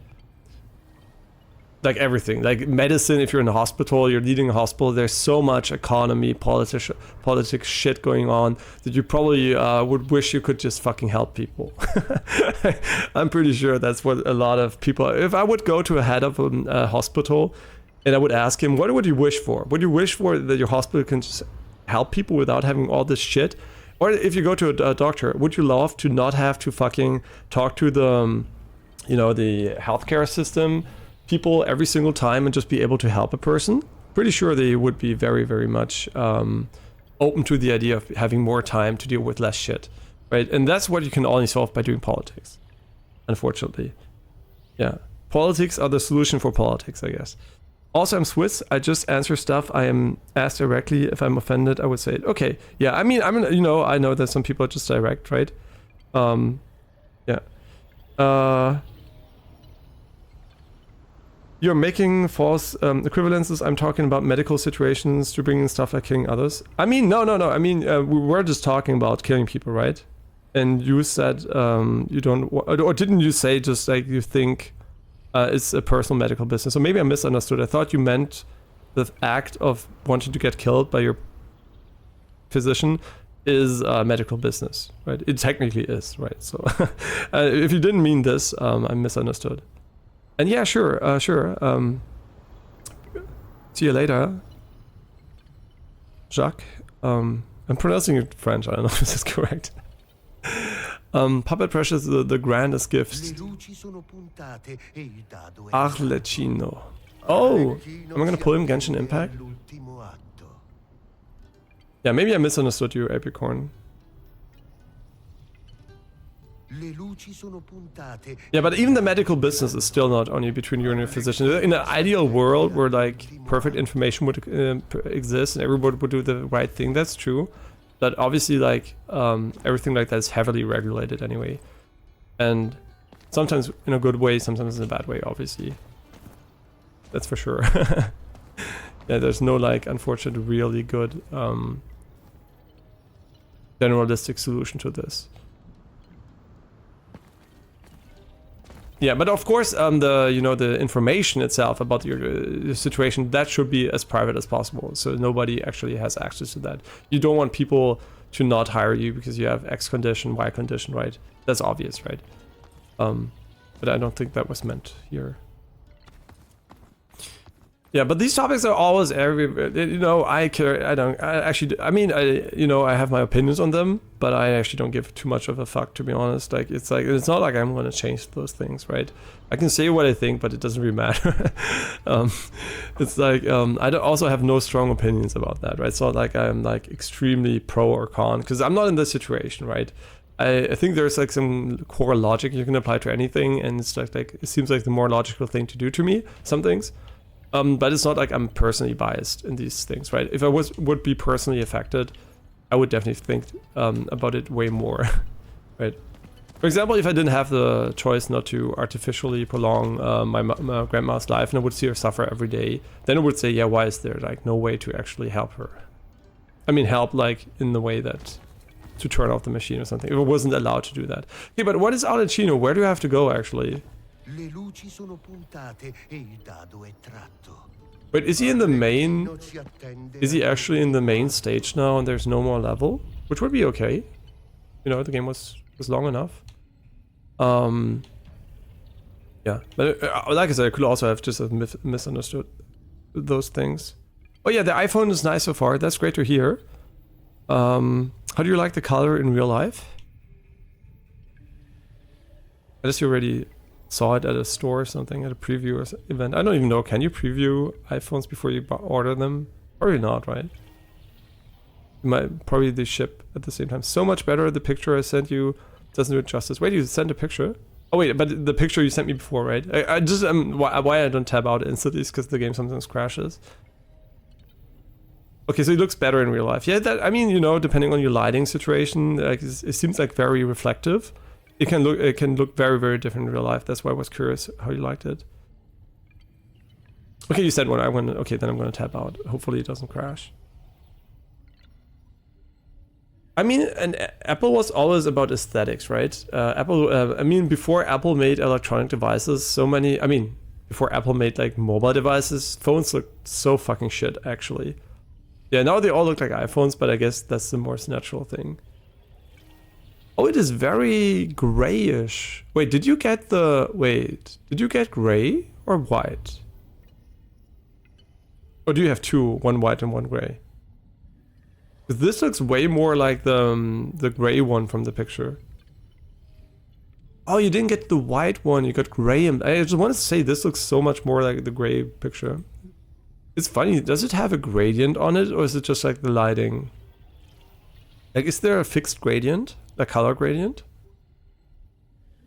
Like everything, like medicine, if you're in a hospital, you're leading a hospital, there's so much economy, politics shit going on that you probably would wish you could just fucking help people. I'm pretty sure that's what a lot of people, if I would go to a head of a hospital and I would ask him, what would you wish for? Would you wish for that your hospital can just help people without having all this shit? Or if you go to a doctor, would you love to not have to fucking talk to the, the healthcare system people every single time and just be able to help a person? Pretty sure they would be very, very much open to the idea of having more time to deal with less shit, right? And that's what you can only solve by doing politics, unfortunately. Yeah, politics are the solution for politics, I guess. Also, I'm Swiss. I just answer stuff I am asked directly. If I'm offended, I would say it. Okay, yeah. I mean, I know that some people are just direct, right? Yeah. You're making false equivalences. I'm talking about medical situations to bring in stuff like killing others. I mean, no. I mean, we were just talking about killing people, right? And you said you don't, or didn't you say just like you think it's a personal medical business? So maybe I misunderstood. I thought you meant the act of wanting to get killed by your physician is medical business, right? It technically is, right? So if you didn't mean this, I misunderstood. And yeah, sure. See you later, Jacques. I'm pronouncing it French. I don't know if this is correct. Puppet pressure is the grandest gift. Arlecchino. Oh, am I gonna pull him Genshin Impact? Yeah, maybe I misunderstood you, Apicorn. Yeah, but even the medical business is still not only between you and your physician. In an ideal world where like perfect information would exist and everybody would do the right thing, that's true. But obviously like everything like that is heavily regulated anyway. And sometimes in a good way, sometimes in a bad way, obviously. That's for sure. Yeah, there's no like unfortunately really good generalistic solution to this. Yeah, but of course, the information itself about your situation, that should be as private as possible, so nobody actually has access to that. You don't want people to not hire you because you have X condition, Y condition, right? That's obvious, right? But I don't think that was meant here. Yeah, but these topics are always I have my opinions on them, but I actually don't give too much of a fuck, to be honest. It's not like I'm gonna change those things, right? I can say what I think, but it doesn't really matter. I also have no strong opinions about that, right? It's not like I'm like extremely pro or con, because I'm not in this situation, right? I think there's like some core logic you can apply to anything, and it's like it seems like the more logical thing to do to me, some things. But it's not like I'm personally biased in these things, right? If I would be personally affected, I would definitely think about it way more, right? For example, if I didn't have the choice not to artificially prolong my grandma's life and I would see her suffer every day, then I would say, yeah, why is there like no way to actually help her? I mean, help like in the way that to turn off the machine or something, if I wasn't allowed to do that. Okay, but what is Alecino? Where do I have to go actually? Le luci sono puntate e il dado è tratto. Wait, is he in the main? Is he actually in the main stage now and there's no more level? Which would be okay. You know, the game was long enough. Yeah, but like I said, I could also have just misunderstood those things. Oh yeah, the iPhone is nice so far. That's great to hear. How do you like the color in real life? I guess you already saw it at a store or something, at a preview or event. I don't even know. Can you preview iPhones before you order them? Probably not, right? Probably they ship at the same time. So much better. The picture I sent you doesn't do it justice. Wait, you sent a picture? Oh wait, but the picture you sent me before, right? I just why I don't tab out instantly is because the game sometimes crashes. Okay, so it looks better in real life. Yeah, that, I mean, you know, depending on your lighting situation, like it seems like very reflective. It can look very, very different in real life. That's why I was curious how you liked it. Okay, you said one. Okay, then I'm gonna tap out. Hopefully it doesn't crash. I mean, and Apple was always about aesthetics, right? I mean, before Apple made electronic devices, before Apple made like mobile devices, phones looked so fucking shit, actually. Yeah, now they all look like iPhones, but I guess that's the most natural thing. Oh, it is very grayish. Wait, did you get gray or white? Or do you have two, one white and one gray? Because this looks way more like the gray one from the picture. Oh, you didn't get the white one, you got gray. I just wanted to say this looks so much more like the gray picture. It's funny, does it have a gradient on it, or is it just like the lighting? Like, is there a fixed gradient? A color gradient?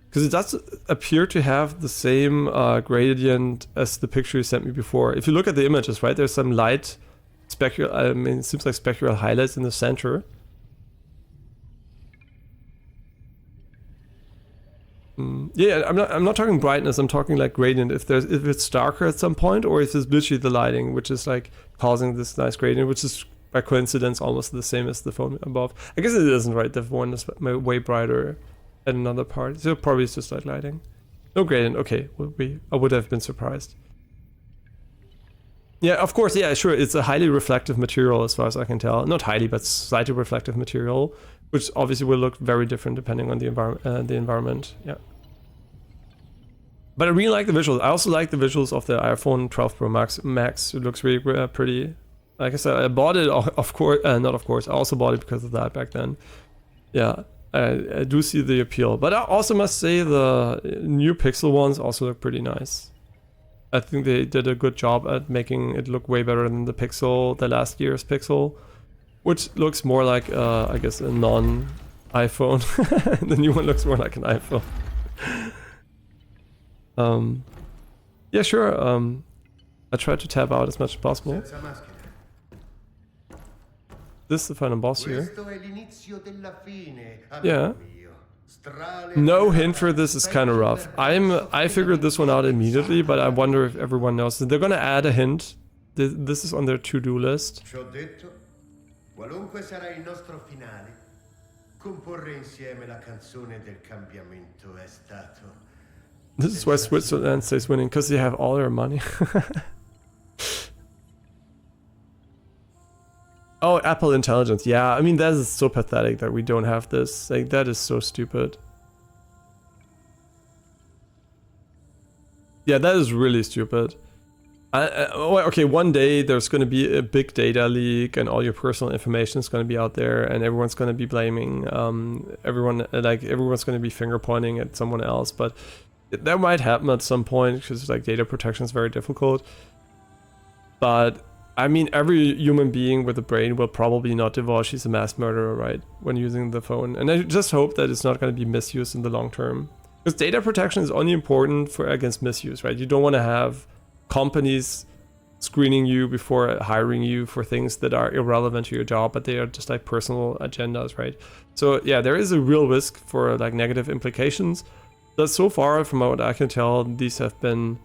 Because it does appear to have the same gradient as the picture you sent me before. If you look at the images, right, there's some light specular, I mean, it seems like specular highlights in the center. Yeah, I'm not talking brightness, I'm talking like gradient. If it's darker at some point, or if it's literally the lighting, which is like causing this nice gradient, which is by coincidence almost the same as the phone above. I guess it isn't, right? The one is way brighter at another part. So probably it's just like lighting. No gradient, okay. I would have been surprised. Yeah, of course, yeah, sure. It's a highly reflective material as far as I can tell. Not highly, but slightly reflective material, which obviously will look very different depending on the environment. Yeah. But I really like the visuals. I also like the visuals of the iPhone 12 Pro Max. It looks really pretty. Like I said, I bought it, of course, not of course. I also bought it because of that back then. Yeah, I do see the appeal. But I also must say the new Pixel ones also look pretty nice. I think they did a good job at making it look way better than the last year's Pixel, which looks more like, I guess, a non-iPhone. The new one looks more like an iPhone. Yeah, sure. I tried to tab out as much as possible. This is the final boss here. Yeah. No hint for this is kind of rough. I figured this one out immediately, but I wonder if everyone knows. They're gonna add a hint. This is on their to-do list. Qualunque sarà il nostro finale, comporre insieme la canzone del cambiamento è stato This is why Switzerland stays winning, because they have all their money. Oh, Apple Intelligence. Yeah, I mean, that is so pathetic that we don't have this. Like, that is so stupid. Yeah, that is really stupid. Okay, one day there's going to be a big data leak and all your personal information is going to be out there and everyone's going to be blaming everyone's going to be finger pointing at someone else, but that might happen at some point because like data protection is very difficult. But I mean, every human being with a brain will probably not divulge he's a mass murderer, right, when using the phone. And I just hope that it's not going to be misused in the long term. Because data protection is only important for against misuse, right? You don't want to have companies screening you before hiring you for things that are irrelevant to your job, but they are just like personal agendas, right? So yeah, there is a real risk for like negative implications. But so far, from what I can tell, these have been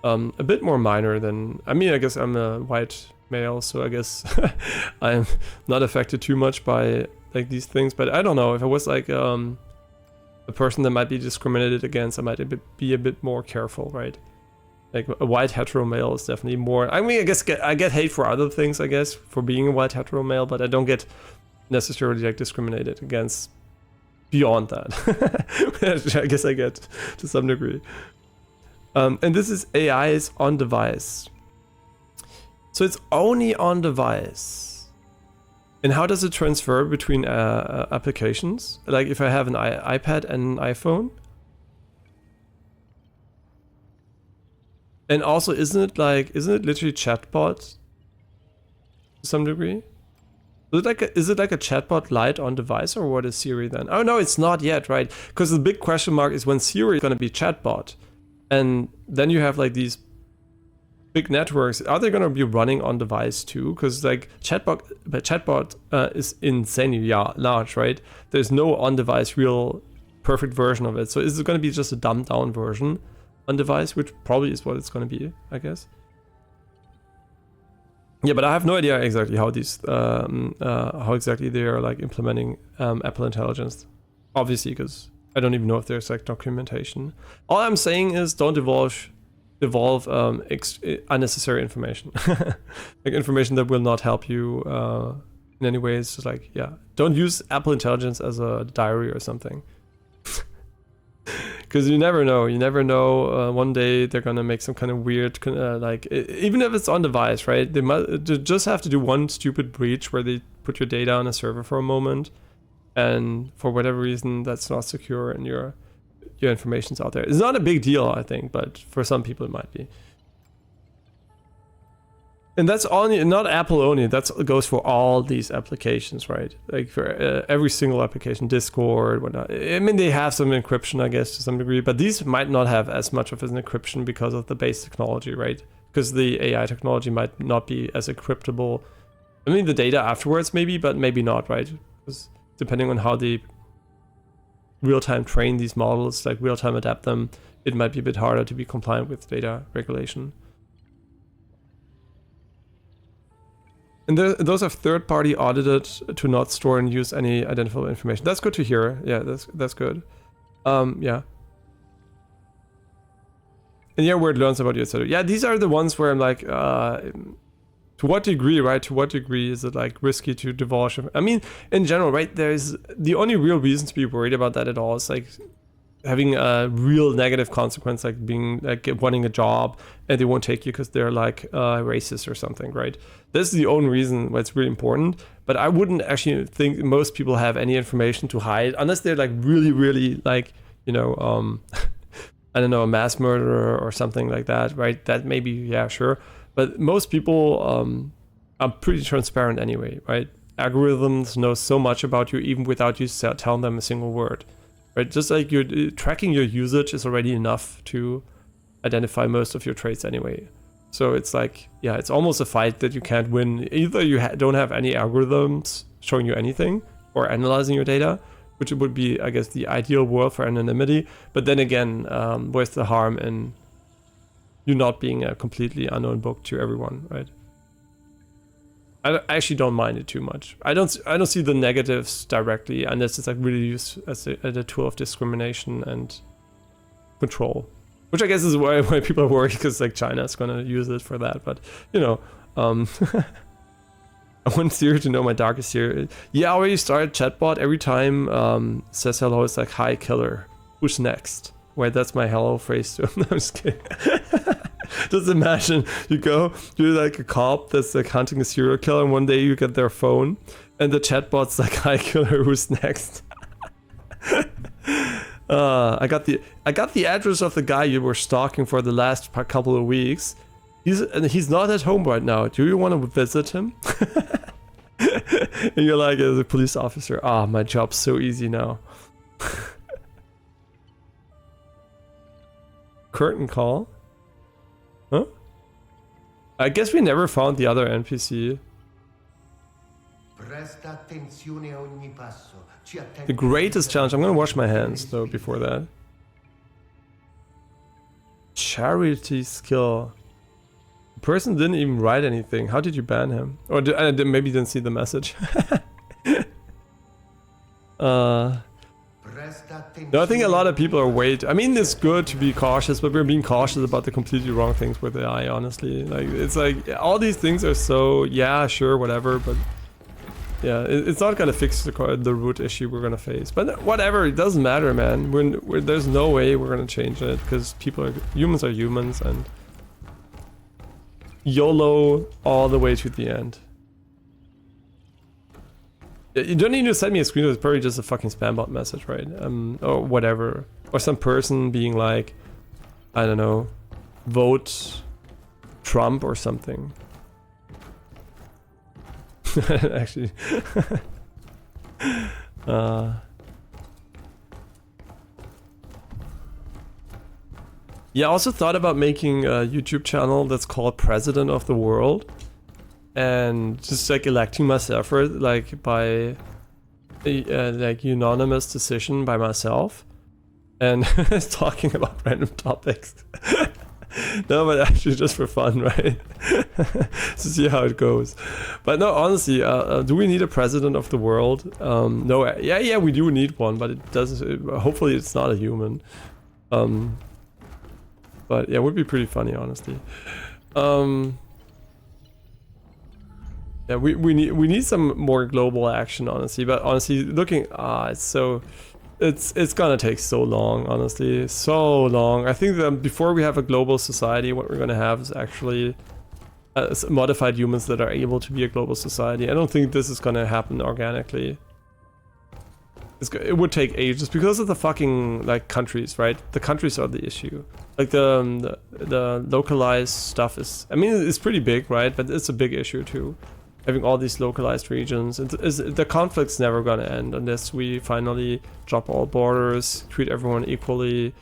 a bit more minor than, I mean, I guess I'm a white male, so I guess I'm not affected too much by like these things, but I don't know, if I was like a person that might be discriminated against, I might be a bit more careful, right? Like a white hetero male is definitely more, I mean, I guess I get hate for other things, I guess, for being a white hetero male, but I don't get necessarily like discriminated against beyond that. I guess I get to some degree. And this is AI's on device. So it's only on device. And how does it transfer between applications? Like if I have an iPad and an iPhone? And also, isn't it literally chatbot to some degree? Is it like a chatbot light on device, or what is Siri then? Oh no, it's not yet, right? Because the big question mark is when Siri is going to be chatbot. And then you have like these big networks. Are they going to be running on device too? Because like chatbot is insanely large, right? There's no on device real perfect version of it. So is it going to be just a dumbed down version on device, which probably is what it's going to be, I guess. Yeah, but I have no idea exactly how these how exactly they are like implementing Apple Intelligence. Obviously, because I don't even know if there's like documentation. All I'm saying is don't devolve unnecessary information, like information that will not help you in any way. It's just like, yeah, don't use Apple Intelligence as a diary or something. Because you never know. You never know. One day they're gonna make some kind of weird, like, even if it's on device, right? They just have to do one stupid breach where they put your data on a server for a moment, and for whatever reason that's not secure, and your information's out there. It's not a big deal, I think, but for some people it might be. And that's only not Apple only. That goes for all these applications, right? Like for every single application, Discord, whatnot. I mean, they have some encryption, I guess, to some degree, but these might not have as much of an encryption because of the base technology, right? Because the AI technology might not be as encryptable. I mean, the data afterwards maybe, but maybe not, right? Because depending on how they real-time train these models, like real-time adapt them, it might be a bit harder to be compliant with data regulation. And those are third-party audited to not store and use any identifiable information. That's good to hear. Yeah, that's good. Yeah. And yeah, where it learns about you, etc. Yeah, these are the ones where I'm like, to what degree, right? To what degree is it like risky to divulge? I mean, in general, right? There's the only real reason to be worried about that at all is like having a real negative consequence, like being like wanting a job and they won't take you because they're like racist or something, right? This is the only reason why it's really important. But I wouldn't actually think most people have any information to hide unless they're like really, really like, you know, I don't know, a mass murderer or something like that, right? That maybe, yeah, sure. But most people are pretty transparent anyway, right? Algorithms know so much about you even without you telling them a single word. Right, just like you're tracking your usage is already enough to identify most of your traits anyway. So it's like, yeah, it's almost a fight that you can't win. Either you don't have any algorithms showing you anything or analyzing your data, which would be, I guess, the ideal world for anonymity. But then again, where's the harm in you not being a completely unknown book to everyone, right? I actually don't mind it too much. I don't see the negatives directly unless it's like really used as a tool of discrimination and control. Which I guess is why people are worried, because like China's gonna use it for that. But you know, I want Siri to know my darkest secret. Yeah, I already started chatbot. Every time says hello, it's like, hi killer, who's next? Wait, that's my hello phrase to him. No, I'm just kidding. Just imagine you're like a cop that's like hunting a serial killer, and one day you get their phone and the chatbot's like, hi killer, who's next? I got the address of the guy you were stalking for the last couple of weeks. He's not at home right now. Do you want to visit him? And you're like, as a police officer, my job's so easy now. Curtain call? Huh? I guess we never found the other NPC. The greatest challenge. I'm gonna wash my hands though before that. Charity skill. The person didn't even write anything. How did you ban him? Or maybe didn't see the message. No, I think a lot of people are I mean, it's good to be cautious, but we're being cautious about the completely wrong things with AI, honestly. Like, it's like, all these things are so, yeah, sure, whatever, but yeah, it's not gonna fix the root issue we're gonna face. But whatever, it doesn't matter, man. There's no way we're gonna change it, because humans are humans, and YOLO all the way to the end. You don't need to send me a screenshot, it's probably just a fucking spam bot message, right? Or whatever. Or some person being like, I don't know, vote Trump or something. Actually. Yeah, I also thought about making a YouTube channel that's called President of the World. And just like electing myself, like by a like unanimous decision by myself, and talking about random topics. No, but actually just for fun, right? To see how it goes. But no, honestly, do we need a president of the world? No, yeah, we do need one, but it doesn't. Hopefully, it's not a human. But yeah, it would be pretty funny, honestly. Yeah, we need some more global action, honestly. But honestly, looking, it's gonna take so long, honestly, so long. I think that before we have a global society, what we're gonna have is actually modified humans that are able to be a global society. I don't think this is gonna happen organically. It would take ages because of the fucking like countries, right? The countries are the issue. Like the localized stuff is, I mean, it's pretty big, right? But it's a big issue too. Having all these localized regions, the conflict's never gonna end unless we finally drop all borders, treat everyone equally,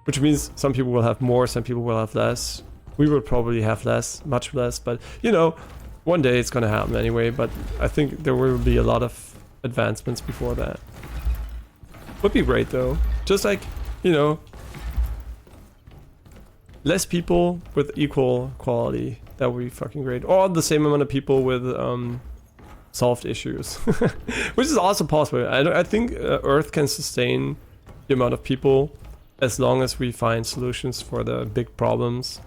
which means some people will have more, some people will have less. We will probably have less, much less, but you know, one day it's gonna happen anyway. But I think there will be a lot of advancements before that. Would be great though, just like, you know, less people with equal quality. That would be fucking great. Or the same amount of people with solved issues. Which is also possible. I think Earth can sustain the amount of people as long as we find solutions for the big problems.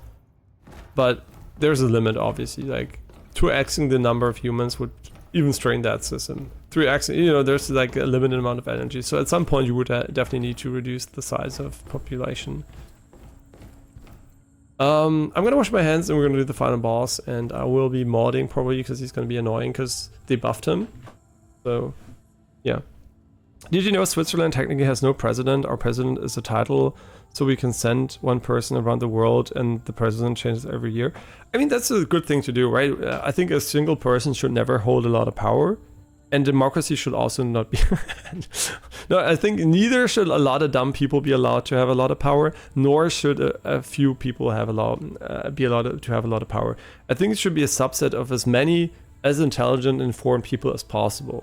But there's a limit, obviously. Like, 2xing the number of humans would even strain that system. 3xing, you know, there's like a limited amount of energy. So at some point you would definitely need to reduce the size of population. I'm gonna wash my hands and we're gonna do the final boss, and I will be modding probably because he's gonna be annoying because they buffed him. So, yeah. Did you know Switzerland technically has no president? Our president is a title, so we can send one person around the world and the president changes every year. I mean, that's a good thing to do, right? I think a single person should never hold a lot of power. And democracy should also not be... No, I think neither should a lot of dumb people be allowed to have a lot of power, nor should a few people have be allowed to have a lot of power. I think it should be a subset of as many as intelligent, informed people as possible.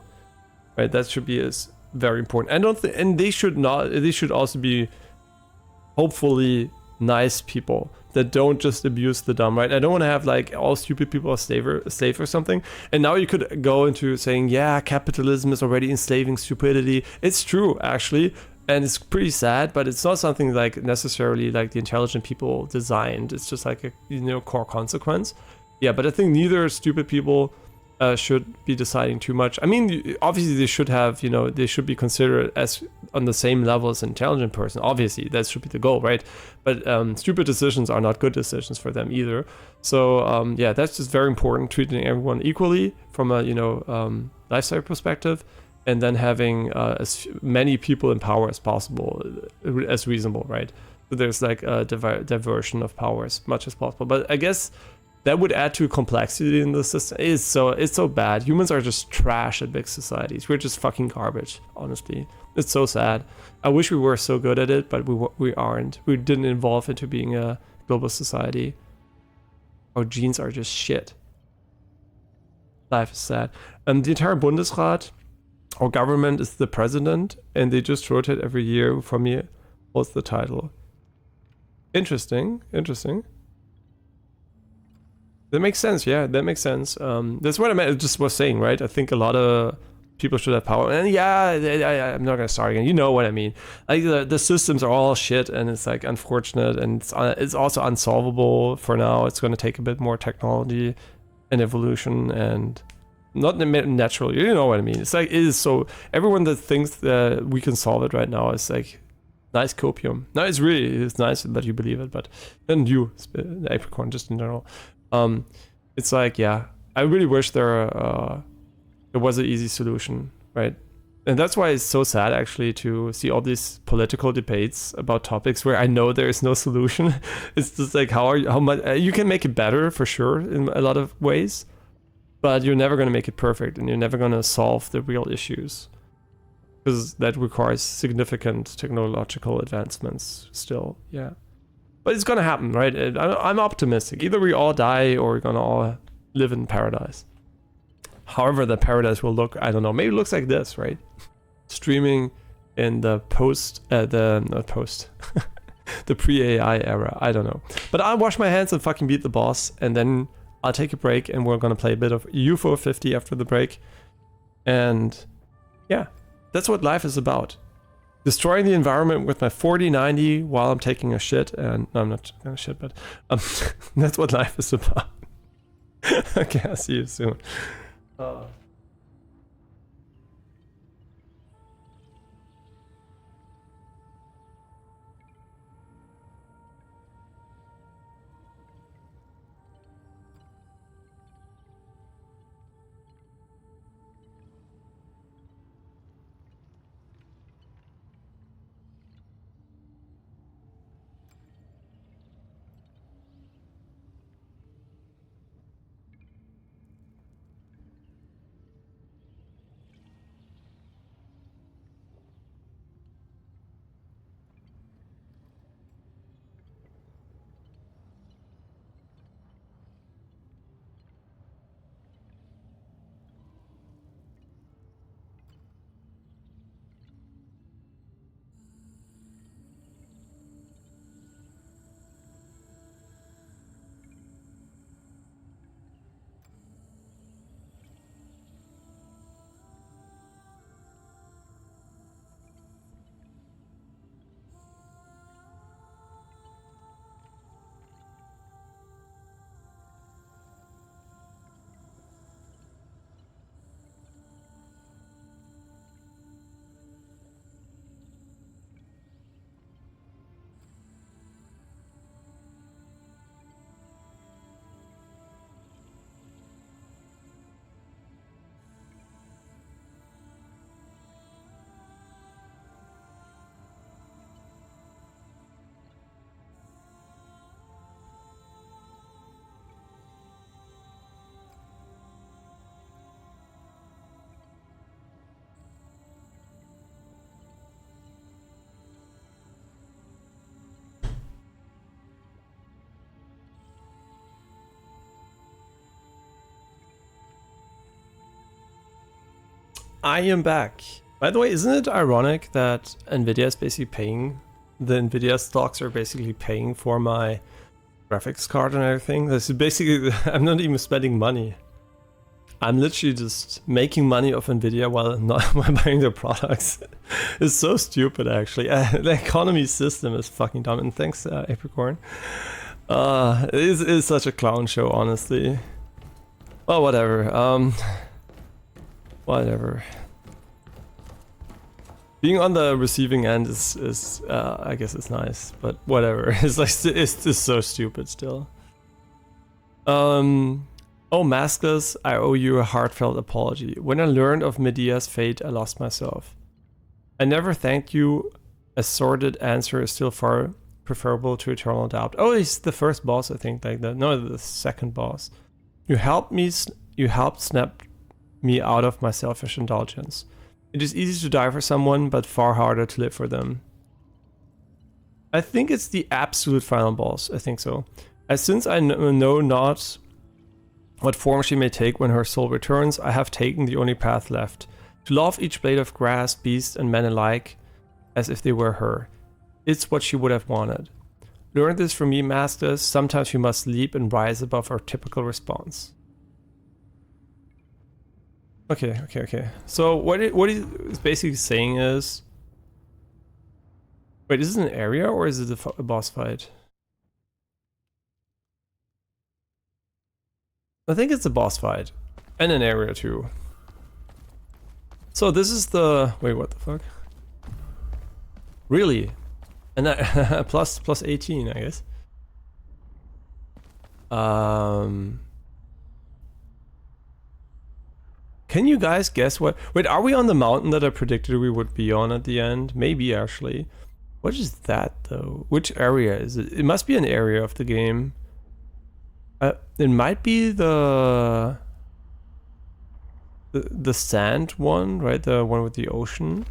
Right? That should be very important. And they should not. They should also be hopefully nice people that don't just abuse the dumb, right? I don't want to have like all stupid people a slave or something. And now you could go into saying, yeah, capitalism is already enslaving stupidity. It's true, actually. And it's pretty sad, but it's not something like necessarily like the intelligent people designed. It's just like a, you know, core consequence. Yeah, but I think neither stupid people should be deciding too much. I mean, obviously they should have, you know, they should be considered as on the same level as an intelligent person. Obviously, that should be the goal, right? But stupid decisions are not good decisions for them either. So yeah, that's just very important, treating everyone equally from a, you know, lifestyle perspective, and then having as many people in power as possible, as reasonable, right? So there's like a diversion of power as much as possible. But I guess that would add to complexity in the system. It's so bad. Humans are just trash at big societies. We're just fucking garbage, honestly. It's so sad. I wish we were so good at it, but we aren't. We didn't evolve into being a global society. Our genes are just shit. Life is sad. The entire Bundesrat, our government, is the president, and they just rotate every year. For me, what's the title? Interesting. That makes sense, yeah, that makes sense. That's what I just was saying, right? I think a lot of people should have power. And yeah, I'm not gonna start again. You know what I mean. Like the systems are all shit, and it's like unfortunate, and it's also unsolvable for now. It's gonna take a bit more technology and evolution, and not natural. You know what I mean. It's like, it is so, everyone that thinks that we can solve it right now is like nice copium. No, it's nice that you believe it, but then you, the Apricorn, just in general. It's like, yeah, I really wish there was an easy solution, right? And that's why it's so sad actually to see all these political debates about topics where I know there is no solution. It's just like, how much you can make it better for sure in a lot of ways, but you're never going to make it perfect, and you're never going to solve the real issues, because that requires significant technological advancements still. Yeah. But it's gonna happen, right? I'm optimistic. Either we all die or we're gonna all live in paradise. However the paradise will look, I don't know. Maybe it looks like this, right? Streaming in the the pre-AI era. I don't know. But I'll wash my hands and fucking beat the boss, and then I'll take a break, and we're gonna play a bit of UFO 50 after the break. And yeah, that's what life is about. Destroying the environment with my 4090 while I'm taking a shit, and no, I'm not gonna shit, but that's what life is about. Okay, I'll see you soon. I am back. By the way, isn't it ironic that Nvidia is basically paying, the Nvidia stocks are basically paying for my graphics card and everything? This is basically, I'm not even spending money. I'm literally just making money off Nvidia while not while buying their products. It's so stupid, actually. The economy system is fucking dumb. And thanks, Apricorn. It is such a clown show, honestly. Well, whatever. Whatever. Being on the receiving end is I guess it's nice, but whatever. It's like it's just so stupid still. Oh, Maskless, I owe you a heartfelt apology. When I learned of Medea's fate, I lost myself. I never thanked you. A sordid answer is still far preferable to eternal doubt. Oh, he's the first boss, I think, like that. No, the second boss. You helped me. You helped snap me out of my selfish indulgence. It is easy to die for someone, but far harder to live for them. I think it's the absolute final boss. I think so. Since I know not what form she may take when her soul returns, I have taken the only path left. To love each blade of grass, beast, and man alike as if they were her. It's what she would have wanted. Learn this from me, masters. Sometimes we must leap and rise above our typical response. Okay. So what he's basically saying is... Wait, is it an area or is it a boss fight? I think it's a boss fight. And an area too. So this is the... Wait, what the fuck? Really? And that plus 18, I guess. Can you guys guess what... Wait, are we on the mountain that I predicted we would be on at the end? Maybe, actually. What is that, though? Which area is it? It must be an area of the game. It might be the sand one, right? The one with the ocean.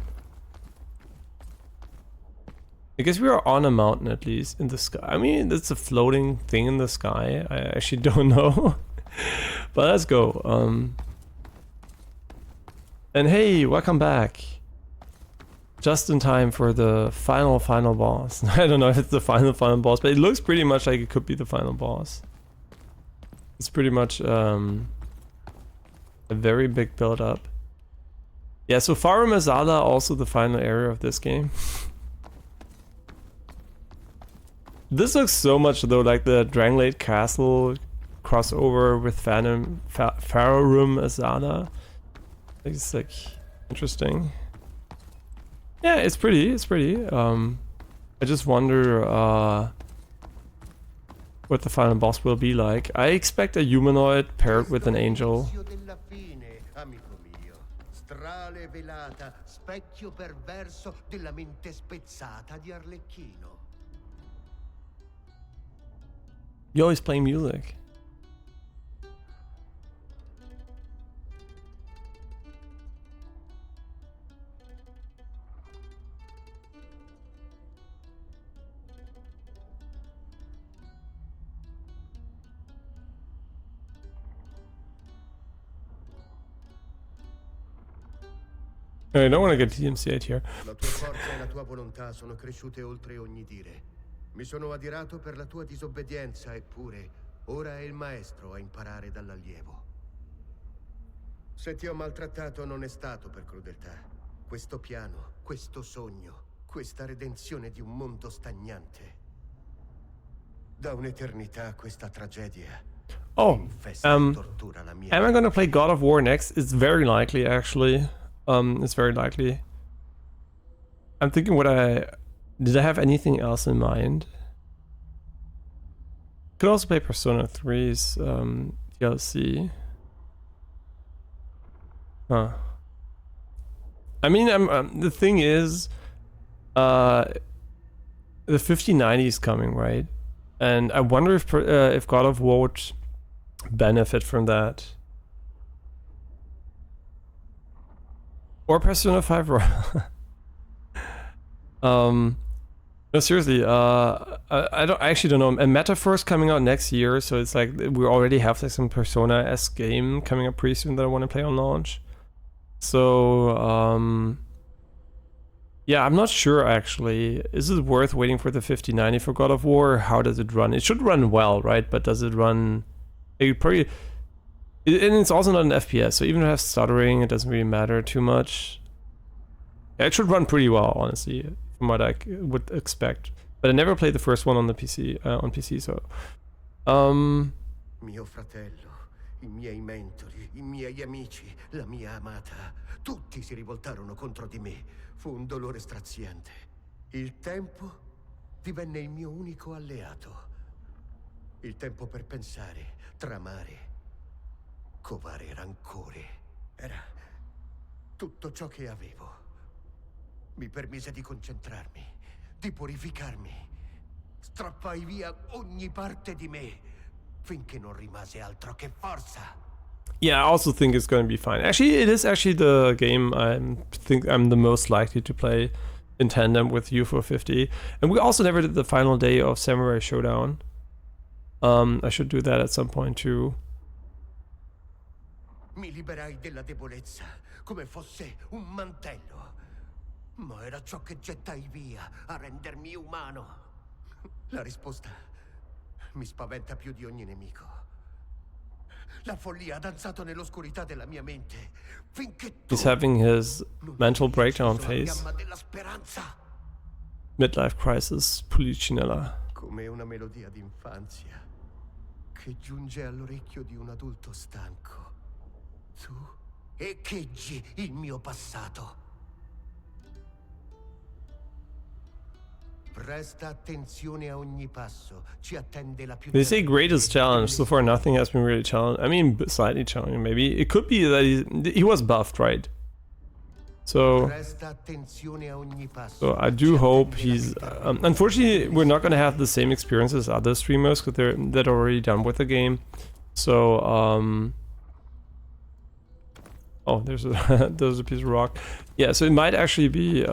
I guess we are on a mountain, at least, in the sky. I mean, it's a floating thing in the sky. I actually don't know. But let's go. And hey, welcome back. Just in time for the final boss. I don't know if it's the final boss, but it looks pretty much like it could be the final boss. It's pretty much a very big build up. Yeah, so Farum Azala, also the final area of this game. This looks so much though like the Dranglade Castle crossover with Farum Azala. It's like interesting. Yeah, it's pretty. I just wonder what the final boss will be like. I expect a humanoid paired with an angel. Strale velata, specchio perverso della mente spezzata di Arlecchino. You always play music. I don't want to get DMCA'd here. La tua forza e la tua volontà sono cresciute oltre ogni dire. Mi sono adirato per la tua disobbedienza, eppure ora è il maestro a imparare dall'allievo. Se ti ho maltrattato non è stato per crudeltà. Questo piano, questo sogno, questa redenzione di un mondo stagnante. Da un'eternità questa tragedia. Oh, am I gonna play God of War next? It's very likely, actually. It's very likely. I'm thinking did I have anything else in mind? Could also play Persona 3's DLC. Huh. I mean, the thing is, the 5090 is coming, right? And I wonder if God of War would benefit from that. Or Persona 5 no, seriously, I actually don't know. And Metaverse coming out next year, so it's like we already have like some Persona-esque game coming up pretty soon that I want to play on launch. So yeah, I'm not sure actually. Is it worth waiting for the 5090 for God of War? How does it run? It should run well, right? But does it run? It And it's also not an FPS, so even if it has stuttering, it doesn't really matter too much. It should run pretty well, honestly, from what I would expect. But I never played the first one on the PC, so... Mio fratello, i miei mentori, i miei amici, la mia amata, tutti si rivoltarono contro di me. Fu un dolore straziante. Il tempo divenne il mio unico alleato. Il tempo per pensare, tramare, covare rancore. Era tutto ciò che avevo. Mi permise di concentrarmi, di purificarmi. Strappai via ogni parte di me, finché non rimase altro che forza. Yeah, I also think it's going to be fine. Actually, it is actually the game I think I'm the most likely to play in tandem with UFO 50. And we also never did the final day of Samurai Showdown. I should do that at some point too. Mi liberai della debolezza, come fosse un mantello. Ma era ciò che gettai via a rendermi umano. La risposta mi spaventa più di ogni nemico. La follia ha danzato nell'oscurità della mia mente finché tu He's having his mental breakdown phase. della speranza. Midlife crisis, Policinella. Come una melodia d'infanzia che giunge all'orecchio di un adulto stanco. Tu echeggi il mio passato. Presta attenzione a ogni passo. Ci attende la più They say greatest challenge. So far, nothing has been really challenged. I mean, slightly challenging, maybe. It could be that he was buffed, right? So Presta attenzione a ogni passo. So I do hope he's... unfortunately, we're not going to have the same experience as other streamers because they're already done with the game. So, oh, there's a piece of rock. Yeah, so it might actually be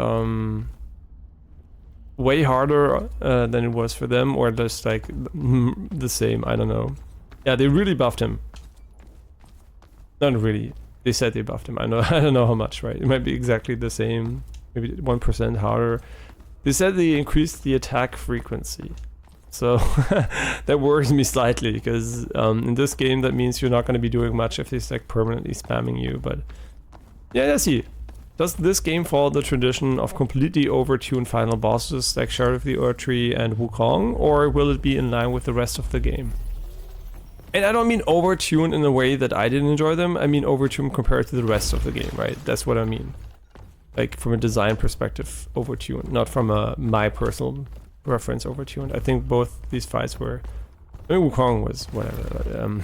way harder than it was for them, or just like the same, I don't know. Yeah, they really buffed him. Not really. They said they buffed him. I don't know how much, right? It might be exactly the same, maybe 1% harder. They said they increased the attack frequency. So that worries me slightly, because in this game that means you're not going to be doing much if he's like permanently spamming you, but yeah, let's see. Does this game follow the tradition of completely overtuned final bosses like Shadow of the Erdtree and Wukong, or will it be in line with the rest of the game? And I don't mean overtuned in a way that I didn't enjoy them, I mean overtuned compared to the rest of the game, right? That's what I mean. Like from a design perspective, overtuned, not from my personal reference overtuned. I think both these fights were... I mean, Wukong was whatever.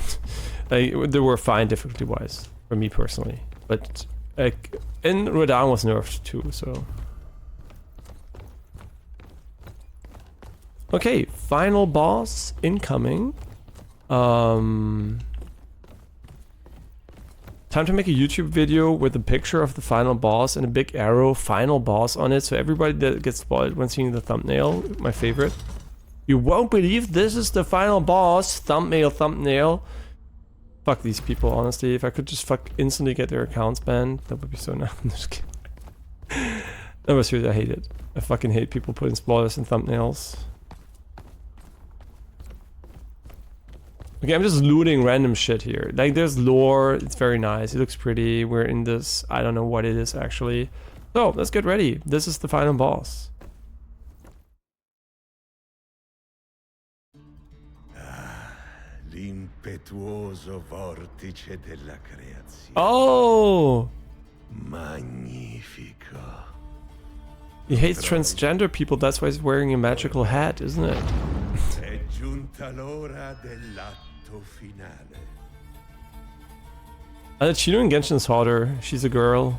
They were fine difficulty-wise, for me personally. But, like, and Radahn was nerfed too, so... Okay, final boss incoming. Time to make a YouTube video with a picture of the final boss and a big arrow final boss on it, so everybody that gets spoiled when seeing the thumbnail, my favorite. You won't believe this is the final boss, thumbnail. Fuck these people, honestly. If I could just instantly get their accounts banned, that would be so nice. I'm just kidding. No, seriously, I hate it. I fucking hate people putting spoilers in thumbnails. Okay, I'm just looting random shit here. Like, there's lore, it's very nice, it looks pretty. We're in this, I don't know what it is actually. So, let's get ready. This is the final boss. L'impetuoso vortice della creazione. Oh! Magnifico. He hates transgender people, that's why he's wearing a magical hat, isn't it? È giunta l'ora dell'atto finale. Chino in Genshin's hotter. She's a girl.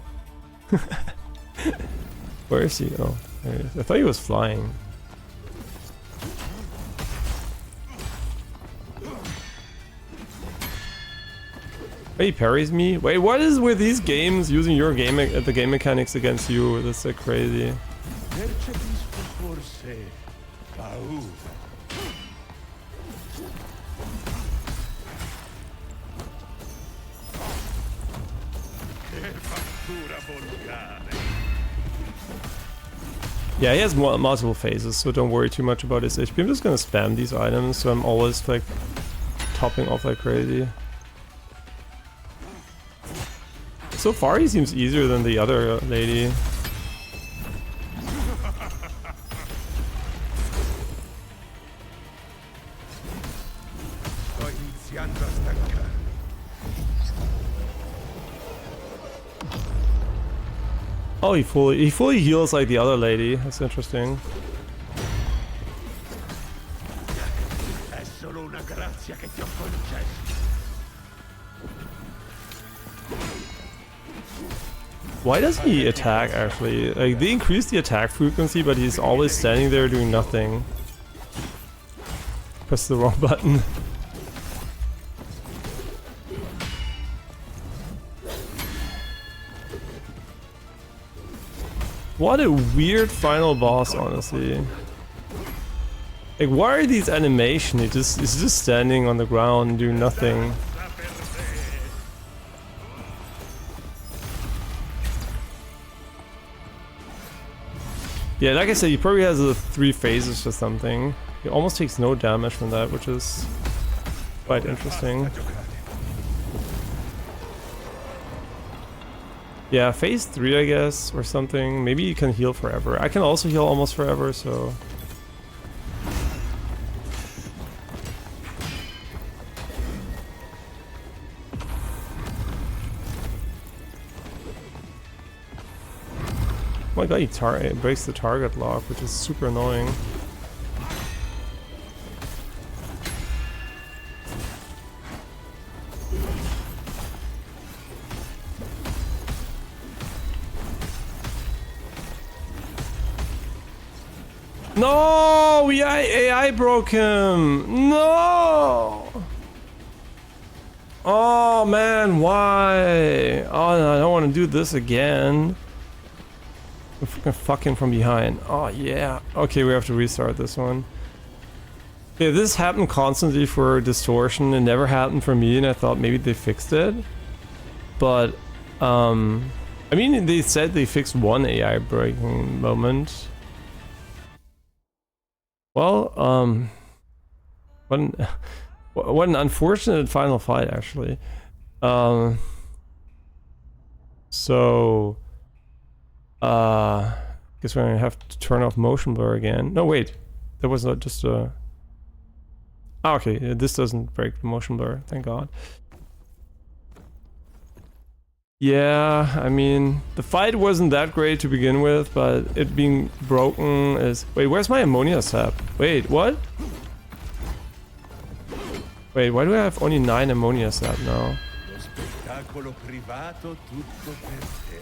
Where is he? Oh, there he is. I thought he was flying. Wait, he parries me? Wait, what is with these games using your the game mechanics against you? That's so crazy. Percepisco forse paura. Yeah, he has multiple phases, so don't worry too much about his HP. I'm just gonna spam these items, so I'm always like topping off like crazy. So far he seems easier than the other lady. Sto iniziando a stancare. Oh, he fully heals like the other lady. That's interesting. È solo una grazia che ti ho concesso. Why doesn't he attack actually? Like they increase the attack frequency, but he's always standing there doing nothing. Press the wrong button. What a weird final boss, honestly. Like, why are these animations? He's just standing on the ground doing nothing. Yeah, like I said, he probably has 3 phases or something. He almost takes no damage from that, which is quite interesting. Yeah, phase 3 I guess, or something. Maybe you can heal forever. I can also heal almost forever, so... Oh my god, he breaks the target lock, which is super annoying. No! AI broke him! No! Oh man, why? Oh, no, I don't want to do this again. I'm freaking fucking from behind. Oh yeah. Okay, we have to restart this one. Yeah, this happened constantly for Distortion. It never happened for me, and I thought maybe they fixed it. But, I mean, they said they fixed one AI breaking moment. Well, what an unfortunate final fight, actually. So, guess we're gonna have to turn off motion blur again. No, wait, that was not just a... Ah, okay, this doesn't break the motion blur, thank God. Yeah, I mean, the fight wasn't that great to begin with, but it being broken is... Wait, where's my ammonia sap? Wait, what? Wait, why do I have only 9 ammonia sap now? Lo spettacolo privato tutto per te.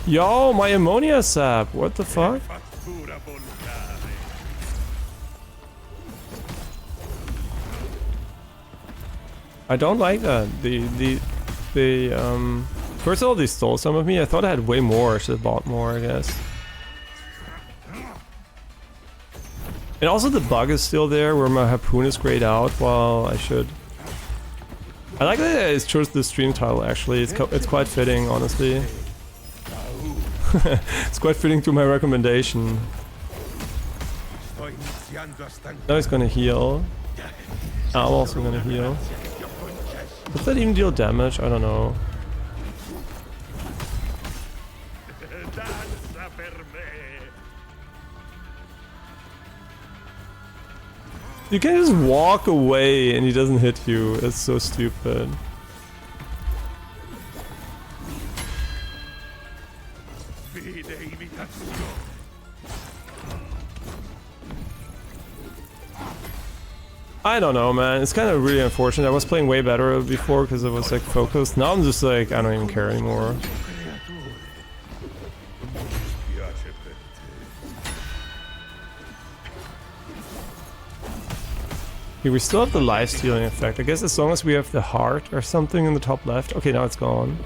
Yo, my ammonia sap! What the fuck? Fattura volgare. I don't like that. First of all, they stole some of me. I thought I had way more. I should have bought more, I guess. And also the bug is still there where my harpoon is grayed out while I should. I like that I chose the stream title actually. It's quite fitting, honestly. It's quite fitting to my recommendation. Now he's gonna heal. I'm also gonna heal. Does that even deal damage? I don't know. You can just walk away and he doesn't hit you. It's so stupid. I don't know, man. It's kind of really unfortunate. I was playing way better before because I was like focused. Now I'm just like, I don't even care anymore. Okay, we still have the life stealing effect. I guess as long as we have the heart or something in the top left. Okay, now it's gone.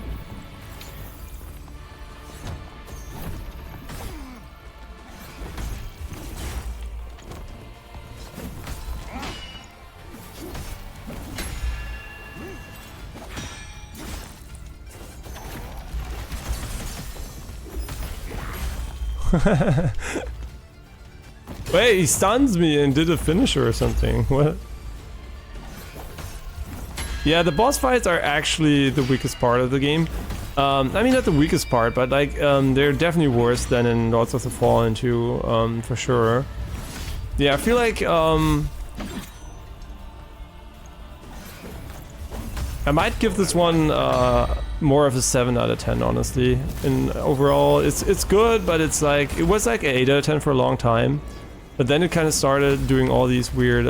Wait, he stuns me and did a finisher or something. What? Yeah, the boss fights are actually the weakest part of the game. I mean, not the weakest part, but like, they're definitely worse than in Lords of the Fallen 2, for sure. Yeah, I feel like, I might give this one, more of a 7 out of 10, honestly. And overall, it's good, but it's like, it was like an 8 out of 10 for a long time. But then it kind of started doing all these weird,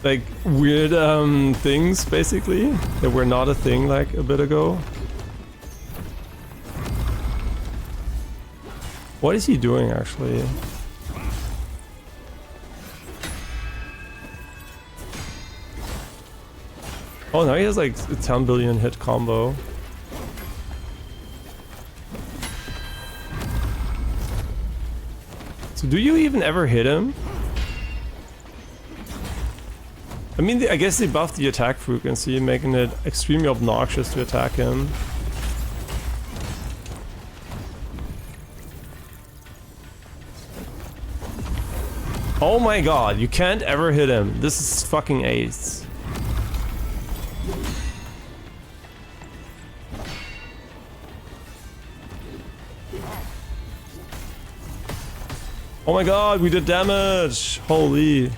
like weird things basically that were not a thing like a bit ago. What is he doing actually? Oh, now he has like a 10 billion hit combo. So do you even ever hit him? I mean, I guess they buffed the attack frequency, making it extremely obnoxious to attack him. Oh my god, you can't ever hit him. This is fucking ace. Oh my god, we did damage! Holy.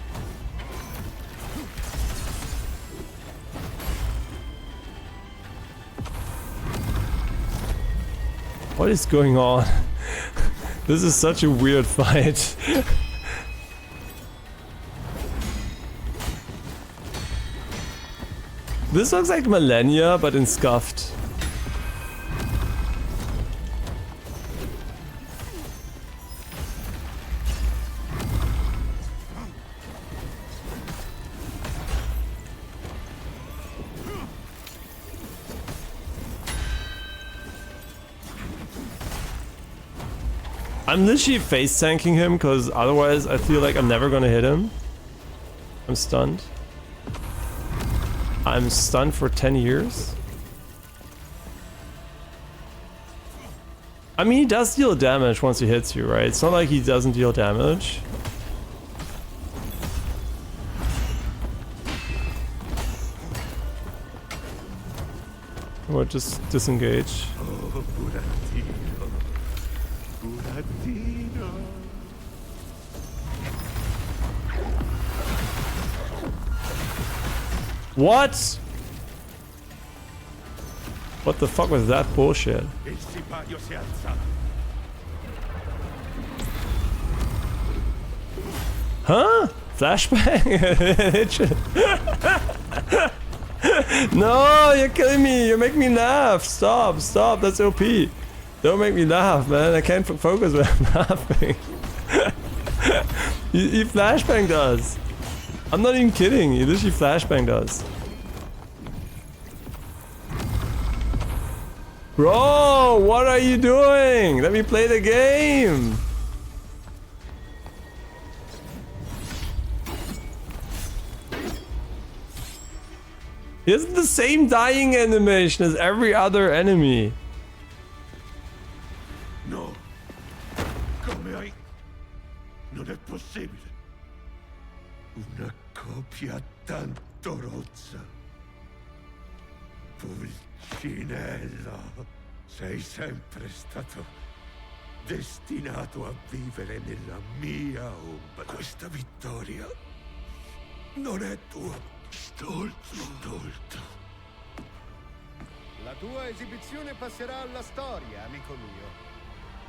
What is going on? This is such a weird fight. This looks like Millennia, but in scuffed. I'm literally face tanking him because otherwise I feel like I'm never gonna hit him. I'm stunned. I'm stunned for 10 years. I mean, he does deal damage once he hits you, right? It's not like he doesn't deal damage. Or just disengage. Oh, burattino. Burattino. What? What the fuck was that bullshit? Il sipario si alza. Huh? Flashbang? No, you're killing me. You're making me laugh. Stop, stop. That's OP. Don't make me laugh, man. I can't focus when I'm laughing. He flashbanged us. I'm not even kidding. He literally flashbanged us. Bro, what are you doing? Let me play the game. He has the same dying animation as every other enemy. No. Come hai? Non è possibile. Una copia tanto rozza. Pulcinella, sei sempre stato destinato a vivere nella mia ombra. Questa vittoria non è tua. Stolto. La tua esibizione passerà alla storia, amico mio.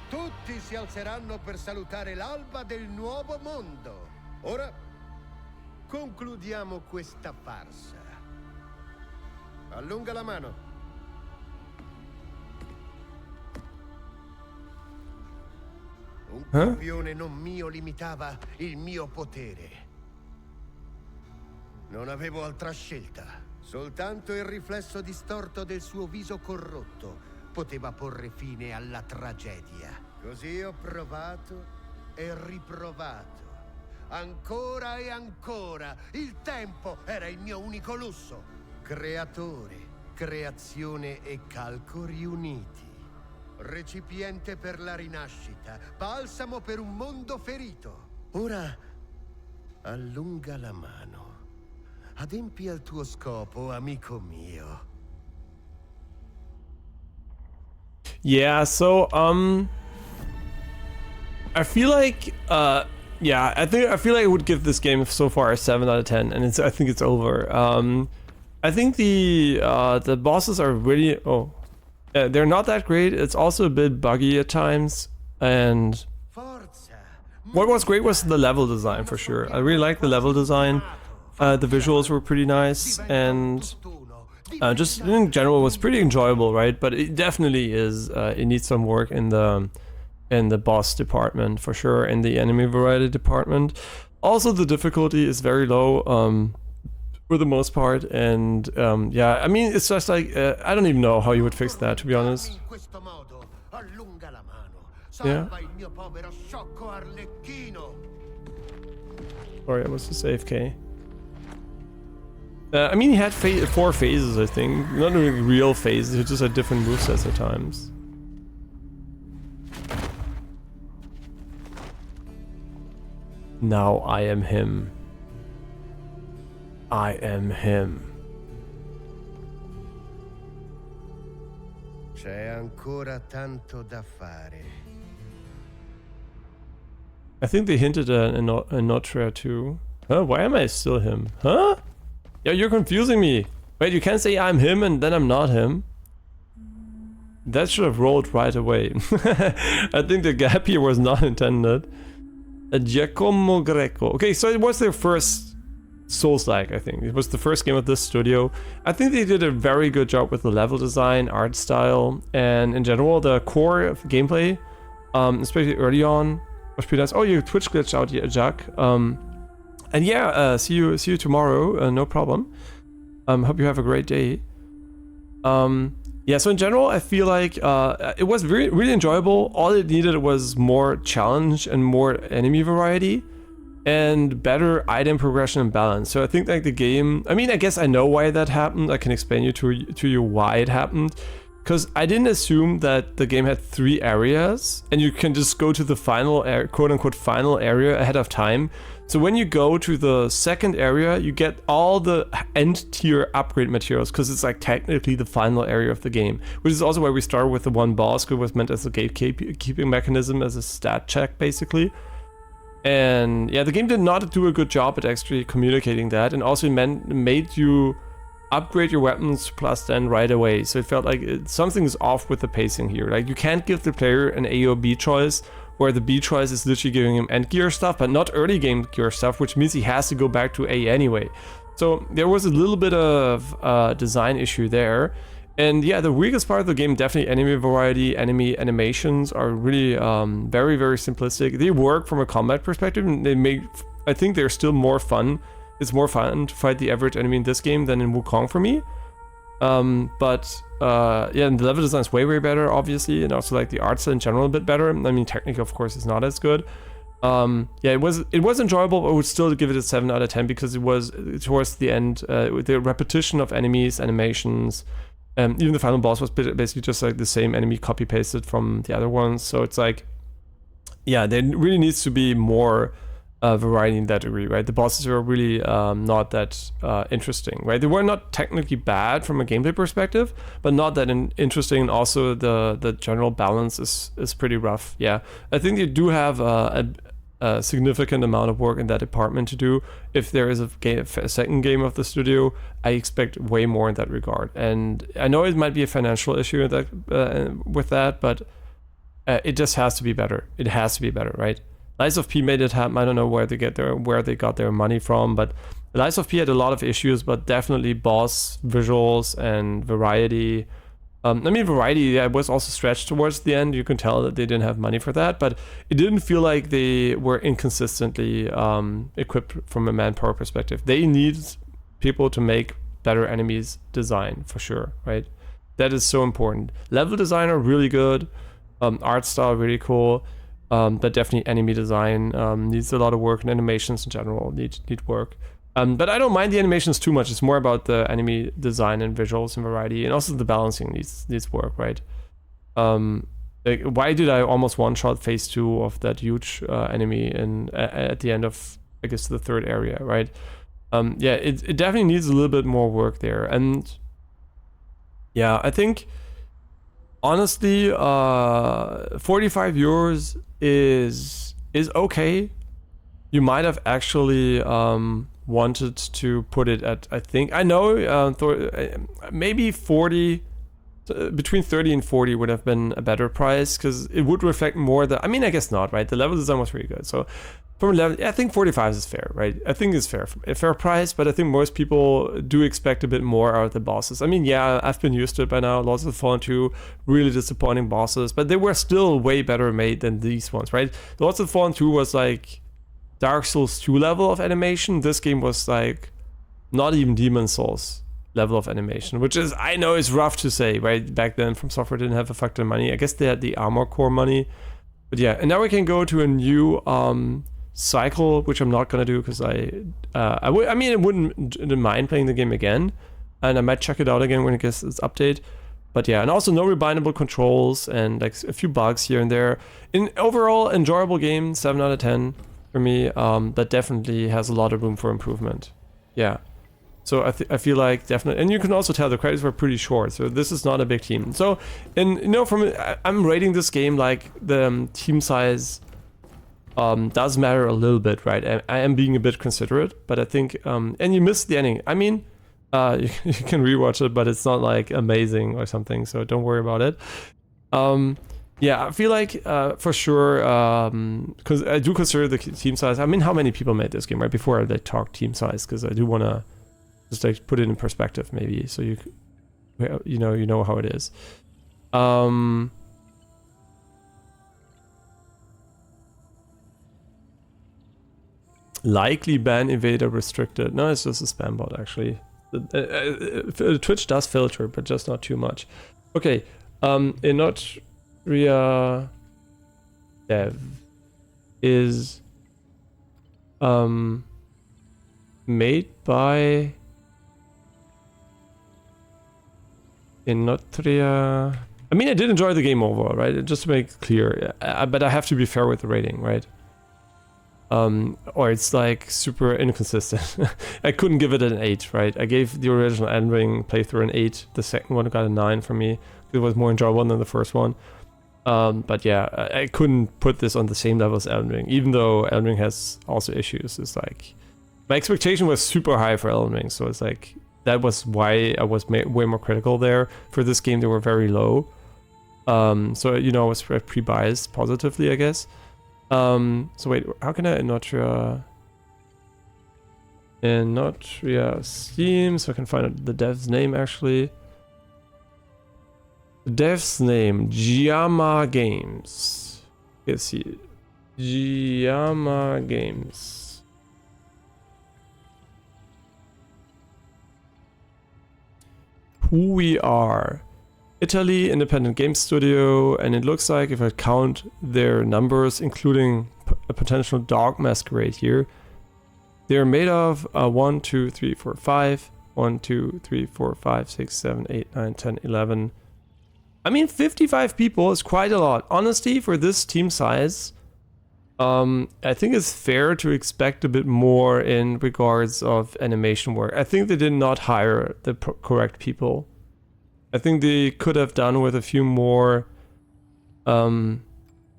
Tutti si alzeranno per salutare l'alba del nuovo mondo. Ora concludiamo questa farsa. Allunga la mano. Un campione non mio limitava il mio potere. Non avevo altra scelta. Soltanto il riflesso distorto del suo viso corrotto poteva porre fine alla tragedia. Così ho provato e riprovato. Ancora e ancora. Il tempo era il mio unico lusso. Creatore, creazione e calco riuniti. Recipiente per la rinascita. Balsamo per un mondo ferito. Ora Allunga la mano. Adempi al tuo scopo, amico mio. Yeah, so I feel like yeah, I feel like I would give this game so far a 7 out of 10, and I think it's over. I think the bosses are really they're not that great. It's also a bit buggy at times, and what was great was the level design for sure. I really like the level design. The visuals were pretty nice, and just in general it was pretty enjoyable, right? But it definitely is. It needs some work in the boss department for sure, in the enemy variety department. Also, the difficulty is very low for the most part, and yeah, I mean, it's just like I don't even know how you would fix that, to be honest. Yeah. Sorry, I was just AFK. I mean, he had 4 phases, I think. Not really real phases, he just had different movesets at times. Now I am him. I am him. C'è ancora tanto da fare. I think they hinted at Enotria too. Huh? Why am I still him? Huh? Yeah, you're confusing me. Wait, you can't say I'm him and then I'm not him. That should have rolled right away. I think the gap here was not intended. Giacomo Greco. Okay, so it was their first Soulslike, I think. It was the first game of this studio. I think they did a very good job with the level design, art style, and in general, the core of gameplay, especially early on, was pretty nice. Oh, you Twitch glitched out, yeah, Jack. And yeah, see you tomorrow. No problem. Hope you have a great day. Yeah, so in general, I feel like it was really enjoyable. All it needed was more challenge and more enemy variety, and better item progression and balance. So I think like the game, I mean, I guess I know why that happened. I can explain to you why it happened. Because I didn't assume that the game had 3 areas, and you can just go to the final, quote-unquote, final area ahead of time. So when you go to the second area, you get all the end-tier upgrade materials, because it's like technically the final area of the game. Which is also why we started with the one boss, who was meant as a gatekeeping mechanism, as a stat check, basically. And yeah, the game did not do a good job at actually communicating that, and also made you upgrade your weapons plus then right away. So it felt like something's off with the pacing here. Like, you can't give the player an A or B choice, where the B choice is literally giving him end gear stuff, but not early game gear stuff, which means he has to go back to A anyway. So there was a little bit of design issue there. And yeah, the weakest part of the game, definitely enemy variety, enemy animations are really very, very simplistic. They work from a combat perspective, and they make, I think they're still more fun. It's more fun to fight the average enemy in this game than in Wukong for me. Yeah, and the level design is way, way better, obviously, and also like the art style in general a bit better. I mean, technically, of course, is not as good. Yeah, it was enjoyable, but I would still give it a 7 out of 10 because it was towards the end, with the repetition of enemies, animations. Even the final boss was basically just like the same enemy copy pasted from the other ones. So it's like, yeah, there really needs to be more variety in that degree, right? The bosses were really not that interesting, right? They were not technically bad from a gameplay perspective, but not that interesting. And also the general balance is pretty rough. Yeah, I think they do have a significant amount of work in that department to do. If there is a second game of the studio, I expect way more in that regard. And I know it might be a financial issue with that, but it just has to be better. It has to be better, right? Lies of P made it happen. I don't know where they got their money from, but Lies of P had a lot of issues, but definitely boss visuals and variety. I mean, variety was also stretched towards the end. You can tell that they didn't have money for that, but it didn't feel like they were inconsistently equipped from a manpower perspective. They need people to make better enemies design, for sure, right? That is so important. Level design are really good, art style really cool, but definitely enemy design needs a lot of work, and animations in general need work. But I don't mind the animations too much. It's more about the enemy design and visuals and variety, and also the balancing needs work, right? Like, why did I almost one-shot phase 2 of that huge enemy at the end of I guess, the third area, right? Yeah, it definitely needs a little bit more work there. And yeah, I think honestly, 45 euros is okay. You might have actually wanted to put it at, I know, maybe 40, between 30 and 40 would have been a better price, because it would reflect more I mean, I guess not, right? The level design was really good. So from level, I think 45 is fair, right? I think it's fair, a fair price, but I think most people do expect a bit more out of the bosses. I mean, yeah, I've been used to it by now. Lords of the Fallen 2, really disappointing bosses, but they were still way better made than these ones, right? Lords of the Fallen 2 was like Dark Souls 2 level of animation. This game was like not even Demon Souls level of animation, which is, I know, is rough to say, right? Back then, From Software didn't have a fuck ton of money. I guess they had the Armor Core money, but yeah. And now we can go to a new cycle, which I'm not gonna do because I mean, I wouldn't mind playing the game again, and I might check it out again when it gets its update. But yeah, and also no rebindable controls and like a few bugs here and there. In overall, enjoyable game, 7 out of 10 for me. That definitely has a lot of room for improvement. Yeah. So I feel like definitely, and you can also tell the credits were pretty short, so this is not a big team. So, and you know, I'm rating this game like the team size does matter a little bit, right? I am being a bit considerate, but I think, and you missed the ending. I mean, you can rewatch it, but it's not like amazing or something, so don't worry about it. Yeah, I feel like for sure, because I do consider the team size. I mean, how many people made this game, right? Before I like, talk team size, because I do want to just like put it in perspective, maybe, so you know how it is. Likely ban evader restricted. No, it's just a spam bot, actually. Twitch does filter, but just not too much. Okay, Enotria dev is made by Enotria. I mean, I did enjoy the game overall, right? Just to make it clear, but I have to be fair with the rating, right? Or it's like super inconsistent. I couldn't give it an 8, right? I gave the original Elden Ring playthrough an 8. The second one got a 9 from me. It was more enjoyable than the first one. But yeah, I couldn't put this on the same level as Elden Ring, even though Elden Ring has also issues. It's like, my expectation was super high for Elden Ring, so it's like, that was why I was way more critical there. For this game, they were very low. So, you know, I was pre-biased positively, I guess. So wait, how can I Enotria Steam, so I can find out the dev's name actually. The dev's name, Giamma Games. Let's see. Giamma Games. Who we are. Italy, independent game studio, and it looks like, if I count their numbers, including a potential dog masquerade here, they're made of 1, 2, 3, 4, 5, 1, 2, 3, 4, 5, 6, 7, 8, 9, 10, 11. I mean, 55 people is quite a lot. Honestly, for this team size, I think it's fair to expect a bit more in regards of animation work. I think they did not hire the correct people. I think they could have done with a few more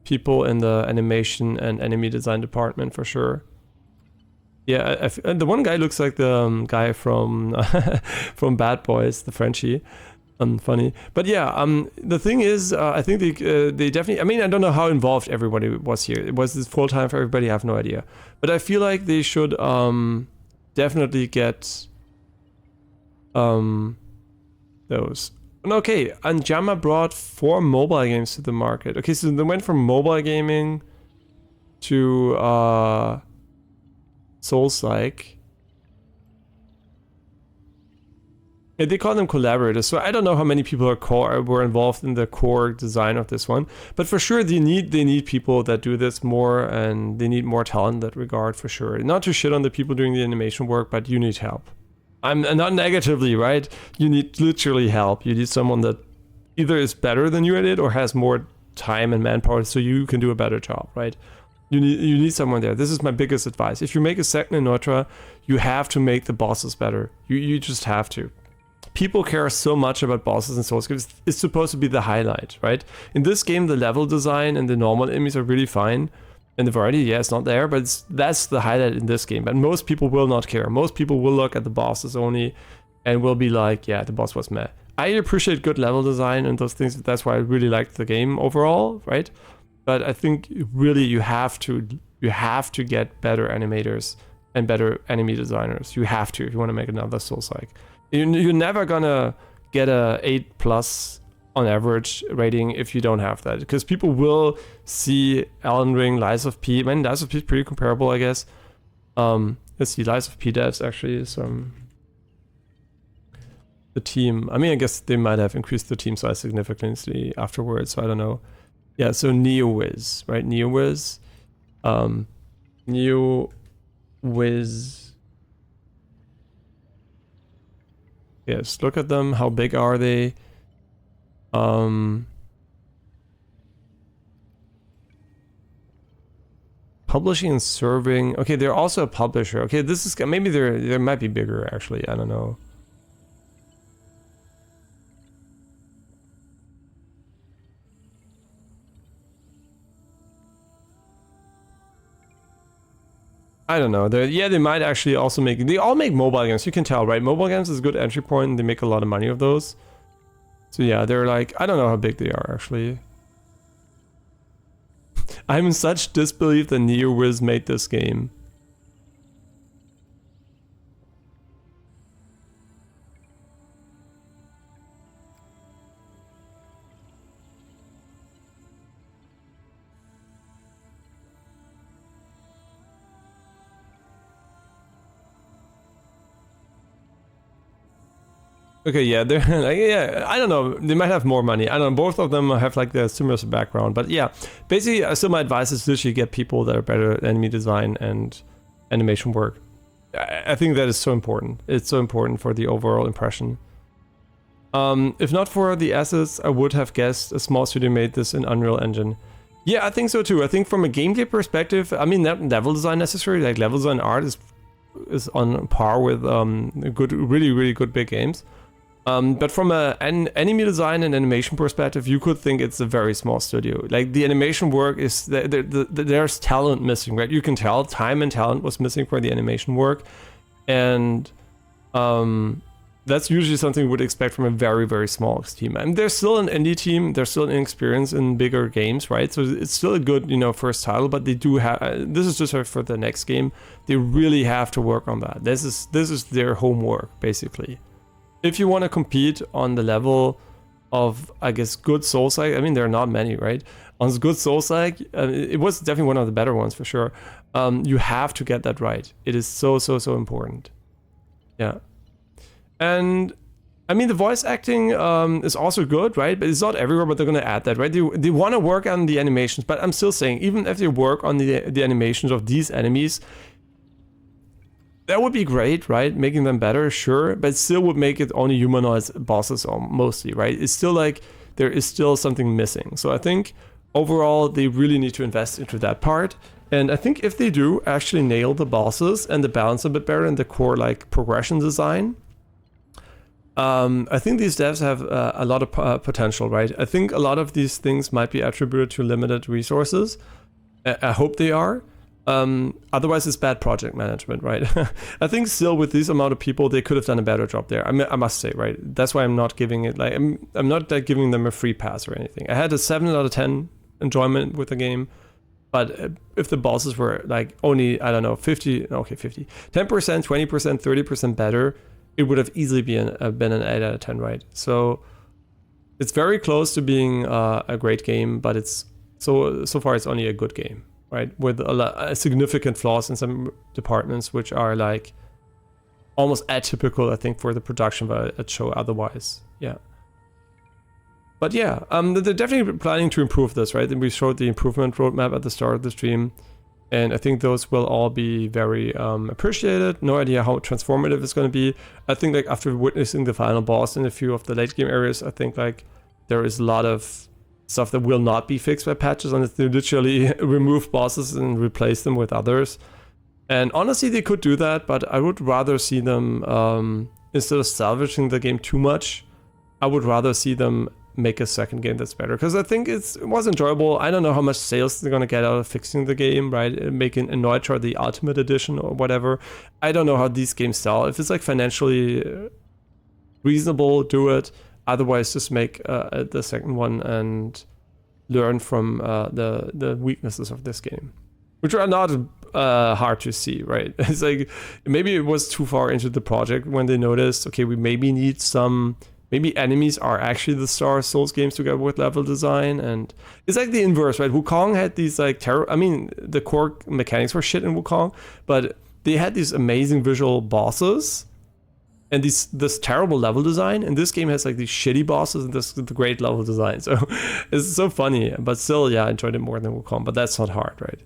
people in the animation and enemy design department for sure. Yeah, and the one guy looks like the guy from from Bad Boys, the Frenchie. Funny, but yeah. The thing is, I think they definitely. I mean, I don't know how involved everybody was here. It was this full time for everybody. I have no idea, but I feel like they should definitely get those. Okay, Anjama brought 4 mobile games to the market. Okay, so they went from mobile gaming to Soulslike. Yeah, they call them collaborators, so I don't know how many people were involved in the core design of this one, but for sure they need people that do this more, and they need more talent in that regard for sure. Not to shit on the people doing the animation work, but you need help. I'm not negatively, right? You need literally help. You need someone that either is better than you at it or has more time and manpower so you can do a better job, right? You need someone there. This is my biggest advice. If you make a second Enotria, you have to make the bosses better. You just have to. People care so much about bosses in Souls games. It's supposed to be the highlight, right? In this game, the level design and the normal enemies are really fine. And the variety, yeah, it's not there, but that's the highlight in this game. But most people will not care. Most people will look at the bosses only and will be like, yeah, the boss was meh. I appreciate good level design and those things. That's why I really liked the game overall, right? But I think really you have to get better animators and better enemy designers. You have to if you want to make another Soulslike. You're never gonna get a 8+ on average rating if you don't have that, because people will see Elden Ring, Lies of P. I mean, Lies of P is pretty comparable, I guess. Let's see, Lies of P devs actually is the team. I mean, I guess they might have increased the team size significantly afterwards, so I don't know. Yeah, so NeoWiz, right? NeoWiz. NeoWiz. Yes, look at them. How big are they? Publishing and serving. Okay, they're also a publisher. Okay, this is maybe they might be bigger actually. I don't know. I don't know. They might actually also make. They all make mobile games. You can tell, right? Mobile games is a good entry point. They make a lot of money of those. So yeah, they're like, I don't know how big they are actually. I'm in such disbelief that NeoWiz made this game. Okay, yeah, they're like, yeah, I don't know, they might have more money. I don't know, both of them have like the similar background, but yeah, basically, still my advice is literally get people that are better at enemy design and animation work. I think that is so important. It's so important for the overall impression. If not for the assets, I would have guessed a small studio made this in Unreal Engine. Yeah, I think so too. I think from a gameplay perspective, I mean, not level design necessarily, like level design art is on par with good, really good big games. But from an enemy design and animation perspective, you could think it's a very small studio. Like the animation work is, there's talent missing, right? You can tell time and talent was missing for the animation work. And that's usually something we would expect from a very small team. And there's still an indie team, there's still an inexperience in bigger games, right? So it's still a good, first title, but they do have, this is just for the next game. They really have to work on that. This is their homework, basically. If you want to compete on the level of, I guess, good Soulslike, I mean, there are not many, right? On good Soulslike, it was definitely one of the better ones for sure. You have to get that right. It is so important. Yeah. And I mean, the voice acting is also good, right? But it's not everywhere, but they're going to add that, right? They want to work on the animations, but I'm still saying, even if they work on the animations of these enemies, that would be great, right? Making them better, sure, but still would make it only humanoid bosses mostly, right? It's still like there is still something missing. So I think overall they really need to invest into that part. And I think if they do actually nail the bosses and the balance a bit better in the core like progression design, I think these devs have a lot of potential, right? I think a lot of these things might be attributed to limited resources. I hope they are. Otherwise it's bad project management, right? I think still with this amount of people they could have done a better job there. I mean, I must say, right? That's why I'm not giving it like I'm not like giving them a free pass or anything. I had a 7 out of 10 enjoyment with the game, but if the bosses were like only, I don't know, 10%, 20%, 30% better, it would have easily been an 8 out of 10, right? So it's very close to being a great game, but it's so far it's only a good game. Right, with significant flaws in some departments, which are like almost atypical, I think, for the production of a show otherwise. Yeah. But yeah, they're definitely planning to improve this, right? And we showed the improvement roadmap at the start of the stream. And I think those will all be very appreciated. No idea how transformative it's going to be. I think like after witnessing the final boss in a few of the late game areas, I think like there is a lot of stuff that will not be fixed by patches unless they literally remove bosses and replace them with others. And honestly, they could do that, but I would rather see them, instead of salvaging the game too much, I would rather see them make a second game that's better. Because I think it was enjoyable. I don't know how much sales they're going to get out of fixing the game, right? Making Enotria the Ultimate Edition or whatever. I don't know how these games sell. If it's like financially reasonable, do it. Otherwise, just make the second one and learn from the weaknesses of this game, which are not hard to see, right? It's like maybe it was too far into the project when they noticed, okay, we maybe need some, maybe enemies are actually the star of Souls games together with level design. And it's like the inverse, right? Wukong had these like I mean, the core mechanics were shit in Wukong, but they had these amazing visual bosses and this terrible level design. And this game has like these shitty bosses and the great level design. So it's so funny, but still, yeah, I enjoyed it more than Wukong, but that's not hard, right?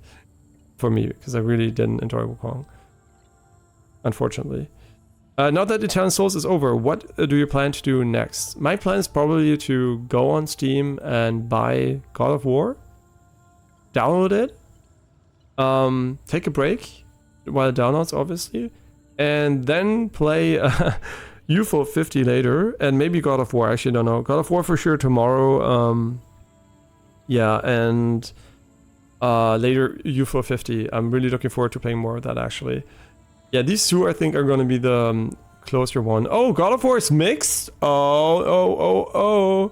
For me, because I really didn't enjoy Wukong, unfortunately. Now that Eternal Souls is over, what do you plan to do next? My plan is probably to go on Steam and buy God of War, download it, take a break while it downloads, obviously, and then play UFO 50 later, and maybe God of War. Actually, don't know. God of War for sure tomorrow. Yeah, and later UFO 50. I'm really looking forward to playing more of that, actually. Yeah, these two I think are going to be the closer one. Oh, God of War is mixed? Oh.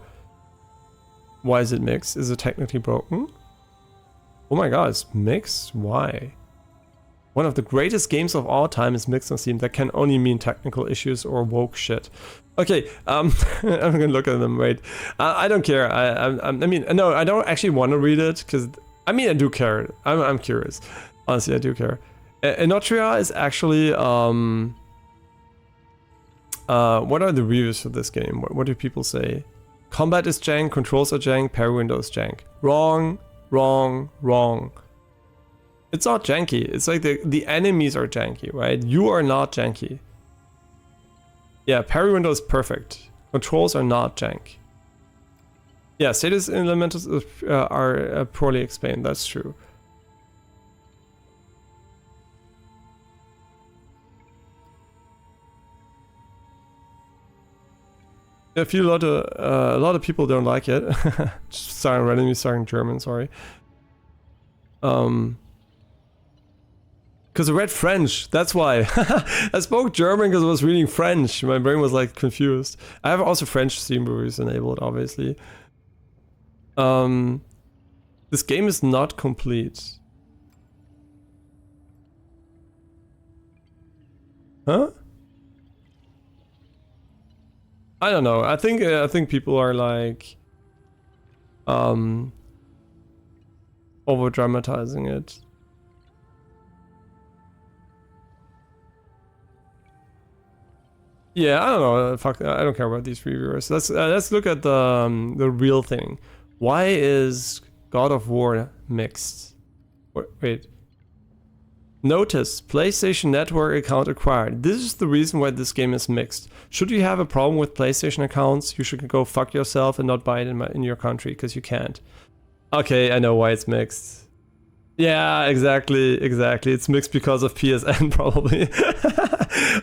Why is it mixed? Is it technically broken? Oh my god, it's mixed? Why? One of the greatest games of all time is mixed on Steam. That can only mean technical issues or woke shit. Okay, I'm gonna look at them, wait. I don't care. I mean, no, I don't actually want to read it, because, I mean, I do care. I'm curious. Honestly, I do care. Enotria is actually, what are the reviews for this game? What do people say? Combat is jank, controls are jank, parry window is jank. Wrong. It's not janky. It's like the enemies are janky, right? You are not janky. Yeah, parry window is perfect. Controls are not jank. Yeah, status elements are poorly explained. That's true. I feel a lot of people don't like it. Just randomly starting German, sorry. Because I read French, that's why. I spoke German because I was reading French. My brain was like confused. I have also French Steam reviews enabled, obviously. This game is not complete. Huh? I don't know. I think people are like over dramatizing it. Yeah, I don't know. Fuck, I don't care about these reviewers. Let's look at the real thing. Why is God of War mixed? Wait. Notice, PlayStation Network account acquired. This is the reason why this game is mixed. Should you have a problem with PlayStation accounts, you should go fuck yourself and not buy it in your country, because you can't. Okay, I know why it's mixed. Yeah, exactly. It's mixed because of PSN, probably.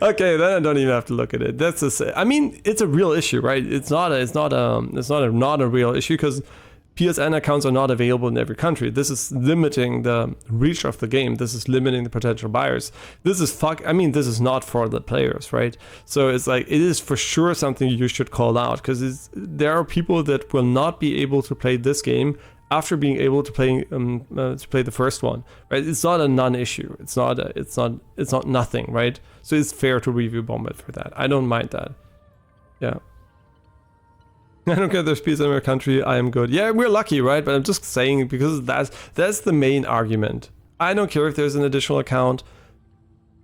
Okay, then I don't even have to look at it. That's just, I mean, it's a real issue, right? It's not a real issue, because PSN accounts are not available in every country. This is limiting the reach of the game. This is limiting the potential buyers. This is this is not for the players, right? So it's like, it is for sure something you should call out, because there are people that will not be able to play this game after being able to play the first one, right? It's not a non-issue. It's not nothing, right? So it's fair to review Bombet for that. I don't mind that. Yeah. I don't care if there's peace in our country, I am good. Yeah, we're lucky, right? But I'm just saying, because that's the main argument. I don't care if there's an additional account.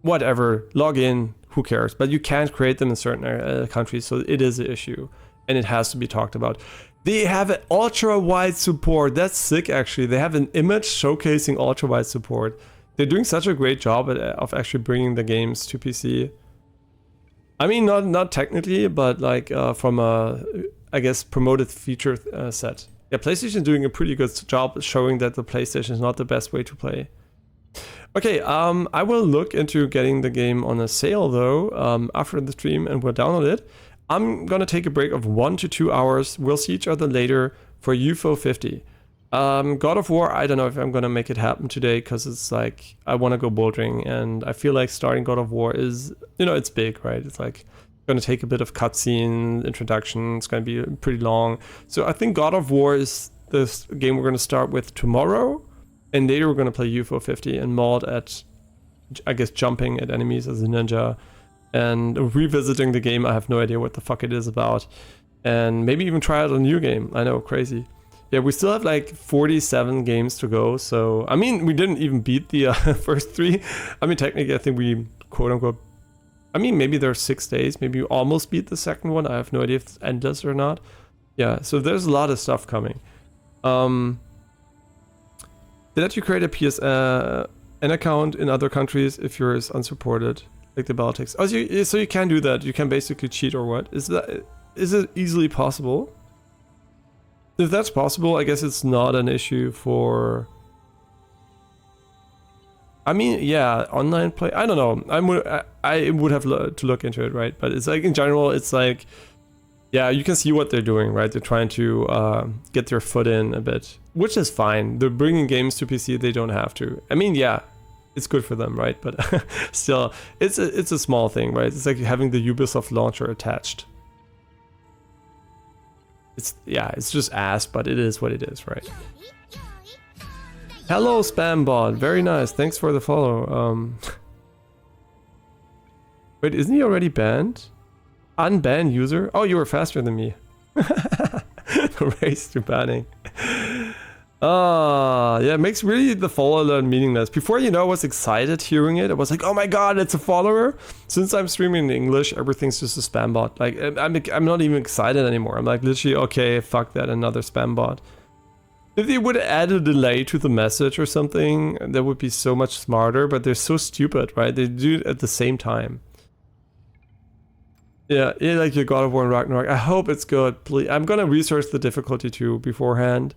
Whatever, log in, who cares? But you can't create them in certain countries, so it is an issue. And it has to be talked about. They have an ultra-wide support. That's sick, actually. They have an image showcasing ultra-wide support. They're doing such a great job of actually bringing the games to PC. I mean, not technically, but like from a, I guess, promoted feature set. Yeah, PlayStation is doing a pretty good job showing that the PlayStation is not the best way to play. Okay, I will look into getting the game on a sale though after the stream, and we'll download it. I'm gonna take a break of 1 to 2 hours. We'll see each other later for UFO 50. God of War, I don't know if I'm gonna make it happen today because it's like I want to go bouldering, and I feel like starting God of War is, you know, it's big, right? It's like gonna take a bit of cutscene introduction. It's gonna be pretty long. So I think God of War is this game we're gonna start with tomorrow. And later we're going to play UFO 50 and mod at, I guess, jumping at enemies as a ninja. And revisiting the game, I have no idea what the fuck it is about. And maybe even try out a new game. I know, crazy. Yeah, we still have like 47 games to go. So, I mean, we didn't even beat the first 3. I mean, technically, I think we, quote unquote, I mean, maybe there are 6 days. Maybe we almost beat the second one. I have no idea if it's endless or not. Yeah, so there's a lot of stuff coming. They let you create a an account in other countries if yours is unsupported, like the Baltics. Oh, so you can do that. You can basically cheat or what? Is it easily possible? If that's possible, I guess it's not an issue for. I mean, yeah, online play. I don't know. I would have to look into it, right? But it's like in general, it's like. Yeah, you can see what they're doing, right? They're trying to get their foot in a bit, which is fine. They're bringing games to PC, they don't have to. I mean, yeah, it's good for them, right? But still, it's a small thing, right? It's like having the Ubisoft launcher attached. It's just ass, but it is what it is, right? Hello, Spambot. Very nice. Thanks for the follow. Wait, isn't he already banned? Unban user? Oh, you were faster than me. Race to banning. Yeah, it makes really the follow alert meaningless. Before, you know, I was excited hearing it. I was like, oh my god, it's a follower. Since I'm streaming in English, everything's just a spam bot. Like, I'm not even excited anymore. I'm like, literally, okay, fuck that, another spam bot. If they would add a delay to the message or something, that would be so much smarter, but they're so stupid, right? They do it at the same time. Yeah, like your God of War and Ragnarok. I hope it's good. Please, I'm gonna research the difficulty too beforehand,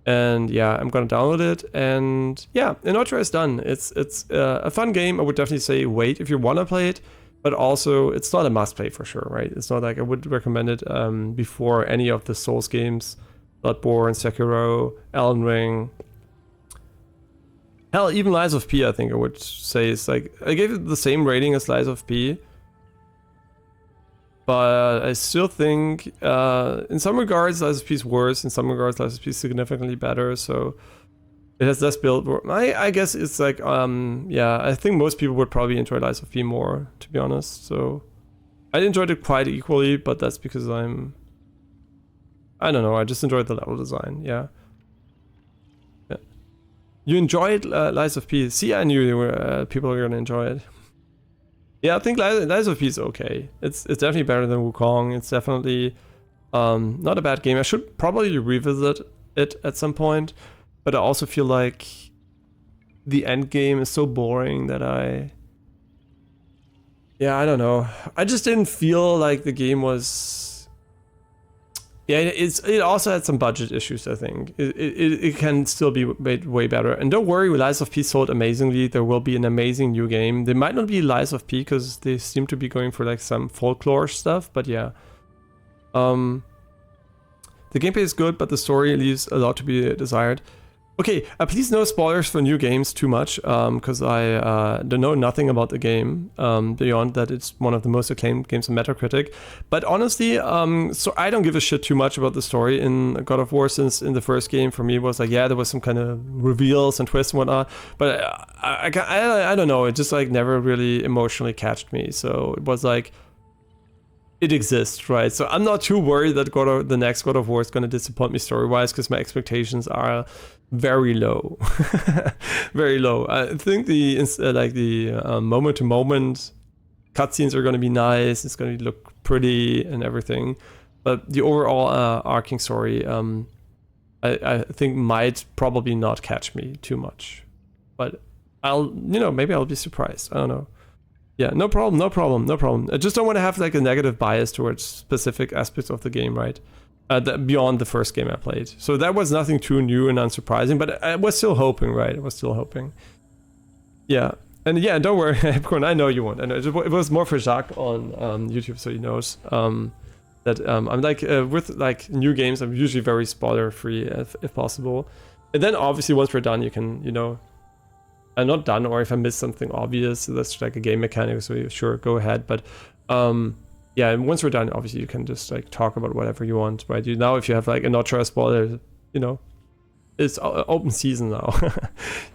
and yeah, I'm gonna download it. And yeah, Enotria is done. It's a fun game. I would definitely say wait if you wanna play it, but also it's not a must play for sure, right? It's not like I would recommend it before any of the Souls games, Bloodborne, Sekiro, Elden Ring. Hell, even Lies of P. I think I would say is like I gave it the same rating as Lies of P. But I still think, in some regards, Lies of P is worse. In some regards, Lies of P is significantly better. So it has less build. I guess it's like, yeah, I think most people would probably enjoy Lies of P more, to be honest. So I enjoyed it quite equally, but that's because I don't know. I just enjoyed the level design. Yeah. You enjoyed Lies of P. See, I knew people were gonna enjoy it. Yeah, I think Lies of P is okay. It's definitely better than Wukong. It's definitely not a bad game. I should probably revisit it at some point, but I also feel like the end game is so boring that I don't know. I just didn't feel like the game was. Yeah, it also had some budget issues, I think. It can still be made way better. And don't worry, Lies of P sold amazingly. There will be an amazing new game. They might not be Lies of P because they seem to be going for like some folklore stuff, but yeah. The gameplay is good, but the story leaves a lot to be desired. Okay, please no spoilers for new games too much, because I don't know nothing about the game, beyond that it's one of the most acclaimed games on Metacritic. But honestly, so I don't give a shit too much about the story in God of War, since in the first game for me it was like, yeah, there was some kind of reveals and twists and whatnot, but I don't know, it just like never really emotionally catched me, so it was like, it exists, right? So I'm not too worried that the next God of War is going to disappoint me story-wise, because my expectations are very low. Very low. I think the moment-to-moment cutscenes are going to be nice, it's going to look pretty and everything, but the overall arcing story, I think might probably not catch me too much. But maybe I'll be surprised. I don't know. Yeah, no problem, no problem, no problem. I just don't want to have like a negative bias towards specific aspects of the game, right? Beyond the first game I played. So that was nothing too new and unsurprising, but I was still hoping, right? I was still hoping. Yeah, and yeah, don't worry, Epcorn, I know you won't. I know it was more for Jacques on YouTube, so he knows that I'm like with like new games, I'm usually very spoiler free if possible. And then obviously once we're done, you can, you know, I'm not done, or if I miss something obvious, that's like a game mechanic, so sure, go ahead. But yeah, and once we're done, obviously you can just like talk about whatever you want, right? Now if you have like Enotria spoiler, you know, it's open season now.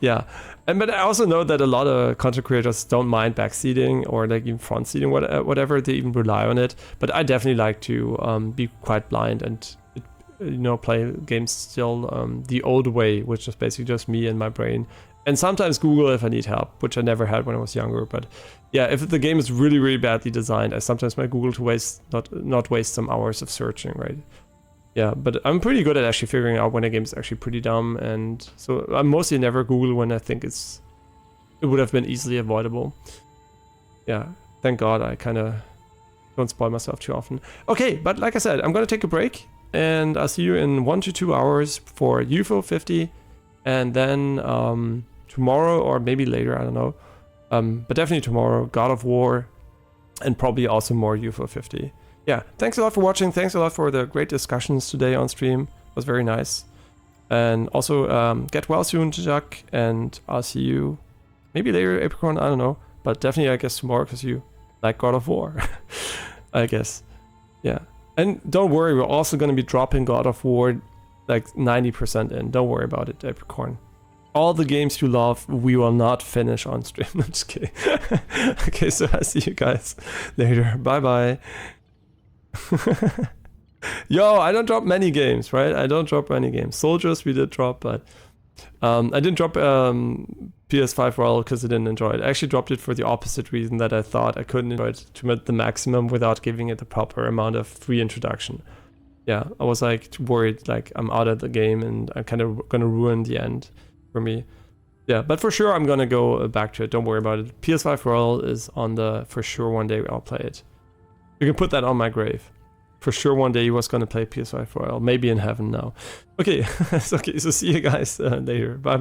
Yeah, but I also know that a lot of content creators don't mind backseating or like even front seating, whatever, they even rely on it. But I definitely like to be quite blind and, you know, play games still the old way, which is basically just me and my brain. And sometimes Google if I need help, which I never had when I was younger. But yeah, if the game is really, really badly designed, I sometimes might Google to waste not waste some hours of searching, right? Yeah, but I'm pretty good at actually figuring out when a game is actually pretty dumb, and so I mostly never Google when I think it would have been easily avoidable. Yeah, thank God I kind of don't spoil myself too often. Okay, but like I said, I'm gonna take a break, and I'll see you in 1 to 2 hours for UFO 50, and then tomorrow or maybe later, I don't know, but definitely tomorrow, God of War, and probably also more UFO 50. Yeah, thanks a lot for watching. Thanks a lot for the great discussions today on stream. It was very nice. And also, get well soon, Jacques, and I'll see you maybe later, Apricorn, I don't know. But definitely, I guess, tomorrow, because you like God of War, I guess. Yeah. And don't worry, we're also going to be dropping God of War like 90% in. Don't worry about it, Apricorn. All the games you love, we will not finish on stream. I'm just kidding. Okay, so I'll see you guys later. Bye-bye. Yo, I don't drop many games, right? I don't drop many games. Soldiers we did drop, but I didn't drop PS5 Royal because I didn't enjoy it. I actually dropped it for the opposite reason, that I thought I couldn't enjoy it to the maximum without giving it the proper amount of free introduction. Yeah, I was like worried like I'm out of the game and I'm kind of gonna ruin the end for me. Yeah, but for sure I'm gonna go back to it. Don't worry about it. PS5 Royal is on the, for sure one day I'll play it. You can put that on my grave. For sure one day he was gonna play PS5 Royal. Maybe in heaven now. Okay, okay, so see you guys later. Bye.